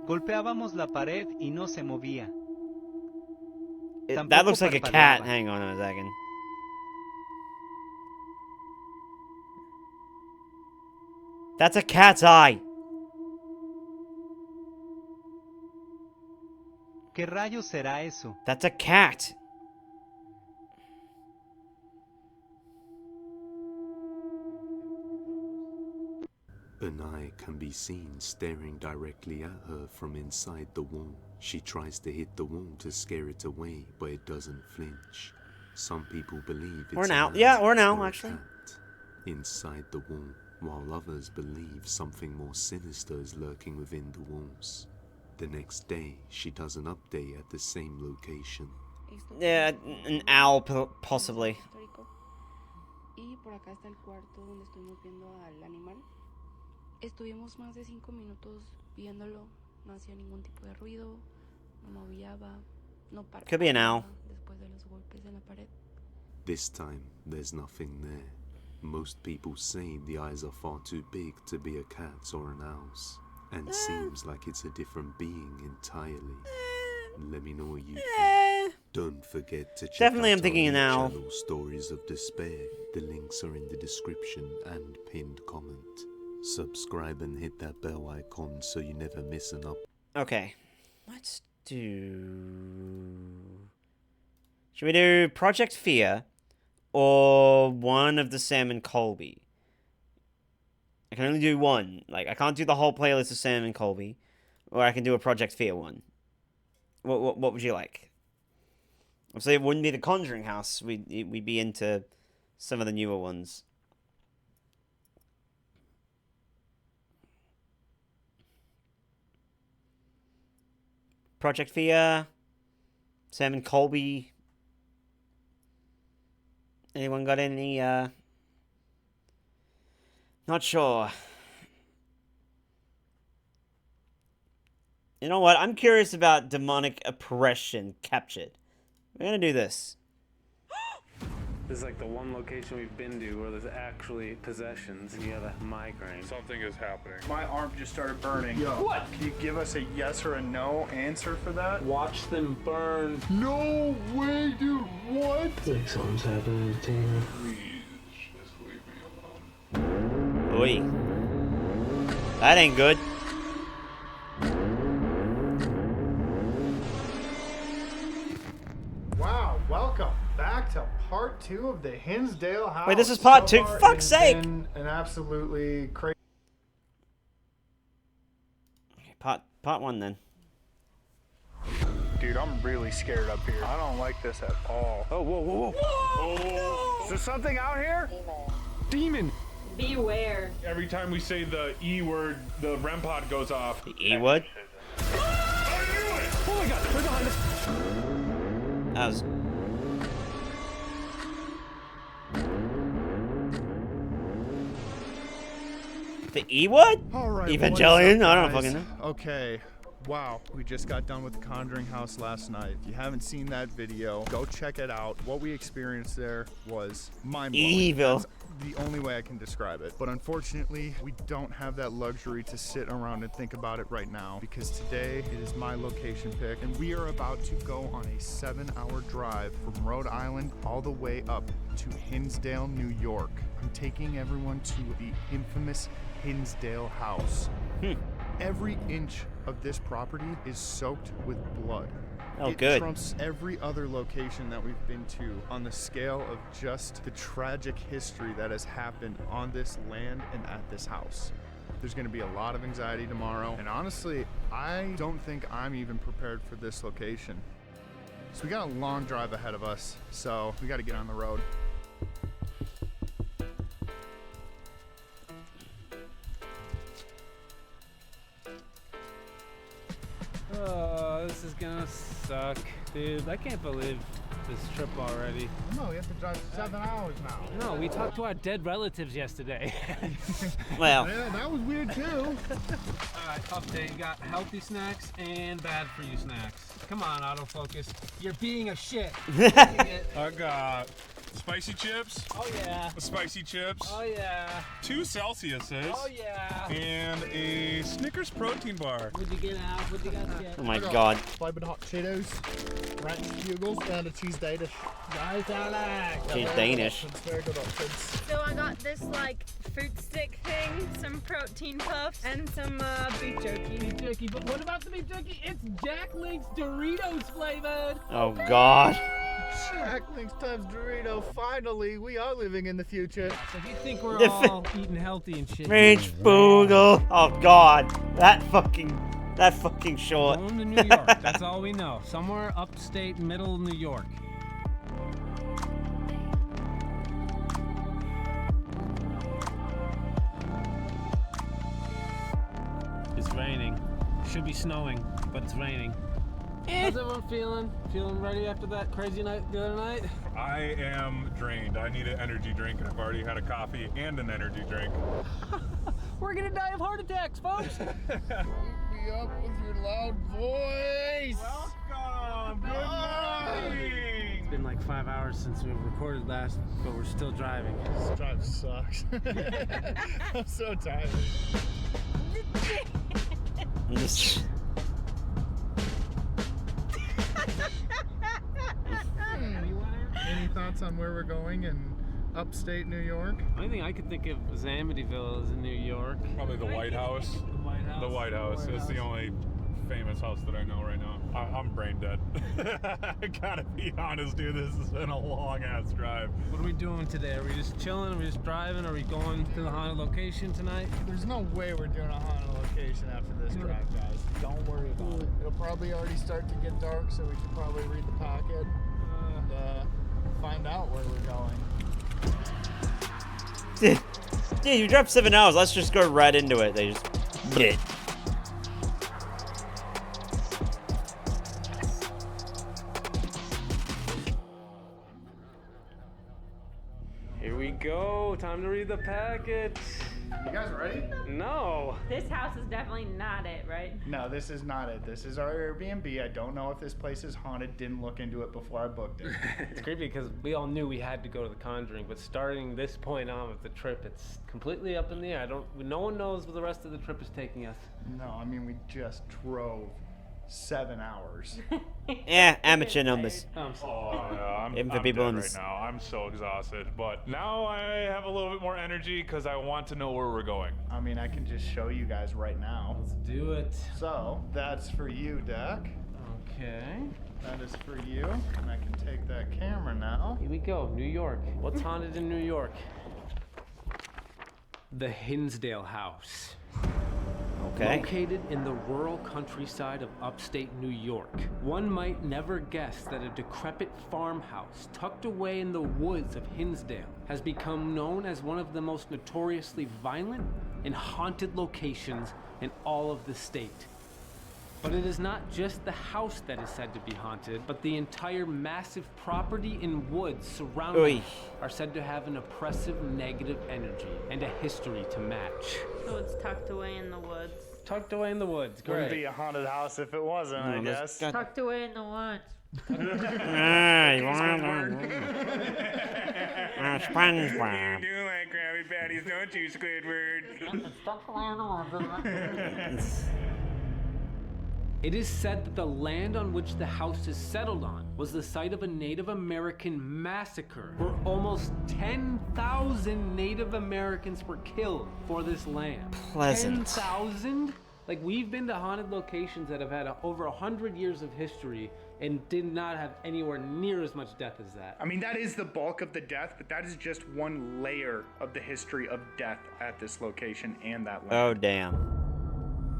Golpeábamos la pared y no se movía. That looks like a cat. parpadeaba. Hang on a second. That's a cat's eye. ¿Qué rayos será eso? That's a cat. An eye can be seen staring directly at her from inside the wall. She tries to hit the wall to scare it away, but it doesn't flinch. Some people believe it's Or now. an Yeah, eye or now, a actually. cat inside the wall, while others believe something more sinister is lurking within the walls. The next day, she does an update at the same location. Yeah, an owl, possibly. Y por acá está el cuarto donde estuvimos viendo al animal. Estuvimos más de 5 minutos viéndolo. No hacía ningún tipo de ruido. No maullaba. No Could be an owl. después de los golpes en la pared. This time, there's nothing there. Most people say the eyes are far too big to be a cat's or an owl's, and seems like it's a different being entirely. Let me know what you think. Don't forget to check Definitely out I'm thinking our an new owl. channel, Stories of Despair. The links are in the description and pinned comment. Subscribe and hit that bell icon so you never miss an up. Okay. Let's do... Should we do Project Fear or one of the Sam and Colby. I can only do one. Like, I can't do the whole playlist of Sam and Colby, or I can do a Project Fear one. What would you like? Obviously, it wouldn't be the Conjuring House. We'd be into some of the newer ones. Project Fear, Sam and Colby. Anyone got any, not sure. You know what? I'm curious about demonic oppression captured. We're gonna do this. This is like the one location we've been to where there's actually possessions and you have a migraine. Something is happening. My arm just started burning. Yo. What? Can you give us a yes or a no answer for that? Watch them burn. No way, dude. What? Like something's happening to Tina. Please, just leave me alone. Oi. That ain't good. Wow, welcome back to part 2 of the Hinsdale House. Wait, this is part 2? far, Fuck's it has sake! been an absolutely crazy. Part 1 then. Dude, I'm really scared up here. I don't like this at all. Oh, whoa, whoa, whoa. Is there something out here? Demon! Beware. Every time we say the E word, the REM pod goes off. The E word? Oh my god, they're behind us. That was... The E word? All right, Evangelion? what is up, I don't guys? fucking know. Okay. Wow, we just got done with the Conjuring House last night. If you haven't seen that video, go check it out. What we experienced there was mind-blowing. Evil. That's the only way I can describe it. But unfortunately, we don't have that luxury to sit around and think about it right now, because today it is my location pick, and we are about to go on a 7-hour drive from Rhode Island all the way up to Hinsdale, New York. I'm taking everyone to the infamous Hinsdale House. Every inch of this property is soaked with blood. Oh, it good. trumps every other location that we've been to on the scale of just the tragic history that has happened on this land and at this house. There's going to be a lot of anxiety tomorrow, and honestly, I don't think I'm even prepared for this location. So we got a long drive ahead of us, so we got to get on the road. Oh, this is gonna suck. Dude, I can't believe this trip already. No, we have to drive 7 hours now. No, we talked to our dead relatives yesterday. Well. Yeah, that was weird too. Alright, update. You got healthy snacks and bad for you snacks. Come on, autofocus. You're being a shit. I got spicy chips. Oh yeah. Spicy chips. Oh yeah. 2 Celsiuses. Oh yeah. And a Snickers protein bar. What'd you get out? What'd you guys get? Oh my god. Flavored hot Cheetos, ranch bugles, and a cheese Danish. Nice, Alex. She's Danish. Very good options. So I got this like fruit stick thing, some protein puffs, and some beef jerky. Beef jerky, but what about the beef jerky? It's Jack Link's Doritos flavored. Oh god. Jack Link's times Dorito. Finally, we are living in the future. So if you think we're all eating healthy and shit. Ranch Boogle. Oh god. That fucking short. Going to New York. That's all we know. Somewhere upstate, middle New York. It's raining. Should be snowing, but it's raining. How's everyone feeling? Feeling ready after that crazy night the other night? I am drained. I need an energy drink, and I've already had a coffee and an energy drink. We're gonna die of heart attacks, folks. Me up with your loud voice. Welcome. Good morning. It's been like 5 hours since we recorded last, but we're still driving. This drive sucks. I'm so tired. Any thoughts on where we're going in upstate New York? The only thing I could think of is Amityville is in New York. Probably the White House. The White House. The White House. It's the only famous house that I know right now. I'm brain dead. I gotta be honest, dude. This has been a long ass drive. What are we doing today? Are we just chilling? Are we just driving? Are we going to the haunted location tonight? There's no way we're doing a haunted location after this drive, guys. Don't worry about it. It'll probably already start to get dark, so we should probably read the packet and find out where we're going. Dude, you dropped 7 hours. Let's just go right into it. They just did. Here we go. Time to read the packet. You guys ready? No. This house is definitely not it, right? No, this is not it. This is our Airbnb. I don't know if this place is haunted. Didn't look into it before I booked it. It's creepy because we all knew we had to go to the Conjuring, but starting this point on with the trip, it's completely up in the air. No one knows where the rest of the trip is taking us. No, I mean, we just drove 7 hours. Amateur numbers. I'm for people dead in right this. now. I'm so exhausted, but now I have a little bit more energy because I want to know where we're going. I mean, I can just show you guys right now. Let's do it. So, that's for you, Dak. Okay. That is for you, and I can take that camera now. Here we go. New York. What's haunted in New York? The Hinsdale House. Okay. Located in the rural countryside of upstate New York, one might never guess that a decrepit farmhouse tucked away in the woods of Hinsdale has become known as one of the most notoriously violent and haunted locations in all of the state. But it is not just the house that is said to be haunted, but the entire massive property and woods surrounding it are said to have an oppressive negative energy and a history to match. So it's tucked away in the woods. Tucked away in the woods, Wouldn't great. be a haunted house if it wasn't, I guess. Tucked away in the woods. You do like Krabby Patties, don't you, Squidward? Tucked away in the woods. It is said that the land on which the house is settled on was the site of a Native American massacre, where almost 10,000 Native Americans were killed for this land. Pleasant. 10,000? Like, we've been to haunted locations that have had over 100 years of history and did not have anywhere near as much death as that. I mean, that is the bulk of the death, but that is just one layer of the history of death at this location and that land. Oh, damn.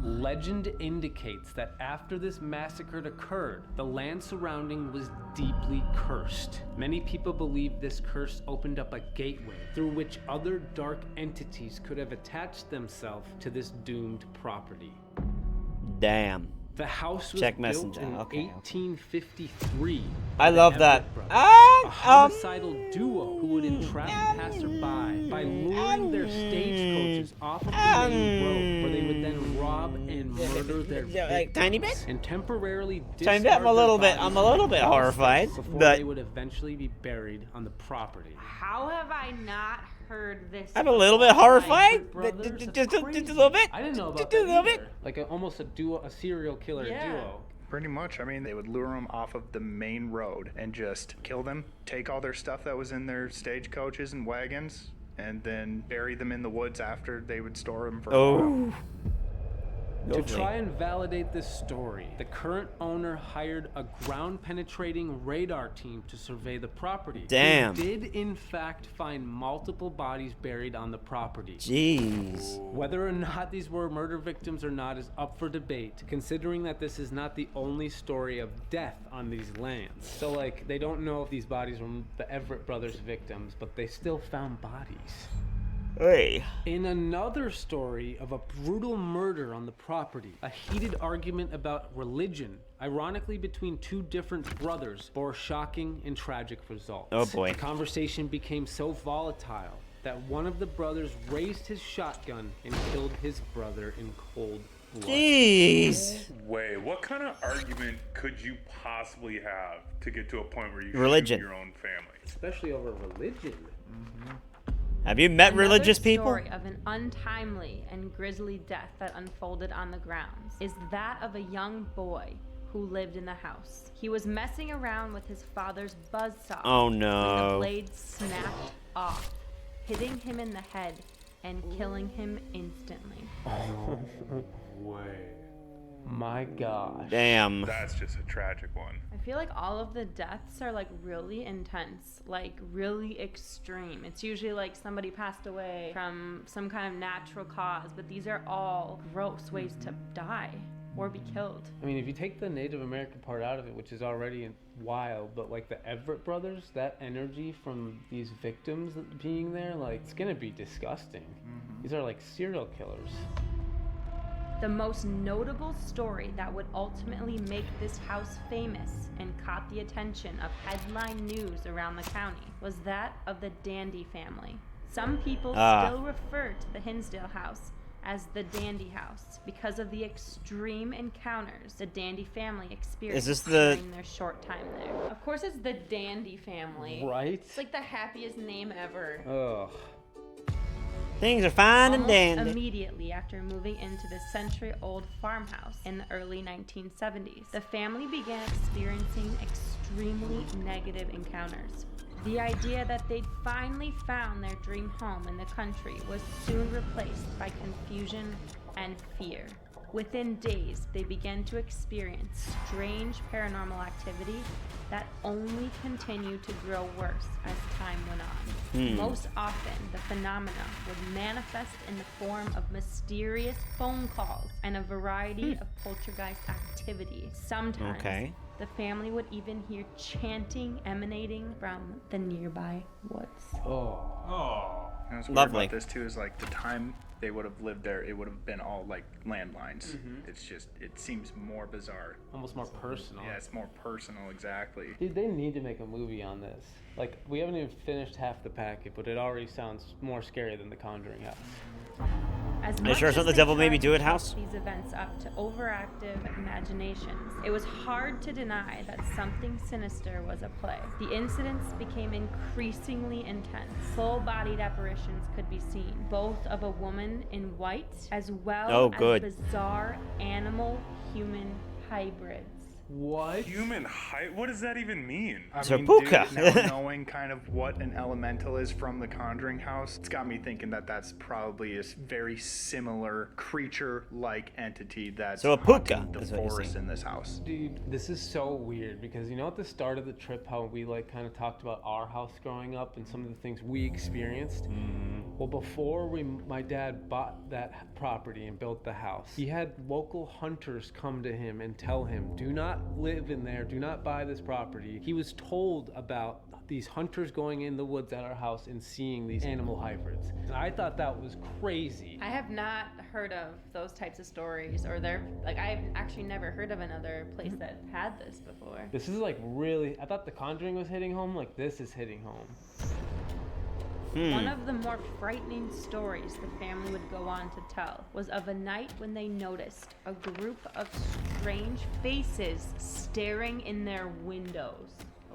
Legend indicates that after this massacre occurred, the land surrounding was deeply cursed. Many people believe this curse opened up a gateway through which other dark entities could have attached themselves to this doomed property. Damn. The house was Check built Messenger. in Okay. 1853. I by the love Everett that. brothers, Ah, a homicidal duo who would entrap passerby by luring their stagecoaches off of the main road, where they would then rob and murder their victims. Tiny bit? And temporarily Tiny discard bit. I'm a little their bit. I'm a bodies little bit in horrified, before but they would eventually be buried on the property. How have I not heard this? I'm a little bit horrified. Brothers, Just a little bit. I didn't know about Just a that little either. bit. Like almost a duo, a serial killer duo. Pretty much. I mean, they would lure them off of the main road and just kill them, take all their stuff that was in their stagecoaches and wagons, and then bury them in the woods after they would store them for a while. To try and validate this story, the current owner hired a ground-penetrating radar team to survey the property. Damn. They did, in fact, find multiple bodies buried on the property. Jeez. Whether or not these were murder victims or not is up for debate, considering that this is not the only story of death on these lands. So, like, they don't know if these bodies were the Everett brothers' victims, but they still found bodies. Hey. In another story of a brutal murder on the property, a heated argument about religion, ironically between two different brothers, bore shocking and tragic results. Oh boy. The conversation became so volatile that one of the brothers raised his shotgun and killed his brother in cold blood. Jeez. Wait, what kind of argument could you possibly have to get to a point where you Religion. shoot your own family? Especially over religion. Have you met Another religious people? story of an untimely and grisly death that unfolded on the grounds is that of a young boy who lived in the house. He was messing around with his father's buzzsaw Oh, when no. the blade snapped off, hitting him in the head and killing him instantly. Wait. My gosh. Damn. That's just a tragic one. I feel like all of the deaths are like really intense, like really extreme. It's usually like somebody passed away from some kind of natural cause, but these are all gross ways to die or be killed. I mean, if you take the Native American part out of it, which is already wild, but like the Everett brothers, that energy from these victims being there, like, it's gonna be disgusting. These are like serial killers. The most notable story that would ultimately make this house famous and caught the attention of headline news around the county was that of the Dandy family. Some people still refer to the Hinsdale house as the Dandy House because of the extreme encounters the Dandy family experienced during their short time there. Of course, it's the Dandy family. Right? It's like the happiest name ever. Ugh. Things are fine and dandy. Immediately after moving into the century-old farmhouse in the early 1970s, the family began experiencing extremely negative encounters. The idea that they'd finally found their dream home in the country was soon replaced by confusion and fear. Within days, they began to experience strange paranormal activity that only continued to grow worse as time went on. Most often, the phenomena would manifest in the form of mysterious phone calls and a variety of poltergeist activity. Sometimes, the family would even hear chanting emanating from the nearby woods. And what's weird Lovely. about this too is like the time they would have lived there, it would have been all like landlines. It's just, it seems more bizarre. Almost more personal. Yeah, it's more personal, exactly. Dude, they need to make a movie on this. Like, we haven't even finished half the packet, but it already sounds more scary than The Conjuring house. As Are you much sure it's as not the they devil made me tried do it to house? chalk these events up to overactive imaginations, it was hard to deny that something sinister was at play. The incidents became increasingly intense. Full-bodied apparitions could be seen, both of a woman in white as well as bizarre animal-human hybrids. What? Human height? What does that even mean? It's a puka. Dude, now knowing kind of what an elemental is from the Conjuring house, it's got me thinking that that's probably a very similar creature-like entity that's So a puka haunting the is what you're forest saying. in this house. Dude, this is so weird because you know at the start of the trip how we like kind of talked about our house growing up and some of the things we experienced? Well, before my dad bought that property and built the house, he had local hunters come to him and tell him, do not live in there, do not buy this property. He was told about these hunters going in the woods at our house and seeing these animal hybrids. And I thought that was crazy. I have not heard of those types of stories, or I've actually never heard of another place that had this before. This is like really, I thought The Conjuring was hitting home, like this is hitting home. One of the more frightening stories the family would go on to tell was of a night when they noticed a group of strange faces staring in their windows.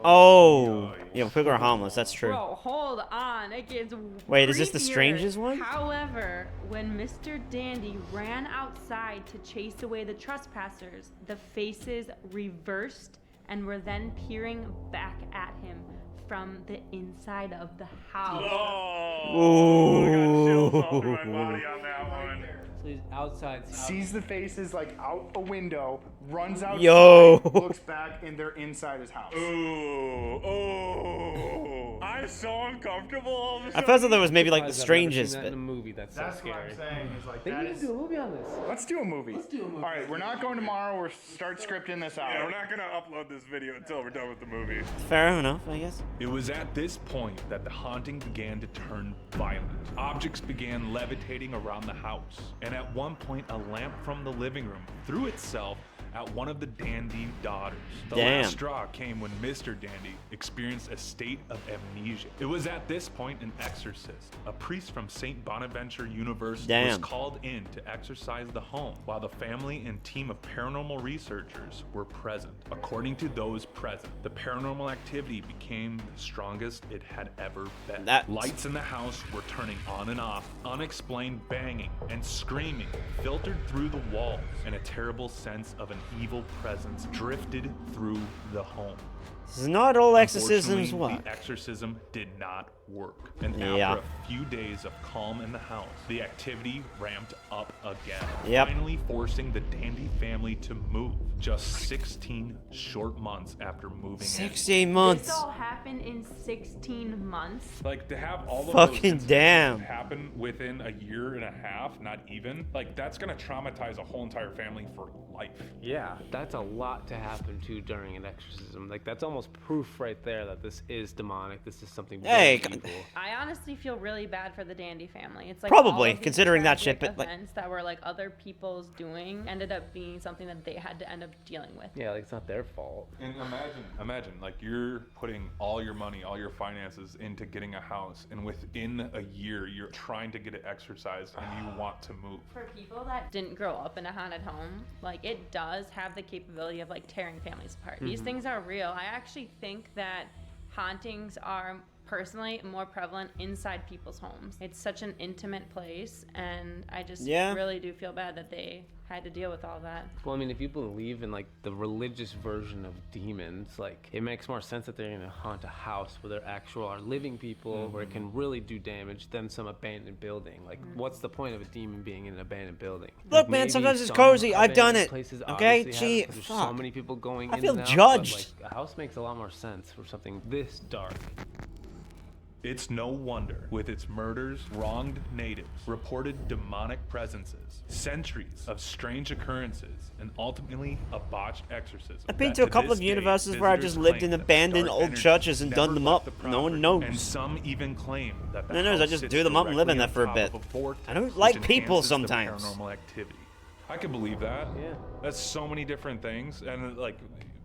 Yeah, people are harmless, that's true. Bro, hold on, it gets Wait, is this the creepier. strangest one? However, when Mr. Dandy ran outside to chase away the trespassers, the faces reversed and were then peering back at him from the inside of the house. Oh, I got chills all through my body on that one. So he's outside. Sees the faces like out a window, runs outside, Yo. looks back, and they're inside his house. I'm so uncomfortable all of a I sudden. first thought that was maybe like the I've never seen strangest, that but in a movie. That's That's so what scary. I'm saying. Is like They that need is. to do a movie on this. Let's do a movie. Let's do a movie. All right, we're not going tomorrow. We're start scripting this out. Yeah, we're not gonna upload this video until we're done with the movie. fair enough, I guess. It was at this point that the haunting began to turn violent. Objects began levitating around the house, and at one point a lamp from the living room threw itself at one of the Dandy daughters. The Damn. last straw came when Mr. Dandy experienced a state of amnesia. It was at this point an exorcist, a priest from St. Bonaventure University, was Damn. called in to exorcise the home while the family and team of paranormal researchers were present. According to those present, the paranormal activity became the strongest it had ever been. Lights in the house were turning on and off, unexplained banging and screaming filtered through the walls, and a terrible sense of an evil presence drifted through the home. This is not all exorcisms Unfortunately, work. the exorcism did not work. And Yeah. after a few days of calm in the house, the activity ramped up again. Yep. Finally forcing the Dandy family to move just 16 short months after moving 16 in. months. This all happened in 16 months. Like, to have all of Fucking those incidents damn. happen within a year and a half, not even, like, that's gonna traumatize a whole entire family for life. Yeah, that's a lot to happen to during an exorcism. Like, that's almost proof right there that this is demonic. This is something very Hey, evil. I honestly feel really bad for the Dandy family. It's like Probably, all of these considering that shit, tragic but, like- events that were like other people's doing ended up being something that they had to end up dealing with. Yeah, like, it's not their fault. And imagine, like, you're putting all your money, all your finances into getting a house, and within a year, you're trying to get it exercised, and you want to move. For people that didn't grow up in a haunted home, like it does have the capability of like tearing families apart. These Mhm. things are real. I actually think that hauntings are personally more prevalent inside people's homes. It's such an intimate place, and I just Yeah. really do feel bad that they had to deal with all that. Well, I mean, if you believe in like the religious version of demons, like it makes more sense that they're gonna haunt a house where there actual are living people, where it can really do damage than some abandoned building. Like, what's the point of a demon being in an abandoned building? Look, Like, man, maybe sometimes it's some cozy. I've done abandoned it. places Okay? obviously Gee, have it, 'cause there's so fuck. many people going I in feel and out, judged. But, like, a house makes a lot more sense for something this dark. It's no wonder, with its murders, wronged natives, reported demonic presences, centuries of strange occurrences, and ultimately a botched exorcism. I've been that to a couple this of day, universes where I visitors just lived claim in that abandoned dark old energy churches and never done them left up. the No one property, And knows. some even claim that the No one knows, I house just sits do them up and live in directly there for a on bit. top of vortex, I don't which like people enhances the sometimes. paranormal activity. I can believe that. Yeah. That's so many different things, and like,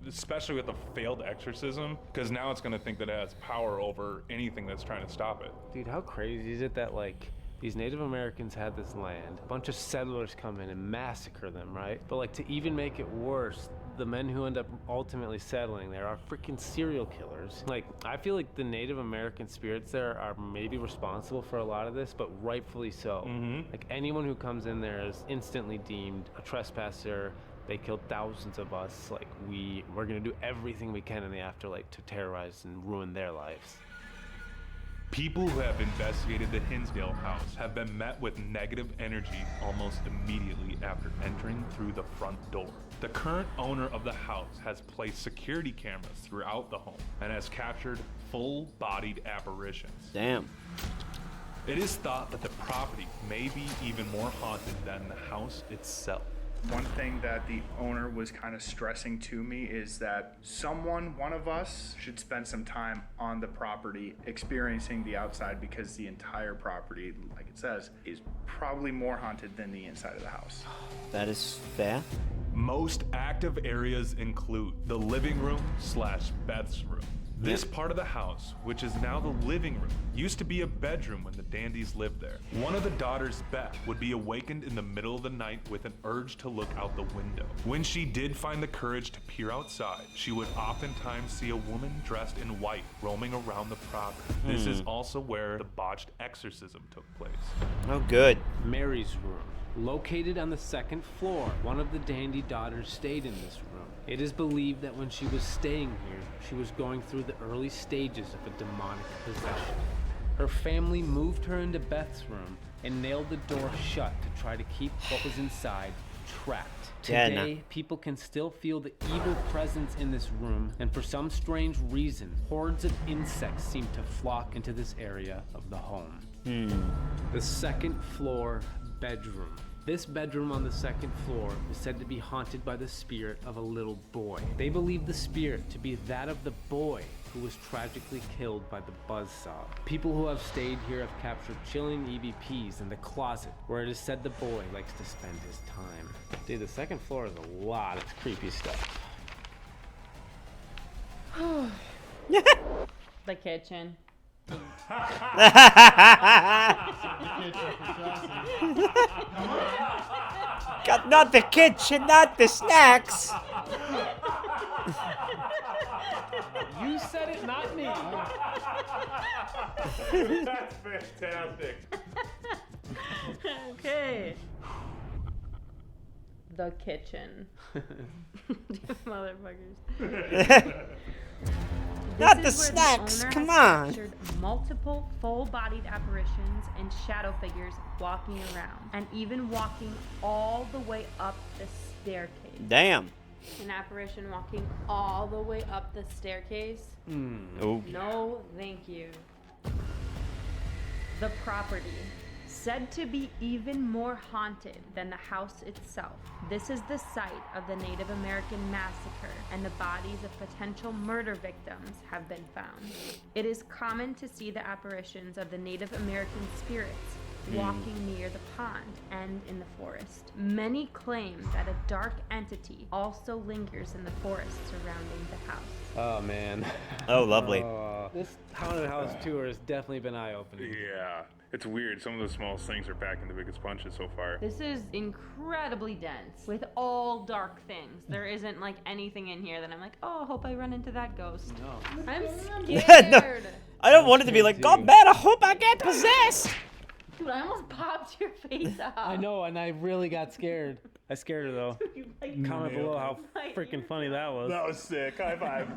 especially with a failed exorcism, because now it's gonna think that it has power over anything that's trying to stop it. Dude, how crazy is it that like these Native Americans had this land, a bunch of settlers come in and massacre them, right? But like, to even make it worse, the men who end up ultimately settling there are freaking serial killers. Like, I feel like the Native American spirits there are maybe responsible for a lot of this, but rightfully so. Like, anyone who comes in there is instantly deemed a trespasser. They killed thousands of us. Like, we're gonna do everything we can in the afterlife to terrorize and ruin their lives. People who have investigated the Hinsdale house have been met with negative energy almost immediately after entering through the front door. The current owner of the house has placed security cameras throughout the home and has captured full-bodied apparitions. Damn. It is thought that the property may be even more haunted than the house itself. One thing that the owner was kind of stressing to me is that one of us, should spend some time on the property experiencing the outside, because the entire property, like it says, is probably more haunted than the inside of the house. That is fair. Most active areas include the living room / Beth's room. This part of the house, which is now the living room, used to be a bedroom when the Dandies lived there. One of the daughters, Beth, would be awakened in the middle of the night with an urge to look out the window. When she did find the courage to peer outside, she would oftentimes see a woman dressed in white roaming around the property. This is also where the botched exorcism took place. Oh, good. Mary's room. Located on the second floor, one of the Dandy daughters stayed in this room. It is believed that when she was staying here, she was going through the early stages of a demonic possession. Her family moved her into Beth's room and nailed the door shut to try to keep what was inside trapped. Yeah, Today, people can still feel the evil presence in this room, and for some strange reason, hordes of insects seem to flock into this area of the home. The second floor bedroom. This bedroom on the second floor is said to be haunted by the spirit of a little boy. They believe the spirit to be that of the boy who was tragically killed by the buzzsaw. People who have stayed here have captured chilling EVPs in the closet, where it is said the boy likes to spend his time. Dude, the second floor is a lot of creepy stuff. The kitchen. Got not the kitchen, not the snacks. You said it, not me. That's fantastic. Okay. The kitchen. Motherfuckers. Not This the is where snacks, owner come has on. captured multiple full-bodied apparitions and shadow figures walking around, and even walking all the way up the staircase. Damn. An apparition walking all the way up the staircase? Oh. No, thank you. The property, said to be even more haunted than the house itself. This is the site of the Native American massacre, and the bodies of potential murder victims have been found. It is common to see the apparitions of the Native American spirits walking near the pond and in the forest. Many claim that a dark entity also lingers in the forest surrounding the house. Oh man. Oh, lovely. This haunted house tour has definitely been eye-opening. Yeah, it's weird. Some of the smallest things are packing the biggest punches so far. This is incredibly dense with all dark things. There isn't like anything in here that I'm like, oh, I hope I run into that ghost. No. I'm No, scared. I don't want it to be like, God, man, I hope I get possessed. Dude, I almost popped your face out. I know, and I really got scared. I scared her though. Comment below how freaking funny that was. That was sick. High five.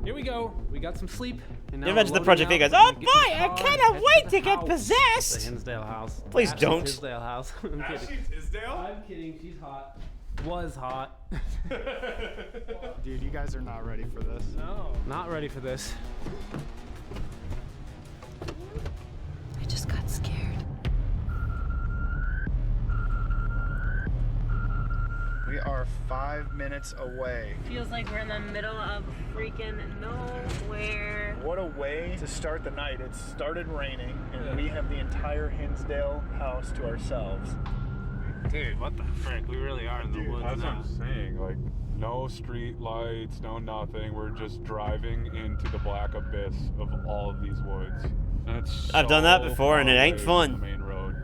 Here we go. We got some sleep. And now You mentioned we're the Project loading V out. guys. We're Oh gonna get in boy, the I car cannot and wait head to get house. possessed. The Hinsdale house. Please Ashley's don't. Hinsdale house. I'm kidding. Isdale? I'm kidding. She's hot. Was hot. Dude, you guys are not ready for this. No. Not ready for this. I just got scared. We are 5 minutes away. Feels like we're in the middle of freaking nowhere. What a way to start the night. It started raining, and we have the entire Hinsdale house to ourselves. Dude, what the frick? We really are in the woods That's what now. I'm saying. Like, no street lights, no nothing. We're just driving into the black abyss of all of these woods. And it's I've done that so before, and it far ain't away fun. from the main road.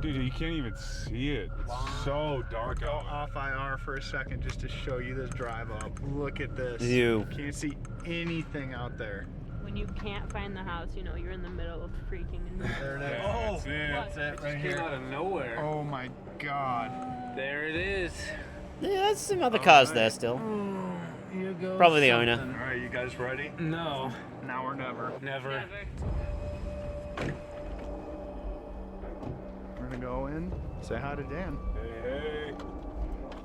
Dude, you can't even see it. It's so dark Go out. off IR for a second just to show you this drive up. Look at this. Ew. Can't see anything out there. When you can't find the house, you know you're in the middle of freaking. There it is. Yeah, that's it. That's it right Came here. out of nowhere. Oh my god. There it is. Yeah, there's some other cars there still. Here goes Probably the owner. something. Alright, you guys ready? No. Now or never. Never. We're gonna go in, say hi to Dan. Hey.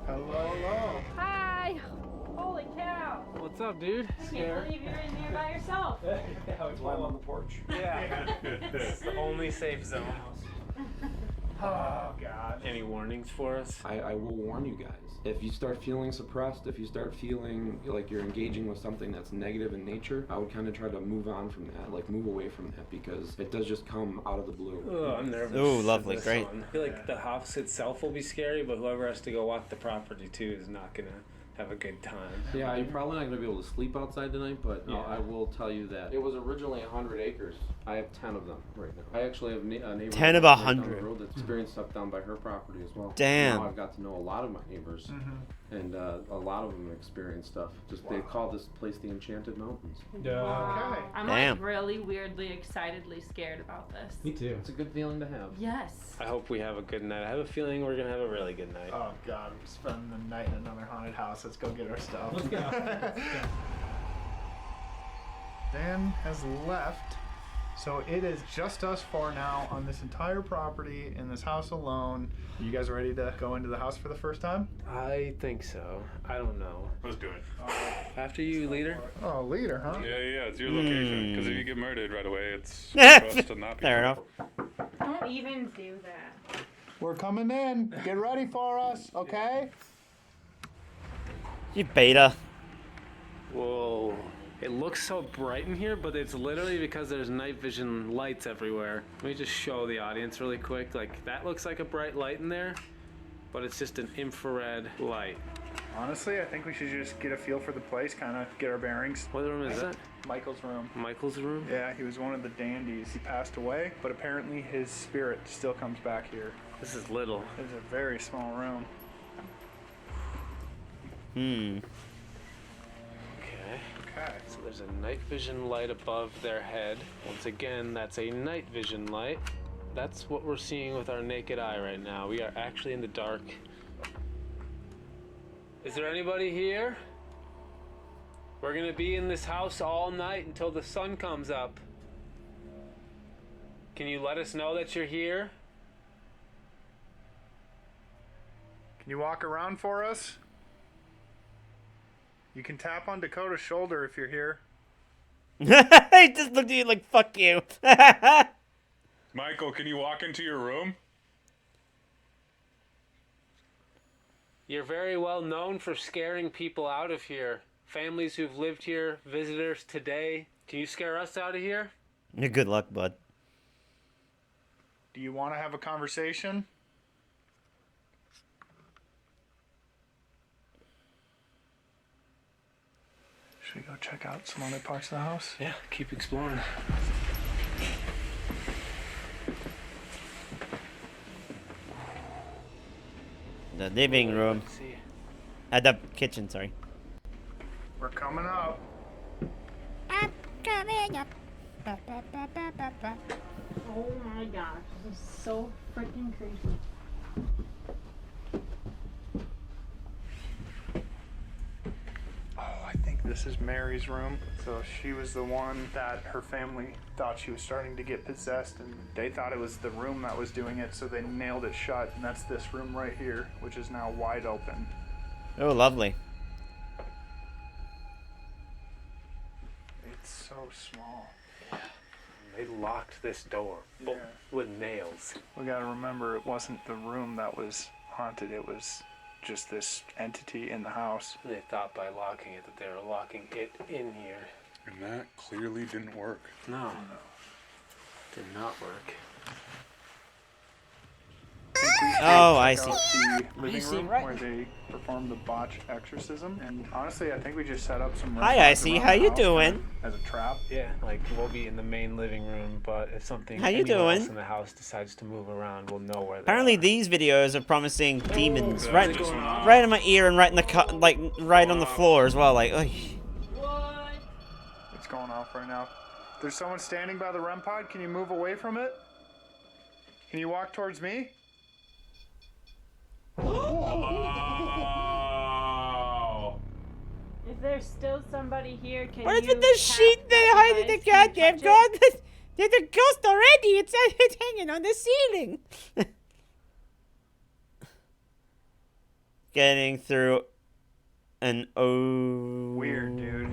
Hello, hello. Hi! Holy cow! What's up, dude? I can't believe you're in here by yourself. Yeah, we climb on the porch. Yeah. It's the only safe zone. Oh god. Any warnings for us? I will warn you guys. If you start feeling suppressed, if you start feeling like you're engaging with something that's negative in nature, I would kind of try to move on from that, like move away from that, because it does just come out of the blue. Oh, I'm nervous. Ooh, lovely, for this great. one. I feel like the house itself will be scary, but whoever has to go walk the property too is not gonna have a good time. Yeah, you're probably not going to be able to sleep outside tonight, but Yeah. I will tell you that it was originally 100 acres. I have 10 of them right now. I actually have a neighbor 10 of right down 100. the road that's experienced stuff down by her property as well. Damn. Now I've got to know a lot of my neighbors, and a lot of them experience stuff. Just they call this place the Enchanted Mountains. Okay. I'm Damn. like really weirdly, excitedly scared about this. Me too. It's a good feeling to have. Yes. I hope we have a good night. I have a feeling we're gonna have a really good night. Oh god, we're spending the night in another haunted house. Let's go get our stuff. Let's go. Dan has left, so it is just us four now on this entire property in this house alone. You guys ready to go into the house for the first time? I think so. I don't know. Let's do it. After you, leader. Oh, leader, huh? Yeah, it's your location. Because if you get murdered right away, it's for us to not be. Fair enough. Don't even do that. We're coming in. Get ready for us, okay? You beta. Whoa. It looks so bright in here, but it's literally because there's night vision lights everywhere. Let me just show the audience really quick. Like, that looks like a bright light in there, but it's just an infrared light. Honestly, I think we should just get a feel for the place, kind of get our bearings. What room is that? Michael's room. Michael's room? Yeah, he was one of the dandies. He passed away, but apparently his spirit still comes back here. This is little. It's a very small room. Hmm. Okay. Okay. So there's a night vision light above their head. Once again, that's a night vision light. That's what we're seeing with our naked eye right now. We are actually in the dark. Is there anybody here? We're gonna be in this house all night until the sun comes up. Can you let us know that you're here? Can you walk around for us? You can tap on Dakota's shoulder if you're here. He just looked at you like, fuck you. Michael, can you walk into your room? You're very well known for scaring people out of here. Families who've lived here, visitors today. Can you scare us out of here? Good luck, bud. Do you want to have a conversation? Should we go check out some other parts of the house? Yeah, keep exploring. The living room. The kitchen, sorry. We're coming up. I'm coming up. Oh my gosh, this is so freaking creepy. Oh, I think this is Mary's room. So she was the one that her family thought she was starting to get possessed, and they thought it was the room that was doing it, so they nailed it shut, and that's this room right here, which is now wide open. Oh, lovely. It's so small. They locked this door with nails. We gotta remember, it wasn't the room that was haunted, it was just this entity in the house. They thought by locking it that they were locking it in here. And that clearly didn't work. No. Did not work. Oh, I see. The living I see, room right. where they performed the botched exorcism, and honestly, I think we just set up some. Hi, Icy. How you doing? As a trap. Yeah, like we'll be in the main living room, but if something How you anyone else doing? in the house decides to move around, we'll know where they Apparently, are. these videos are promising demons God. right, right in my ear and right in the like right on the floor as well. Like, ugh. What's going off right now? There's someone standing by the REM pod. Can you move away from it? Can you walk towards me? If there's still somebody here, can What is you with this tap sheet they that hide in the device? Can you goddamn touch god? it? There's a ghost already. It's hanging on the ceiling. Getting through an Weird, dude.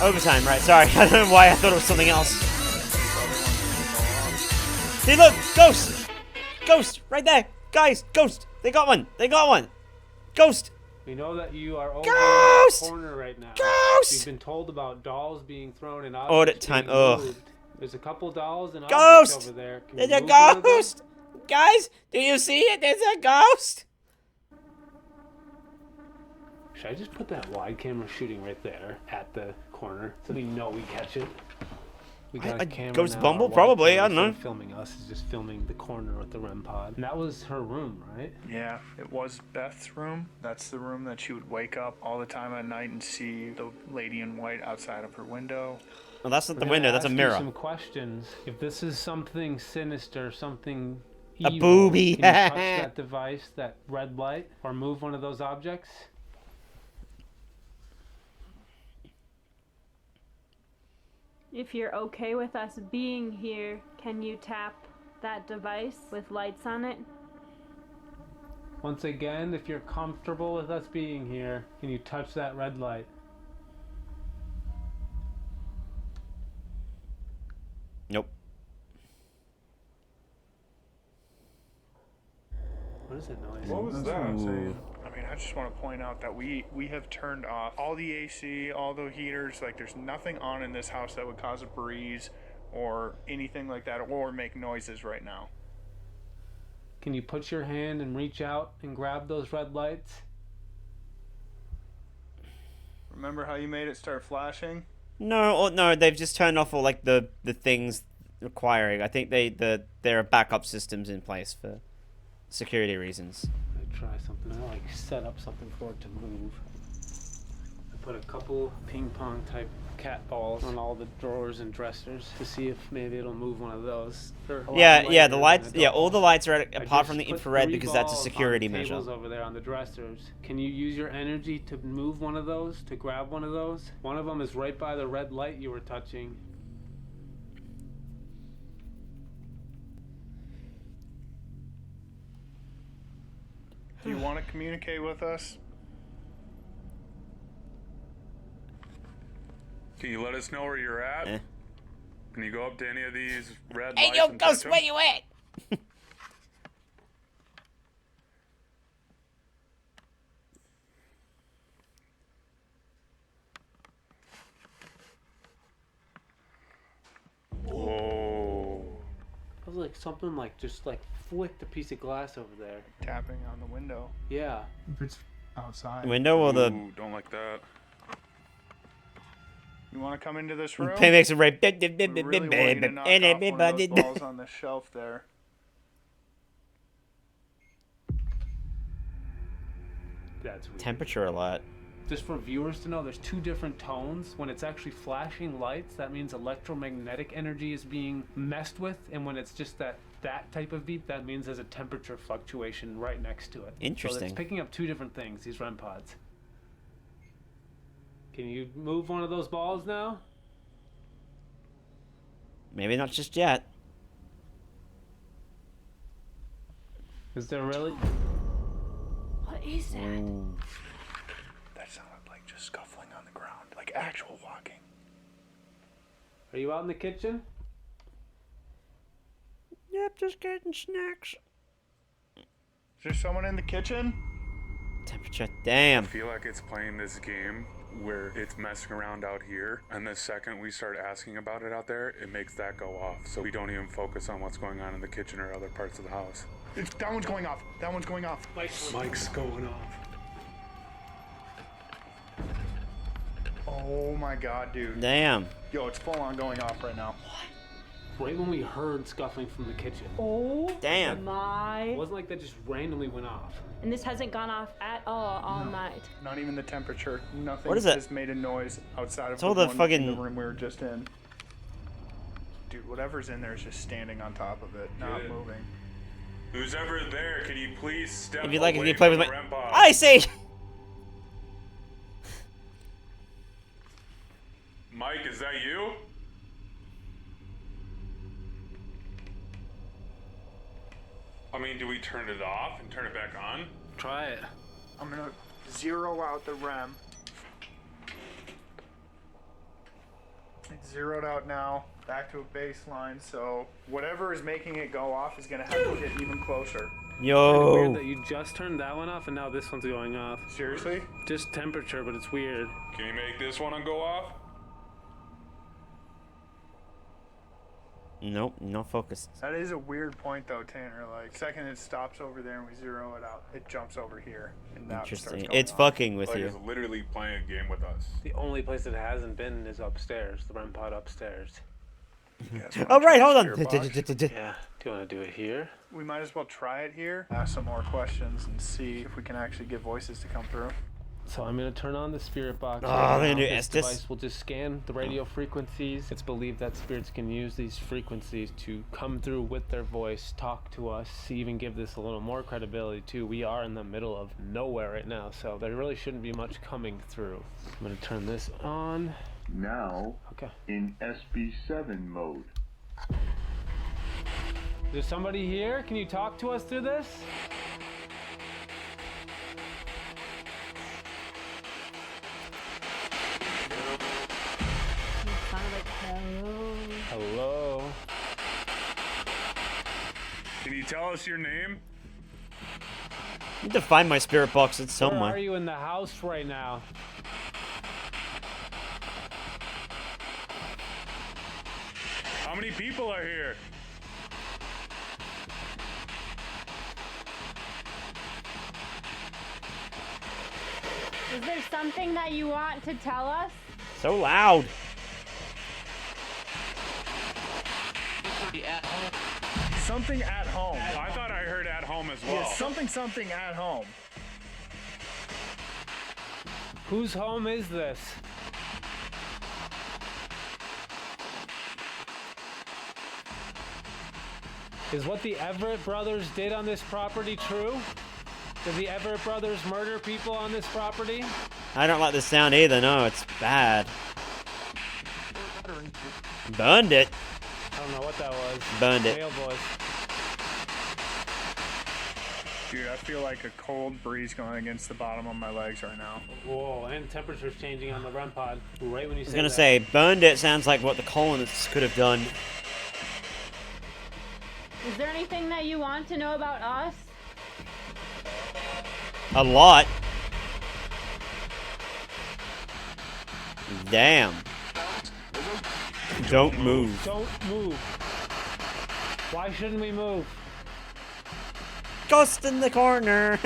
Overtime, right? Sorry, I don't know why I thought it was something else. See, look, ghost, ghost, right there, guys, ghost. They got one. They got one. Ghost. We know that you are over Ghost! in the corner right now. Ghost! We've been told about dolls being thrown and Audit objects time. being Ugh. moved. There's a couple dolls and Ghost! objects over there. Can There's you a move one of them? ghost. Guys, do you see it? There's a ghost. Should I just put that wide camera shooting right there at the corner so we know we catch it? We got a camera Ghost now, Bumble? our wide Probably, camera, I don't know. instead of filming us is just filming the corner with the REM pod. And that was her room, right? Yeah, it was Beth's room. That's the room that she would wake up all the time at night and see the lady in white outside of her window. Well, that's not We're the gonna window. That's a ask you mirror. Some questions. If this is something sinister, something A evil, booby. Can you touch that device, that red light, or move one of those objects? If you're okay with us being here, can you tap that device with lights on it? Once again, if you're comfortable with us being here, can you touch that red light? Nope. What is that noise? What was That's that? what I'm saying. I mean, I just want to point out that we have turned off all the AC, all the heaters. Like, there's nothing on in this house that would cause a breeze or anything like that, or make noises right now. Can you put your hand and reach out and grab those red lights? Remember how you made it start flashing? No, they've just turned off all like the things requiring. I think there are backup systems in place for security reasons. Try something. I like set up something for it to move. put a couple ping pong type cat balls on all the drawers and dressers to see if maybe it'll move one of those. Yeah, the lights. Yeah, all the lights are at, apart from the infrared because that's a security measure. Tables over there on the dressers. Can you use your energy to move one of those? To grab one of those? One of them is right by the red light you were touching. Do you want to communicate with us? Can you let us know where you're at? Eh. Can you go up to any of these red Hey, lights yo, and Ghost, touch 'em? where you at? Whoa. It was like something like just like flicked a piece of glass over there. Tapping on the window. Yeah. If it's outside. Window or the... Ooh, don't like that. You want to come into this room? Pay makes it right. We really want you to knock off one of those balls on the shelf there. That's weird. Temperature alert. Just for viewers to know, there's two different tones. When it's actually flashing lights, that means electromagnetic energy is being messed with, and when it's just that type of beep, that means there's a temperature fluctuation right next to it. Interesting. So it's picking up two different things, these REM pods. Can you move one of those balls now? Maybe not just yet. Is there really? What is that? That sounded like just scuffling on the ground, like actual walking. Are you out in the kitchen? Yep, just getting snacks. Is there someone in the kitchen? Temperature, damn. I feel like it's playing this game where it's messing around out here, and the second we start asking about it out there, it makes that go off. So we don't even focus on what's going on in the kitchen or other parts of the house. That one's going off. That one's going off. Mike's going off. Oh my god, dude. Damn. Yo, it's full on going off right now. Right when we heard scuffling from the kitchen. Oh, damn. my. It wasn't like that just randomly went off. And this hasn't gone off at all night. Not even the temperature. Nothing What is it? has made a noise outside of It's all the the one fucking- in the room we were just in. Dude, whatever's in there is just standing on top of it, not Good. moving. Who's ever there, can you please step If you like, away you play with from my... the REM pod? I see! Mike, is that you? I mean, do we turn it off and turn it back on? Try it. I'm gonna zero out the REM. It's zeroed out now, back to a baseline, so whatever is making it go off is gonna have to get even closer. Yo. Weird that you just turned that one off and now this one's going off. Seriously? Just temperature, but it's weird. Can you make this one go off? Nope, not focused. That is a weird point though, Tanner. Like, second it stops over there and we zero it out, it jumps over here. And now it starts Interesting. going It's off. fucking with Like, you. it's literally playing a game with us. The only place it hasn't been is upstairs, the REM pod upstairs. Oh, right, hold on. Yeah. Do you want to do it here? We might as well try it here, ask some more questions, and see if we can actually get voices to come through. So I'm going to turn on the spirit box. Oh, right they're now. gonna do This Estes? device will just scan the radio frequencies. It's believed that spirits can use these frequencies to come through with their voice, talk to us, even give this a little more credibility too. We are in the middle of nowhere right now, so there really shouldn't be much coming through. I'm going to turn this on. Now, Okay. in SB7 mode. Is there somebody here? Can you talk to us through this? It sounded like hello. Hello? Can you tell us your name? I need to find my spirit box. It's Where somewhere. are you in the house right now? How many people are here? Is there something that you want to tell us? So loud. Something at home. I thought I heard at home as well. Yeah, something at home. Whose home is this? Is what the Everett brothers did on this property true? Did the Everett brothers murder people on this property? I don't like this sound either. No, it's bad. Burned it. I don't know what that was. Burned it. Male voice. Dude, I feel like a cold breeze going against the bottom of my legs right now. Whoa, and temperature's changing on the REM pod. Right when you I was say gonna that. say, burned it sounds like what the colonists could have done. Is there anything that you want to know about us? A lot. Damn. Don't move. Don't move. Why shouldn't we move? Ghost in the corner.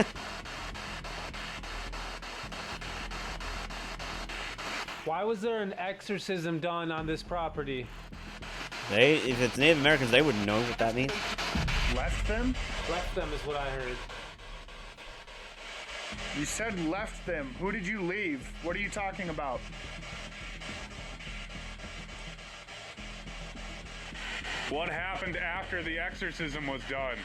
Why was there an exorcism done on this property? If it's Native Americans, they wouldn't know what that means. Left them? Left them is what I heard. You said left them. Who did you leave? What are you talking about? What happened after the exorcism was done?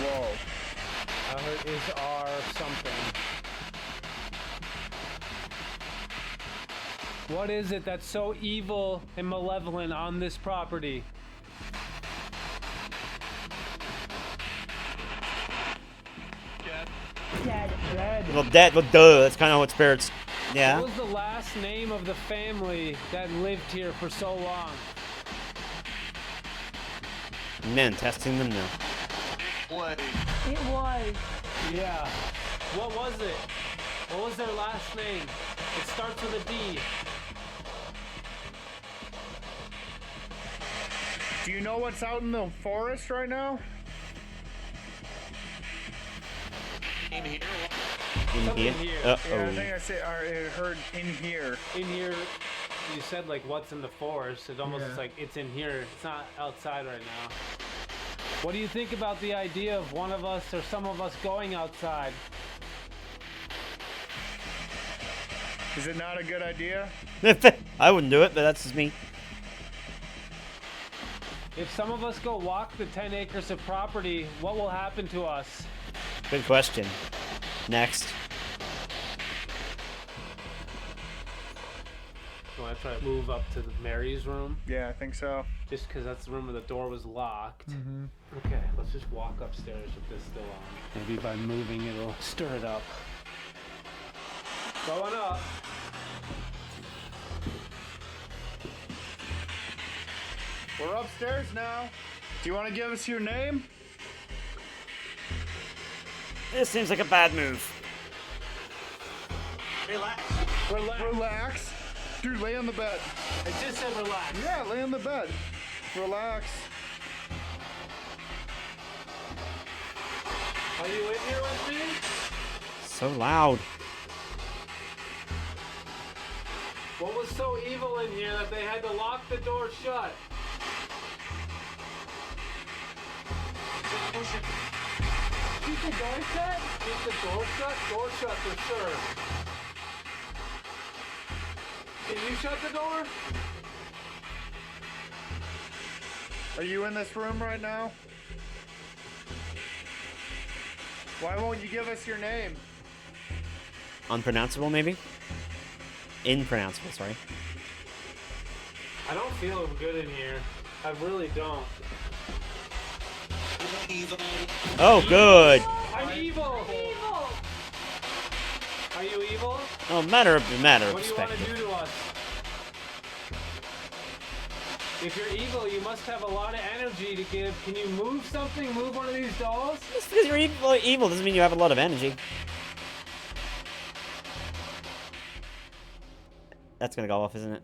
Whoa. I heard is our something. What is it that's so evil and malevolent on this property? Dead. Well, dead. Well, duh. That's kind of what spirits. Yeah. What was the last name of the family that lived here for so long? Men testing them now. It was. Yeah. What was it? What was their last name? It starts with a D. Do you know what's out in the forest right now? In here. Yeah, I think I said I heard in here. In here, you said like what's in the forest. It almost is like it's in here. It's not outside right now. What do you think about the idea of one of us or some of us going outside? Is it not a good idea? I wouldn't do it, but that's just me. If some of us go walk the 10 acres of property, what will happen to us? Good question. Next. You want to try to move up to Mary's room? Yeah, I think so. Just because that's the room where the door was locked. Mm-hmm. Okay, let's just walk upstairs with this still on. Maybe by moving it'll stir it up. Going up. We're upstairs now. Do you want to give us your name? This seems like a bad move. Relax. Relax. Dude, lay on the bed. I just said relax. Yeah, lay on the bed. Relax. Are you in here with me? So loud. What was so evil in here that they had to lock the door shut? Keep the door shut? Keep the door shut? Door shut for sure. Can you shut the door? Are you in this room right now? Why won't you give us your name? Unpronounceable, maybe? Impronounceable, sorry. I don't feel good in here. I really don't. Oh, good. I'm evil. Are you evil? Oh, matter of What do you want to perspective. do to us? If you're evil, you must have a lot of energy to give. Can you move something? Move one of these dolls? Just because you're evil doesn't mean you have a lot of energy. That's gonna go off, isn't it?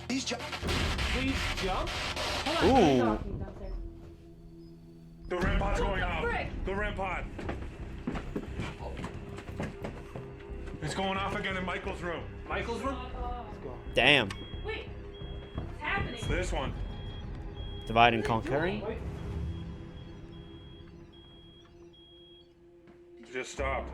Please jump. Please jump? Ooh. The REM pod's going off. The REM pod. It's going off again in Michael's room. Michael's room? Damn. Wait, what's happening? It's this one. Divide and conquering. Just stopped.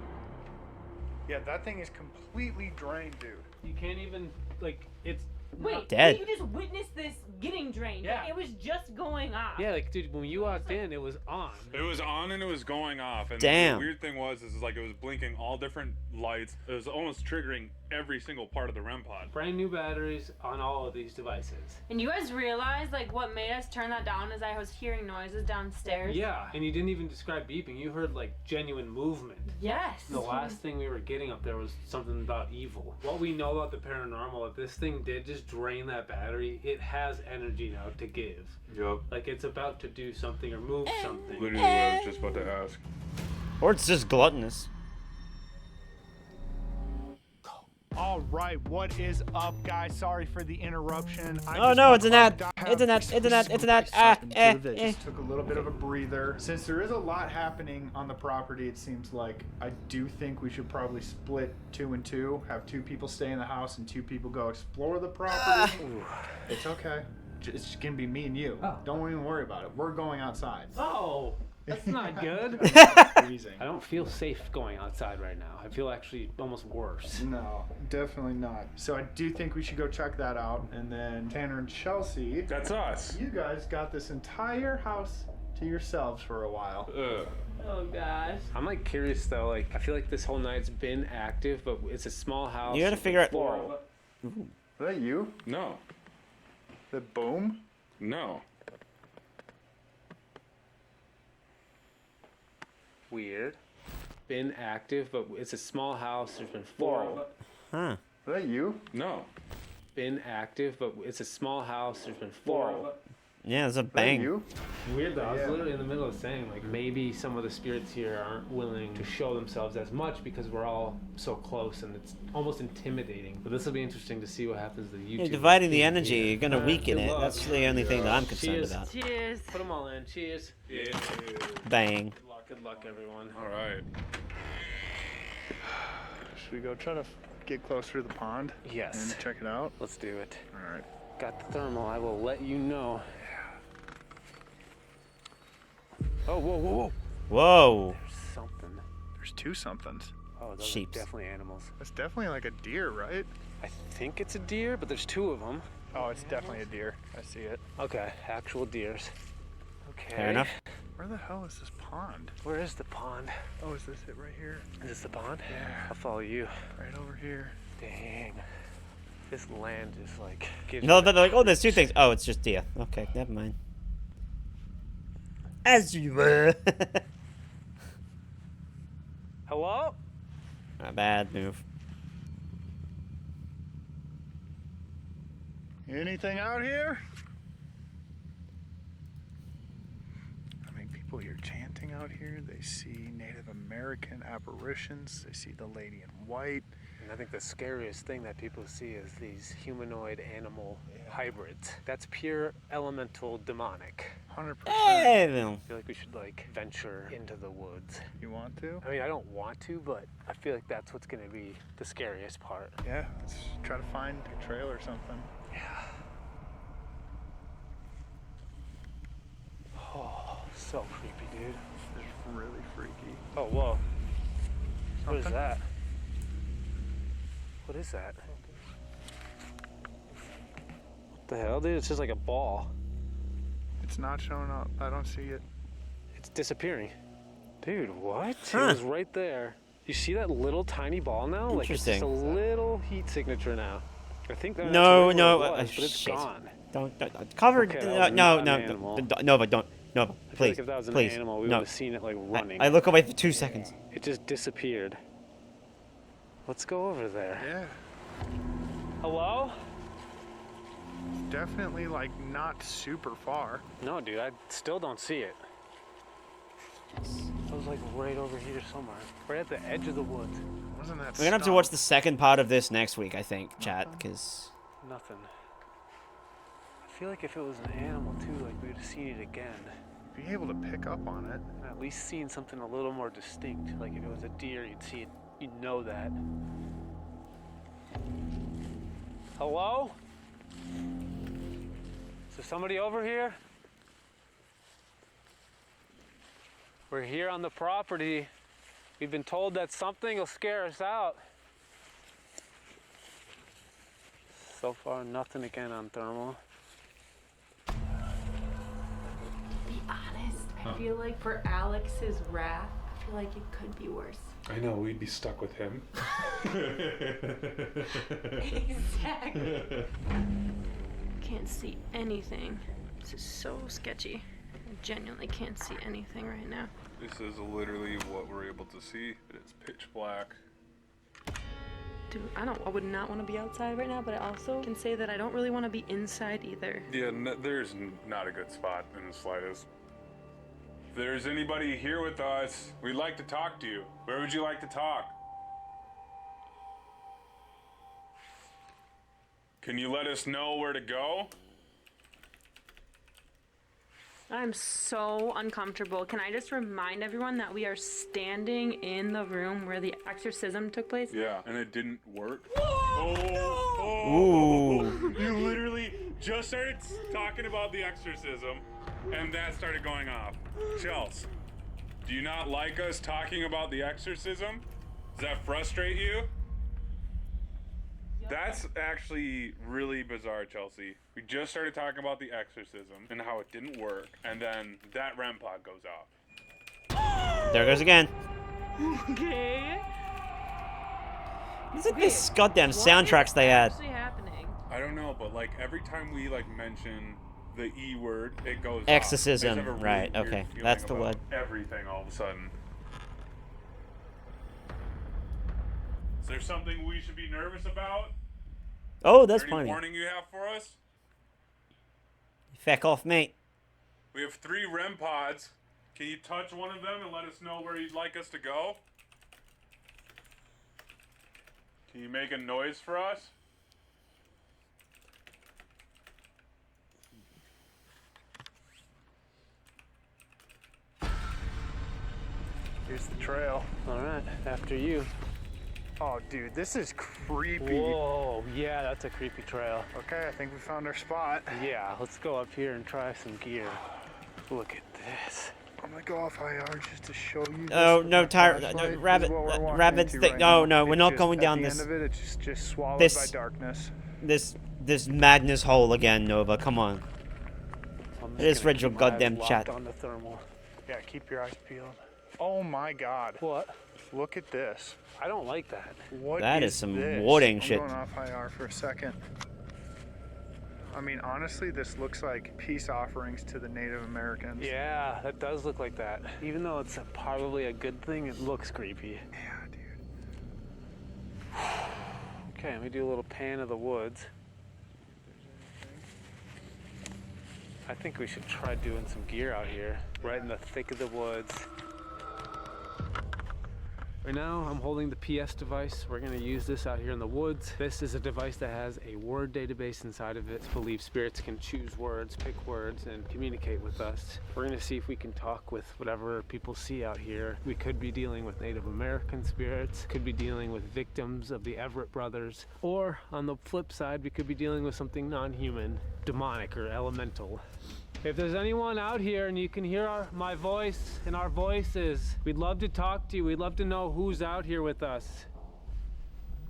Yeah, that thing is completely drained, dude. You can't even, like, it's Wait, Dead. you just witnessed this getting drained. Yeah. Like, it was just going off. Yeah, like, dude, when you walked in, it was on. It was on and it was going off. And Damn. the weird thing was, is like it was blinking all different lights. It was almost triggering every single part of the REM pod. Brand new batteries on all of these devices. And you guys realize, like, what made us turn that down is I was hearing noises downstairs. Yeah, and you didn't even describe beeping. You heard, like, genuine movement. Yes. The last thing we were getting up there was something about evil. What we know about the paranormal, if this thing did just drain that battery, it has energy now to give. Yup. Like, it's about to do something or move something. Literally what I was just about to ask. Or it's just gluttonous. All right, what is up, guys? Sorry for the interruption. Oh no, it's an ad. It's an ad. It's an ad. It's an ad. Just took a little bit of a breather. Since there is a lot happening on the property, it seems like I do think we should probably split 2 and 2. Have 2 people stay in the house and 2 people go explore the property. It's okay. It's gonna be me and you. Oh. Don't even worry about it. We're going outside. Oh, that's not good. Freezing. I don't feel safe going outside right now. I feel actually almost worse. No, definitely not. So I do think we should go check that out. And then Tanner and Chelsea. That's us. You guys got this entire house to yourselves for a while. Oh gosh. I'm like curious though, like I feel like this whole night's been active, but it's a small house. You gotta figure out. Floor. Is that you? No. The boom? No. Weird. Been active, but it's a small house. There's been 4. Huh. Is that you? No. Been active, but it's a small house. There's been 4. Yeah, there's a bang. You? Weird though. I was literally in the middle of saying like maybe some of the spirits here aren't willing to show themselves as much because we're all so close and it's almost intimidating. But this will be interesting to see what happens to the YouTube. You're dividing the energy. You're gonna Alright, weaken good it. luck. That's the only thing that I'm concerned Cheers. about. Cheers. Put them all in. Cheers. Yeah. Bang. Good luck, everyone. All right. Should we go try to get closer to the pond? Yes. And check it out? Let's do it. All right. Got the thermal. I will let you know. Oh, whoa, whoa, whoa. Whoa. There's something. There's 2 somethings. Oh, those Sheeps. are definitely animals. That's definitely like a deer, right? I think it's a deer, but there's 2 of them. Oh, it's definitely a deer. I see it. Okay, actual deers. Okay. Fair enough. Where the hell is this pond? Where is the pond? Oh, is this it right here? Is this the pond? Yeah. I'll follow you. Right over here. Dang. This land is like... gives No, you they're like, oh, there's 2 things. Oh, it's just deer. Okay, never mind. As you were. Hello? A bad move. Anything out here? I mean, people hear chanting out here. They see Native American apparitions. They see the lady in white. And I think the scariest thing that people see is these humanoid animal hybrids. That's pure elemental demonic. 100%. Hey, I feel like we should like venture into the woods. You want to? I mean, I don't want to, but I feel like that's what's gonna be the scariest part. Yeah, let's try to find a trail or something. Yeah. Oh, so creepy, dude. It's really freaky. Oh, whoa. What is Something? that? What is that? What the hell, dude? It's just like a ball. It's not showing up. I don't see it. It's disappearing. Dude, what? Huh. It was right there. You see that little tiny ball now? Like it's just a little heat signature now. I think that's No, where no, it was, but it's shit. gone. Don't cover. Okay, that was No, not no, an no, animal. no, but don't. No, I feel please, like if that was an please. animal, we no. would have seen it like running. I look away for 2 seconds. It just disappeared. Let's go over there. Yeah. Hello? Definitely like not super far. No, dude, I still don't see it. It was like right over here somewhere. Right at the edge of the woods. Wasn't that We're gonna have to watch the second part of this next week, I think, chat, because. Nothing. I feel like if it was an animal too, like we would have seen it again. Be able to pick up on it. And at least seen something a little more distinct. Like if it was a deer, you'd see it, you'd know that. Hello? Is there somebody over here? We're here on the property. We've been told that something will scare us out. So far, nothing again on thermal. Be honest, I feel like for Alex's wrath, I feel like it could be worse. I know, we'd be stuck with him. Exactly. Can't see anything. This is so sketcy. I genuinely can't see anything right now. This is literally what we're able to see. It's pitch black. Dude, I would not want to be outside right now, but I also can say that I don't really want to be inside either. Yeah, there's not a good spot in the slightest. If there's anybody here with us, we'd like to talk to you. Where would you like to talk? Can you let us know where to go? I'm so uncomfortable. Can I just remind everyone that we are standing in the room where the exorcism took place? Yeah, and it didn't work. Ooh. You literally just started talking about the exorcism, and that started going off. Chels, do you not like us talking about the exorcism? Does that frustrate you? That's actually really bizarre, Chelsea. We just started talking about the exorcism and how it didn't work, and then that REM pod goes off. There it goes again. Okay. Look at this goddamn soundtracks they had. What's happening? I don't know, but like every time we like mention the E word, it goes off. Exorcism, I just have a really right, weird okay, feeling that's the about word. Everything all of a sudden. Is there something we should be nervous about? Oh, that's Any funny. warning you have for us? Feck off, mate. We have 3 REM pods. Can you touch one of them and let us know where you'd like us to go? Can you make a noise for us? Here's the trail. All right, after you. Oh, dude, this is creepy. Whoa, yeah, that's a creepy trail. Okay, I think we found our spot. Yeah, let's go up here and try some gear. Look at this. I'm gonna go off IR just to show you. Oh, this no, with my Tyre, flashlight. no, This is Rabbit, what we're walking Rabbit's into thing. right No, now. no, we're It's not just, going down at the this. end of it, it's just swallowed this- by darkness. This madness hole again, Nova. Come on. I just read your goddamn chat. On the thermal. Yeah, keep your eyes peeled. Oh my God. What? Look at this. I don't like that. What That is some this? warding I'm shit. going off IR for a second. I mean, honestly, this looks like peace offerings to the Native Americans. Yeah, that does look like that. Even though it's probably a good thing, it looks creepy. Yeah, dude. Okay, let me do a little pan of the woods. I think we should try doing some gear out here, right in the thick of the woods. Right now, I'm holding the PS device. We're gonna use this out here in the woods. This is a device that has a word database inside of it. It's believed spirits can choose words, pick words, and communicate with us. We're gonna see if we can talk with whatever people see out here. We could be dealing with Native American spirits, could be dealing with victims of the Everett brothers, or on the flip side, we could be dealing with something non-human, demonic or elemental. If there's anyone out here and you can hear my voice and our voices, we'd love to talk to you. We'd love to know who's out here with us.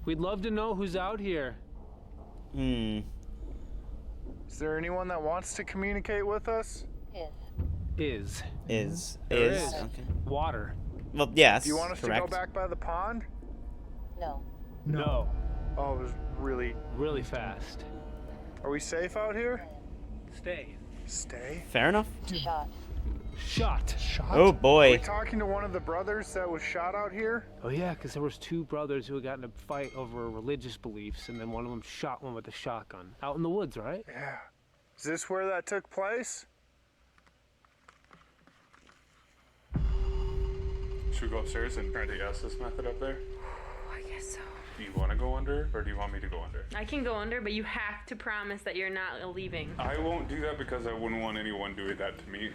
We'd love to know who's out here. Is there anyone that wants to communicate with us? Is. There is. Okay. Water. Well, yes. Do you want us correct. to go back by the pond? No. Oh, it was really fast. Are we safe out here? Stay. Fair enough. Shot. Oh Are boy. we talking to one of the brothers that was shot out here? Oh yeah, because there was 2 brothers who had gotten in a fight over religious beliefs, and then one of them shot one with a shotgun. Out in the woods, right? Yeah. Is this where that took place? Should we go upstairs and try to guess this method up there? I guess so. Do you want to go under, or do you want me to go under? I can go under, but you have to promise that you're not leaving. I won't do that because I wouldn't want anyone doing that to me.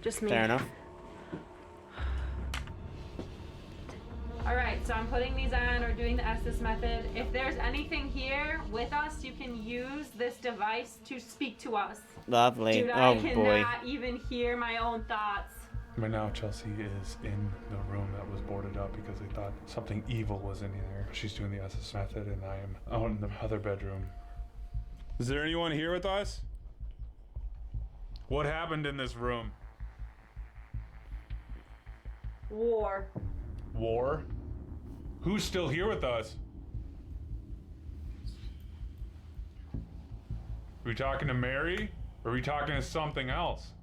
Just me. Fair enough. All right, so I'm putting these on or doing the Estes method. If there's anything here with us, you can use this device to speak to us. Lovely. Dude, Oh I boy. cannot even hear my own thoughts. Right now, Chelsea is in the room that was boarded up because they thought something evil was in there. She's doing the SS method, and I am out in the other bedroom. Is there anyone here with us? What happened in this room? War. War? Who's still here with us? Are we talking to Mary? Or are we talking to something else?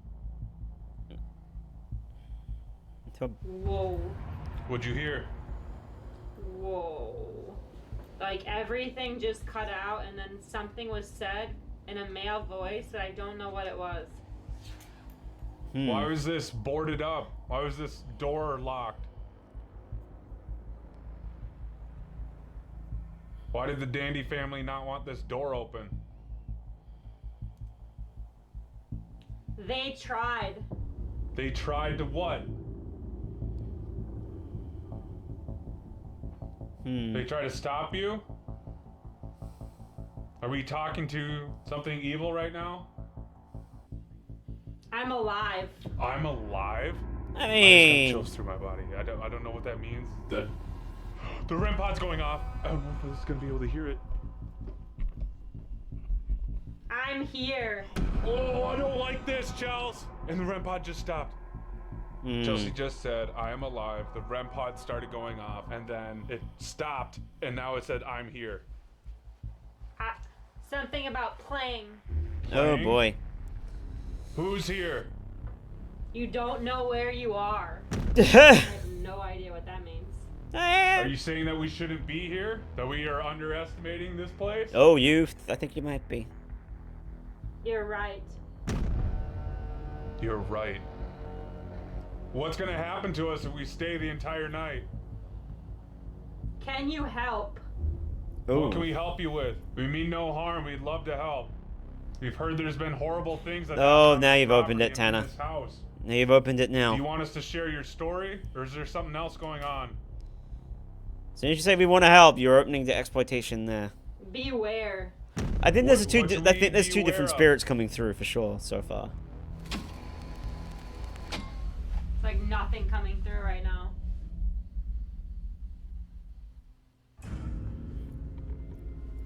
Whoa. What'd you hear? Whoa. Like everything just cut out and then something was said in a male voice that I don't know what it was. Why was this boarded up? Why was this door locked? Why did the Dandy family not want this door open? They tried. They tried to what? They try to stop you? Are we talking to something evil right now? I'm alive. I'm alive? I I mean, just got chills through my body. I don't know what that means. The REM pod's going off. I don't know if I was gonna be able to hear it. I'm here. Oh, I don't like this, Chels. And the REM pod just stopped. Chelsea just said, I am alive. The REM pod started going off, and then it stopped, and now it said, I'm here. Something about playing. oh boy. Who's here? You don't know where you are. I have no idea what that means. Are you saying that we shouldn't be here? That we are underestimating this place? Oh, I think you might be. You're right. You're right. What's gonna happen to us if we stay the entire night? Can you help? What can we help you with? We mean no harm. We'd love to help. We've heard there's been horrible things that Oh, now you've opened it, Tana. in this house. Now you've opened it now. Do you want us to share your story, or is there something else going on? As soon as you say we want to help, you're opening the exploitation there. Beware. I think there's What two should we two beware different of? spirits coming through for sure so far. It's like nothing coming through right now.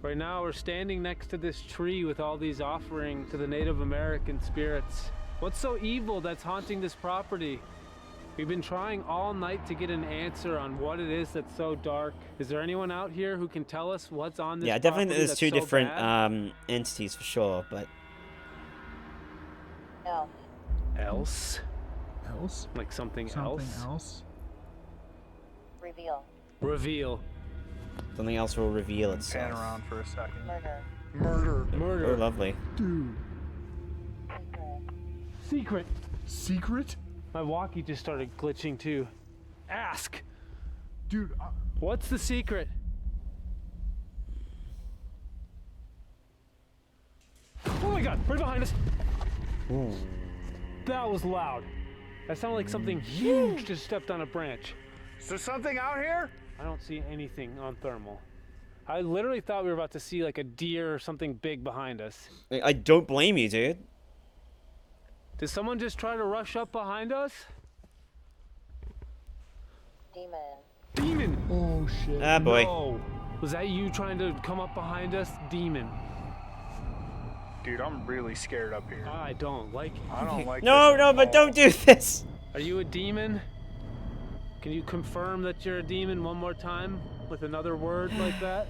Right now, we're standing next to this tree with all these offerings to the Native American spirits. What's so evil that's haunting this property? We've been trying all night to get an answer on what it is that's so dark. Is there anyone out here who can tell us what's on this Yeah, definitely property there's that's two so different bad? entities for sure, but Else? Else? Like something else? Reveal. Reveal. something else will reveal Pan itself. around for a second. Murder. Murder. Oh, lovely. Dude. Secret. Secret? My walkie just started glitching too. Ask. Dude, What's the secret? Oh my god, right behind us. That was loud. That sounded like something huge just stepped on a branch. Is there something out here? I don't see anything on thermal. I literally thought we were about to see like a deer or something big behind us. I don't blame you, dude. Did someone just try to rush up behind us? Demon. Demon! Oh shit. Ah, boy. No. Was that you trying to come up behind us? Demon. Dude, I'm really scared up here. I don't like it. I don't like No, this no, at but all. don't do this. Are you a demon? Can you confirm that you're a demon one more time with another word like that?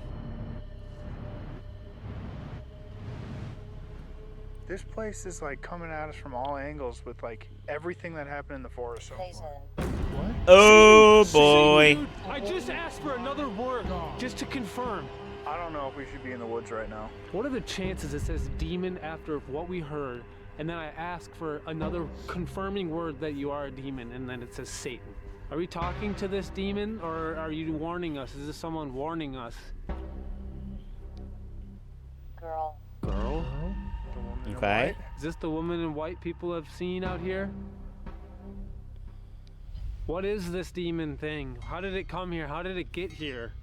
This place is like coming at us from all angles with like everything that happened in the forest so far. What? Oh boy. Dude, I just asked for another word just to confirm. I don't know if we should be in the woods right now. What are the chances it says demon after what we heard, and then I ask for another confirming word that you are a demon, and then it says Satan? Are we talking to this demon, or are you warning us? Is this someone warning us? Girl. Girl? Okay. Is this the woman in white people have seen out here? What is this demon thing? How did it come here? How did it get here?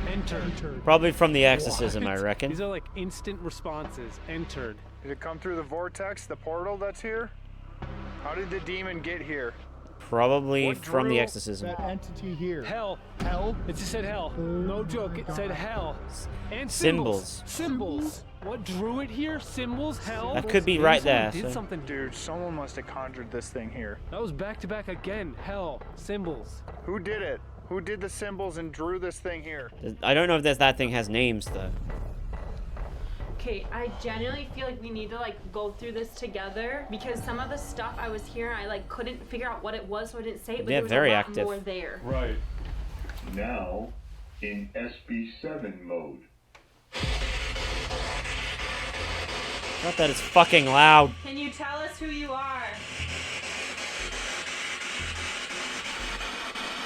Entered. Probably from the exorcism, I What? reckon. These are like instant responses. Entered. Did it come through the vortex, the portal that's here? How did the demon get here? Probably What from the drew exorcism. that entity here? Hell. Hell? It just said hell. No joke. It said hell. And Symbols. Symbols. What drew it here? Symbols. Hell. That could be Maybe right someone there, Did so- something. Dude, someone must have conjured this thing here. That was back to back again. Hell. Symbols. Who did it? Who did the symbols and drew this thing here? I don't know if that thing has names, though. Okay, I genuinely feel like we need to like go through this together because some of the stuff I was hearing, I like couldn't figure out what it was, so I didn't say it. But Yeah, there was very a lot active. more there. Right. Now in SB7 mode. Not that it's fucking loud. Can you tell us who you are?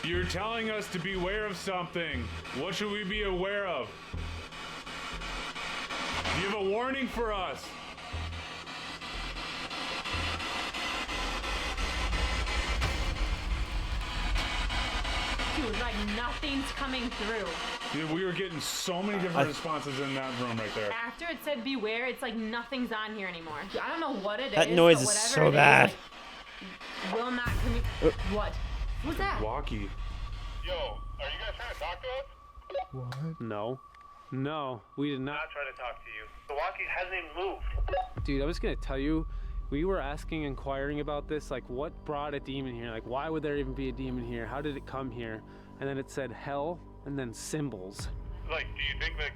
You're telling us to be aware of something. What should we be aware of? Do you have a warning for us? Dude, like nothing's coming through. Dude, we were getting so many different responses in that room right there. After it said beware, it's like nothing's on here anymore. I don't know what it is. That noise but is whatever so it is, bad. like, will not commu- What? What's that? Walkie. Yo, are you guys trying to talk to us? What? No. No, we did not. trying to talk to you. The walkie hasn't even moved. Dude, I was gonna tell you, we were inquiring about this, like what brought a demon here? Like why would there even be a demon here? How did it come here? And then it said hell, and then symbols. Like, do you think that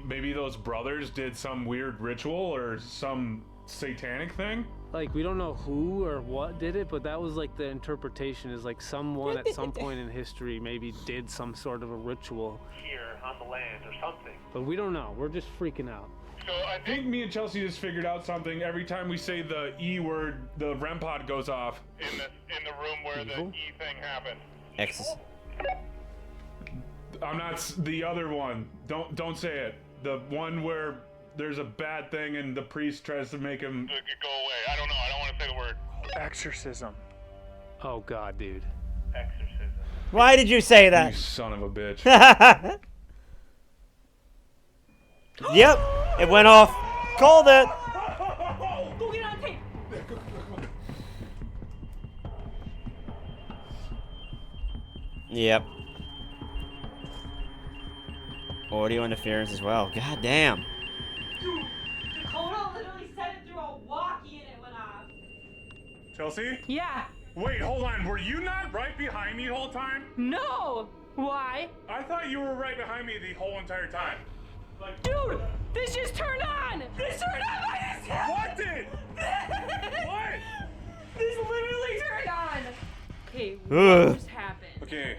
maybe those brothers did some weird ritual or some satanic thing? Like we don't know who or what did it, but that was like the interpretation is like someone at some point in history maybe did some sort of a ritual. Here on the land or something. But we don't know. We're just freaking out. So I think me and Chelsea just figured out something. Every time we say the E word, the REM pod goes off. In the room where the E thing happened. Exorcism. I'm not the other one. Don't say it. The one where there's a bad thing and the priest tries to make him Go away. I don't know. I don't want to say the word. Exorcism. Oh god, dude. Exorcism. Why did you say that? You son of a bitch. Yep, it went off. Called it. Go get on tape. Yep. Audio interference as well. God damn. Dude, Dakota literally said it through a walkie and it went off. Chelsea? Yeah. Wait, hold on. Were you not right behind me the whole time? No. Why? I thought you were right behind me the whole entire time. Like, Dude, this just turned on. This turned on by this. What did? What? This literally turned on. Okay, Ugh. what just happened? Okay,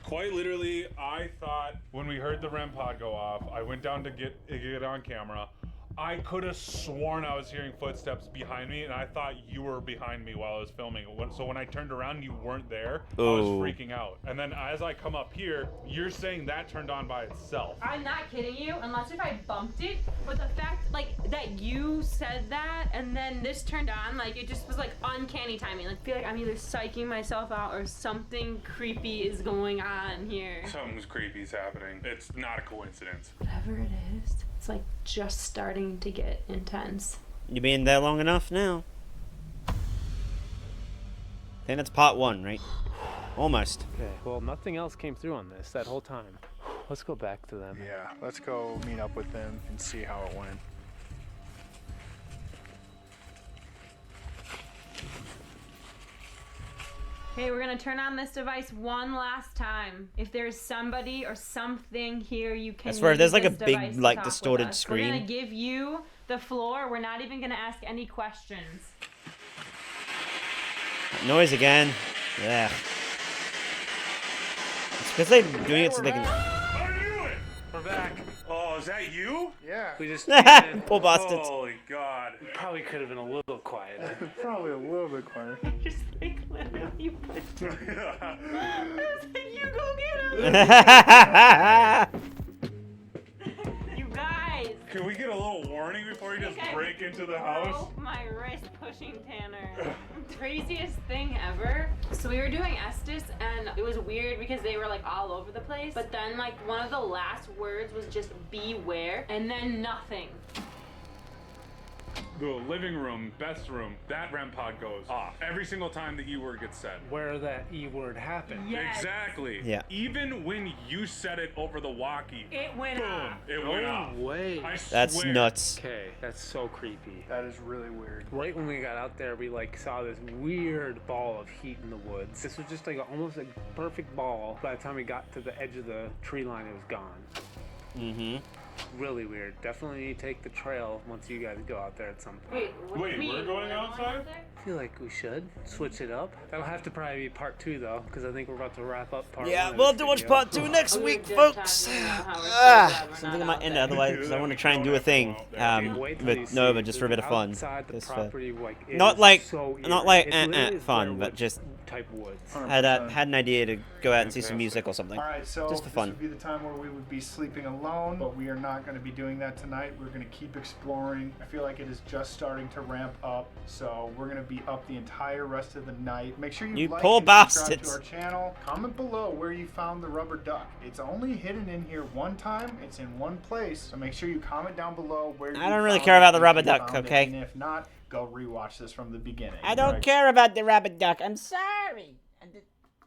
quite literally, I thought when we heard the REM pod go off, I went down to get it on camera. I could have sworn I was hearing footsteps behind me, and I thought you were behind me while I was filming. So when I turned around, you weren't there. I was Oh. freaking out. And then as I come up here, you're saying that turned on by itself. I'm not kidding you, unless if I bumped it. But the fact, like, that you said that and then this turned on, like, it just was like uncanny timing. Like, I feel like I'm either psyching myself out or something creepy is going on here. Something's creepy's happening. It's not a coincidence. Whatever it is, it's like just starting to get intense. You been there long enough now? I think that's part one, right? Almost. Okay, well nothing else came through on this that whole time. Let's go back to them. Yeah, let's go meet up with them and see how it went. Okay, we're gonna turn on this device one last time. If there's somebody or something here, you can. I swear, if there's use like a this big, device to like, talk with distorted us. screen. We're gonna give you the floor. We're not even gonna ask any questions. Noise again. Yeah. It's because they're doing it so they can. I knew it! We're back. Oh, is that you? Yeah. We just Poor bastards. Holy God. probably could have been a little quieter. Probably a little bit quieter. Just like literally. You go get him. You guys. Can we get a little warning before you just break into the house? Broke my wrist pushing Tanner. Craziest thing ever. So we were doing Estes and it was weird because they were like all over the place. But then like one of the last words was just beware and then nothing. The living room, best room, that REM pod goes off every single time the E word gets said. Where that E word happened. Yes. Exactly. Yeah. Even when you said it over the walkie, It went boom, off. it went off. Way. I That's swear. nuts. Okay, that's so creepy. That is really weird. Right when we got out there, we like saw this weird ball of heat in the woods. This was just like almost a perfect ball. By the time we got to the edge of the tree line, it was gone. Mm-hmm. Really weird. Definitely need to take the trail once you guys go out there at some point. Wait, we're going outside? I feel like we should switch it up. That'll have to probably be part 2 though, because I think we're about to wrap up part 1. Yeah, of we'll this have to watch video. part 2 next week, folks. Something I might end otherwise because I want to try and do a thing with Nova just for a bit of fun. Outside the Just for- property, like, it not is like so not eerie. like It literally is fun, Blair but just type woods. had an idea to go out and see some music or something. All right, so just for this fun. would be the time where we would be sleeping alone, but we are not going to be doing that tonight. We're going to keep exploring. I feel like it is just starting to ramp up, so we're going to be up the entire rest of the night. Make sure you like poor and subscribe bastards. to our channel. Comment below where you found the rubber duck. It's only hidden in here one time. It's in one place, so make sure you comment down below where I don't really care about the rubber duck, okay? And if not, go rewatch this from the beginning. I don't care about the rabbit duck. I'm sorry.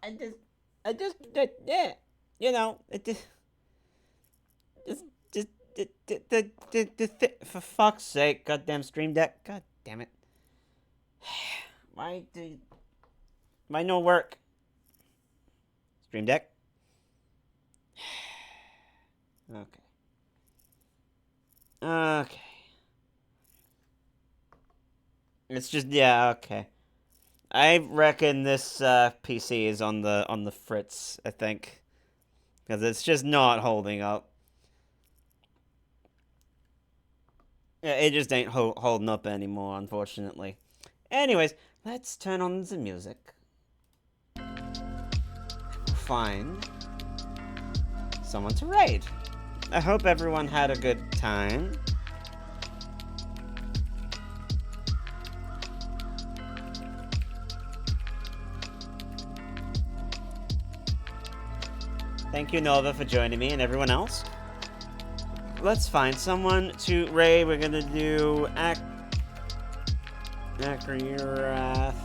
I just, yeah. You know, it just, for fuck's sake, goddamn Stream Deck. God damn it. Why no work? Stream Deck? Okay. Okay. It's just, yeah, okay. I reckon this PC is on the fritz, I think. Because it's just not holding up. Yeah, it just ain't holding up anymore, unfortunately. Anyways, let's turn on the music. Find someone to raid. I hope everyone had a good time. Thank you, Nova, for joining me and everyone else. Let's find someone to raid. We're gonna do Akrirath.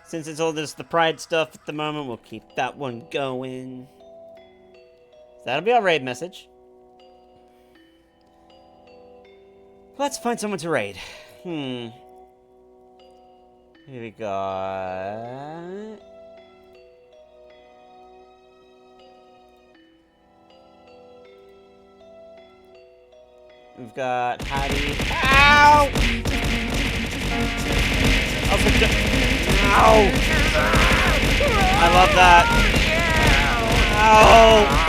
Since it's all just the pride stuff at the moment, we'll keep that one going. So that'll be our raid message. Let's find someone to raid. Here we got... We've got Hattie. Ow! Oh, ow! I love that. Ow!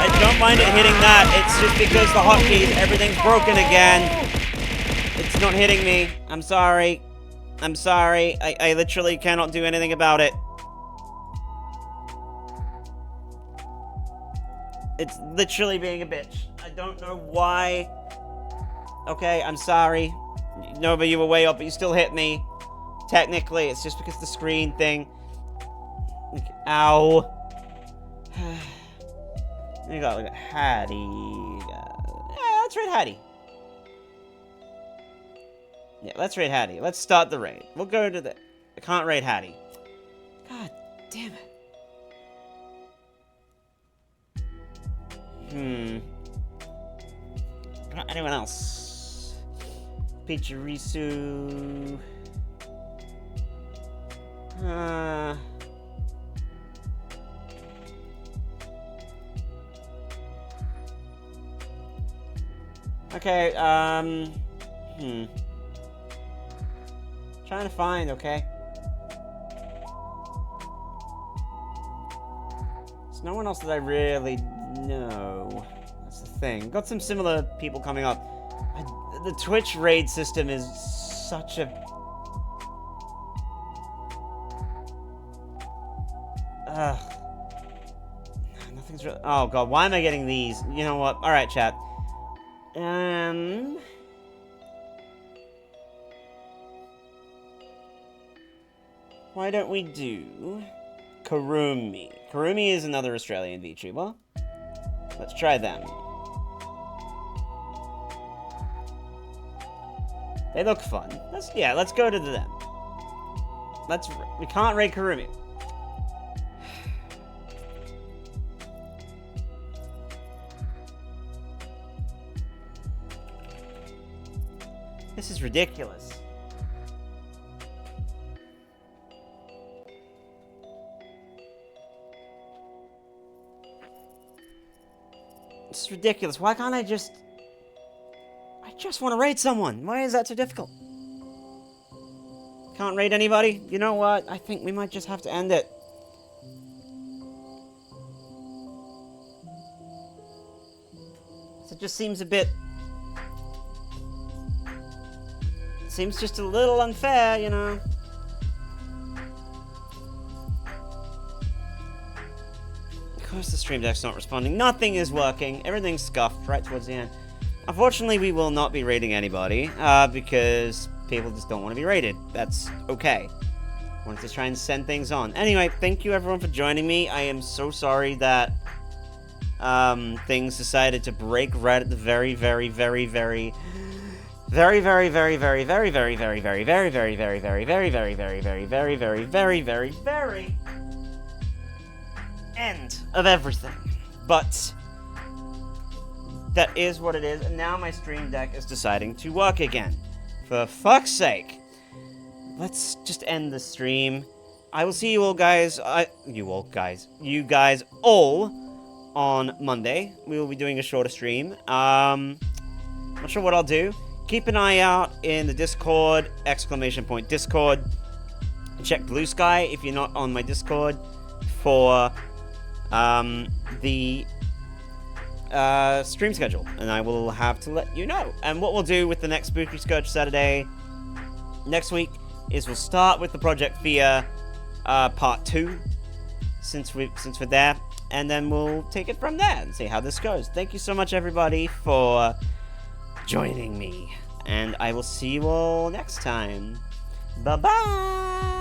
I don't mind it hitting that. It's just because the hotkeys, everything's broken again. It's not hitting me. I'm sorry. I'm sorry. I literally cannot do anything about it. It's literally being a bitch. I don't know why. Okay, I'm sorry. Nova, you were way up, but you still hit me. Technically, it's just because the screen thing. Ow. We got Hattie. Yeah, let's raid Hattie. Yeah, let's raid Hattie. Let's start the raid. We'll go to the... I can't raid Hattie. God damn it. Not anyone else. Pichirisu. Okay, Trying to find, okay? There's no one else that I really know. That's the thing. Got some similar people coming up. The Twitch raid system is such a... Nothing's really... Oh, God. Why am I getting these? You know what? All right, chat. Why don't we do Karumi? Karumi is another Australian VTuber. Let's try them. They look fun. Let's go to them. We can't raid Karumi. This is ridiculous. This is ridiculous. Why can't I just want to raid someone. Why is that so difficult? Can't raid anybody? You know what? I think we might just have to end it. It just seems a bit... Seems just a little unfair, you know. Of course the stream deck's not responding. Nothing is working. Everything's scuffed right towards the end. Unfortunately, we will not be raiding anybody, because people just don't want to be raided. That's okay. I wanted to try and send things on. Anyway, thank you everyone for joining me. I am so sorry that things decided to break right at the very end of everything. But that is what it is, and now my stream deck is deciding to work again. For fuck's sake. Let's just end the stream. I will see you all guys, you guys all on Monday. We will be doing a shorter stream. Not sure what I'll do. Keep an eye out in the Discord, !Discord. Check Blue Sky if you're not on my Discord for the stream schedule, and I will have to let you know. And what we'll do with the next Spooky Scourge Saturday next week is we'll start with the Project Fear part 2, since we're there, and then we'll take it from there and see how this goes. Thank you so much everybody for joining me, and I will see you all next time. Bye bye.